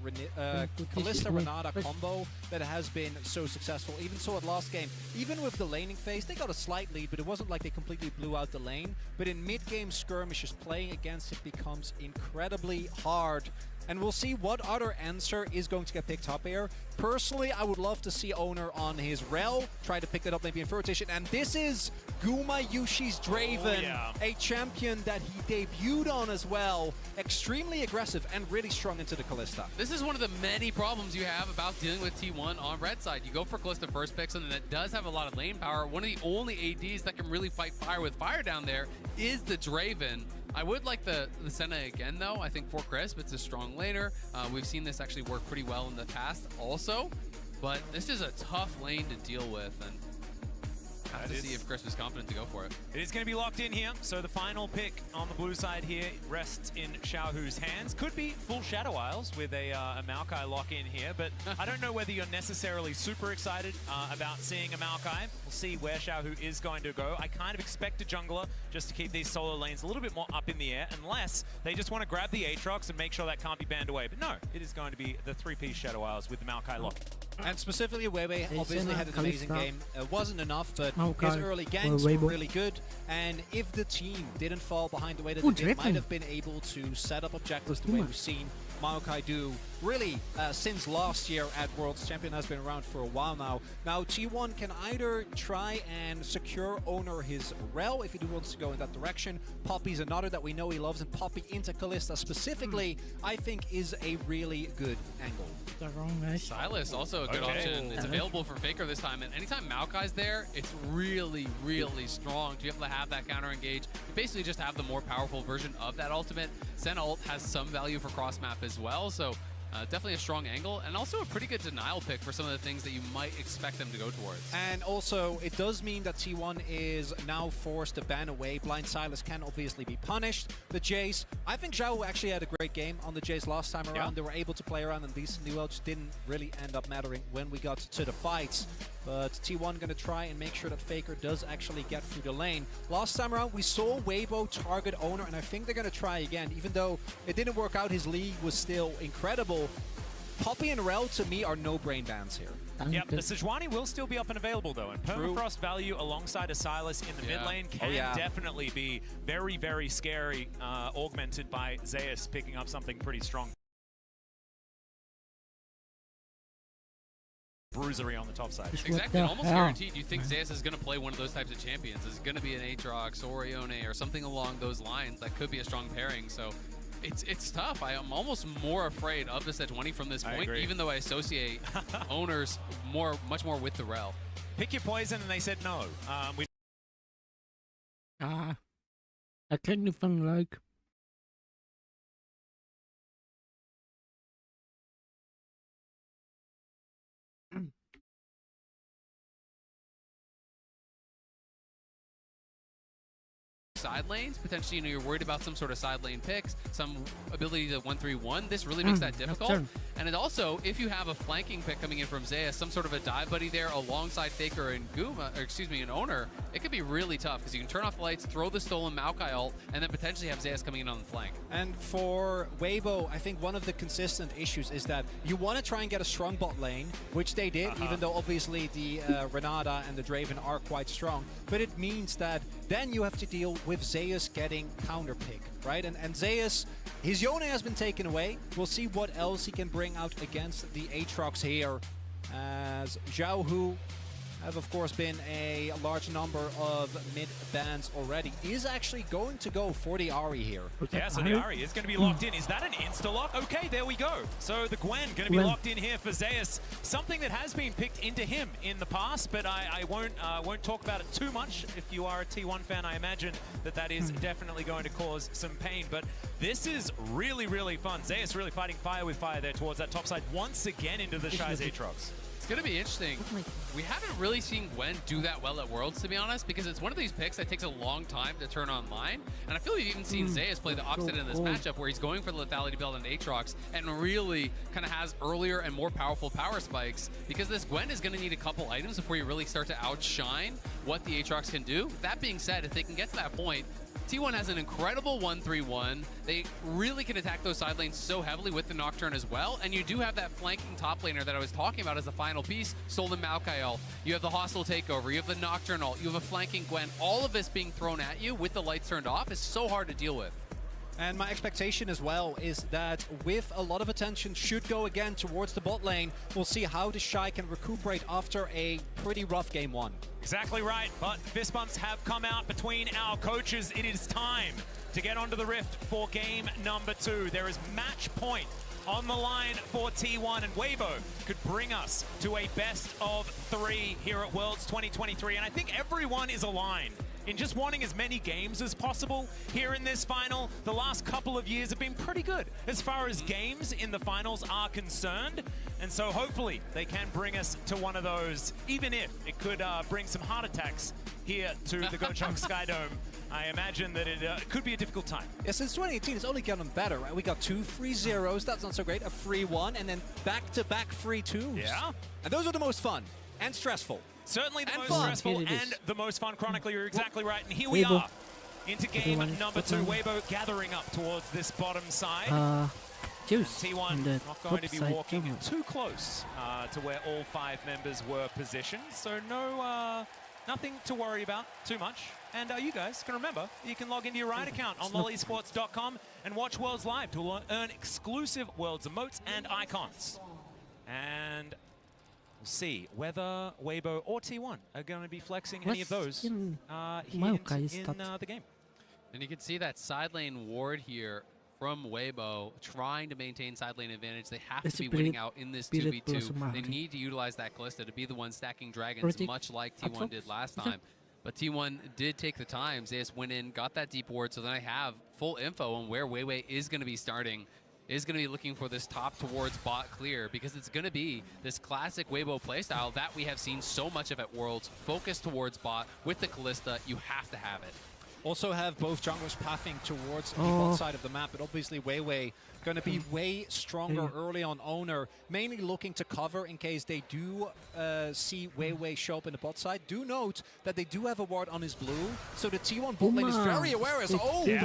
Kalista-Renata combo that has been so successful. Even so at last game, even with the laning phase, they got a slight lead, but it wasn't like they completely blew out the lane. But in mid-game skirmishes, playing against it becomes incredibly hard. And we'll see what other answer is going to get picked up here. Personally, I would love to see Owner on his Rel, try to pick that up maybe in rotation. And this is Guma Yushi's Draven, a champion that he debuted on as well. Extremely aggressive and really strong into the Kalista. This is one of the many problems you have about dealing with T1 on red side. You go for Kalista first pick, something that does have a lot of lane power. One of the only ADs that can really fight fire with fire down there is the Draven. I would like the Senna again, though. I think for Crisp, it's a strong laner. We've seen this actually work pretty well in the past also, but this is a tough lane to deal with, and have to see if Crisp is confident to go for it. It is going to be locked in here, so the final pick on the blue side here rests in Xiaohu's hands. Could be full Shadow Isles with a Maokai lock in here, but I don't know whether you're necessarily super excited about seeing a Maokai. We'll see where Xiaohu is going to go. I kind of expect a jungler just to keep these solo lanes a little bit more up in the air, unless they just want to grab the Aatrox and make sure that can't be banned away. But no, it is going to be the 3-piece Shadow Isles with the Maokai lock. And specifically, Webe obviously had an amazing game. Wasn't enough, but Okay. his early ganks were really good. And if the team didn't fall behind the way that they did, might have been able to set up objectives the way we've seen Maokai do really since last year at Worlds. Champion has been around for a while now. Now T1 can either try and secure Owner his Rel if he wants to go in that direction. Poppy's another that we know he loves, and Poppy into Kalista specifically, I think is a really good angle. The wrong way. Silas, also a good option. It's available for Faker this time, and anytime Maokai's there, it's really, really strong to be able to have that counter engage. You basically just have the more powerful version of that ultimate. Senna ult has some value for cross map as well, so Definitely a strong angle, and also a pretty good denial pick for some of the things that you might expect them to go towards. And also, it does mean that T1 is now forced to ban away. Blind Silas can obviously be punished. The Jace, I think Zhao actually had a great game on the Jace last time around. Yeah. They were able to play around and decently well, just didn't really end up mattering when we got to the fights. But T1 gonna try and make sure that Faker does actually get through the lane. Last time around, we saw Weibo target Owner, and I think they're gonna try again. Even though it didn't work out, his league was still incredible. Poppy and Rel, to me, are no brain bans here. Yep, the Sejuani will still be up and available, though, and Permafrost value alongside a Silas in the mid lane can definitely be very, very scary, augmented by Zeus picking up something pretty strong. Bruisery on the top side. Exactly, and almost guaranteed you think Zeus is going to play one of those types of champions. It's going to be an Aatrox or Ione or something along those lines. That could be a strong pairing, so it's tough. I am almost more afraid of the Sejuani from this point, even though I associate owners much more with the Rel. Pick your poison, and they said no. I kind of like. Side lanes, potentially, you're worried about some sort of side lane picks, some ability to 1-3-1. This really makes that difficult. And it also, if you have a flanking pick coming in from Zeus, some sort of a dive buddy there alongside Faker and Guma, or excuse me, an Owner, it could be really tough because you can turn off the lights, throw the stolen Maokai ult, and then potentially have Zeus coming in on the flank. And for Weibo, I think one of the consistent issues is that you want to try and get a strong bot lane, which they did, even though obviously the Renata and the Draven are quite strong. But it means that then you have to deal with Zeus getting counter pick, right? And Zeus, his Yone has been taken away. We'll see what else he can bring out against the Aatrox here, as Zhao Hu have, of course, been a large number of mid bans already. Is actually going to go for the Ahri here. Yeah, so the Ahri is going to be locked in. Is that an insta-lock? Okay, there we go. So the Gwen going to be locked in here for Zeus. Something that has been picked into him in the past, but I won't talk about it too much. If you are a T1 fan, I imagine that is definitely going to cause some pain. But this is really, really fun. Zeus really fighting fire with fire there towards that top side once again into the Shy's Aatrox. It's going to be interesting. We haven't really seen Gwen do that well at Worlds, to be honest, because it's one of these picks that takes a long time to turn online. And I feel we've even seen Zeus play the opposite in this matchup, where he's going for the lethality build on Aatrox and really kind of has earlier and more powerful power spikes, because this Gwen is going to need a couple items before you really start to outshine what the Aatrox can do. That being said, if they can get to that point, T1 has an incredible 1-3-1. They really can attack those side lanes so heavily with the Nocturne as well. And you do have that flanking top laner that I was talking about as the final piece, Stolen Maokai ult. You have the hostile takeover, you have the Nocturne ult, you have a flanking Gwen. All of this being thrown at you with the lights turned off is so hard to deal with. And my expectation as well is that with a lot of attention should go again towards the bot lane, we'll see how the Shy can recuperate after a pretty rough game one. Exactly right, but fist bumps have come out between our coaches. It is time to get onto the Rift for game number 2. There is match point on the line for T1, and Weibo could bring us to a best of 3 here at Worlds 2023. And I think everyone is aligned in just wanting as many games as possible here in this final. The last couple of years have been pretty good as far as games in the finals are concerned. And so hopefully they can bring us to one of those, even if it could bring some heart attacks here to the Gochok Skydome. I imagine that it could be a difficult time. Yeah, since 2018, it's only gotten better, right? We got 2 free zeros, that's not so great, a free 1, and then back-to-back free 2s. Yeah. And those are the most fun and stressful. Certainly the and most fun. stressful and the most fun, Chronically, you're exactly right. And here we are into game number 2. Weibo gathering up towards this bottom side. T1 not going to be walking too close to where all 5 members were positioned. So no, nothing to worry about too much. And you guys can remember, you can log into your Riot account on lollysports.com and watch Worlds Live to earn exclusive Worlds emotes and icons. And we'll see whether Weibo or T1 are going to be flexing any of those in the game. And you can see that side lane ward here from Weibo trying to maintain side lane advantage. They have to be winning out in this 2v2. They need to utilize that Callista to be the one stacking dragons, much like T1 did last time. But T1 did take the time. Zeus went in, got that deep ward, so then I have full info on where Weiwei is going to be starting. is going to be looking for this top towards bot clear, because it's going to be this classic Weibo playstyle that we have seen so much of at Worlds, focused towards bot with the Kalista. You have to have it. Also have both junglers pathing towards the bot side of the map, but obviously Weiwei going to be way stronger early on Owner, mainly looking to cover in case they do see Weiwei show up in the bot side. Do note that they do have a ward on his blue, so the T1 bot lane is very aware as, the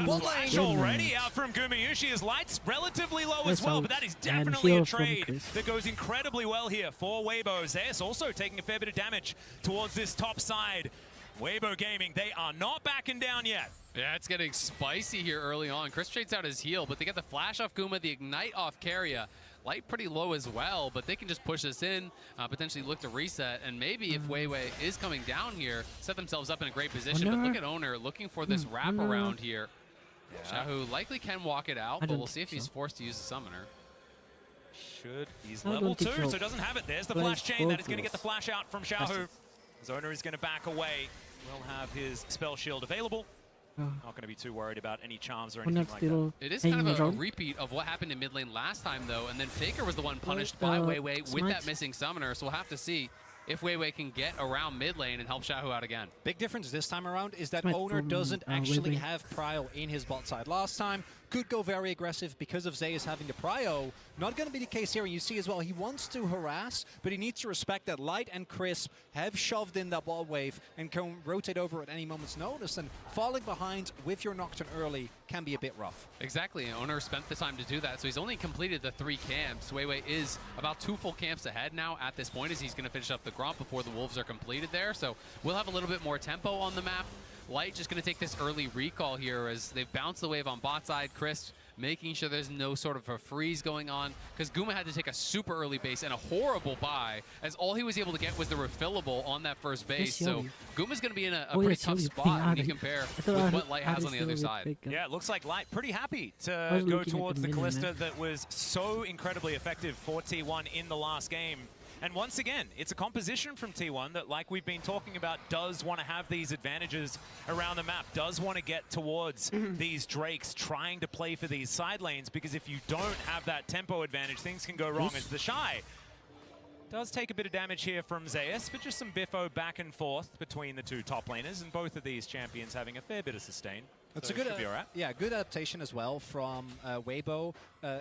bot lane already out from Gumayushi. His light's relatively low as well, but that is definitely a trade that goes incredibly well here for Weibo. Zeus also taking a fair bit of damage towards this top side. Weibo Gaming, they are not backing down yet. Yeah, it's getting spicy here early on. Chris trades out his heal, but they get the flash off Guma, the ignite off Keria. Light pretty low as well, but they can just push this in, potentially look to reset, and maybe if Weiwei is coming down here, set themselves up in a great position. But look at Owner looking for this wraparound here. Shahu likely can walk it out, but we'll see if he's forced to use the summoner. He's level 2, so doesn't have it. There's the flash chain that is going to get the flash out from Shahu. His owner is going to back away. Will have his spell shield available. Not going to be too worried about any charms or anything like that. It is kind of a repeat of what happened in mid lane last time, though, and then Faker was the one punished by Weiwei with that missing summoner, so we'll have to see if Weiwei can get around mid lane and help Shahu out again. Big difference this time around is that Owner doesn't actually have prio in his bot side. Last time, could go very aggressive because of Zeus having the prio. Not going to be the case here, and you see as well, he wants to harass, but he needs to respect that Light and Crisp have shoved in that ball wave and can rotate over at any moment's notice, and falling behind with your Nocturne early can be a bit rough. Exactly, and Owner spent the time to do that, so he's only completed the 3 camps. Weiwei is about 2 full camps ahead now at this point, as he's going to finish up the Gromp before the Wolves are completed there, so we'll have a little bit more tempo on the map. Light just going to take this early recall here as they've bounced the wave on bot side. Chris making sure there's no sort of a freeze going on, because Guma had to take a super early base and a horrible buy, as all he was able to get was the refillable on that first base. So Guma's going to be in a pretty tough spot when you compare with what Light has on the other side. Yeah, it looks like Light pretty happy to go towards the Kalista that was so incredibly effective for T1 in the last game. And once again, it's a composition from T1 that, like we've been talking about, does want to have these advantages around the map, does want to get towards these Drakes, trying to play for these side lanes, because if you don't have that tempo advantage, things can go wrong. As the Shy does take a bit of damage here from Zeus, but just some biffo back and forth between the 2 top laners, and both of these champions having a fair bit of sustain. That's a good, good adaptation as well from Weibo.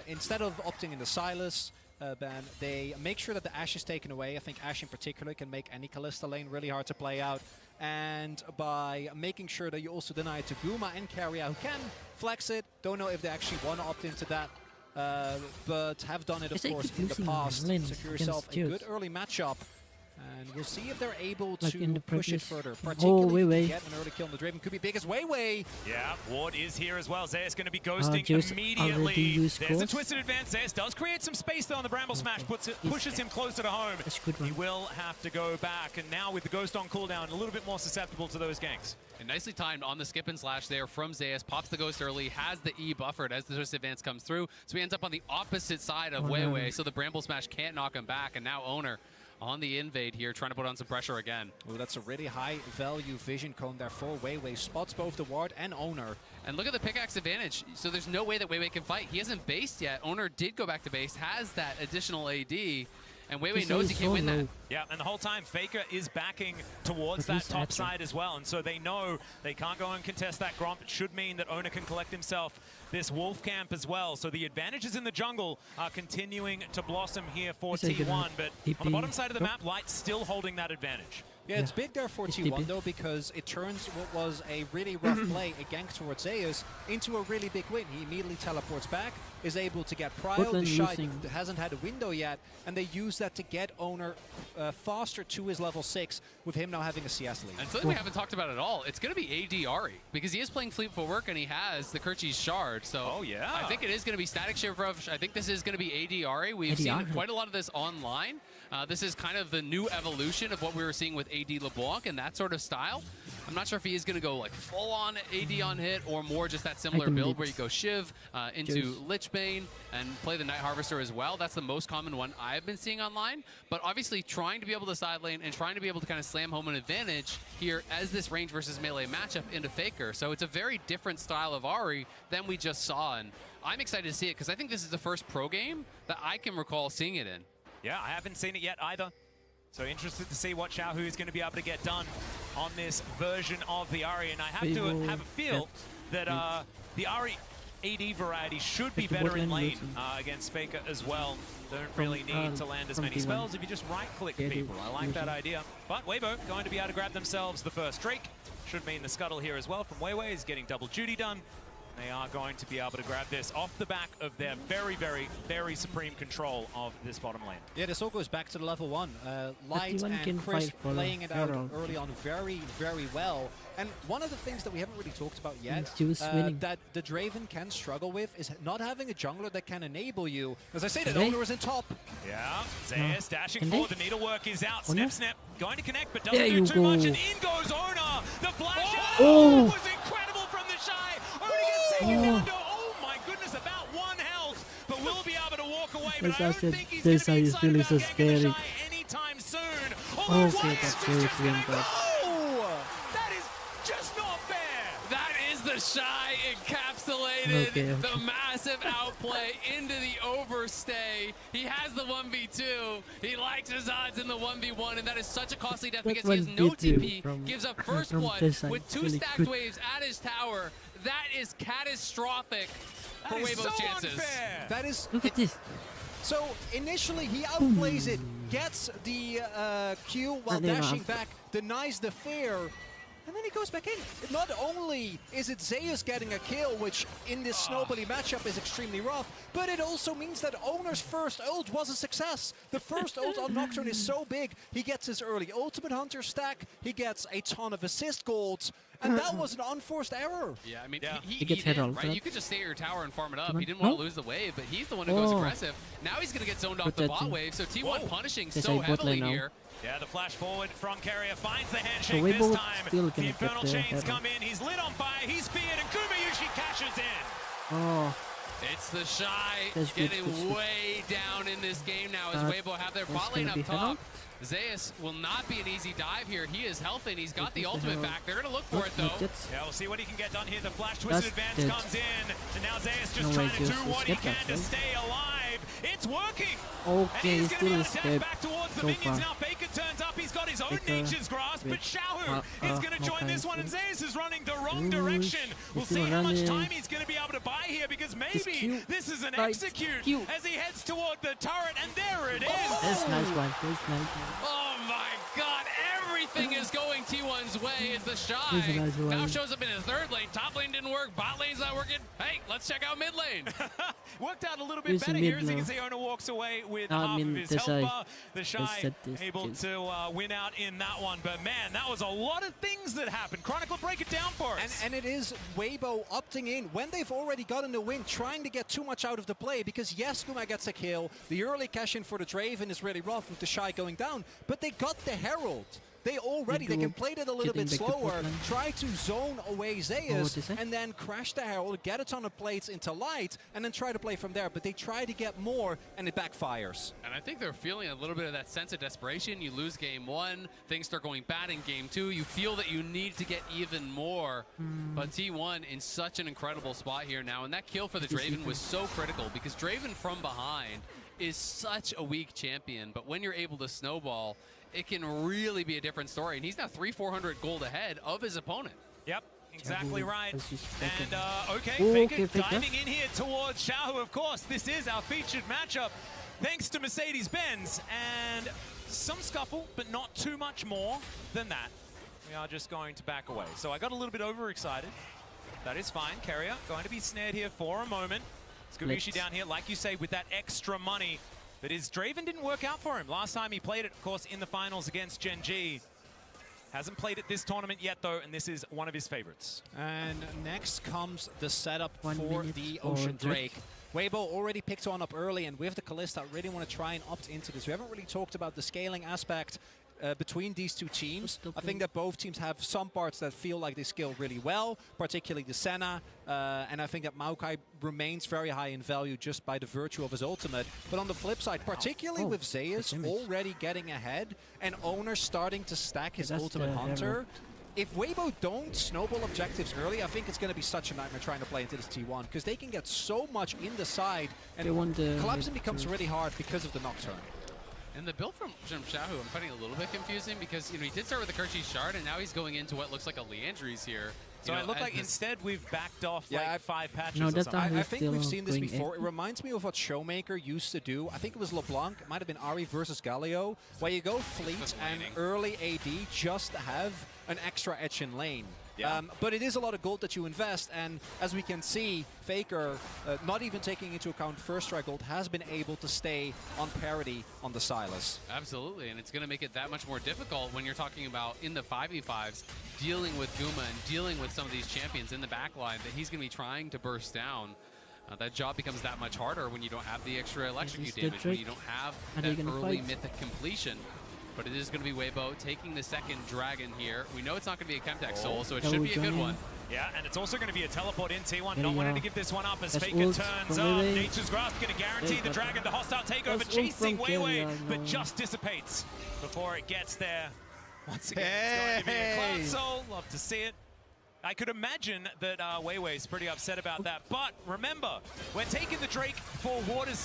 Instead of opting in the Silas ban, they make sure that the Ashe is taken away. I think Ashe in particular can make any Kalista lane really hard to play out. And by making sure that you also deny it to Guma and Keria, who can flex it. Don't know if they actually want to opt into that, but have done it, of course, in the past. Secure yourself a good early matchup. And we'll see if they're able to push it further. Particularly if they get an early kill on the Draven. Could be big as Weiwei. Yeah, Ward is here as well. Zeus going to be ghosting immediately. There's a twisted advance. Zeus does create some space though on the Bramble Smash. Pushes him closer to home. He will have to go back. And now with the Ghost on cooldown, a little bit more susceptible to those ganks. And nicely timed on the skip and slash there from Zeus. Pops the Ghost early, has the E buffered as the twist advance comes through. So he ends up on the opposite side of Weiwei. So the Bramble Smash can't knock him back. And now Owner on the invade here, trying to put on some pressure again. Oh, that's a really high value vision cone there for Weiwei. Spots both the ward and Owner. And look at the pickaxe advantage. So there's no way that Weiwei can fight. He hasn't based yet. Owner did go back to base, has that additional AD, and Weiwei knows he can't win that. Yeah, and the whole time Faker is backing towards that top side as well, and so they know they can't go and contest that Gromp. It should mean that Owner can collect himself this wolf camp as well. So the advantages in the jungle are continuing to blossom here for T1, but on the bottom side of the map, Light's still holding that advantage. Yeah, it's big there for T1 though, because it turns what was a really rough play, a gank towards Zeus, into a really big win. He immediately teleports back, is able to get prio. The Shy hasn't had a window yet, and they use that to get Owner faster to his level 6, with him now having a CS lead. And something we haven't talked about at all, it's going to be AD Ahri, because he is playing Fleet Footwork and he has the Kerchi's Shard. So I think it is going to be Static Shiver. I think this is going to be AD Ahri. We've seen quite a lot of this online. This is kind of the new evolution of what we were seeing with AD LeBlanc and that sort of style. I'm not sure if he is going to go like full on AD on hit or more just that similar build where you go Shiv into Lichbane and play the Night Harvester as well. That's the most common one I've been seeing online. But obviously trying to be able to side lane and trying to be able to kind of slam home an advantage here as this range versus melee matchup into Faker. So it's a very different style of Ahri than we just saw. And I'm excited to see it because I think this is the first pro game that I can recall seeing it in. Yeah, I haven't seen it yet either. So interested to see what Xiaohu is going to be able to get done on this version of the Ahri. And I have to have a feel that the Ahri AD variety should be better in lane against Faker as well. Don't really need to land as many spells if you just right-click people. I like that idea. But Weibo going to be able to grab themselves the first Drake. Should mean the scuttle here as well from Weiwei is getting double duty done. They are going to be able to grab this off the back of their very, very, very supreme control of this bottom lane. Yeah, this all goes back to the level 1. Light and Chris playing it out early on very, very well. And one of the things that we haven't really talked about yet that the Draven can struggle with is not having a jungler that can enable you. As I say, that Owner is in top. Yeah, Zeus dashing forward. The needlework is out. Snip, snip. Going to connect, but doesn't do too much. And in goes Owner. The flash was incredible from the Shy. Owner gets taken down to, oh my goodness, about 1 health. But will be able to walk away. But I don't think he's going to be excited about getting the Shy anytime soon. Oh, that's just going to go. That is just not fair. That is the Shy encapsulated, the massive outplay into the overstay. He has the 1v2. He likes his odds in the 1v1, and that is such a costly death because he has no TP. Gives up first blood with 2 stacked waves at his tower. That is catastrophic for Weibo's chances. Unfair. That is. Look at this. So initially he outplays it, gets the Q while dashing back, denies the fair, and then he goes back in. Not only is it Zeus getting a kill, which in this snowbally matchup is extremely rough, but it also means that Owner's first ult was a success. The first ult on Nocturne is so big, he gets his early Ultimate Hunter stack, he gets a ton of assist golds, and that was an unforced error. Yeah, I mean, he gets hit on, right? You could just stay at your tower and farm it up. He didn't want to lose the wave, but he's the one who goes aggressive. Now he's going to get zoned off the bot wave, so T1 punishing so heavily here. Yeah, the flash forward from Carrier finds the handshake this time. The Infernal Chains come in, he's lit on fire, he's feared, and Kumayushi cashes in. It's the Shy getting way down in this game now as Weibo have their bot lane up top. Zeus will not be an easy dive here. He is healthy and he's got the ultimate back. They're going to look for it though. Yeah, we'll see what he can get done here. The flash twisted advance comes in. And now Zeus just trying to do what he can to stay alive. It's working. Okay, he's still escaped. Back towards the minions now. Faker turns up. He's got his own nature's grasp, but Xiaohu is going to join this one, and Zeus is running the wrong direction. We'll see how much time he's going to be able to buy here, because maybe this is an execute as he heads toward the turret, and there it is. That's nice one. That's nice one. Oh my God! Everything is going T1's way. It's the Shy. Now shows up in his third lane. Top lane didn't work. Bot lane's not working. Hey, let's check out mid lane. Worked out a little bit better here, as you can see. Owner walks away with half of his health bar. The Shy able to win out in that one. But man, that was a lot of things that happened. Chronicle, break it down for us. And it is Weibo opting in when they've already gotten the win, trying to get too much out of the play, because yes, Guma gets a kill. The early cash in for the Draven is really rough with the Shy going down, but they got the Herald. They can play it a little bit slower, try to zone away Zeus, and then crash the Herald, get a ton of plates into Light, and then try to play from there. But they try to get more, and it backfires. And I think they're feeling a little bit of that sense of desperation. You lose game 1, things start going bad in game 2. You feel that you need to get even more. But T1 in such an incredible spot here now, and that kill for the Draven was so critical, because Draven from behind is such a weak champion. But when you're able to snowball, it can really be a different story. And he's now 300-400 gold ahead of his opponent. Yep, exactly right. And Faker diving in here towards Xiaohu, of course. This is our featured matchup, thanks to Mercedes-Benz. And some scuffle, but not too much more than that. We are just going to back away. So I got a little bit overexcited. That is fine. Carrier going to be snared here for a moment. Skabushi down here, like you say, with that extra money. But his Draven didn't work out for him. Last time he played it, of course, in the finals against Gen G. Hasn't played it this tournament yet, though, and this is one of his favorites. And next comes the setup for the Ocean Drake. Weibo already picked one up early, and with the Kalista, I really want to try and opt into this. We haven't really talked about the scaling aspect. between these two teams. I think that both teams have some parts that feel like they scale really well, particularly the Senna, and I think that Maokai remains very high in value just by the virtue of his ultimate. But on the flip side, particularly with Zeus already getting ahead and Owner starting to stack his ultimate Hunter, if Weibo don't snowball objectives early, I think it's going to be such a nightmare trying to play into this T1, because they can get so much in the side, and collapsing becomes really hard because of the Nocturne. And the build from Shahu, I'm finding a little bit confusing because, you know, he did start with the Kerchi Shard, and now he's going into what looks like a Leandry's here. So it looked like instead we've backed off Yeah, like 5 patches No, or that something. I think we've seen this before. It reminds me of what Showmaker used to do. I think it was LeBlanc. It might have been Ari versus Galio, where you go fleet and early AD just to have an extra edge in lane. Yeah. But it is a lot of gold that you invest, and as we can see, Faker, not even taking into account first strike gold, has been able to stay on parity on the Sylas. Absolutely, and it's going to make it that much more difficult when you're talking about in the 5v5s, dealing with Guma and dealing with some of these champions in the backline that he's going to be trying to burst down. That job becomes that much harder when you don't have the extra electrocute damage, when you don't have that early mythic completion. But it is going to be Weibo taking the second dragon here. We know it's not going to be a Chemtech Soul, so it should be a good one. Yeah, and it's also going to be a teleport in T1. Not wanting to give this one up as Faker turns up. Nature's Grasp going to guarantee the dragon. The hostile takeover chasing Weiwei, but just dissipates before it gets there. Once again, it's going to be a Cloud Soul. Love to see it. I could imagine that Weiwei is pretty upset about that. But remember, we're taking the Drake for Water's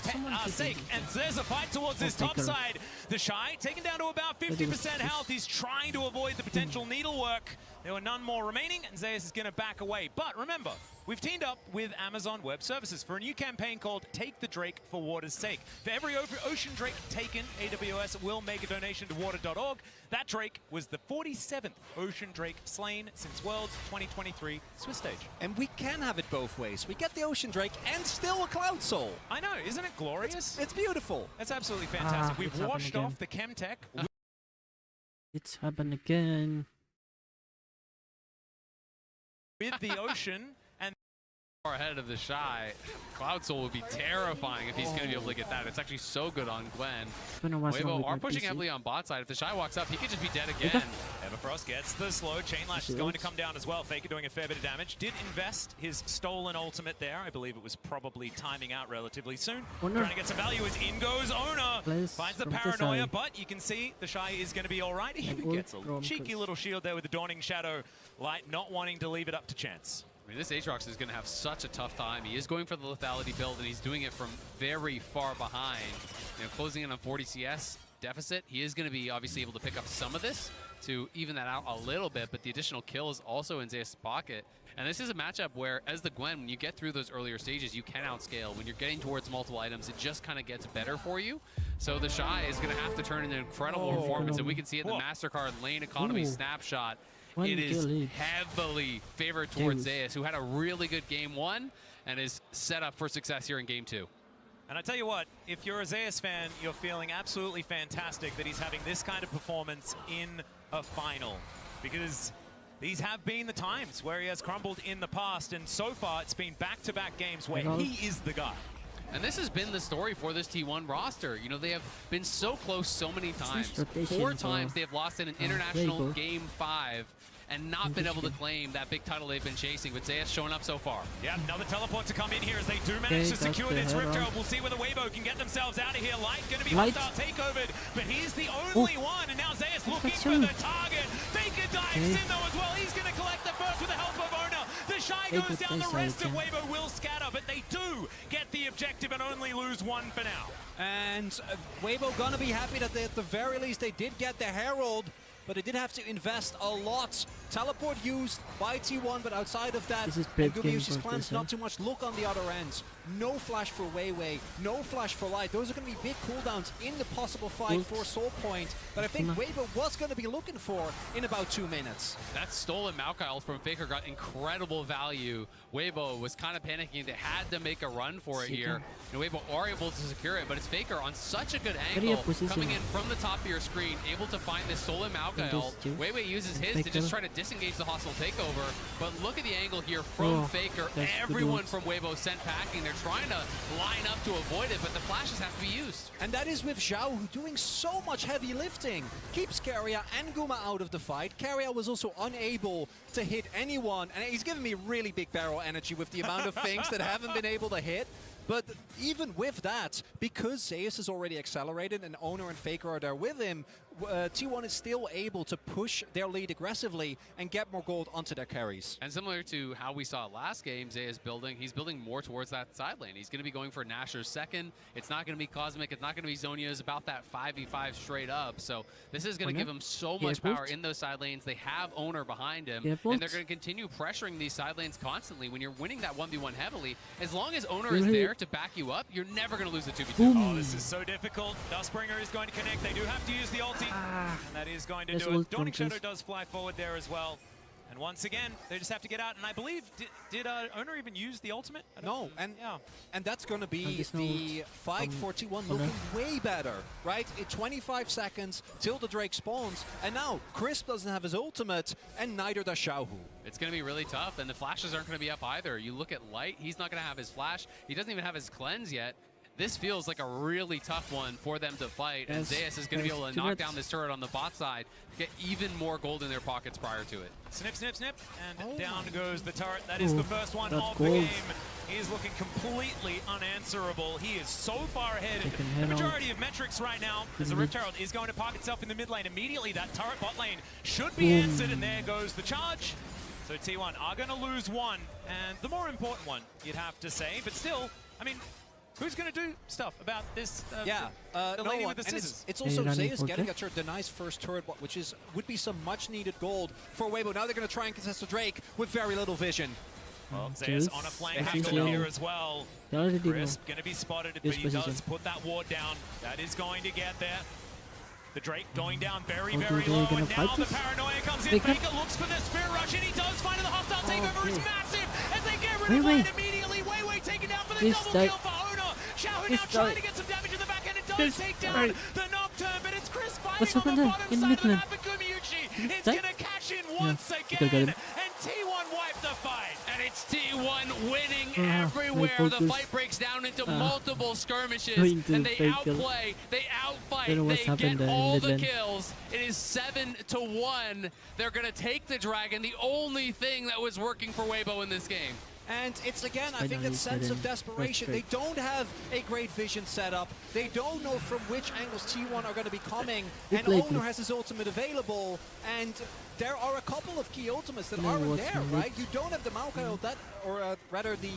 sake. And there's a fight towards this top side. The Shy, taken down to about 50% health. He's trying to avoid the potential needlework. There were none more remaining, and Zeus is going to back away. But remember, we've teamed up with Amazon Web Services for a new campaign called Take the Drake for Water's Sake. For every Ocean Drake taken, AWS will make a donation to water.org. That Drake was the 47th Ocean Drake slain since Worlds 2023 Swiss stage. And we can have it both ways. We get the Ocean Drake and still a Cloud Soul. I know, isn't it glorious? It's beautiful. That's absolutely fantastic. We've washed off the Chemtech. It's happened again. With the Ocean, and far ahead of the Shy. Cloud Soul would be terrifying if he's going to be able to get that. It's actually so good on Gwen. Weibo are pushing heavily on bot side. If the Shy walks up, he could just be dead again. Everfrost gets the slow. Chainlash is going to come down as well. Faker doing a fair bit of damage. Did invest his stolen ultimate there. I believe it was probably timing out relatively soon. Trying to get some value as in goes Owner. Finds the paranoia, but you can see the Shy is going to be all right. He even gets a cheeky little shield there with the Dawning Shadow Light, not wanting to leave it up to chance. I mean, this Aatrox is going to have such a tough time. He is going for the lethality build, and he's doing it from very far behind. You know, closing in on 40 CS deficit. He is going to be obviously able to pick up some of this to even that out a little bit, but the additional kill is also in Zeus' pocket. And this is a matchup where, as the Gwen, when you get through those earlier stages, you can outscale. When you're getting towards multiple items, it just kind of gets better for you. So the Shy is going to have to turn in an incredible performance, and we can see it in the MasterCard lane economy snapshot. It is heavily favored towards Zeus, who had a really good game 1 and is set up for success here in game 2. And I tell you what, if you're a Zeus fan, you're feeling absolutely fantastic that he's having this kind of performance in a final. Because these have been the times where he has crumbled in the past, and so far it's been back-to-back games where he is the guy. And this has been the story for this T1 roster. You know, they have been so close so many times. 4 times they have lost in an international game 5 and not been able to claim that big title they've been chasing, but Zeus showing up so far. Yeah, another teleport to come in here as they do manage to secure this Rift Herald. We'll see whether Weibo can get themselves out of here. Light going to be hostile takeover, but he's the only one, and now Zeus looking for the target. Faker dives in though as well. He's going to collect the first with the help of Owner. The Shy goes down, the rest of Weibo will scatter, but they do get the objective and only lose 1 for now. And Weibo gonna be happy that they, at the very least they did get the Herald, but they did have to invest a lot. Teleport used by T1, but outside of that, Gumayusi's plans not too much. Look on the other end. No flash for Weiwei, no flash for Light. Those are going to be big cooldowns in the possible fight for Soul Point that I think Weibo was going to be looking for in about 2 minutes. That stolen Maokai from Faker got incredible value. Weibo was kind of panicking. They had to make a run for it here. And Weibo are able to secure it, but it's Faker on such a good angle, coming in from the top of your screen, able to find this stolen Maokai Maokai, Weiwei uses his to just try to disengage the hostile takeover. But look at the angle here from Faker. Everyone from Weibo sent packing. They're trying to line up to avoid it, but the flashes have to be used. And that is with Xiao, who doing so much heavy lifting. Keeps Keria and Guma out of the fight. Keria was also unable to hit anyone. And he's giving me really big barrel energy with the amount of things that haven't been able to hit. But even with that, because Zeus is already accelerated and Owner and Faker are there with him, T1 is still able to push their lead aggressively and get more gold onto their carries. And similar to how we saw last game, Zay is building, he's building more towards that side lane. He's going to be going for Nasher's second. It's not going to be Cosmic. It's not going to be Zonia. It's about that 5v5 straight up. So this is going to give him so much power in those side lanes. They have Owner behind him, and they're going to continue pressuring these side lanes constantly. When you're winning that 1v1 heavily, as long as Owner is there to back you up, you're never going to lose the 2v2. Oh, this is so difficult. Dustbringer is going to connect. They do have to use the ulti, and that is going to do it. Dawning Shadow does fly forward there as well. And once again, they just have to get out. And I believe, did Owner even use the ultimate? No, and that's going to be the fight for T1 looking way better, right? In 25 seconds till the Drake spawns, and now Crisp doesn't have his ultimate, and neither does Xiaohu. It's going to be really tough, and the flashes aren't going to be up either. You look at Light, he's not going to have his flash. He doesn't even have his cleanse yet. This feels like a really tough one for them to fight, and Zeus is going to be able to knock down this turret on the bot side to get even more gold in their pockets prior to it. Snip, snip, snip, and down goes the turret. That is the first one of the game. He is looking completely unanswerable. He is so far ahead. The majority of metrics right now, as the Rift Herald is going to park itself in the mid lane immediately. That turret bot lane should be answered, and there goes the charge. So T1 are going to lose one, and the more important one, you'd have to say. But still, I mean, who's going to do stuff about this? The lady with the scissors. It's also Zeus getting the nice first turret, which would be some much needed gold for Weibo. Now they're going to try and contest the Drake with very little vision. Well, Zeus on a flank angle here as well. Crisp going to be spotted, but he does put that ward down. That is going to get there. The Drake going down very, very low, and now the paranoia comes in. Faker looks for the Spirit Rush, and he does find it. The hostile takeover is massive as they get rid of Light immediately. Weiwei taken down for the double kill for Owner. Xiaohu now trying to get some damage in the back end. It does take down the Nocturne, but it's Chris fighting on the bottom side of the map, and Gumayuchi is going to cash in once again, and T1 wipe the fight. And it's T1 winning everywhere. The fight breaks down into multiple skirmishes, and they outplay, they outfight, they get all the kills. It is 7-1. They're going to take the dragon, the only thing that was working for Weibo in this game. And it's again, I think, that sense of desperation. They don't have a great vision set up. They don't know from which angles T1 are going to be coming. And Owner has his ultimate available. And there are a couple of key ultimates that aren't there, right? You don't have the Maokai ult, or rather the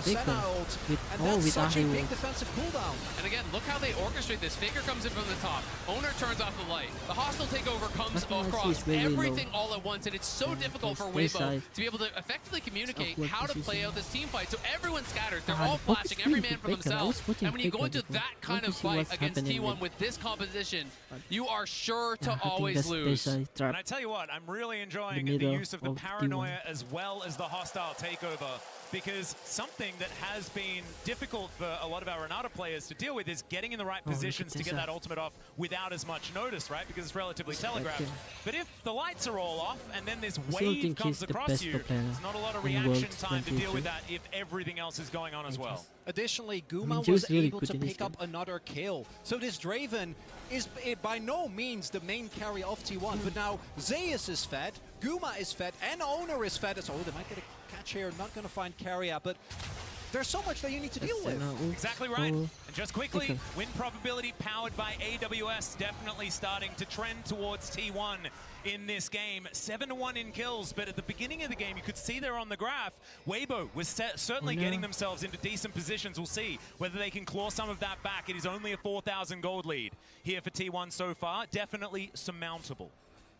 Senna ult. And that's such a big defensive cooldown. And again, look how they orchestrate this. Faker comes in from the top. Owner turns off the light. The hostile takeover comes across everything all at once. And it's so difficult for Weibo to be able to effectively communicate how to play out this team fight. So everyone scatters. They're all flashing, every man for themselves. And when you go into that kind of fight against T1 with this composition, you are sure to always lose. And I tell you what, I'm really enjoying the use of the paranoia as well as the hostile takeover, because something that has been difficult for a lot of our Renata players to deal with is getting in the right positions to get that ultimate off without as much notice, right? Because it's relatively telegraphed. But if the lights are all off and then this wave comes across you, there's not a lot of reaction time to deal with that if everything else is going on as well. Additionally, Guma was able to pick up another kill. So this Draven is by no means the main carry of T1, but now Zeus is fed, Guma is fed, and Owner is fed. So they might get a catch here, not going to find carry out, but there's so much that you need to deal with. Exactly right. And just quickly, win probability powered by AWS definitely starting to trend towards T1 in this game. 7-1 in kills, but at the beginning of the game, you could see there on the graph, Weibo was certainly getting themselves into decent positions. We'll see whether they can claw some of that back. It is only a 4,000 gold lead here for T1 so far. Definitely surmountable.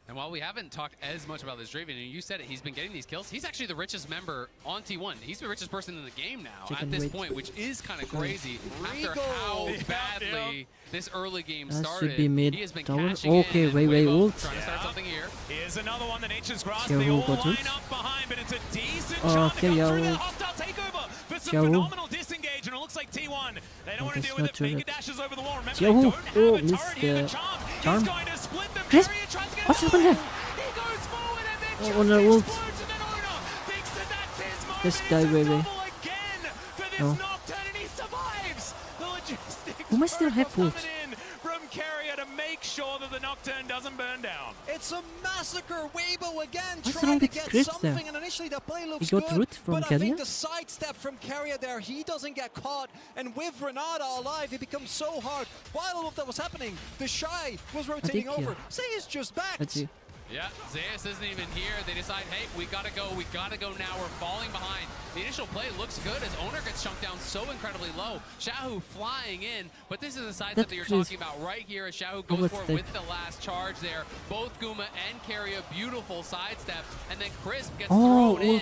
And while we haven't talked as much about this Draven, and you said it, he's been getting these kills. He's actually the richest member on T1. He's the richest person in the game now at this point, which is kind of crazy after how badly this early game started. He has been cashing in. Weiwei ult. Trying to start something here. Here's another one that Nature's Grasp. They all line up behind, but it's a decent shot to come through that hostile takeover. But some phenomenal disengage, and it looks like T1. They don't want to deal with it. Faker dashes over the wall. Remember, they don't have a turret here. The charm. He's going to split them. Chris, Carrier tries to get what's it happened there? He goes forward and then Oh, just on the ult. explodes, and then Owner thinks that that's his moment. Just die, It's a baby. double again for this No. Nocturne, and he survives. The logistics Who must still have protocol ult? coming in from Carrier to make sure that the Nocturne doesn't burn down. It's a massacre. Weibo again What's trying wrong to with get Chris something, there? and initially the play looks got good, root from but I Carrier? think the sidestep from Carrier there, he doesn't get caught, and with Renata alive, it becomes so hard. While all of that was happening, the Shy was rotating think, over. yeah. Say is just back. Let's see. Yeah, Zeus isn't even here. They decide, hey, we gotta go now. We're falling behind. The initial play looks good as Owner gets chunked down so incredibly low. Shahu flying in, but this is the sidestep that you're talking about right here as Shahu goes for it with the last charge there. Both Guma and Carrier, beautiful sidestep, and then Crisp gets thrown in.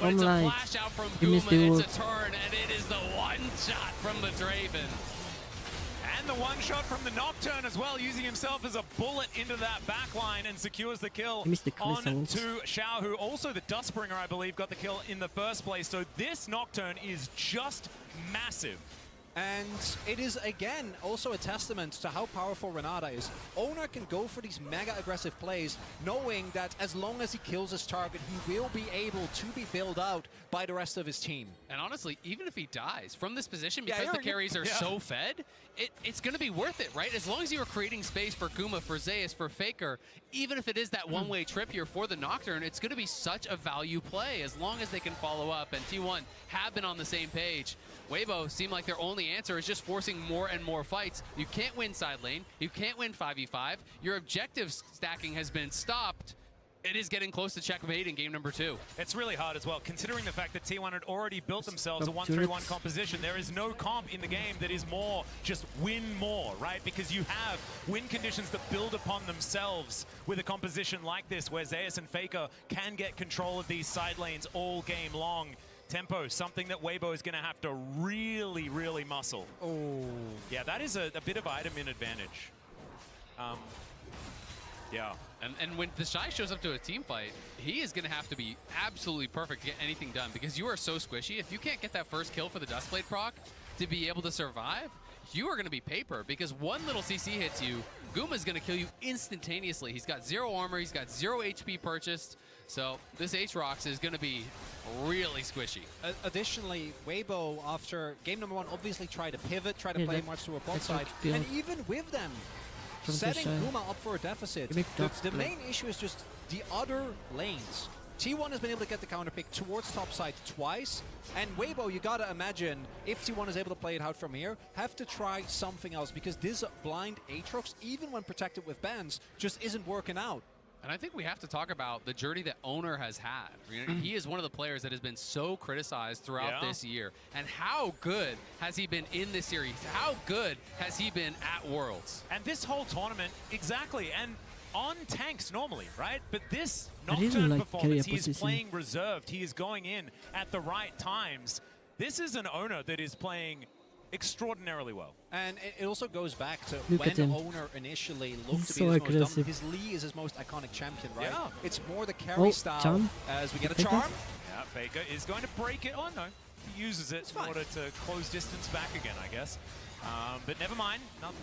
But it's a flash out from Guma, it's a turn, and it is the one shot from the Draven. And the one shot from the Nocturne as well, using himself as a bullet into that backline and secures the kill on to Xiao, who also the Dustbringer, I believe, got the kill in the first place. So this Nocturne is just massive. And it is, again, also a testament to how powerful Renata is. Owner can go for these mega aggressive plays, knowing that as long as he kills his target, he will be able to be bailed out by the rest of his team. And honestly, even if he dies from this position, because the carries are so fed, it's going to be worth it, right? As long as you are creating space for Guma, for Zeus, for Faker, even if it is that one-way trip here for the Nocturne, it's going to be such a value play as long as they can follow up. And T1 have been on the same page. Weibo seem like their only answer is just forcing more and more fights. You can't win side lane. You can't win 5v5. Your objective stacking has been stopped. It is getting close to checkmate in game number 2. It's really hard as well, considering the fact that T1 had already built themselves a 1-3-1 composition. There is no comp in the game that is more just win more, right? Because you have win conditions that build upon themselves with a composition like this, where Zeus and Faker can get control of these side lanes all game long. Tempo, something that Weibo is going to have to really, really muscle. Oh. Yeah, that is a bit of item in advantage. Yeah. And when the Shy shows up to a team fight, he is going to have to be absolutely perfect to get anything done because you are so squishy. If you can't get that first kill for the Dustblade proc to be able to survive, you are going to be paper because one little CC hits you, Guma's going to kill you instantaneously. He's got 0 armor, he's got 0 HP purchased. So this Asrock is going to be really squishy. Additionally, Weibo, after game number 1, obviously tried to pivot, tried to play much to a bot side, and even with them setting Guma up for a deficit, the main issue is just the other lanes. T1 has been able to get the counter pick towards top side twice, and Weibo, you gotta imagine, if T1 is able to play it out from here, have to try something else, because this blind Aatrox, even when protected with bans, just isn't working out. And I think we have to talk about the journey that Owner has had. He is one of the players that has been so criticized throughout this year. And how good has he been in this series? How good has he been at Worlds? And this whole tournament, exactly, and on tanks normally, right? But this Nocturne performance, he is playing reserved. He is going in at the right times. This is an Owner that is playing extraordinarily well. And it also goes back to Look at when him. Owner initially looked to He's be so his most aggressive. dominant. His Lee is his most iconic champion, right? Yeah. It's more the carry style charm? as we get a Faker? charm. Yeah, Faker is going to break it. Oh no, he uses it in order to close distance back again, I guess. But never mind,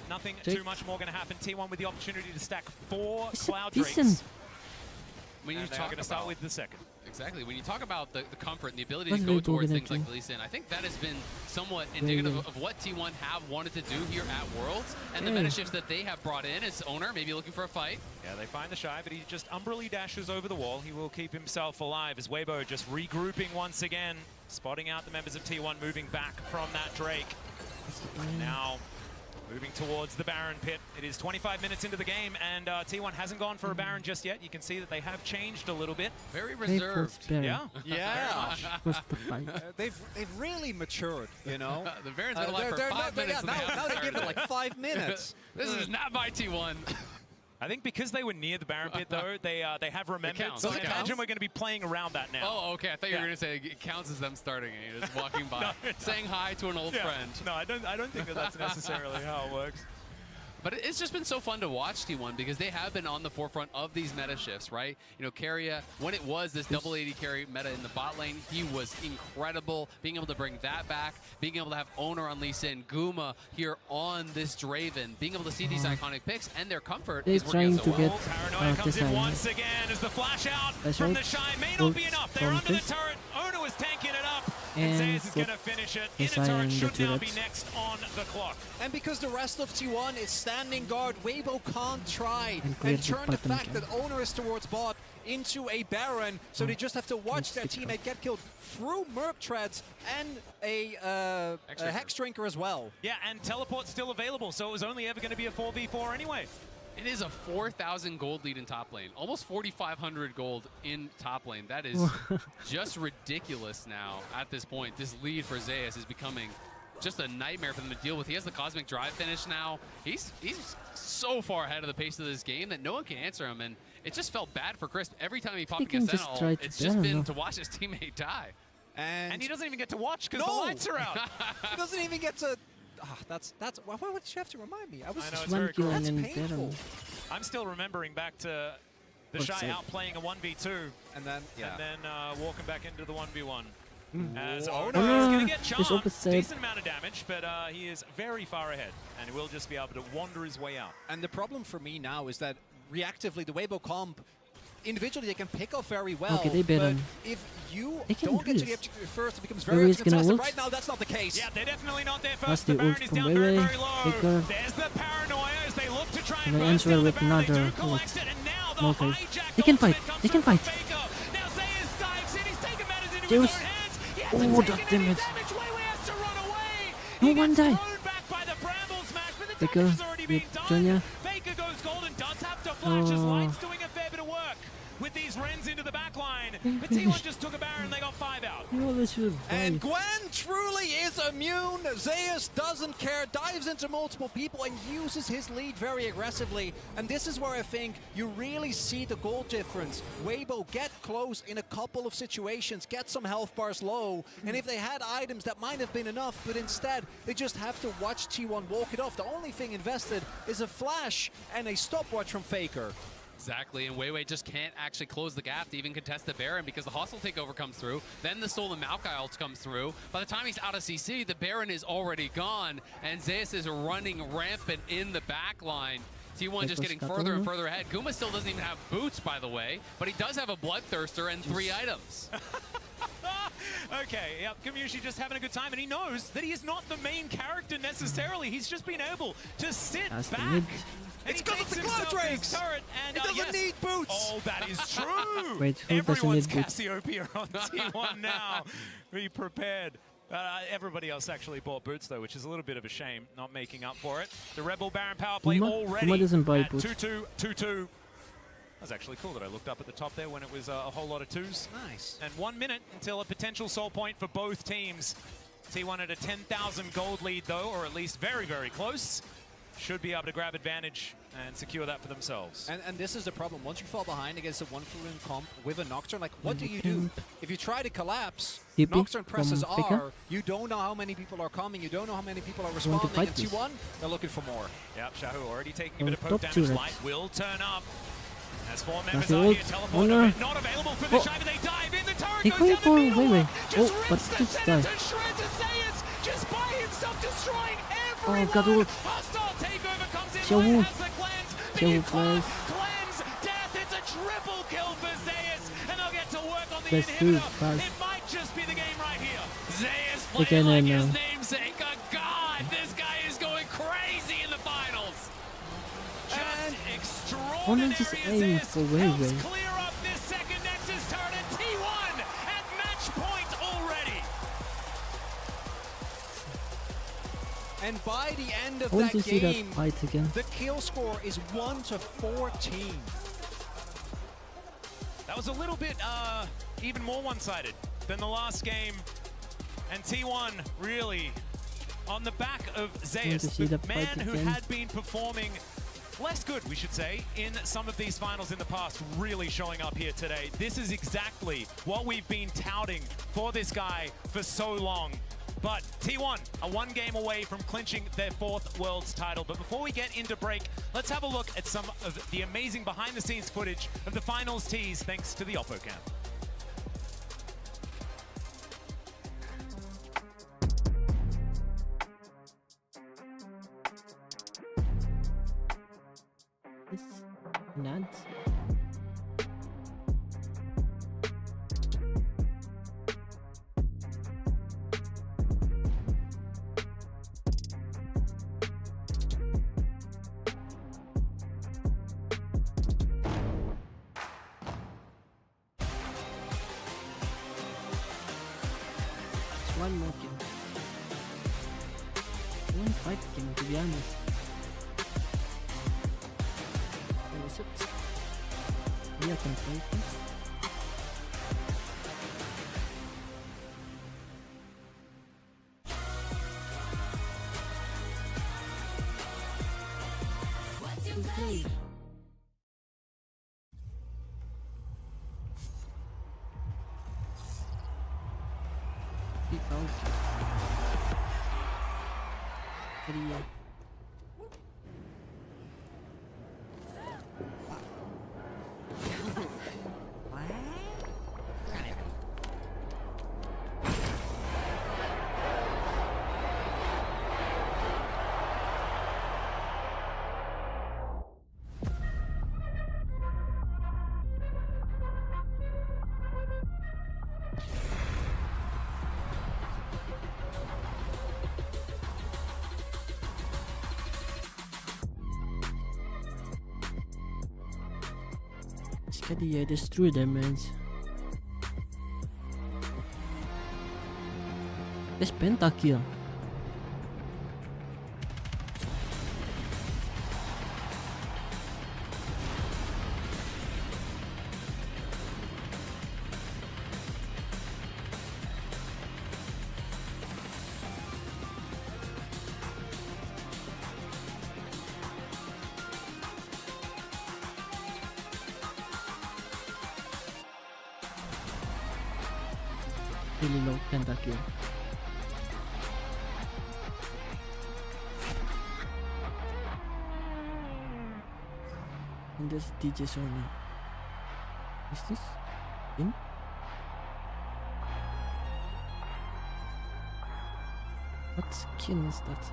nothing too much more going to happen. T1 with the opportunity to stack 4 Cloud Drakes. When you talk talk going to start with the second. Exactly. When you talk about the comfort and the ability to go towards things like Lee Sin, I think that has been somewhat indicative of what T1 have wanted to do here at Worlds, and the meta shifts that they have brought in as Owner, maybe looking for a fight. Yeah, they find the Shy, but he just umbrally dashes over the wall. He will keep himself alive as Weibo just regrouping once again, spotting out the members of T1 moving back from that Drake. Now moving towards the Baron pit. It is 25 minutes into the game, and T1 hasn't gone for a Baron just yet. You can see that they have changed a little bit. Very reserved. Yeah. Yeah. They've really matured, you know. The Baron's been alive for 5 minutes. Now they give it like 5 minutes. This is not my T1. I think because they were near the Baron pit, though, they have remembered. counts. So I It counts. imagine we're going to be playing around that now. Oh, okay. I thought you were going to say it counts as them starting and you're just walking by, saying hi to an old friend. No, I don't think that that's necessarily how it works. But it's just been so fun to watch T1 because they have been on the forefront of these meta shifts, right? You know, Keria, when it was this double AD carry meta in the bot lane, he was incredible. Being able to bring that back, being able to have Owner on Lee Sin, Guma here on this Draven, being able to see these iconic picks and their comfort They're is working trying to so get well. Paranoia comes in once again as the flash out from the Shy may not be enough. They're under the turret. Owner was tanking it up. And Zeus is going to finish it. Inner turret should now be next on the clock. And because the rest of T1 is standing guard, Weibo can't try and turn the fact that Owner is towards bot into a Baron, so they just have to watch their teammate get killed through Merc Treads and a Hex Drinker as well. Yeah, and Teleport's still available, so it was only ever going to be a 4v4 anyway. It is a 4,000 gold lead in top lane. Almost 4,500 gold in top lane. That is just ridiculous now at this point. This lead for Zeus is becoming just a nightmare for them to deal with. He has the Cosmic Drive finish now. He's so far ahead of the pace of this game that no one can answer him. And it just felt bad for Crisp. Every time he popped against Sentinel, it's just been to watch his teammate die. And he doesn't even get to watch because the lights are out. He doesn't even get to... that's why would you have to remind me? I was know, it's very cool. That's painful. I'm still remembering back to the Shy out playing a 1v2 and then walking back into the 1v1. As Oh, Owner is going to get it's charged, decent amount of damage, but he is very far ahead, and he will just be able to wander his way out. And the problem for me now is that reactively, the Weibo comp, individually they can pick off very well, Okay, they beat but him. if you They can don't do get to the this. objective first, it becomes Maybe very he's gonna contested. ult. Right now, that's not the case. Yeah, they're definitely not there That's first. the The Baron ult is from down very, Weiwei. very low. Faker. There's the Paranoia as they look to try And and they burst answer down the with Baron. They do another collect it, and now the no face. hijack They can fight. ultimate comes They can from fight. Faker. Now Zeus dives in. He's taken matters into Zeus. his own hands. He Oh, hasn't that taken any damage. damage. Weiwei has to run away. No He one gets die. thrown back by the Bramble Smash, but the Faker damage is already being with done. Junior. Faker goes golden, does have to flash. His Oh. light's doing a fair bit of work with these Rens into the back line. But T1 just took a Baron. They got 5 out. You always should And die. Gwen truly is immune. Zeus doesn't care, dives into multiple people and uses his lead very aggressively. And this is where I think you really see the goal difference. Weibo get close in a couple of situations, get some health bars low, and if they had items that might have been enough, but instead they just have to watch T1 walk it off. The only thing invested is a flash and a stopwatch from Faker. Exactly, and Weiwei just can't actually close the gap to even contest the Baron because the hostile takeover comes through, then the stolen Maokai ult comes through. By the time he's out of CC, the Baron is already gone, and Zeus is running rampant in the back line. T1 just getting further and further ahead. Guma still doesn't even have boots, by the way, but he does have a Bloodthirster and 3 items. Okay, yeah, Kamushi just having a good time, and he knows that he is not the main character necessarily. He's just been able to sit That's the back. mid. It's because of the Glow Drakes! And It doesn't need boots! Oh, that is true! Wait, who doesn't Everyone's need boots? Cassiopeia on T1 now. Be prepared. Everybody else actually bought boots, though, which is a little bit of a shame, not making up for it. The Rebel Baron power play already Uma doesn't buy at boots. 2-2-2-2. That was actually cool that I looked up at the top there when it was a whole lot of 2s. Nice. And 1 minute until a potential soul point for both teams. T1 at a 10,000 gold lead, though, or at least very, very close. Should be able to grab advantage and secure that for themselves. And this is the problem. Once you fall behind against a 1-for-1 comp with a Nocturne, like, what do you do? If you try to collapse, TP Nocturne presses from Faker. R, you don't know how many people are coming, you don't know how many people are responding, fight and this. T1, they're looking for more. Yep, Shahu already taking a bit of top poke damage. turret. Light will turn up. As 4 members That's the are here, ult. teleport Owner. not available for the Oh. Shy, but they dive in. The turret He goes going down for the middle. Weiwei. Just Oh, but rips the just center died. to shreds, and Zeus just by himself destroying Oh, everyone. got ult. Hostile takeover comes in. Xiaowu. Light has the cleanse. Xiaowu The plays. cleanse. Death. It's a triple kill for Zeus. And they'll get to work on the Let's do inhibitor. fast. It might just be the game right here. Zeus Okay, playing like no, his no. namesake. Oh, God, this guy is going crazy in the finals. Just extraordinary. Owner just aiming Zeus for helps Weiwei. clear up this second Nexus turret, and T1 at match point already. And by the end of I want that to see that game, fight again. the kill score is 1-14. That was a little bit even more one-sided than the last game. And T1 really on the back of Zeus, to see the that man fight who again. had been performing less good, we should say, in some of these finals in the past, really showing up here today. This is exactly what we've been touting for this guy for so long. But T1 are one game away from clinching their 4th Worlds title. But before we get into break, let's have a look at some of the amazing behind-the-scenes footage of the finals tees thanks to the Oppo Cam. Nads. It's one more game. One fight game, to be honest. We can play this. Okay. Destroy them, man. It's pentakill. Really low pentakill. And there's DJ Sony. Is this him? What skin is that?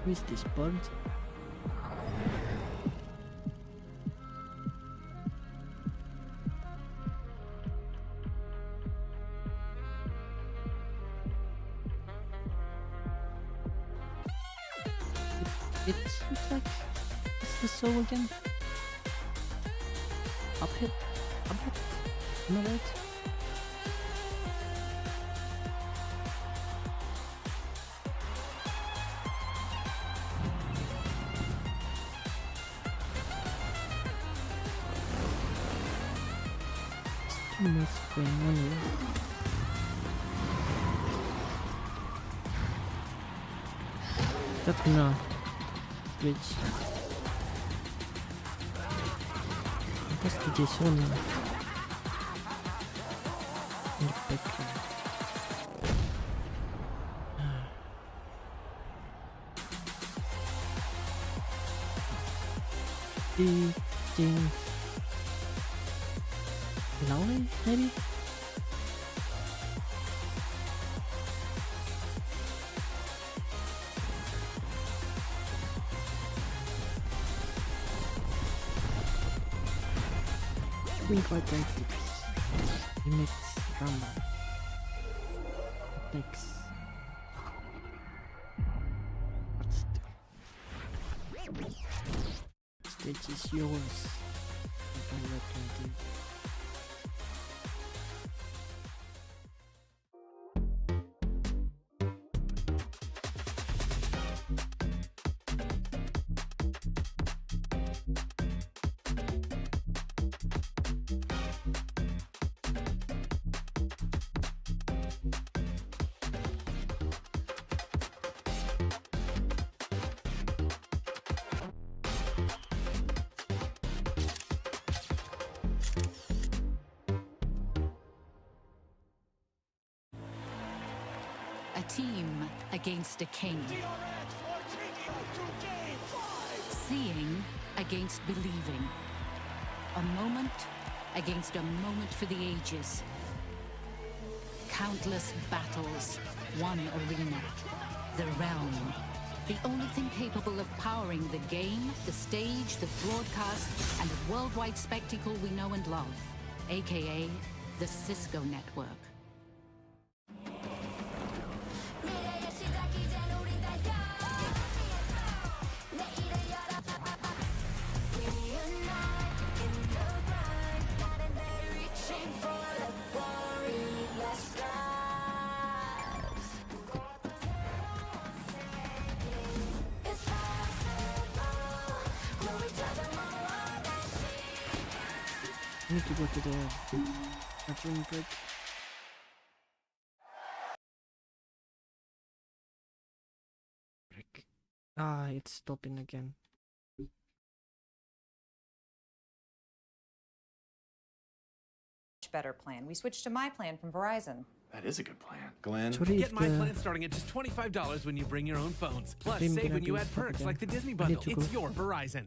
Who is this bird? It looks like it's the soul again. Up hit. Am I right? What's going on here? That's gonna bridge. What's the Jason? In the background. Thing. Lonely, maybe? Quite like this. He makes drama. Next. Stage is yours. Congratulations. A team against a king. Seeing against believing. A moment against a moment for the ages. Countless battles, one arena. The realm. The only thing capable of powering the game, the stage, the broadcast, and the worldwide spectacle we know and love. AKA the Cisco Network. I need to go to the bathroom break. Ah, it's stopping again. Better plan. We switched to my plan from Verizon. That is a good plan. Glenn? Get my plan starting at just $25 when you bring your own phones. Plus, save when you add perks like the Disney Bundle. It's your Verizon.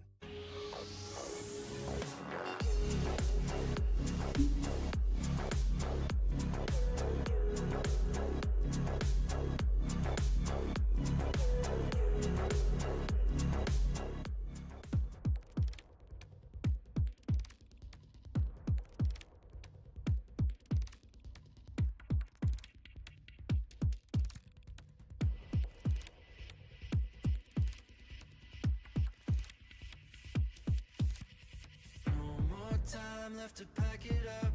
Time left to pack it up.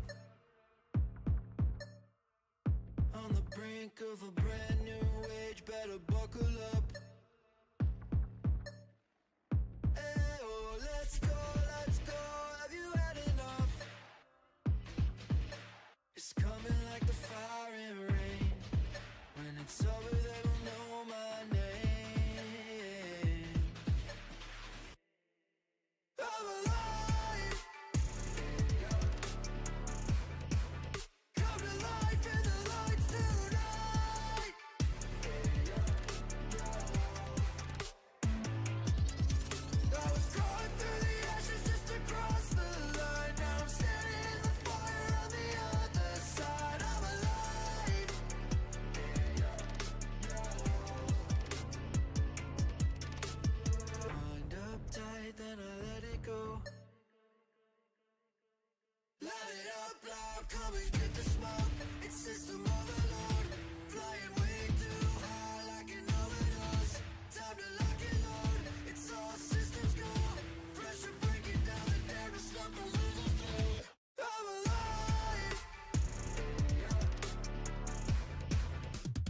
On the brink of a brand new age, better buckle up. Hey, oh, let's go, have you had enough? It's coming like the fire and rain. When it's over, they will know my name. I'm alive. Then I let it go. Light it up loud, come and get the smoke. It's system overload, flying way too high like an overdose. Time to lock and load, it's all systems go. Pressure breaking down the damage, stop the losing through. I'm alive.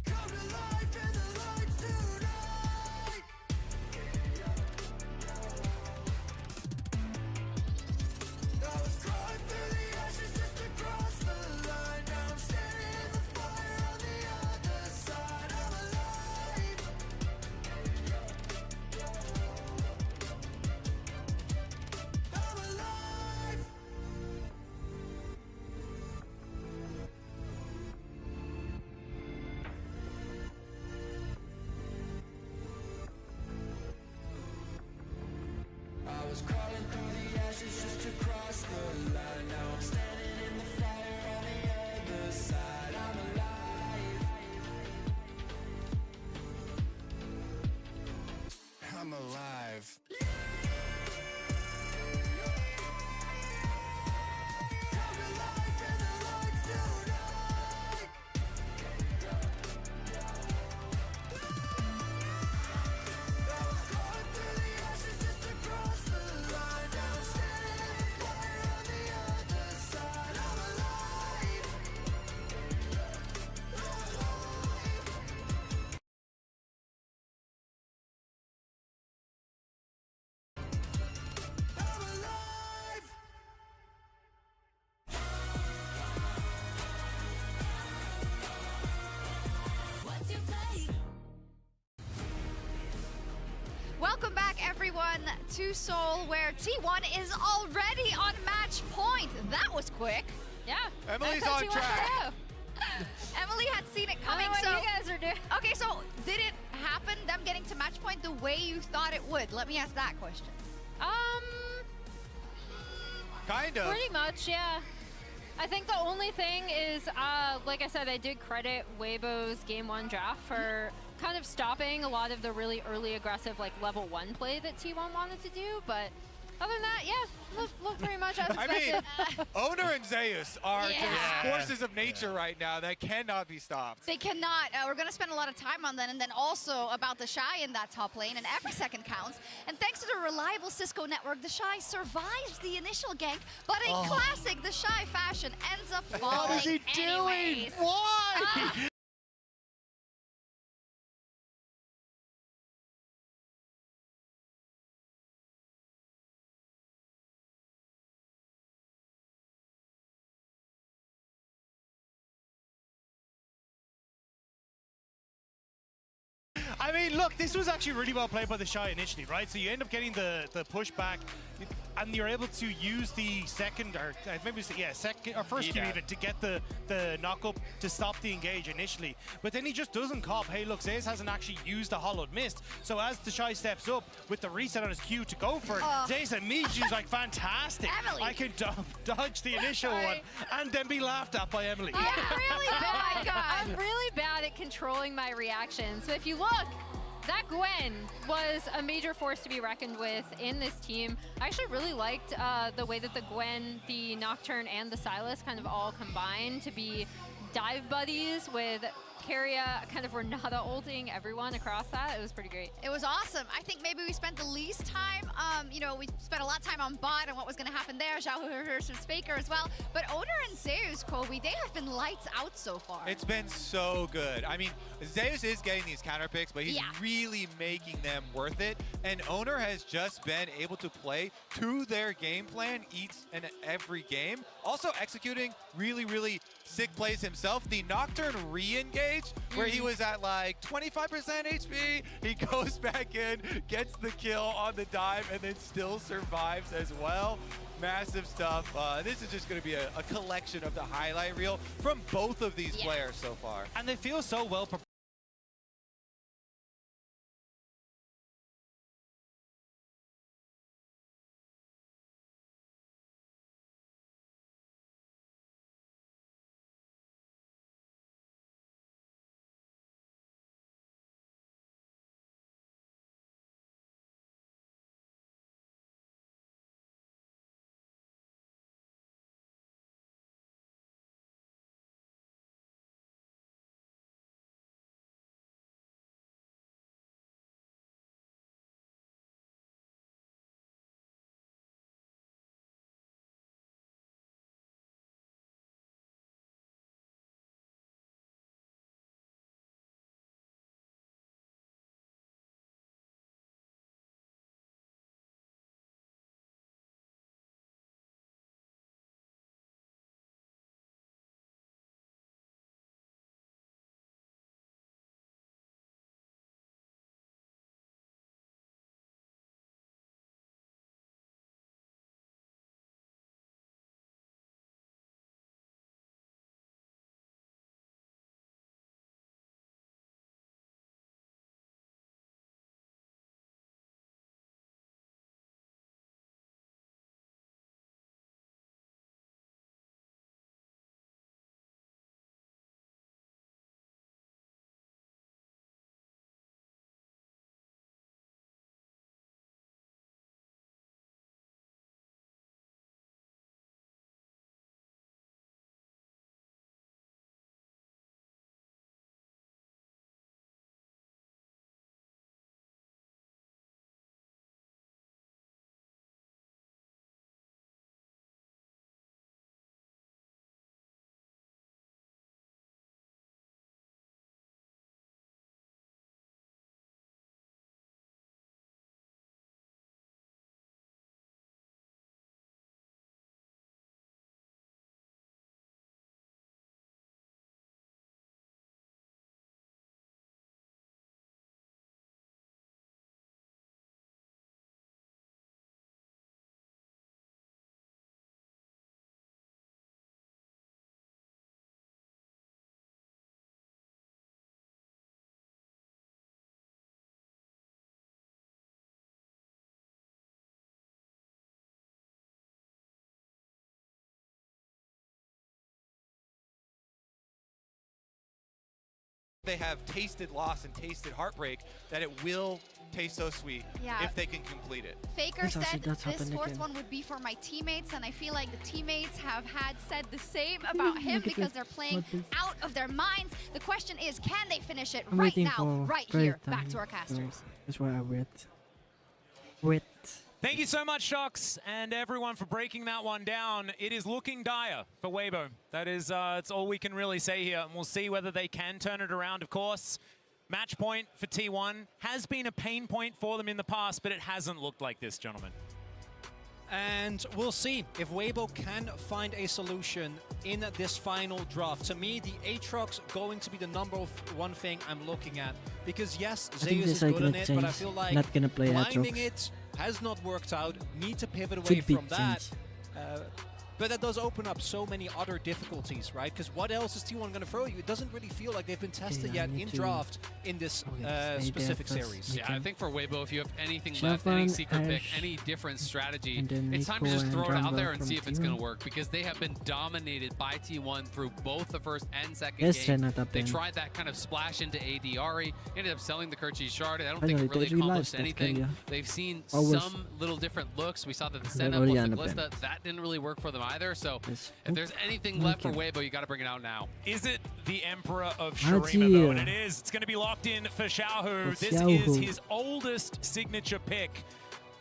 Come to life in the lights tonight. I was crawling through the ashes just to cross the line. Now I'm standing in the fire on the other side. I'm alive. I'm alive. I was crawling through the ashes just to cross the line. Now I'm standing in the fire on the other side. I'm alive. I'm alive. Come to life in the lights tonight. 1 to Seoul, where T1 is already on match point. That was quick. Yeah. Emily's that's what on T1 track. should do. Emily had seen it coming, What so you guys are doing. okay. So did it happen? Them getting to match point the way you thought it would? Let me ask that question. Kind of. Pretty much, yeah. I think the only thing is, like I said, I did credit Weibo's Game 1 draft for kind of stopping a lot of the really early aggressive, like, level 1 play that T1 wanted to do, but other than that, yeah, look pretty much as I expected. mean, Owner and Zeus are just forces of nature right now that cannot be stopped. They cannot. We're going to spend a lot of time on that, and then also about the Shy in that top lane, and every second counts. And thanks to the reliable Cisco network, the Shy survives the initial gank, but in classic the Shy fashion ends up falling What is he doing? anyways. Why? I mean, look, this was actually really well played by the Shy initially, right? So you end up getting the pushback, and you're able to use the second, or maybe second or first Q even, to get the knock up to stop the engage initially. But then he just doesn't cop. Hey, look, Zeus hasn't actually used the hollowed mist. So as the Shy steps up with the reset on his Q to go for it, Zeus immediately is like, fantastic. Emily. I can dodge the initial one and then be laughed at by Emily. I'm really bad. I'm really bad at controlling my reactions. So if you look, that Gwen was a major force to be reckoned with in this team. I actually really liked the way that the Gwen, the Nocturne, and the Sylas kind of all combined to be dive buddies with Keria kind of Renata ulting everyone across that. It was pretty great. It was awesome. I think maybe we spent the least time, you know, we spent a lot of time on bot and what was going to happen there. Xiao versus Faker as well. But Owner and Zeus, Kobe, they have been lights out so far. It's been so good. I mean, Zeus is getting these counter picks, but he's really making them worth it. And Owner has just been able to play to their game plan each and every game. Also executing really, really sick plays himself. The Nocturne re-engage, where he was at like 25% HP, he goes back in, gets the kill on the dive, and then still survives as well. Massive stuff. This is just going to be a collection of the highlight reel from both of these players so far. And they feel so well prepared. they have tasted loss and tasted heartbreak, that it will taste so sweet if they can complete it. Faker said this fourth one would be for my teammates, and I feel like the teammates have said the same about him because they're playing out of their minds. The question is, can they finish it right now, right here? Back to our casters. That's why I wait. Thank you so much, Shocks, and everyone for breaking that one down. It is looking dire for Weibo. That is, it's all we can really say here, and we'll see whether they can turn it around, of course. Match point for T1 has been a pain point for them in the past, but it hasn't looked like this, gentlemen. And we'll see if Weibo can find a solution in this final draft. To me, the Aatrox going to be the #1 thing I'm looking at. Because yes, Zeus is good on it, but I feel like blinding it has not worked out. Need to pivot away from that. But that does open up so many other difficulties, right? Because what else is T1 going to throw you? It doesn't really feel like they've been tested yet in draft in this specific series. Yeah, I think for Weibo, if you have anything left, any secret pick, any different strategy, it's time to just throw it out there and see if it's going to work, because they have been dominated by T1 through both the first and second game. They tried that kind of splash into AD ended up selling the Kerchi Shard. I don't think it really accomplished anything. They've seen some little different looks. We saw that the setup was the Glista. That didn't really work for them either. So if there's anything left for Weibo, you got to bring it out now. Is it the Emperor of Shurima, though? And it is. It's going to be locked in for Xiaohu. This is his oldest signature pick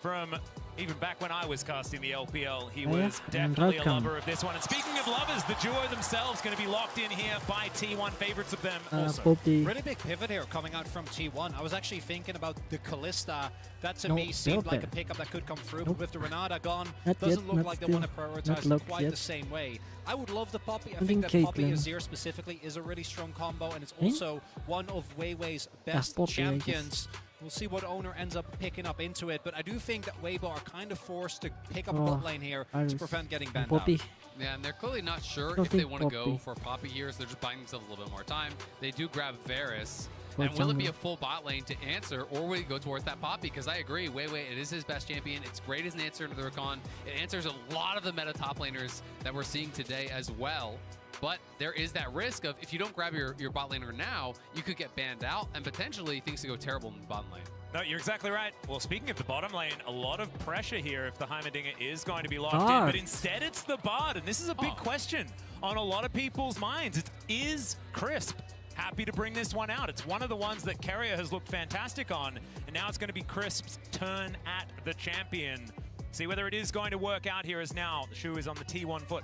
from even back when I was casting the LPL. He was definitely a lover of this one. And speaking of lovers, the duo themselves going to be locked in here by T1, favorites of them also. Really big pivot here coming out from T1. I was actually thinking about the Kalista. That to me seemed like a pickup that could come through, but with the Renata gone, doesn't look like they want to prioritize quite the same way. I would love the Poppy. I think that Poppy Azir specifically is a really strong combo, and it's also one of Weiwei's best champions. We'll see what owner ends up picking up into it, but I do think that Weibo are kind of forced to pick up bot lane here to prevent getting banned out. Yeah, and they're clearly not sure if they want to go for Poppy here, so they're just buying themselves a little bit more time. They do grab Varus. And will it be a full bot lane to answer, or will he go towards that Poppy? Because I agree, Weiwei, it is his best champion. It's great as an answer to the Rakan. It answers a lot of the meta top laners that we're seeing today as well. But there is that risk of, if you don't grab your bot laner now, you could get banned out, and potentially things could go terrible in the bottom lane. No, you're exactly right. Well, speaking of the bottom lane, a lot of pressure here if the Heimerdinger is going to be locked in, but instead it's the Bard, and this is a big question on a lot of people's minds. Is Crisp happy to bring this one out? It's one of the ones that Carrier has looked fantastic on, and now it's going to be Crisp's turn at the champion. See whether it is going to work out here, as now the shoe is on the T1 foot.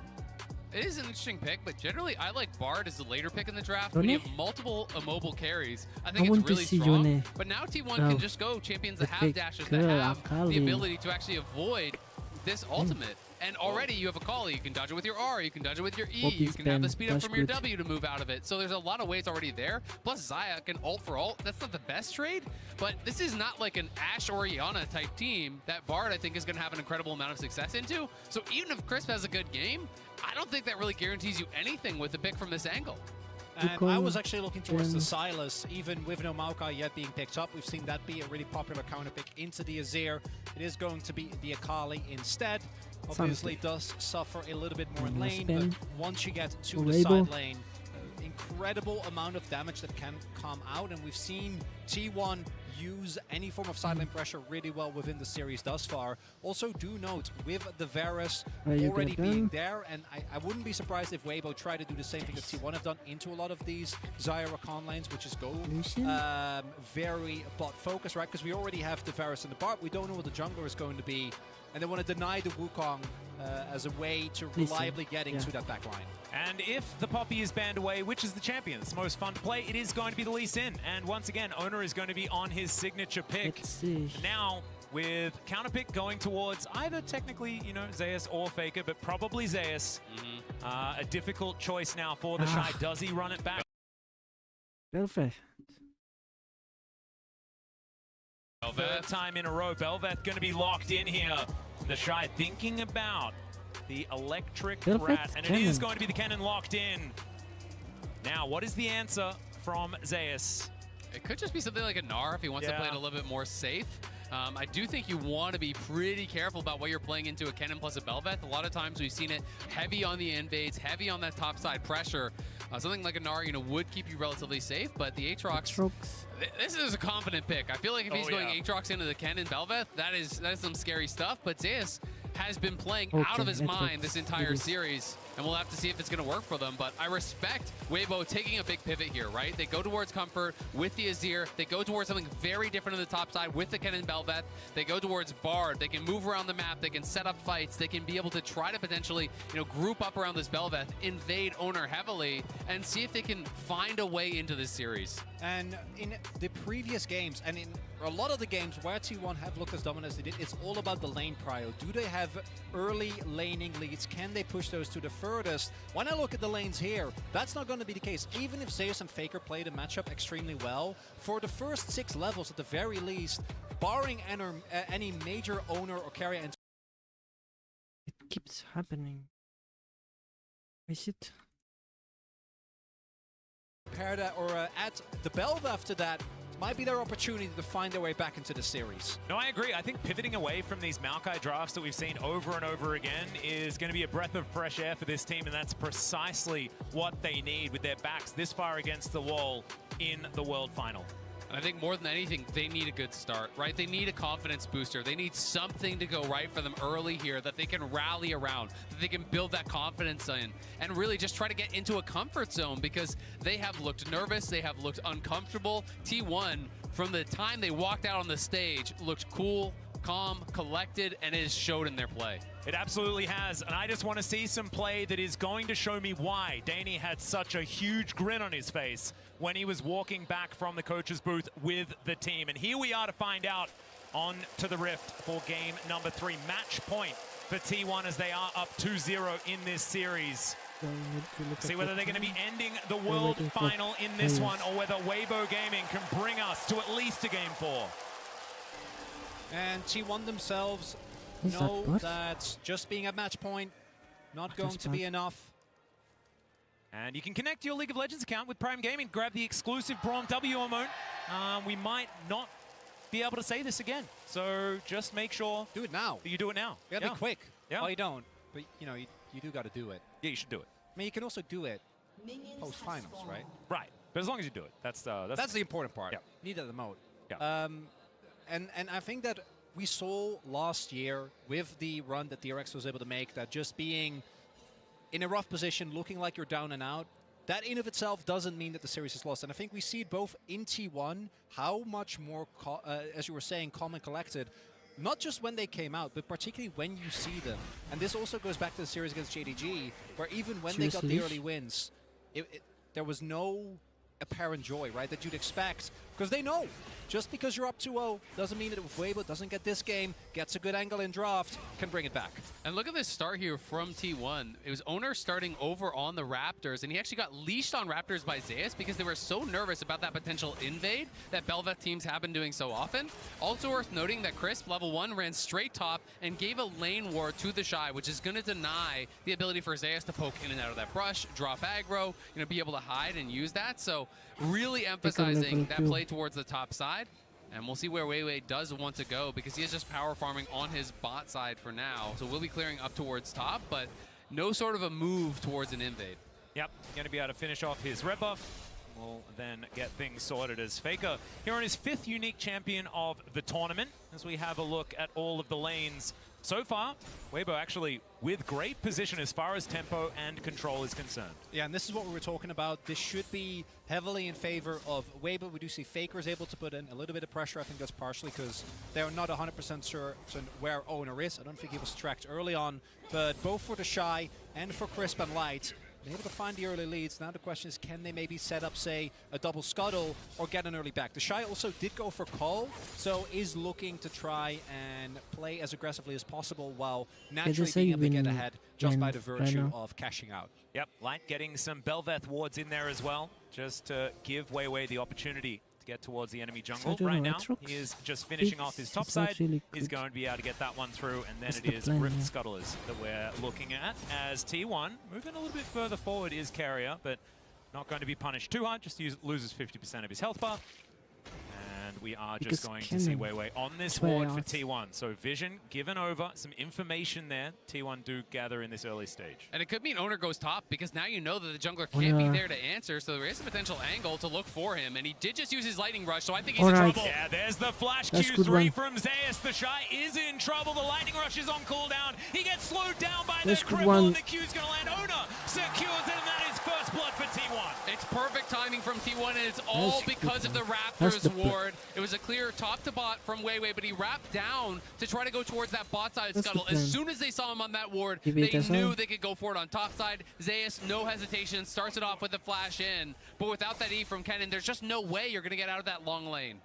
It is an interesting pick, but generally I like Bard as the later pick in the draft. When you have multiple immobile carries, I think it's really strong. But now T1 can just go champions that have dashes, that have the ability to actually avoid this ultimate. And already you have a call. You can dodge it with your R, you can dodge it with your E, you can have the speed up from your W to move out of it. So there's a lot of ways already there. Plus Xayah can ult for ult. That's not the best trade, but this is not like an Ashe Orianna type team that Bard I think is going to have an incredible amount of success into. So even if Crisp has a good game, I don't think that really guarantees you anything with the pick from this angle. And I was actually looking towards the Sylas, even with no Maokai yet being picked up. We've seen that be a really popular counter pick into the Azir. It is going to be the Akali instead. Obviously does suffer a little bit more in lane, but once you get to the side lane, incredible amount of damage that can come out, and we've seen T1 use any form of side lane pressure really well within the series thus far. Also do note, with the Varus already being there, and I wouldn't be surprised if Weibo try to do the same thing that T1 have done into a lot of these Xayah Rakan lanes, which is go very bot focused, right? Because we already have the Varus and the Bard. We don't know what the jungler is going to be, and they want to deny the Wukong as a way to reliably getting to that back line. And if the Poppy is banned away, which is the champion that's most fun to play, it is going to be the Lee Sin. And once again, owner is going to be on his signature pick. Now, with counter pick going towards either technically, you know, Zeus or Faker, but probably Zeus. A difficult choice now for the Shy. Does he run it back? Belveth. Third time in a row, Belveth going to be locked in here. The Shy thinking about the electric rat, and it is going to be the cannon locked in. Now, what is the answer from Zeus? It could just be something like a Gnar if he wants to play it a little bit more safe. I do think you want to be pretty careful about what you're playing into a Kennen plus a Belveth. A lot of times we've seen it heavy on the invades, heavy on that top side pressure. Something like a Nari, would keep you relatively safe, but the Aatrox, this is a confident pick. I feel like if he's going Aatrox into the Kennen Belveth, that is some scary stuff, but Zeus has been playing out of his mind this entire series, and we'll have to see if it's going to work for them. But I respect Weibo taking a big pivot here, right? They go towards Comfort with the Azir. They go towards something very different on the top side with the Kennen Belveth. They go towards Bard. They can move around the map. They can set up fights. They can be able to try to potentially, group up around this Belveth, invade Owner heavily, and see if they can find a way into this series. And in the previous games, and in a lot of the games where T1 have looked as dominant as they did, it's all about the lane prio. Do they have early laning leads? Can they push those to the furthest? When I look at the lanes here, that's not going to be the case. Even if Zeus and Faker play the matchup extremely well, for the first 6 levels at the very least, barring any major owner or carrier... It keeps happening. Is it? Pair that or add the Belveth after that might be their opportunity to find their way back into the series. No, I agree. I think pivoting away from these Maokai drafts that we've seen over and over again is going to be a breath of fresh air for this team, and that's precisely what they need with their backs this far against the wall in the World Final. And I think more than anything, they need a good start, right? They need a confidence booster. They need something to go right for them early here that they can rally around, that they can build that confidence in, and really just try to get into a comfort zone, because they have looked nervous, they have looked uncomfortable. T1, from the time they walked out on the stage, looked cool, calm, collected, and it has showed in their play. It absolutely has, and I just want to see some play that is going to show me why Danny had such a huge grin on his face when he was walking back from the coach's booth with the team. And here we are to find out on to the Rift for game number 3. Match point for T1 as they are up 2-0 in this series. See whether they're going to be ending the World Final in this one, or whether Weibo Gaming can bring us to at least a game 4. And T1 themselves know that just being at match point not going to be enough. And you can connect your League of Legends account with Prime Gaming, grab the exclusive Braum W emote. We might not be able to say this again, so just make sure do it now. You do it now. You gotta be quick. Yeah. Well, you don't, but you do got to do it. Yeah, you should do it. I mean, you can also do it post-finals, right? Right, but as long as you do it, that's the important part. Yeah. Need that emote. Yeah. And I think that we saw last year with the run that the RX was able to make, that just being in a rough position, looking like you're down and out, that in of itself doesn't mean that the series is lost. And I think we see it both in T1, how much more, as you were saying, calm and collected, not just when they came out, but particularly when you see them. And this also goes back to the series against JDG, where even when they got the early wins, there was no apparent joy, right, that you'd expect, because they know just because you're up 2-0 doesn't mean that if Weibo doesn't get this game, gets a good angle in draft, can bring it back. And look at this start here from T1. It was Owner starting over on the Raptors, and he actually got leashed on Raptors by Zeus because they were so nervous about that potential invade that Belveth teams have been doing so often. Also worth noting that Crisp, level 1, ran straight top and gave a lane ward to the Shy, which is going to deny the ability for Zeus to poke in and out of that brush, drop aggro, be able to hide and use that. So really emphasizing that play towards the top side. And we'll see where Weiwei does want to go, because he is just power farming on his bot side for now. So we'll be clearing up towards top, but no sort of a move towards an invade. Yep, going to be able to finish off his red buff. We'll then get things sorted as Faker here on his 5th unique champion of the tournament, as we have a look at all of the lanes so far. Weibo actually with great position as far as tempo and control is concerned. Yeah, and this is what we were talking about. This should be heavily in favor of Weibo. We do see Faker is able to put in a little bit of pressure. I think that's partially because they're not 100% certain where Owner is. I don't think he was tracked early on, but both for the Shy and for Crisp and Light, they're able to find the early leads. Now the question is, can they maybe set up, say, a double scuttle or get an early back? The Shy also did go for call, so is looking to try and play as aggressively as possible while naturally being able to get ahead just by the virtue of cashing out. Yep, Light getting some Belveth wards in there as well, just to give Weiwei the opportunity to get towards the enemy jungle. Right now, he is just finishing off his top side. He's going to be able to get that one through, and then it is Rift Scuttlers that we're looking at, as T1 moving a little bit further forward is Carrier, but not going to be punished too hard, just loses 50% of his health bar. And we are Because just going to see Cannon Weiwei on this try ward for out. T1. So vision given over, some information there. T1 do gather in this early stage. And it could mean Owner goes top because now you know that the jungler can't be Owner. there to answer, so there is a potential angle to look for him. And he did just use his lightning rush, so I think he's in Alright. trouble. Yeah, there's the flash That's good Q3 one. from Zeus. The Shy is in trouble. The lightning rush is on cooldown. He gets slowed down by That's the good cripple, one. and the Q's going to land. Owner secures it, and that is first blood for T1. It's perfect timing from T1, and it's all That's because good of the one. That's Raptors the ward. It was a clear top to bot from Weiwei, but he wrapped down to try to go towards that bot side That's the scuttle. As plan. soon as they saw him on that ward, Give it they a knew shot. they could go for it on top side. Zeus, no hesitation, starts it off with the flash in. But without that E from Kennen, there's just no way you're going to get out of that long lane.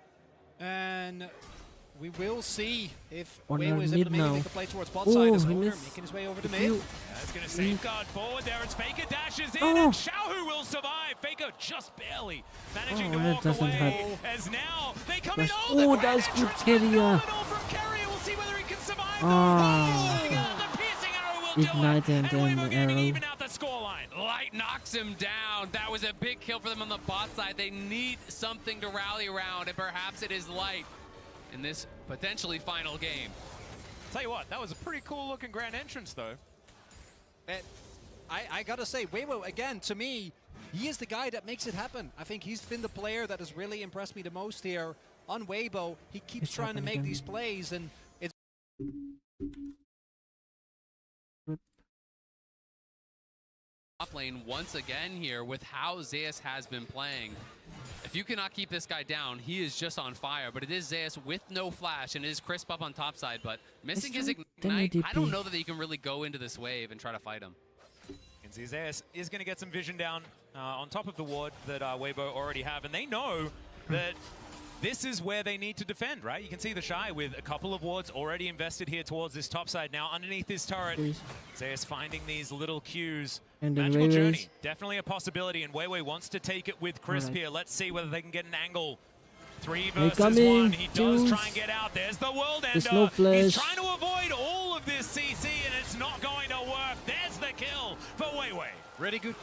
And we will see if On Weiwei our is able to mid maybe now. make a play towards bot Oh, side as he Owner missed. making his way over to If mid. you- Yeah, it's going to safeguard forward there. It's Faker dashes in, Oh. and Xiaohu will survive. Faker just barely managing Oh, to that walk doesn't away. help. As now they come That's- in. oh, the that's grand good entrance carrier. phenomenal from Carrier. We'll see whether he can survive. Ah. The piercing arrow will do Ignite it. and then Weibo the getting arrow. even out the scoreline. Light knocks him down. That was a big kill for them on the bot side. They need something to rally around, and perhaps it is Light in this potentially final game. Tell you what, that was a pretty cool looking grand entrance though. And I gotta say, Weibo, again, to me, he is the guy that makes it happen. I think he's been the player that has really impressed me the most here on Weibo. He keeps It's trying to make happening. these plays, and it's Top lane once again here with how Zeus has been playing. If you cannot keep this guy down, he is just on fire. But it is Zeus with no flash, and it is Crisp up on top side. But missing his It's ignite, like I don't 10 know that you can really go into this wave and try to fight him. You can see Zeus is going to get some vision down on top of the ward that Weibo already have, and they know that this is where they need to defend, right? You can see the Shy with a couple of wards already invested here towards this top side. Now underneath this turret, Please. Zeus finding these little cues. And then Magical Journey, Weiwei's- definitely a possibility, and Weiwei wants to take it with Crisp Alright. here. Let's see whether they can get an angle. 3 They're versus coming. 1. He does Jules. try and get out. There's the World Ender. There's no flash. He's trying to avoid all of this CC, and it's not going to work. There's the kill for Weiwei. really good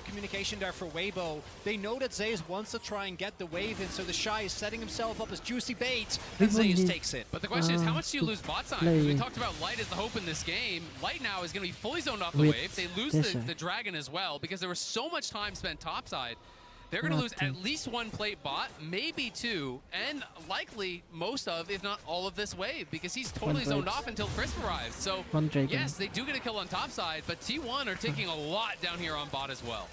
communication there for Weibo. They know that Zeus wants to try and get the wave in, so the Shy is setting himself up as juicy bait, and Weibo Zeus need- takes it. But the question is, how much do you lose bot side? Because we play. talked about Light as the hope in this game. Light now is going to be fully zoned off the With wave. They lose this, the Dragon as well because there was so much time spent topside. They're going to Not lose at least 1 plate bot, maybe 2, and likely most of, if not all of this wave, because he's totally One zoned plate. off until Crisp arrives. So, One Dragon. yes, they do get a kill on top side, but T1 are taking a lot down here on bot as well.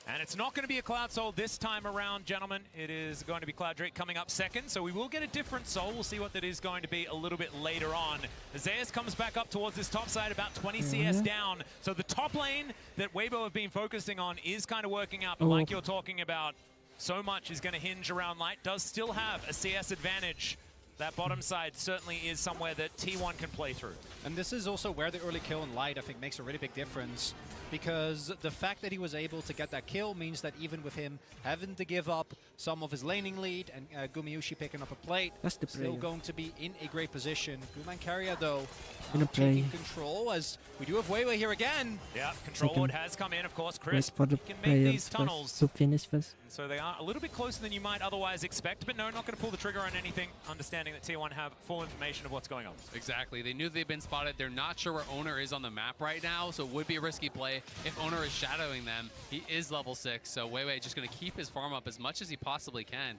And it's not going to be a Cloud Soul this time around, gentlemen. It is going to be Cloud Drake coming up second, so we will get a different Soul. We'll see what that is going to be a little bit later on. Zeus comes back up towards this top side, about 20 CS down. So the top lane that Weibo have been focusing on is kind of working out, but like you're talking about, so much is going to hinge around Light. Does still have a CS advantage. That bottom side certainly is somewhere that T1 can play through. And this is also where the early kill in Light, I think, makes a really big difference. Because the fact that he was able to get that kill means that even with him having to give up some of his laning lead and Gumayushi picking up a plate, That's the still player. going to be in a great position. Guman Carrier, though, Gonna play. taking control as we do have Weiwei here again. Yeah, Control Second. Ward has come in, of course. Wait Chris for the can make players these tunnels. first to finish first. And so they are a little bit closer than you might otherwise expect, but no, not going to pull the trigger on anything, understanding that T1 have full information of what's going on. Exactly. They knew they've been spotted. They're not sure where Owner is on the map right now, so it would be a risky play if Owner is shadowing them. He is level 6, so Weiwei just going to keep his farm up as much as he possibly can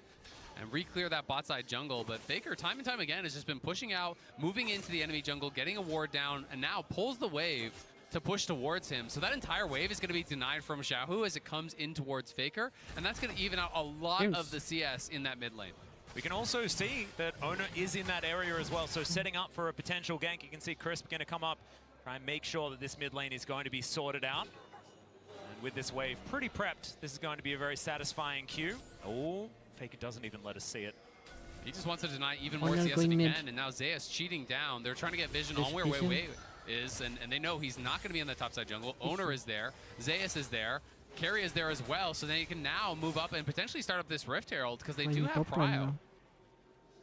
and re-clear that bot side jungle. But Faker, time and time again, has just been pushing out, moving into the enemy jungle, getting a ward down, and now pulls the wave to push towards him. So that entire wave is going to be denied from Xiaohu as it comes in towards Faker, and that's going to even out a lot of the CS in that mid lane. We can also see that Owner is in that area as well, so setting up for a potential gank. You can see Crisp going to come up, try and make sure that this mid lane is going to be sorted out. And with this wave pretty prepped, this is going to be a very satisfying queue. Oh, Faker doesn't even let us see it. He just wants to deny even Oh, more they're CS if he going mid. can, and now Zeus cheating down. They're trying to get vision There's on where vision. Weiwei is, and they know he's not going to be in the topside jungle. Owner is there, Zeus is there, Carry is there as well, so they can now move up and potentially start up this Rift Herald because they Playing do have top lane Prio. now.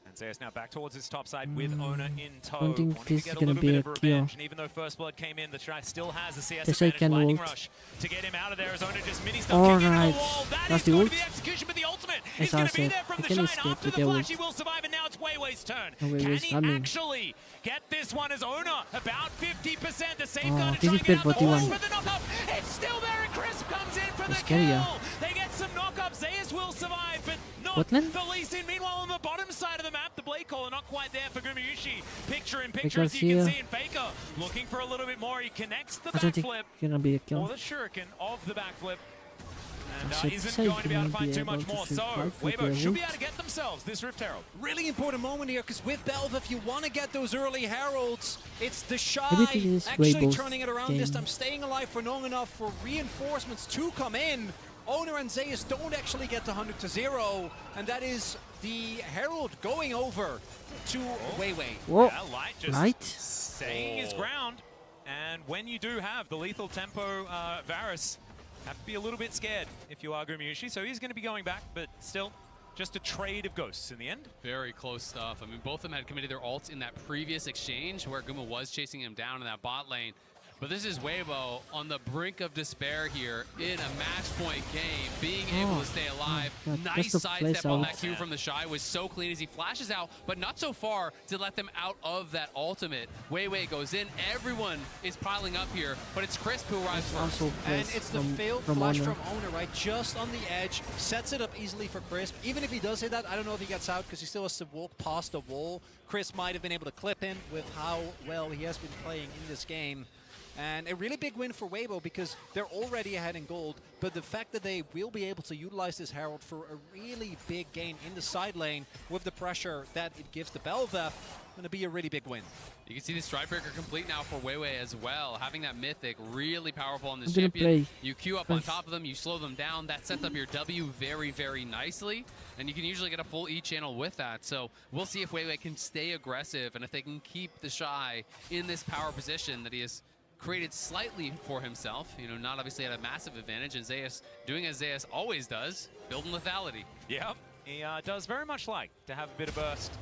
And And Zeus now back towards his top side with Owner in tow. Don't think Wanting this to is get a gonna little be bit a of kill. revenge. And even though First Blood came in, the Shy still has a CS The Shy advantage. can Lightning ult. Rush to get him out of there as Owner just mini-stun. Alright, That that's is the going ult. to be the execution, but the ultimate As is going I to be said, there from he the can Shy. escape After with the their flash, he ult. will survive, and now it's Weiwei's turn. And Can Weiwei's he coming. actually get this one as Owner? About 50%. The Oh, safeguard to this try is and get bad out for the T1. wall, but the knock-up, it's still there, and Crisp comes in for the It's scary, yeah. kill. They get some knock-ups. Zeus will survive, but not Scotland? the least in. Meanwhile, on the bottom side of the map, the Blade Caller not quite there for Gumayusi. Picture in picture, as you can see, and Faker looking for a little bit more. He connects the I don't think backflip, it's gonna be a or kill. the shuriken of the backflip. And I should isn't say going to be able to gonna find be too able much to more. shoot So, right with Weibo their should be ult. able to get themselves this Rift Herald. Really important moment here, because with Belva, if you want to get those early heralds, it's the Shy Maybe this is actually Weibo's turning it around game. this time, staying alive for long enough for reinforcements to come in. Owner and Zeus don't actually get to 100 to 0, and that is the Herald going over to Weiwei. Whoa. Yeah, Light just Light? staying his ground. And when you do have the lethal tempo Varus, have to be a little bit scared if you are Gumayusi. So he's going to be going back, but still, just a trade of ghosts in the end. Very close stuff. I mean, both of them had committed their ults in that previous exchange where Guma was chasing him down in that bot lane. But this is Weibo on the brink of despair here in a match point game, being able to stay alive. God, Nice that's the sidestep place on out. that Q from the Shy was so clean as he flashes out, but not so far to let them out of that ultimate. Weiwei goes in, everyone is piling up here, but it's Crisp who arrives first. Also And place it's the from, failed from flash Owner. from Owner, right? Just on the edge, sets it up easily for Crisp. Even if he does hit that, I don't know if he gets out because he still has to walk past the wall. Crisp might have been able to clip him with how well he has been playing in this game. And a really big win for Weibo because they're already ahead in gold, but the fact that they will be able to utilize this Herald for a really big gain in the side lane with the pressure that it gives the Belva, going to be a really big win. You can see the Strikebreaker complete now for Weiwei as well. Having that Mythic really powerful on this I'm gonna champion. play You queue up on first. top of them, you slow them down. That sets up your W very, very nicely. And you can usually get a full E channel with that. So we'll see if Weiwei can stay aggressive and if they can keep the Shy in this power position that he has created slightly for himself. You know, not obviously at a massive advantage. And Zeus doing as Zeus always does, building lethality. Yep, he does very much like to have a bit of burst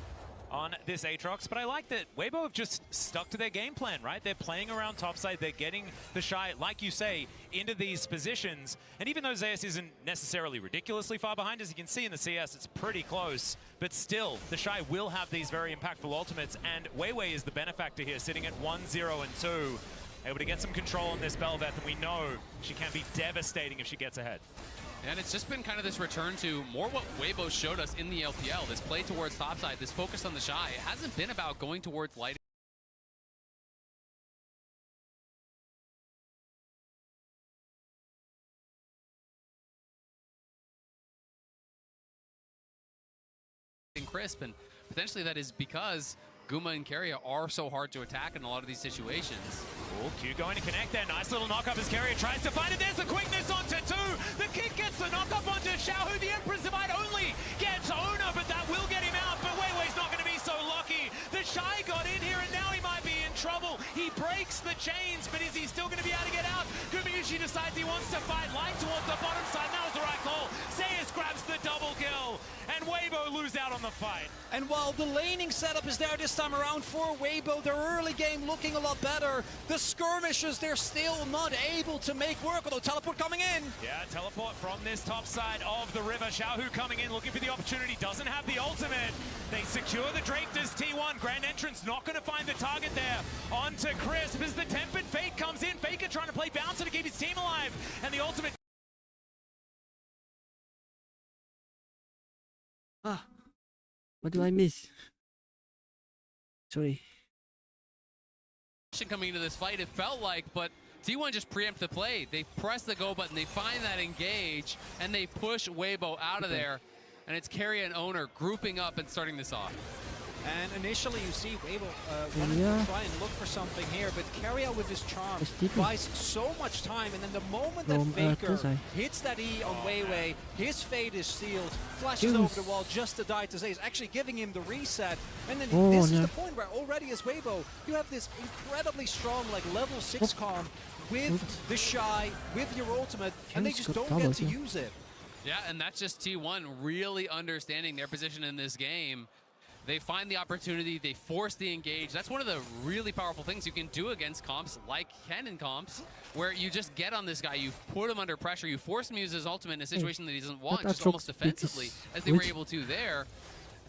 on this Aatrox, but I like that Weibo have just stuck to their game plan, right? They're playing around topside, they're getting the Shy, like you say, into these positions, and even though Zeus isn't necessarily ridiculously far behind, as you can see in the CS, it's pretty close, but still, the Shy will have these very impactful ultimates, and Weiwei is the benefactor here, sitting at 1-0 and 2, able to get some control on this Belveth, and we know she can be devastating if she gets ahead. And it's just been kind of this return to more what Weibo showed us in the LPL, this play towards topside, this focus on the Shy. It hasn't been about going towards light. Crisp, and potentially that is because Guma and Keria are so hard to attack in a lot of these situations. Oh, Q going to connect there. Nice little knock-up as Keria tries to find it. There's the quickness onto 2. The kick gets the knock-up onto Xiaohu. The Empress Divide only gets Owner, but that will get him out. But Weiwei's not going to be so lucky. The Shy got in here, and now he might be in trouble. He breaks the chains, but is he still going to be able to get out? Gumayusi decides he wants to fight Light towards the bottom side. That was the right call. Zeus grabs the double kill, and Weibo lose out on the fight. And while the laning setup is there this time around for Weibo, their early game looking a lot better. The skirmishes, they're still not able to make work, although teleport coming in. Yeah, teleport from this top side of the river. Xiaohu coming in, looking for the opportunity, doesn't have the ultimate. They secure the Drake, does T1. Grand Entrance not going to find the target there. On to Crisp as the Tempered Fate comes in. Faker trying to play Bouncer to keep his team alive. And the ultimate... Ah, what do I miss? Sorry. Coming into this fight, it felt like, but T1 just preempt the play. They press the go button, they find that engage, and they push Weibo out of there. And it's Keria and Owner grouping up and starting this off. And initially you see Weibo wanting to try and look for something here, but Keria with his charm buys so much time, and then the moment that Faker hits that E on Weiwei, his fate is sealed, flashes over the wall just to die to Zeus, actually giving him the reset. And then this is the point where already as Weibo, you have this incredibly strong like level 6 calm with the Shy, with your ultimate, and they just don't get to use it. Yeah, and that's just T1 really understanding their position in this game. they find the opportunity, they force the engage. That's one of the really powerful things you can do against comps like Kennen comps, where you just get on this guy, you put him under pressure, you force him to use his ultimate in a situation that he doesn't want, just almost defensively, as they were able to there.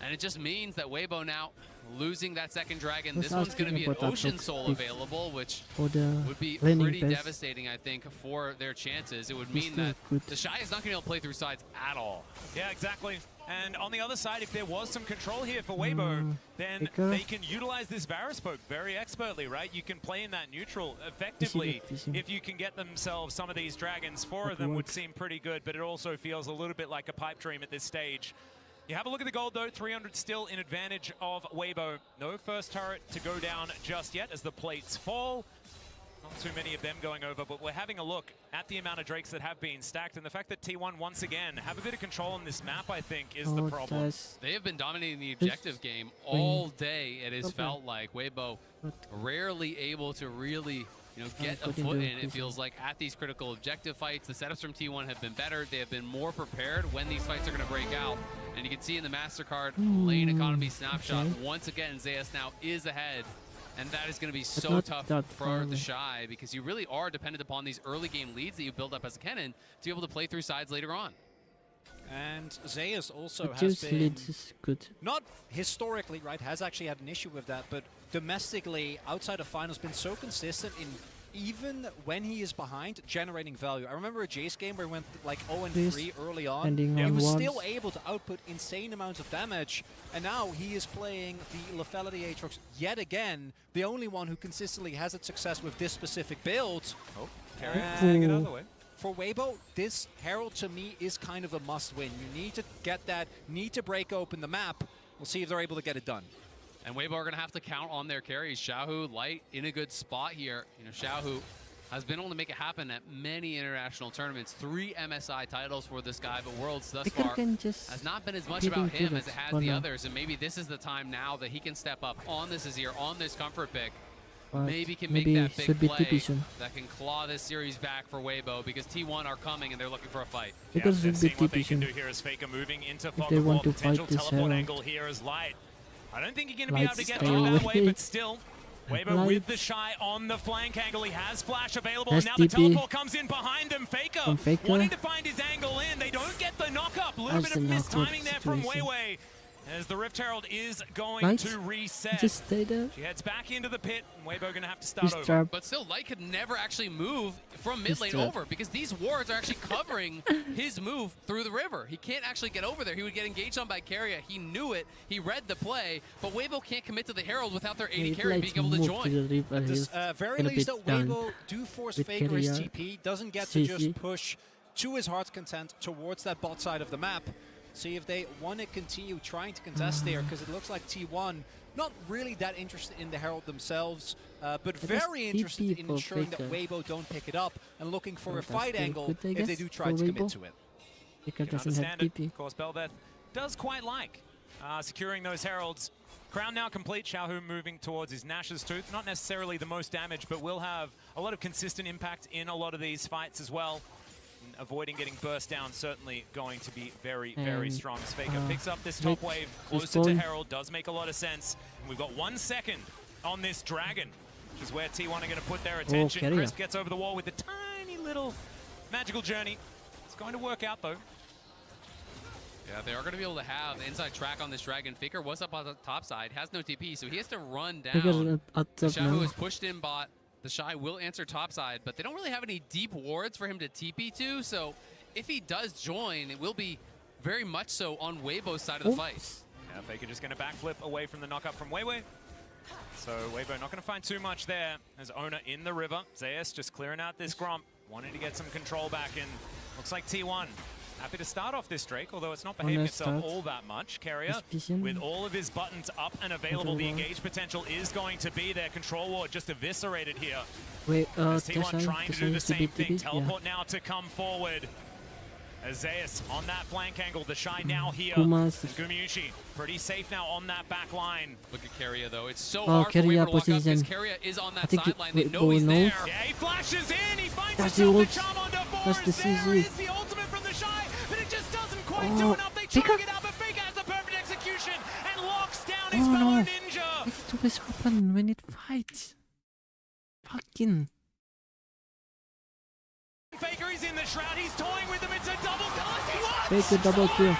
And it just means that Weibo now losing that second dragon. This one's going to be an Ocean Soul available, which would be pretty devastating, I think, for their chances. It would mean that the Shy is not going to be able to play through sides at all. Yeah, exactly. And on the other side, if there was some control here for Weibo, then they can utilize this Varus poke very expertly, right? You can play in that neutral effectively. If you can get themselves some of these dragons, 4 of them would seem pretty good, but it also feels a little bit like a pipe dream at this stage. You have a look at the gold though, 300 still in advantage of Weibo. No first turret to go down just yet as the plates fall. Not too many of them going over, but we're having a look at the amount of Drakes that have been stacked, and the fact that T1 once again have a bit of control on this map, I think, is the problem. They have been dominating the objective game all day. It has felt like Weibo rarely able to really get a foot in. It feels like at these critical objective fights, the setups from T1 have been better. They have been more prepared when these fights are going to break out. And you can see in the MasterCard lane economy snapshot, once again, Zeus now is ahead. And that is going to be so tough for the Shy, because you really are dependent upon these early game leads that you build up as a Kennen to be able to play through sides later on. And Zeus also has been, not historically, right, has actually had an issue with that, but domestically, outside of finals, been so consistent in even when he is behind, generating value. I remember a Jace game where he went like 0-3 early on. He was still able to output insane amounts of damage, and now he is playing the lethality Aatrox yet again, the only one who consistently has had success with this specific build. Oh, carry it out of the way. For Weibo, this Herald to me is kind of a must-win. You need to get that, need to break open the map. We'll see if they're able to get it done. And Weibo are going to have to count on their carries. Xiaohu, Light in a good spot here. Xiaohu has been able to make it happen at many international tournaments. 3 MSI titles for this guy, but Worlds thus far has not been as much about him as it has the others. And maybe this is the time now that he can step up on this Azir, on this comfort pick. Maybe can make that big play that can claw this series back for Weibo, because T1 are coming and they're looking for a fight. Yeah, they're seeing what they can do here as Faker moving into fog of war. Potential teleport angle here as Light. I don't think you're going to be able to get through that way, but still, Weibo with the Shy on the flank angle. He has flash available, and now the teleport comes in behind him. Faker wanting to find his angle in. They don't get the knock-up. A little bit of mistiming there from Weiwei, as the Rift Herald is going to reset. Just stay there. She heads back into the pit, and Weibo going to have to start over. But still, Light could never actually move from mid lane over, because these wards are actually covering his move through the river. He can't actually get over there. He would get engaged on by Keria. He knew it. He read the play, but Weibo can't commit to the Herald without their AD carry being able to join. At the very least, that Weibo do force Faker his TP, doesn't get to just push to his heart's content towards that bot side of the map. See if they want to continue trying to contest there, because it looks like T1 not really that interested in the Herald themselves, but very interested in ensuring that Weibo don't pick it up and looking for a fight angle if they do try to commit to it. You can understand it. Of course, Belveth does quite like securing those Heralds. Crown now complete. Xiaohu moving towards his Nash's Tooth. Not necessarily the most damage, but will have a lot of consistent impact in a lot of these fights as well. Avoiding getting burst down, certainly going to be very, very strong. As Faker picks up this top wave closer to Herald, does make a lot of sense. And we've got 1 second on this Dragon, which is where T1 are going to put their attention. Chris gets over the wall with a tiny little magical journey. It's going to work out, though. Yeah, they are going to be able to have the inside track on this Dragon. Faker was up on the top side, has no TP, so he has to run down. Xiaohu is pushed in bot. The Shy will answer topside, but they don't really have any deep wards for him to TP to, so if he does join, it will be very much so on Weibo's side of the fight. Yeah, Faker just going to backflip away from the knockup from Weiwei. So Weibo not going to find too much there as Owner in the river. Zeus just clearing out this Gromp, wanting to get some control back in. Looks like T1 happy to start off this Drake, although it's not behaving itself all that much. Keria, with all of his buttons up and available, the engage potential is going to be there. Control ward just eviscerated here. As T1 trying to do the same thing. Teleport now to come forward. Zeus on that flank angle. The Shy now here. Gumayushi pretty safe now on that back line. Look at Keria though. It's so hard for Weibo to lock up because Keria is on that sideline. They know he's there. Yeah, he flashes in. He finds himself the charm on the forest. There is the ultimate from the Shy, but it just doesn't quite do enough. They try to get out, but Faker has the perfect execution and locks down his fellow no. ninja. This always happen when it fights. Fucking. Faker is in the shroud. He's toying with him. It's a double kill. Faker double kill.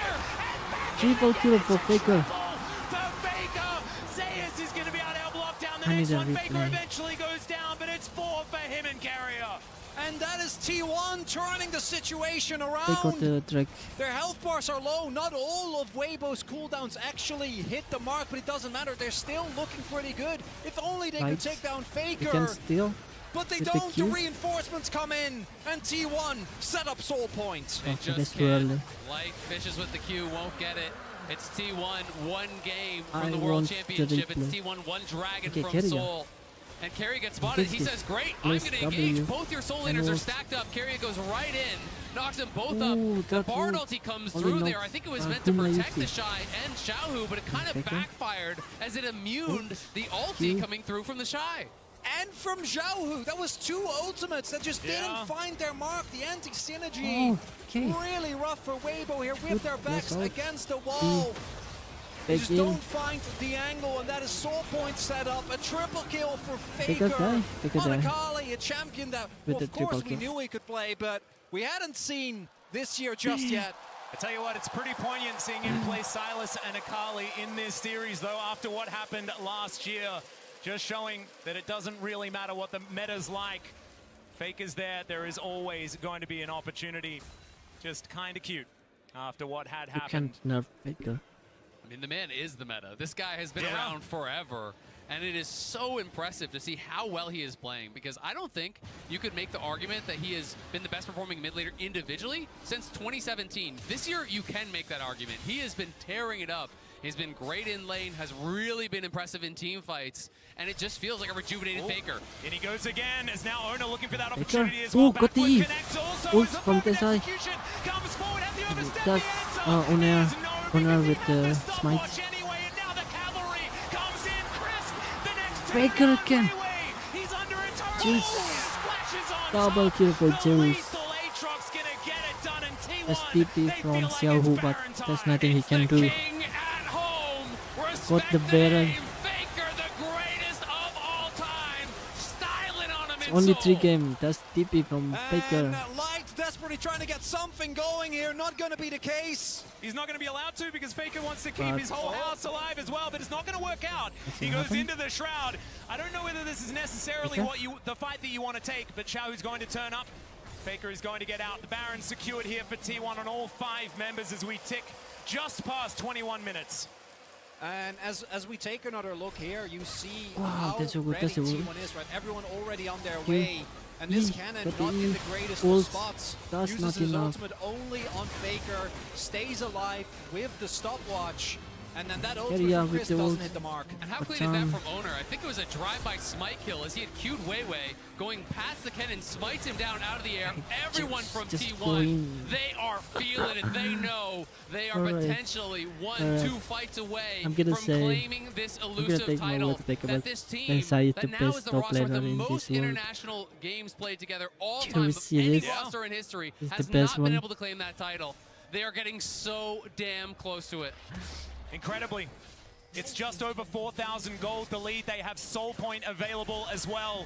Triple kill for Faker. For Faker. Zeus is going to be able to block down the I next need a one. Faker replay. eventually goes down, but it's 4 for him and Carrier. And that is T1 turning the situation They around. got the drag. Their health bars are low. Not all of Weibo's cooldowns actually hit the mark, but it doesn't matter. They're still looking pretty good. If only they could Right. take down They can Faker. steal. But they with the don't. The Q. reinforcements come in, and T1 set up Soul Point. They that's just too early. can't. Like fishes with the Q, won't get it. It's T1, one game I from the World want the Championship. It's replay. T1, one dragon Okay, from Carrier. Soul. And Carrier gets spotted. He This says, great, I'm plus going to W engage. Both your Soul and Laners are ult. stacked up. Carrier goes right in, knocks them both Ooh, up. The that Bard ult ulti comes only through there. knocks, I think it was meant to Kuma protect the Yuki. Shy and Xiaohu, but it kind of Faker. backfired as it immuned Oops. the ulti Q. coming through from the Shy. And from Xiaohu, that was 2 ultimates that just didn't find their mark. The anti-synergy, Oh, okay. really rough for Weibo here with Good their backs result. against the wall. They Big just in. don't find the angle, and that is Soul Point set up. A triple kill for Faker Faker. die. Faker die. Monakali, a champion that, With well, the of course, triple we kill. knew he could play, but we hadn't seen this year just yet. I tell you what, it's pretty poignant seeing him play Silas and Akali in this series, though, after what happened last year. Just showing that it doesn't really matter what the meta's like. Faker's there. There is always going to be an opportunity. Just kind of cute after what had You happened. can't nerf Faker. I mean, the man is the meta. This guy has been Yeah. around forever, and it is so impressive to see how well he is playing, because I don't think you could make the argument that he has been the best performing mid laner individually since 2017. This year, you can make that argument. He has been tearing it up. He's been great in lane, has really been impressive in team fights, and it just feels like a rejuvenated Faker. In he goes again, as now Ona looking for that Faker. opportunity as well. Ooh, got the Backfoot E. connects also Ult as a from perfect this eye. execution. Comes forward at the overstep. That's Honor with the smite. Anyway, and now the cavalry comes in crisp. The next Faker again. He's under a turret. Zeus. Splashes on Double top. kill for The Zeus. lethal Aatrox gonna get it done, and T1, That's TP they from feel like Xiaohu, it's but Baron there's time. nothing he It's can the do. king at home. Got the Respect Baron. name. Faker, the greatest of all time. Styling on him in Only Seoul. 3 games. That's TP from And Faker. Light desperately trying to get something going here. Not going to be the case. He's not going to be allowed to because Faker wants to keep But- his whole house alive as well, but it's not going to work out. He goes into the shroud. I don't know whether this is necessarily Okay. the fight that you want to take, but Xiaohu's going to turn up. Faker is going to get out. The Baron secured here for T1 on all 5 members as we tick just past 21 minutes. And as we take another look here, you see Wow, how that's a good- ready that's a good- T1 is, right? Everyone already on their Q. way. And this E, cannon but not the in E the greatest ults, of spots. that's Uses not his enough. ultimate only on Faker, stays alive with the stopwatch. And then that ultimate Carrier from with Chris the doesn't ult. hit the mark. And how clean is that from Owner? I think it was a drive-by smite kill as he had queued Weiwei, going past the cannon, smites him down out of the air. Everyone from just T1, going. they are feeling it. They know they are Alright. potentially 1-2 fights away I'm gonna from say- claiming this I'm gonna elusive take my title. words back That about this team Tensai is the that now best is the top roster with the laner in most this world. international games played together all Can time we of see any this? roster in history This is has the best not been one. able to claim that title. They are getting so damn close to it. Incredibly. It's just over 4,000 gold the lead. They have Soul Point available as well.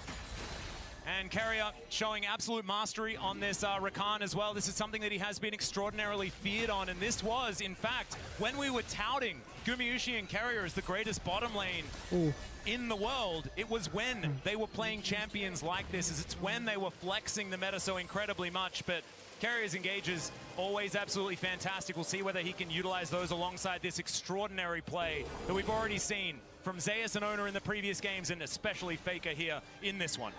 And Carrier showing absolute mastery on this Rakan as well. This is something that he has been extraordinarily feared on. And this was, in fact, when we were touting Gumayusi and Carrier as the greatest bottom lane Oh, in the world, it was when they were playing champions like this. It's when they were flexing the meta so incredibly much. But Carrier's engages, always absolutely fantastic. We'll see whether he can utilize those alongside this extraordinary play that we've already seen from Zeus and Owner in the previous games, and especially Faker here in this one.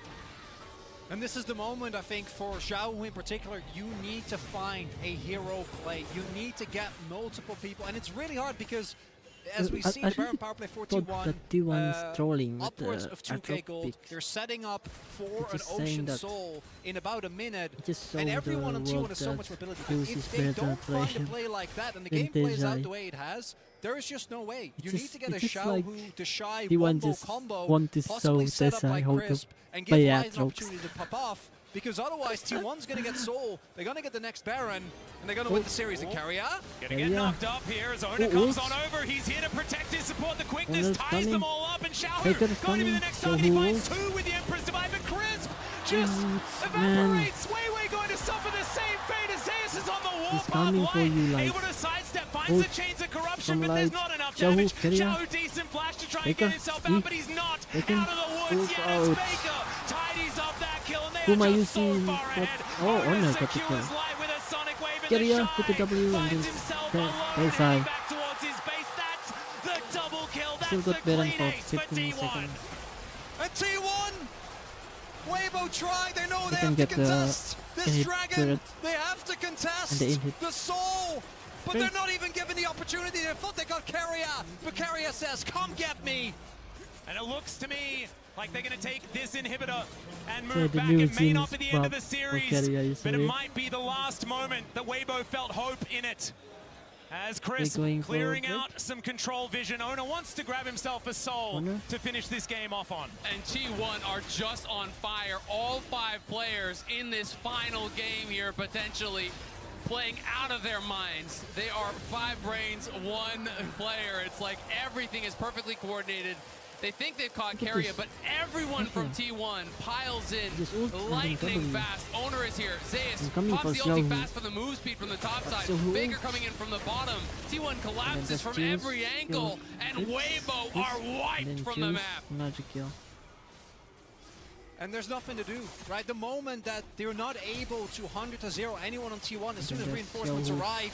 And this is the moment, I think, for Xiaohu in particular. You need to find a hero play. You need to get multiple people. And it's really hard because, as we see, the Baron power play for thought T1, that T1 is trolling with upwards the of 2k Asrock gold. pick. They're setting up for an Just saying Ocean that Soul in about a minute. just And show everyone the on T1 world has so that much mobility. Zeus If is they better don't find a player play like that and the than game plays out Dejai. the way it has, there is just no way. You It's need to just- get a it's just like Xiaohu to Shy T1 Wombo just combo, want to possibly show set up Dejai by how to Crisp, and play give Light an Aatrox. opportunity to pop off. because otherwise T1's going to get Soul, they're going to get the next Baron, and they're going to win the series in Carrier. Gonna get knocked up here as Owner comes on over. He's here to protect his support. The quickness ties them all up, and Xiaohu going to be the next target. He finds two with the Emperor's Divide, but Crisp just evaporates. Wei going to suffer the same fate as Zeus is on the warpath line. Able to sidestep, finds the Chains of Corruption, but there's not enough damage. Xiaohu decent flash to try and get himself out, but he's not out of the woods yet. As Faker tidies up that kill, and they are just so far ahead. Owner secures life with a Sonic Wave in the Get shine. the W and Finds then himself there's alone, high. heading back towards his base. That's the double kill. Still That's got the Baron clean for ace for 15 T1. seconds. And T1, Weibo tried. They know You they can have to get the contest this in-hit dragon. turret They have to contest and the in-hit. the soul. But Okay. they're not even given the opportunity. They thought they got Carrier, but Carrier says, "Come get me." And it looks to me like they're going to take this inhibitor and So move the back. new It may not team's be the end of the Bob series, Carrier, you but it see. might be the last moment that Weibo felt hope in it. As Chris going for clearing break? out some control vision. Owner wants to grab himself a soul Owner? to finish this game off on. And T1 are just on fire. All 5 players in this final game here, potentially playing out of their minds. They are 5 brains, 1 player. It's like everything is perfectly coordinated. They think they've caught Carrier, but everyone from T1 piles in lightning fast. Owner is here. Zeus coming pops for the ulti Xiaohu. fast for the move speed from the top side. Xiaohu. Baker coming in from the bottom. T1 collapses from Juice, every angle, and Weibo are wiped from the map. Magic kill. And there's nothing to do, right? The moment that they're not able to 100-0 anyone on T1, as soon as reinforcements arrive,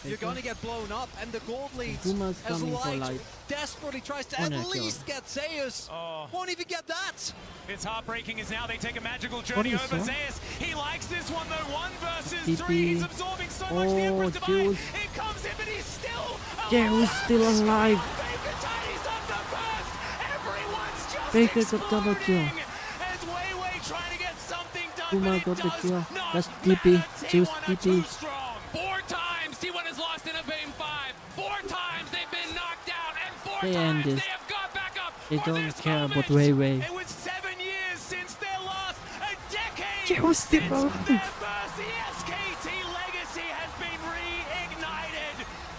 you're gonna get blown up. And the gold lead, Puma's as coming for Light light. desperately tries to Owner at kill. least get Zeus, won't even get that. It's heartbreaking as now they take a magical journey is over that? Zeus. He likes this one though. 1 versus TP. 3. He's absorbing so much. The Emperor's Divide. Juice. It comes in, but he's still Zeus still alive. Baker tidies up the first. Everyone's just Baker got double kill. exploding. As Wei trying to get something done, Puma but it got the does kill. not That's matter. TP. Zeus T1 are TP. too strong. 4 times T1 has lost in a game 5. 4 times they've been knocked out, and 4 They end times this. they have got back up. They for don't this care moment. about Wei. It was 7 years since their last, a decade Zeus still since alive. their first. The SKT legacy has been reignited.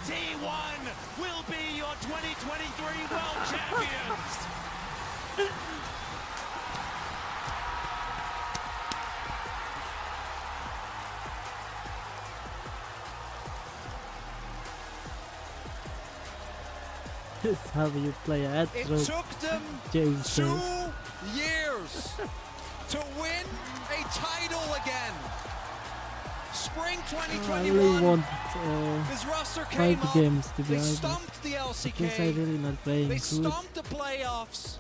T1 will be your 2023 World Champions. This is how you play It Asrock. took them James 2 Jones. years to win a title again. Spring I really 2021, want this roster came 5 up, games to be they honest. stumped the Because I LCK, really not playing they good. stumped the playoffs,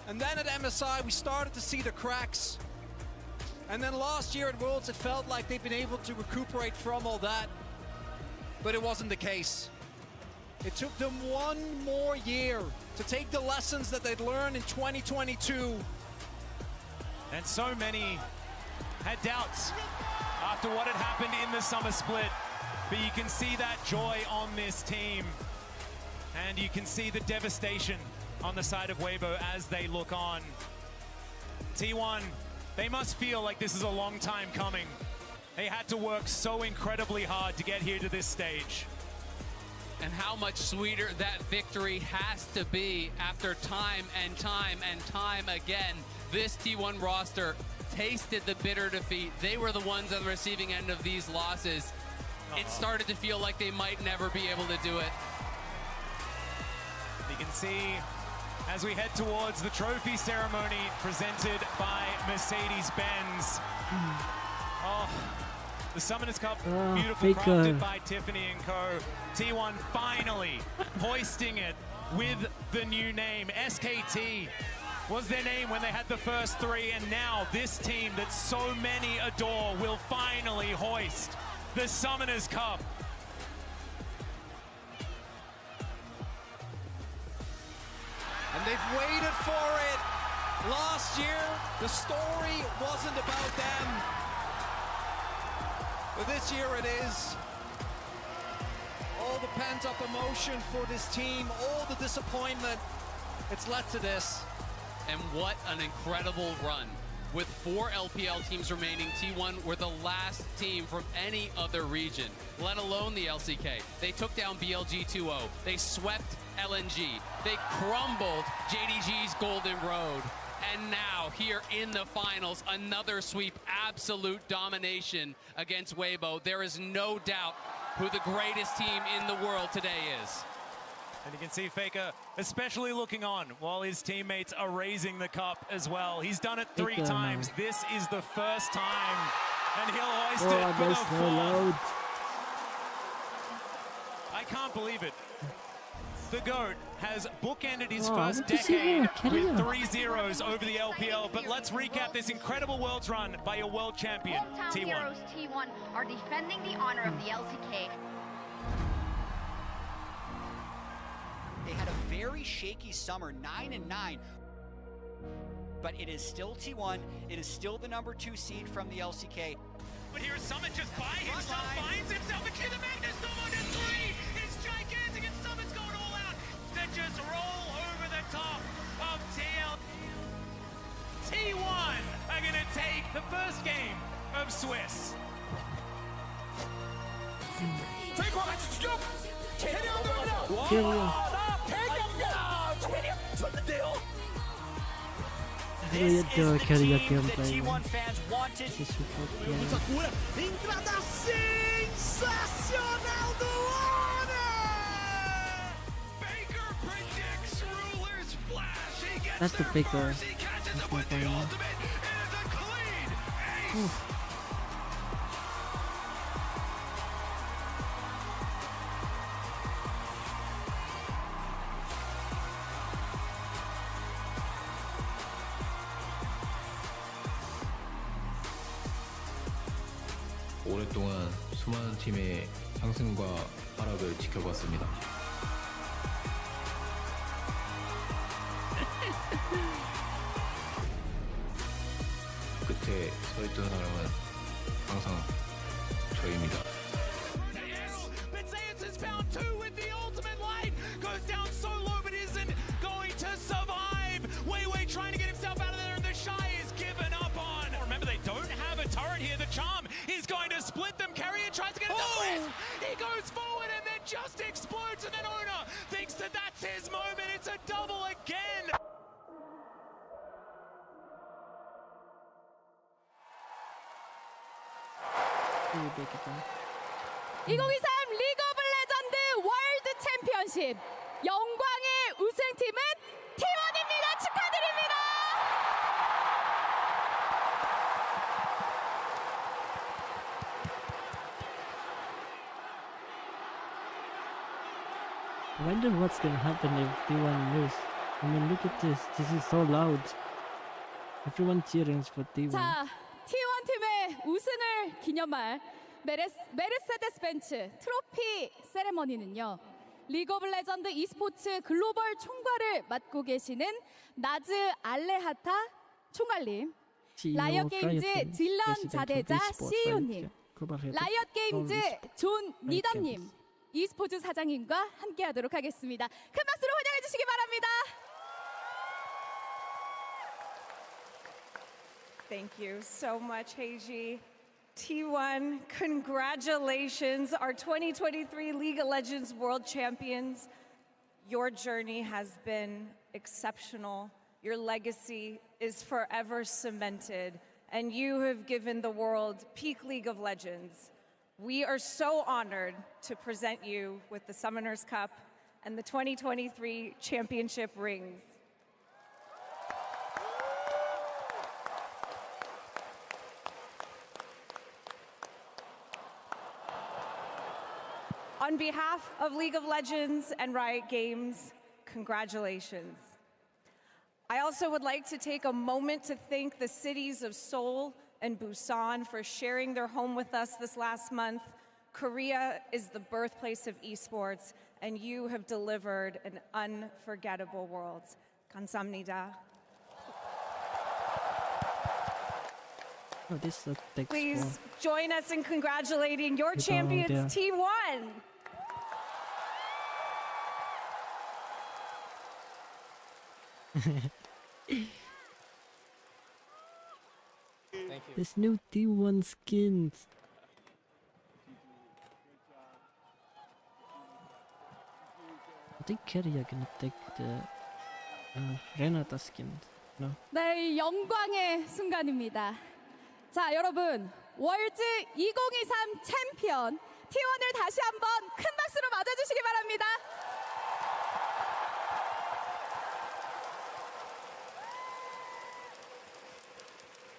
and then at MSI we started to see the cracks. And then last year at Worlds it felt like they'd been able to recuperate from all that, but it wasn't the case. It took them 1 more year to take the lessons that they'd learned in 2022. And so many had doubts after what had happened in the summer split. But you can see that joy on this team. And you can see the devastation on the side of Weibo as they look on. T1, they must feel like this is a long time coming. They had to work so incredibly hard to get here to this stage. And how much sweeter that victory has to be after time and time and time again. This T1 roster tasted the bitter defeat. They were the ones on the receiving end of these losses. It started to feel like they might never be able to do it. You can see as we head towards the trophy ceremony presented by Mercedes-Benz. Oh, the Summoners Cup, beautiful, Faker. crafted by Tiffany and Co. T1 finally hoisting it with the new name. SKT was their name when they had the first 3, and now this team that so many adore will finally hoist the Summoners Cup. And they've waited for it. Last year, the story wasn't about them. But this year it is. All the pent-up emotion for this team, all the disappointment, it's led to this. And what an incredible run. with 4 LPL teams remaining, T1 were the last team from any other region, let alone the LCK. They took down BLG 2-0. They swept LNG. They crumbled JDG's Golden Road. And now, here in the finals, another sweep, absolute domination against Weibo. There is no doubt who the greatest team in the world today is. And you can see Faker especially looking on while his teammates are raising the cup as well. He's done it 3 times. This is the first time. And he'll hoist it for the 4th. I can't believe it. The GOAT has bookended his first decade with 3 zeros over the LPL. But let's recap this incredible Worlds run by your world champion, Hometown T1. heroes T1 are defending the honor of the LCK. They had a very shaky summer, 9-9. But it is still T1. It is still the number 2 seed from the LCK. But here's Summit just by himself, finds himself a kid. The Magnus Storm on 3. It's gigantic, and Summit's going all out to just roll over the top of TL. T1 are going to take the first game of Swiss. Really adore Carrier gameplay. T1 fans wanted. Entrada sensacional do Honor! Baker predicts Ruler's flash. He gets That's the Faker. he catches it with the ultimate. It is a clean ace. '오랫동안 수많은 팀의 상승과 하락을 지켜봤습니다. 끝에 서있던 사람은 항상 저입니다. But Zeus has found 2 with the ultimate light. Goes down so low, but isn't going to survive. Weiwei trying to get himself out of there, and the Shy is given up on. Remember, they don't have a turret here. The Charm is going to split them. Carrier tries to get it to Wisp. He goes forward and then just explodes, and then Ona thinks that that's his moment. It's a double again. 리그 오브 레전드 월드 챔피언십 영광의 우승팀은 T1입니다. 축하드립니다. I wonder what's gonna happen if T1 lose. I mean, look at this. This is so loud. Everyone cheering for T1. 자, T1 팀의 우승을 기념할 메르세데스 벤츠 트로피 세레머니는요. 리그 오브 레전드 e스포츠 글로벌 총괄을 맡고 계시는 나즈 알레하타 총괄님, 라이엇 게임즈 딜런 자대자 CEO님, 라이엇 게임즈 존 니덤님, e스포츠 사장님과 함께하도록 하겠습니다. 큰 박수로 환영해 주시기 바랍니다. Thank you so much, Heiji. T1, congratulations, our 2023 League of Legends World Champions. Your journey has been exceptional. Your legacy is forever cemented, and you have given the world peak League of Legends. We are so honored to present you with the Summoners Cup and the 2023 championship rings. On behalf of League of Legends and Riot Games, congratulations. I also would like to take a moment to thank the cities of Seoul and Busan for sharing their home with us this last month. Korea is the birthplace of esports, and you have delivered an unforgettable world. 감사합니다. Oh, this takes Please join us in congratulating your champions, T1. There's new T1 skins. I think Keria gonna take the Renata skin. No. 네, 영광의 순간입니다. 자, 여러분, 월즈 2023 챔피언 T1을 다시 한번 큰 박수로 맞아주시기 바랍니다.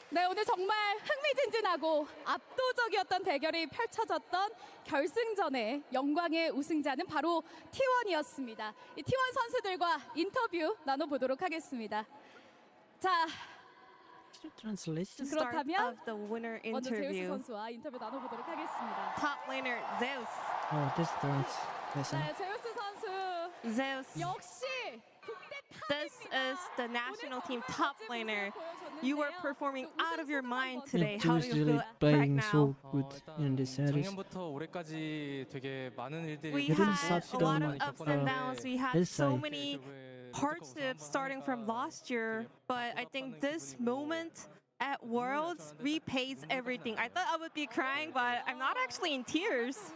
네, 오늘 정말 흥미진진하고 압도적이었던 대결이 펼쳐졌던 결승전의 영광의 우승자는 바로 T1이었습니다. 이 T1 선수들과 인터뷰 나눠보도록 하겠습니다. 자, Translation. 그렇다면 the winner 먼저 제우스 interview. 선수와 인터뷰 나눠보도록 하겠습니다. Top laner Zeus. Oh, this translation. 네, 제우스 선수 Zeus. 역시 This is the national team top laner. You were performing out of your mind today. How do Zeus you really feel right playing now? so good in this series. 작년부터 올해까지 되게 많은 일들이 We Didn't had stop a lot them, of ups and downs. We had this so side. many hardships starting from last year, but I think this moment at Worlds repays everything. I thought I would be crying, but I'm not actually in tears.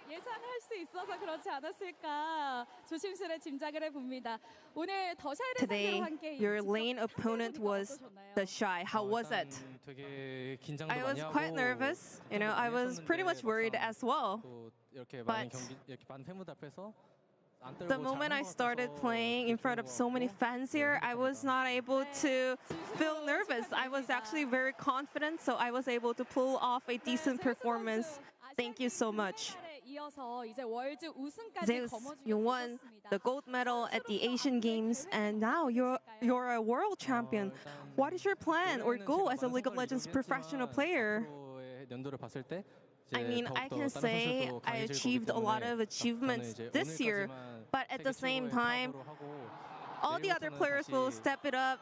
예상할 수 있어서 그렇지 않았을까 조심스레 짐작을 해봅니다. 오늘 더샤이를 Today, 상대로 함께 your lane opponent was the Shy. How was it? 되게 긴장도 I was 많이 하고 quite nervous. You know, I was pretty much worried as well. 또 이렇게 But 많은 경기 이렇게 많은 팬분들 앞에서 안 떨고 the moment I 잘한 것 started 같아서 playing in front of so many fans here, I was not able to feel nervous. I was actually very confident, so I was able to pull off a decent performance. Thank you so much. 이어서 이제 월즈 우승까지 Zeus, you won the gold medal at the Asian Games, and now you're a world champion. What is your plan or goal as a League of Legends professional player? 앞으로의 연도를 봤을 때 I mean, I can say I achieved a lot of achievements this year, but at the same time, all the other players will step it up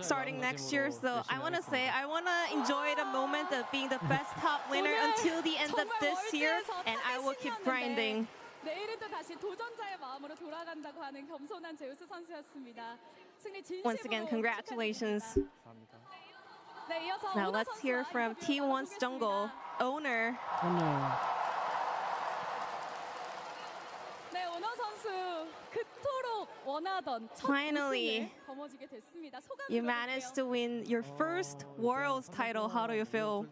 starting next year. So I want to say I want to enjoy the moment of being the best top laner until the end of this year, and I will keep grinding. 내일은 또 다시 도전자의 마음으로 돌아간다고 하는 겸손한 제우스 선수였습니다. 승리 진심으로 Once again, congratulations. 네, 이어서 Now 오너 let's hear 선수와 from 인터뷰 T1's 나눠보겠습니다. jungle owner. Oh no. 네, 오너 선수 그토록 원하던 첫 Finally, 우승을 거머쥐게 됐습니다. 소감 You managed to win your first Worlds title. How do you feel?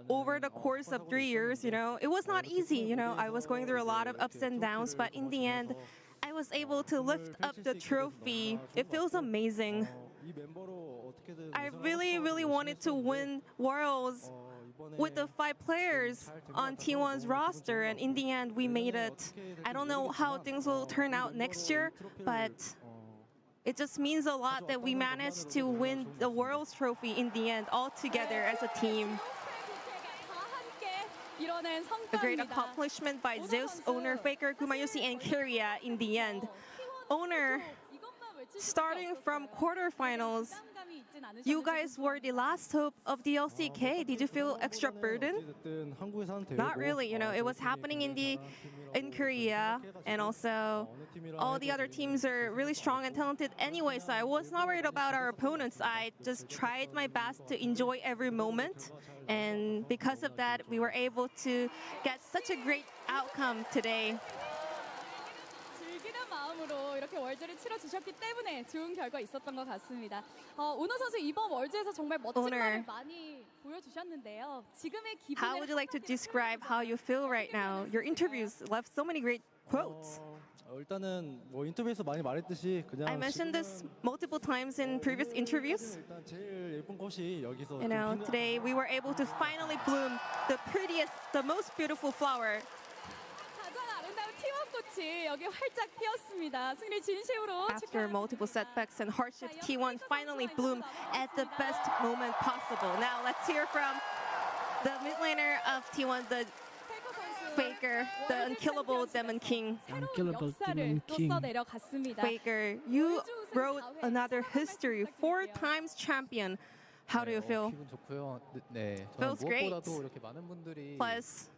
Over the course of 3 years, you know, it was not easy. You know, I was going through a lot of ups and downs, but in the end, I was able to lift up the trophy. It feels amazing. I really, really wanted to win Worlds with the 5 players on T1's roster, and in the end, we made it. I don't know how things will turn out next year, but it just means a lot that we managed to win the Worlds trophy in the end, all together as a team. 이뤄낸 A great 성과입니다. accomplishment by Zeus, Owner, Faker, Gumayusi, and Kyria in the end. Owner, starting from quarterfinals, you guys were the last hope of the LCK. Did you feel extra burdened? Not really. You know, it was happening in Korea, and also all the other teams are really strong and talented anyway. So I was not worried about our opponents. I just tried my best to enjoy every moment, and because of that, we were able to get such a great outcome today. 즐기는 마음으로 이렇게 월즈를 치러주셨기 때문에 좋은 결과 있었던 것 같습니다. 오너 선수 이번 월즈에서 정말 멋진 Owner. 말을 많이 보여주셨는데요. 지금의 How would 기분을 you like to describe how you feel right now? Your interviews left so many great quotes. 일단은 뭐 인터뷰에서 많이 말했듯이 그냥 I mentioned this multiple times in previous interviews. 일단 제일 예쁜 꽃이 여기서 You know, today we were able to finally bloom the prettiest, the most beautiful flower. 가장 아름다운 T1 꽃이 여기 활짝 피었습니다. 승리 진심으로 After multiple setbacks and hardships, T1 finally bloomed at the best moment possible. Now let's hear from the mid laner of T1, the Faker, the unkillable Demon King. Unkillable Demon 또 King. 써내려갔습니다. Faker, you wrote another history, 4 times champion. How do you feel? 기분 좋고요. 네, 저는 Feels great. 무엇보다도 이렇게 많은 분들이 Plus,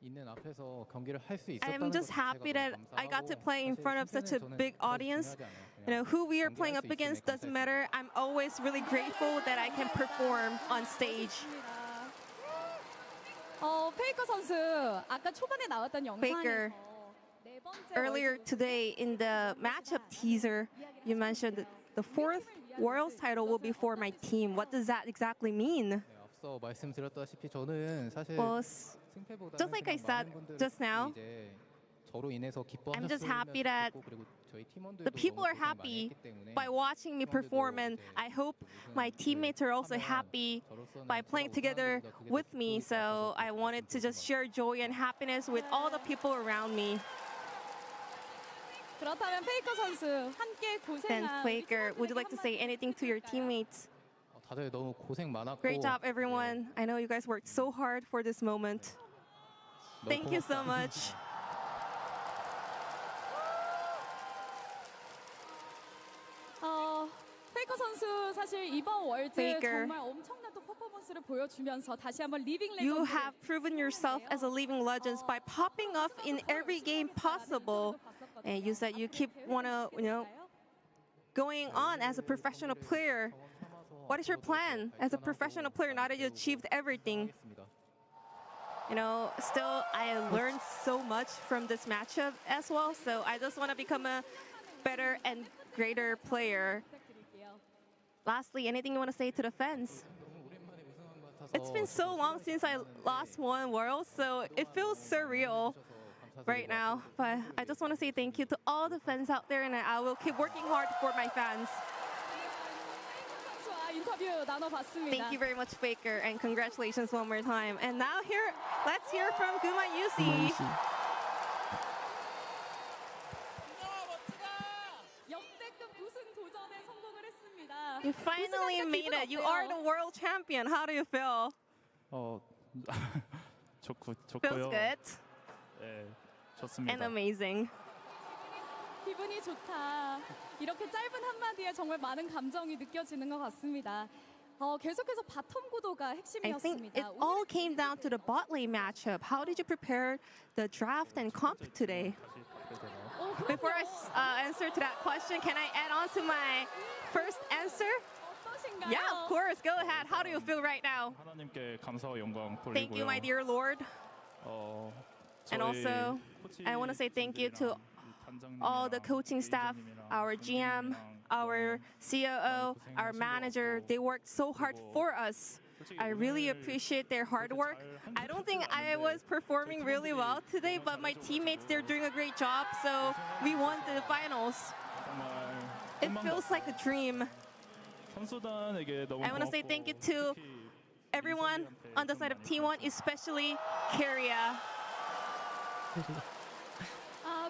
있는 앞에서 경기를 할 수 I'm 있었다는 just 것 자체가 happy 너무 that I got to 감사하고 play in 사실 front of such a 승리는 저는 big 그렇게 audience. 중요하지 않아요. 그냥 who we are playing up against doesn't matter. I'm always really grateful that I can perform on stage. 페이커 선수 아까 초반에 나왔던 Faker, 영상에서 네 번째 earlier today in the matchup teaser, you mentioned that the 4th Worlds title will be for my team. What does that exactly mean? 앞서 말씀드렸다시피 저는 사실 Well, 승패보다는 just like I said just now, 이제 저로 인해서 I'm just happy that 그리고 저희 팀원들도 the people 너무 are 고생 많이 happy 했기 때문에 by watching me perform, and I hope my teammates are also happy by playing together with me. So I wanted to just share joy and happiness with all the people around me. 그렇다면 페이커 선수 함께 Then 고생한 Faker, would you like to say anything to your teammates? 다들 너무 고생 많았고 Great job, everyone. I know you guys worked so hard for this moment. Thank you so much. 페이커 선수 사실 이번 월드 Faker, 정말 엄청난 또 퍼포먼스를 보여주면서 다시 한번 리빙 you 레전드 have proven yourself as a living legend by popping off in every game possible. And you said you keep going on as a professional player. What is your plan as a professional player now that you achieved everything? Still, I learned so much from this matchup as well. So I just want to become a better and greater player. Lastly, anything you want to say to the fans? It's been so long since I last won Worlds, so it feels surreal right now. But I just want to say thank you to all the fans out there, and I will keep working hard for my fans. 선수와 인터뷰 나눠봤습니다. Thank you very much, Faker, and congratulations one more time. And now let's hear from Guma Yusi. 역대급 우승 도전에 성공을 했습니다. You finally made it. You are the world champion. How do you feel? Feels good and amazing. 기분이 좋다. 이렇게 짧은 한마디에 정말 많은 감정이 느껴지는 것 같습니다. 계속해서 바텀 구도가 I think 핵심이었습니다. it all came down to the bot lane matchup. How did you prepare the draft and comp today? Before I answer to that question, can I add on to my first answer? Yeah, of course. Go ahead. How do you feel right now? 하나님께 감사와 영광 돌리고요. Thank you, my dear Lord. And also, I want to say thank you to all the coaching staff, our GM, our COO, our manager. They worked so hard for us. I really appreciate their hard work. I don't think I was performing really well today, but my teammates, they're doing a great job. So we won the finals. It feels like a dream. I want to say thank you to everyone on the side of T1, especially Keria.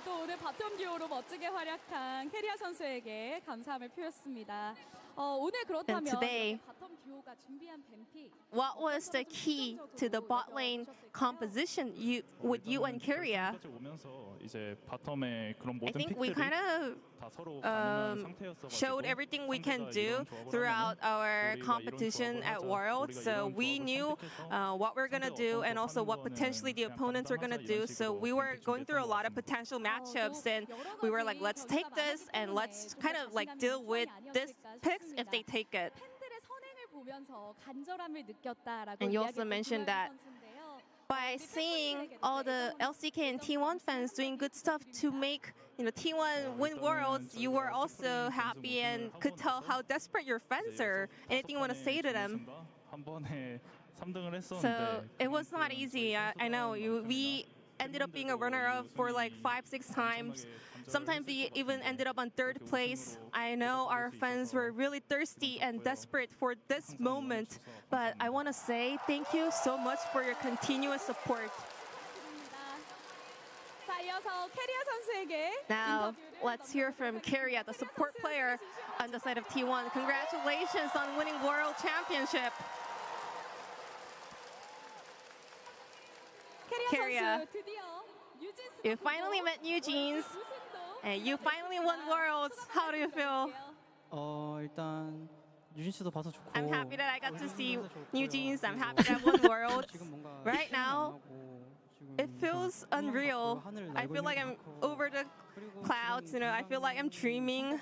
또 오늘 바텀 듀오로 멋지게 활약한 캐리아 선수에게 감사함을 표했습니다. 오늘 그렇다면 today, 바텀 듀오가 준비한 뱀픽. What was the key to the bot lane composition with you and Keria? I think we kind of showed everything we can do throughout our competition at Worlds. So we knew what we're going to do and also what potentially the opponents are going to do. So we were going through a lot of potential matchups, and we were like, let's take this and let's kind of like deal with this picks if they take it. And you also mentioned that by seeing all the LCK and T1 fans doing good stuff to make T1 win Worlds, you were also happy and could tell how desperate your fans are. Anything you want to say to them? So it was not easy. I know we ended up being a runner-up for like 5-6 times. Sometimes we even ended up on 3rd place. I know our fans were really thirsty and desperate for this moment, but I want to say thank you so much for your continuous support. Now, let's hear from Keria, the support player on the side of T1. Congratulations on winning World Championship. Keria, you finally met New Jeans, and you finally won Worlds. How do you feel? 일단 유진 씨도 봐서 좋고. I'm happy that I got to see New Jeans. I'm happy that I won Worlds. Right now, it feels unreal. I feel like I'm over the clouds. I feel like I'm dreaming.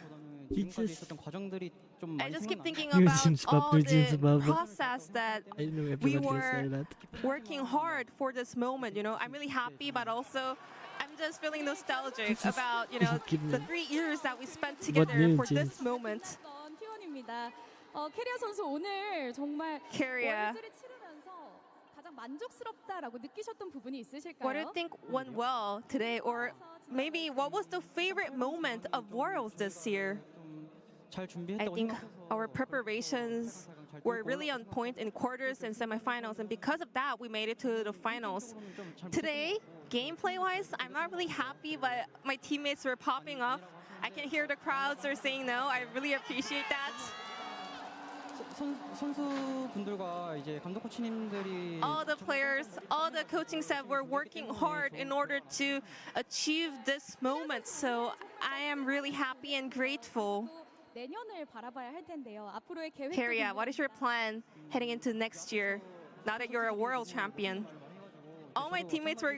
지금까지 있었던 과정들이 좀 I 많이 just keep thinking 생각나요. about all the process that I know we everyone can say were that. working hard for this moment. You know, I'm really happy, but also I'm just feeling nostalgic about the 3 years that we spent together for this moment. T1입니다. 캐리어 선수 오늘 정말 Carrier. 월드를 치르면서 가장 만족스럽다라고 느끼셨던 부분이 있으실까요? What do you think went well today, or maybe what was the favorite moment of Worlds this year? 잘 I 준비했다고 think 생각해서 our preparations were really on point in quarters and semifinals, and because of that, we made it to the finals. Today, gameplay-wise, I'm not really happy, but my teammates were popping off. I can hear the crowds are saying no. I really appreciate that. 선수분들과 이제 감독 코치님들이 All the players, all the coaching staff were working hard in order to achieve this moment. So I am really happy and grateful. 내년을 바라봐야 할 텐데요. 앞으로의 계획. Carrier, what is your plan heading into next year? Now that you're a world champion. All my teammates were,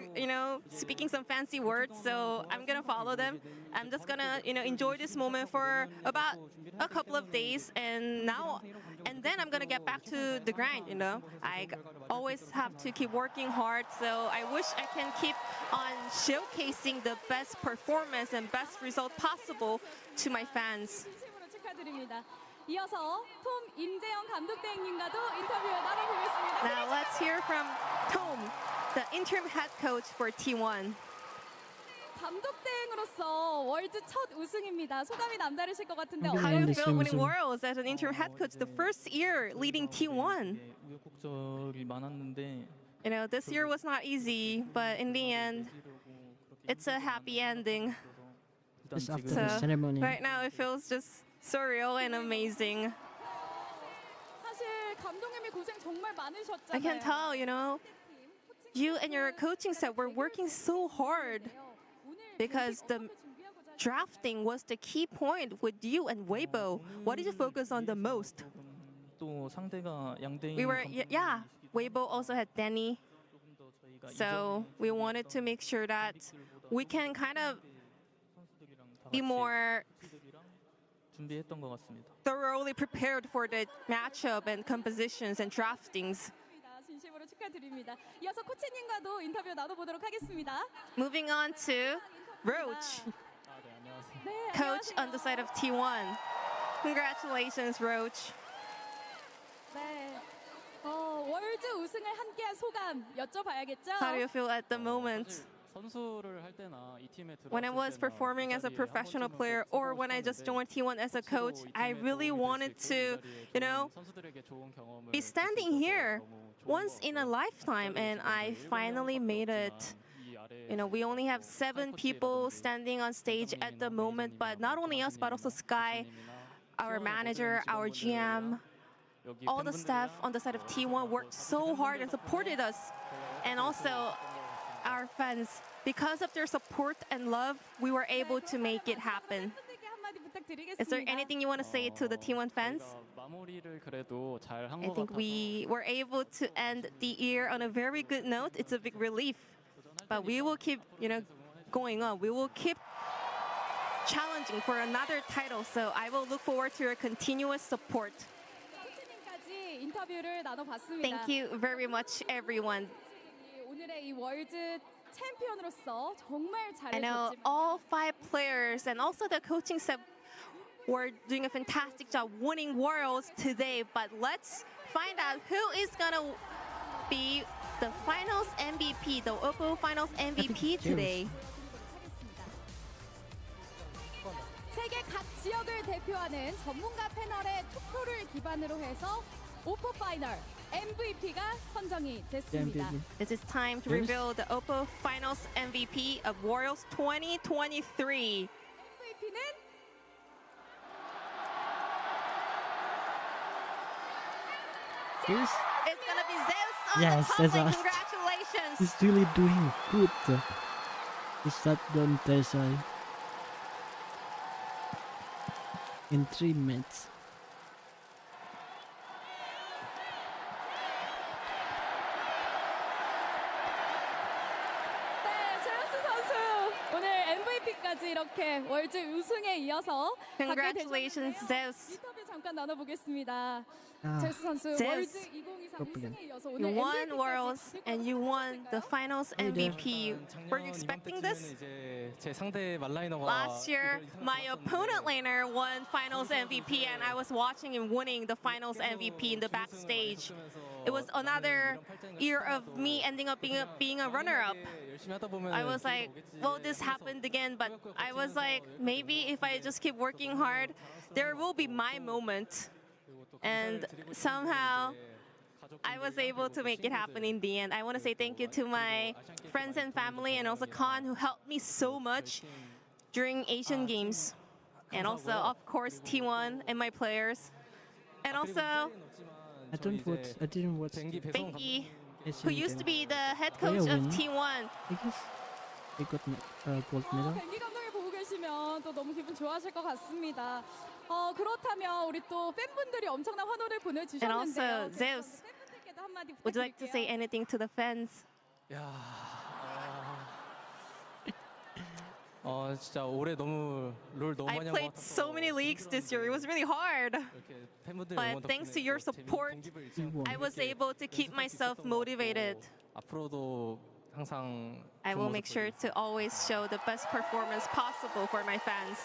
speaking some fancy words, so I'm gonna follow them. I'm just gonna, enjoy this moment for about a couple of days, and then I'm gonna get back to the grind. I always have to keep working hard, so I wish I can keep on showcasing the best performance and best result possible to my fans. 진심으로 축하드립니다. 이어서 톰 임재영 감독 대행님과도 인터뷰 나눠보겠습니다. Now let's hear from Tom, the interim head coach for T1. 감독 대행으로서 월드 첫 우승입니다. 소감이 남다르실 것 같은데 How do you feel winning Worlds as an interim head coach, the first year leading T1? 우여곡절이 많았는데 This year was not easy, but in the end, it's a happy ending. Just after So the ceremony. right now, it feels just surreal and amazing. 사실 감독님이 고생 정말 많으셨잖아요. I can tell, you and your coaching staff were working so hard because the drafting was the key point with you and Weibo. What did you focus on the most? 또 상대가 양대인 We were, Weibo also had Danny. So we wanted to make sure that we can kind of be more 준비했던 것 같습니다. thoroughly prepared for the matchup and compositions and draftings. 진심으로 축하드립니다. 이어서 코치님과도 인터뷰 나눠보도록 하겠습니다. Moving on to Roach, 네, coach on the side of T1. Congratulations, Roach. 네. 월드 우승을 함께한 소감 여쭤봐야겠죠? How do you feel at the moment? 선수를 할 때나 이 팀에 When I was performing as a professional player or when I just joined T1 as a coach, I really wanted to, be standing here once in a lifetime, and I finally made it. We only have 7 people standing on stage at the moment, but not only us, but also Sky, our manager, our GM, all the staff on the side of T1 worked so hard and supported us, and also our fans. Because of their support and love, we were able to make it happen. Is there anything you want to say to the T1 fans? 마무리를 그래도 잘 한 I 것 think 같아서 we were able to end the year on a very good note. It's a big relief. But we will keep, going on. We will keep challenging for another title. So I will look forward to your continuous support. 코치님까지 인터뷰를 나눠봤습니다. Thank you very much, everyone. 오늘의 이 월드 챔피언으로서 정말 I know 잘해줬지만 all 5 players and also the coaching staff were doing a fantastic job winning Worlds today. But let's find out who is going to be the finals MVP, the Oppo finals MVP today. 세계 각 지역을 대표하는 전문가 패널의 투표를 기반으로 해서 오포 파이널 MVP가 선정이 됐습니다. It is time to reveal the Oppo finals MVP of Worlds 2023. MVP는 Yes, It's going to be Zeus on Yes, the top that's lane. us. Congratulations. he's really doing good. He shut down Tesai in 3 minutes. 네, 제우스 선수 오늘 MVP까지 이렇게 이렇게 월즈 우승에 이어서 Congratulations, Zeus. 인터뷰 잠깐 나눠보겠습니다. Ah, 제우스 선수 Zeus. 월즈 2023 우승에 이어서 오늘 You won MVP까지 Worlds and you won the Finals MVP. Were you expecting this? 이제 제 상대 말라이너가 Last year, my opponent laner won Finals MVP, and I was watching him winning the Finals MVP in the backstage. It was another year of me ending up being a runner-up. I was like, well, this happened again, but I was like, maybe if I just keep working hard, there will be my moment. And somehow, I was able to make it happen in the end. I want to say thank you to my friends and family, and also Khan, who helped me so much during Asian Games. And also, of course, T1 and my players. And also, I didn't watch. Benki, who used to be the head coach of T1. I guess they got gold medal. 벤기 감독이 보고 계시면 또 너무 기분 좋아하실 것 같습니다. 그렇다면 우리 또 팬분들이 엄청난 환호를 And 보내주셨는데요. also, Zeus, 팬분들께도 한마디 would you like to say 부탁드릴게요. anything to the fans? 진짜 올해 너무 롤 너무 I 많이 played so many leagues this year. It was really hard. But thanks to your support, I was able to keep myself motivated. 앞으로도 항상 I will make sure to always show the best performance possible for my fans.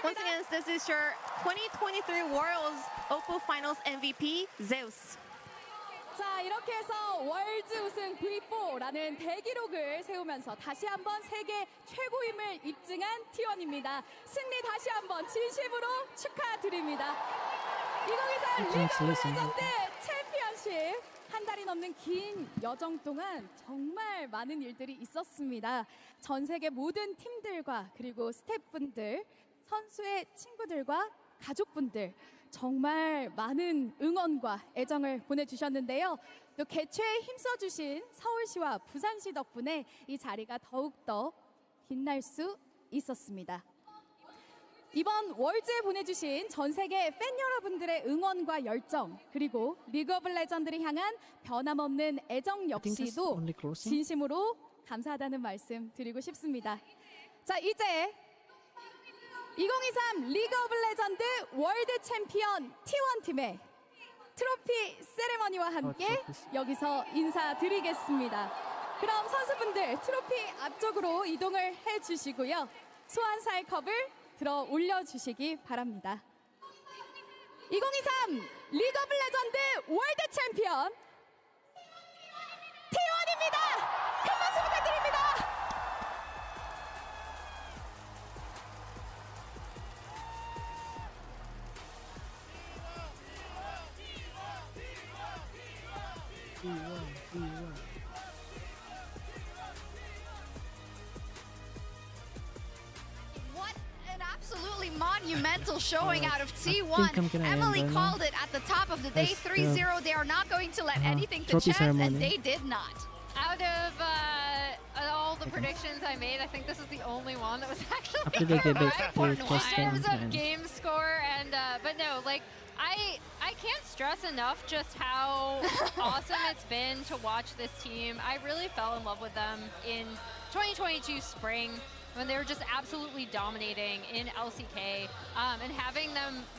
Once again, this is your 2023 Worlds Oppo Finals MVP, Zeus. 자, 이렇게 해서 월즈 우승 V4라는 대기록을 세우면서 다시 한번 세계 최고임을 입증한 T1입니다. 승리 다시 한번 진심으로 축하드립니다. 2023 리그 오브 레전드 챔피언십 한 달이 넘는 긴 여정 동안 정말 많은 일들이 있었습니다. 전 세계 모든 팀들과 그리고 스태프분들, 선수의 친구들과 가족분들 정말 많은 응원과 애정을 보내주셨는데요. 또 개최에 힘써주신 서울시와 부산시 덕분에 이 자리가 더욱더 빛날 수 있었습니다. 이번 월즈에 보내주신 전 세계 팬 여러분들의 응원과 열정, 그리고 리그 오브 레전드를 향한 변함없는 애정 역시도 진심으로 감사하다는 말씀 드리고 싶습니다. 자, 이제 2023 리그 오브 레전드 월드 챔피언 T1 팀의 트로피 세레머니와 함께 여기서 인사드리겠습니다. 그럼 선수분들 트로피 앞쪽으로 이동을 해주시고요. 소환사의 컵을 들어 올려주시기 바랍니다. 2023 리그 오브 레전드 월드 챔피언 T1입니다. 큰 박수 부탁드립니다. What an absolutely monumental showing out of think I'm T1. gonna Emily end called it at the top of the day, That's 3-0. They are not going to let anything to trophy chance, ceremony. and they did not. Out of all the predictions I made, I think this is the only one that was actually After they get back correct to in question terms of and game score. And but no, like I can't stress enough just how awesome it's been to watch this team. I really fell in love with them in 2022 spring when they were just absolutely dominating in LCK, and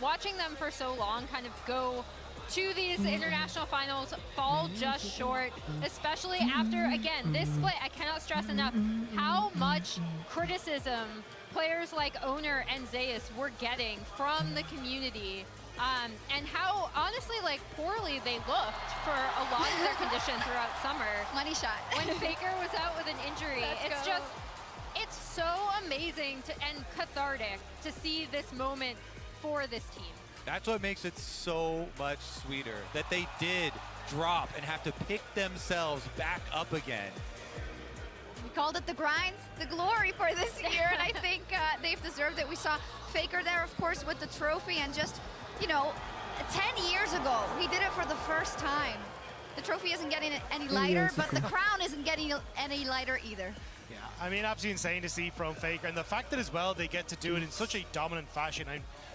watching them for so long kind of go to these international finals, fall just short, especially after, again, this split. I cannot stress enough how much criticism players like Owner and Zeus were getting from the community, and how, honestly, like, poorly they looked for a lot of their condition throughout summer. Money shot. When Faker was out with an injury. It's so amazing and cathartic to see this moment for this team. That's what makes it so much sweeter, that they did drop and have to pick themselves back up again. We called it the grind, the glory for this year, and I think they've deserved it. We saw Faker there, of course, with the trophy, and just, 10 years ago, he did it for the first time. The trophy isn't getting any lighter, but the crown isn't getting any lighter either. Yeah, I mean, absolutely insane to see from Faker, and the fact that as well they get to do it in such a dominant fashion.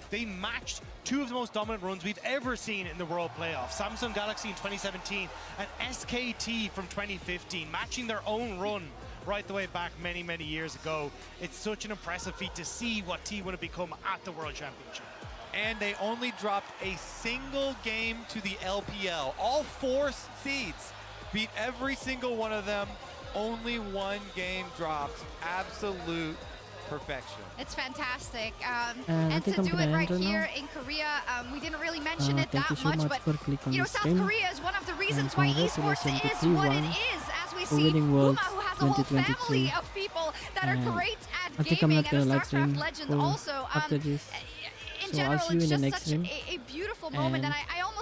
They matched two of the most dominant runs we've ever seen in the World Playoffs. Samsung Galaxy in 2017 and SKT from 2015, matching their own run right the way back many, many years ago. It's such an impressive feat to see what T1 have become at the World Championship. And they only dropped a single game to the LPL. All 4 seeds beat every single one of them. Only 1 game dropped. Absolute perfection. It's fantastic. I And to think I'm do gonna it right end right here in Korea, we didn't really mention it thank that you so much, much but for clicking you know, the South stream. Korea is one of the reasons And why esports congratulations to is what it T1 is. As we for see, winning Puma, Worlds who has a whole 2023. family of people that are And great at I think I'm gaming not and a gonna live stream StarCraft legend for also. after this. In So I'll general, see you it's in the just next such stream. a beautiful moment, and And I almost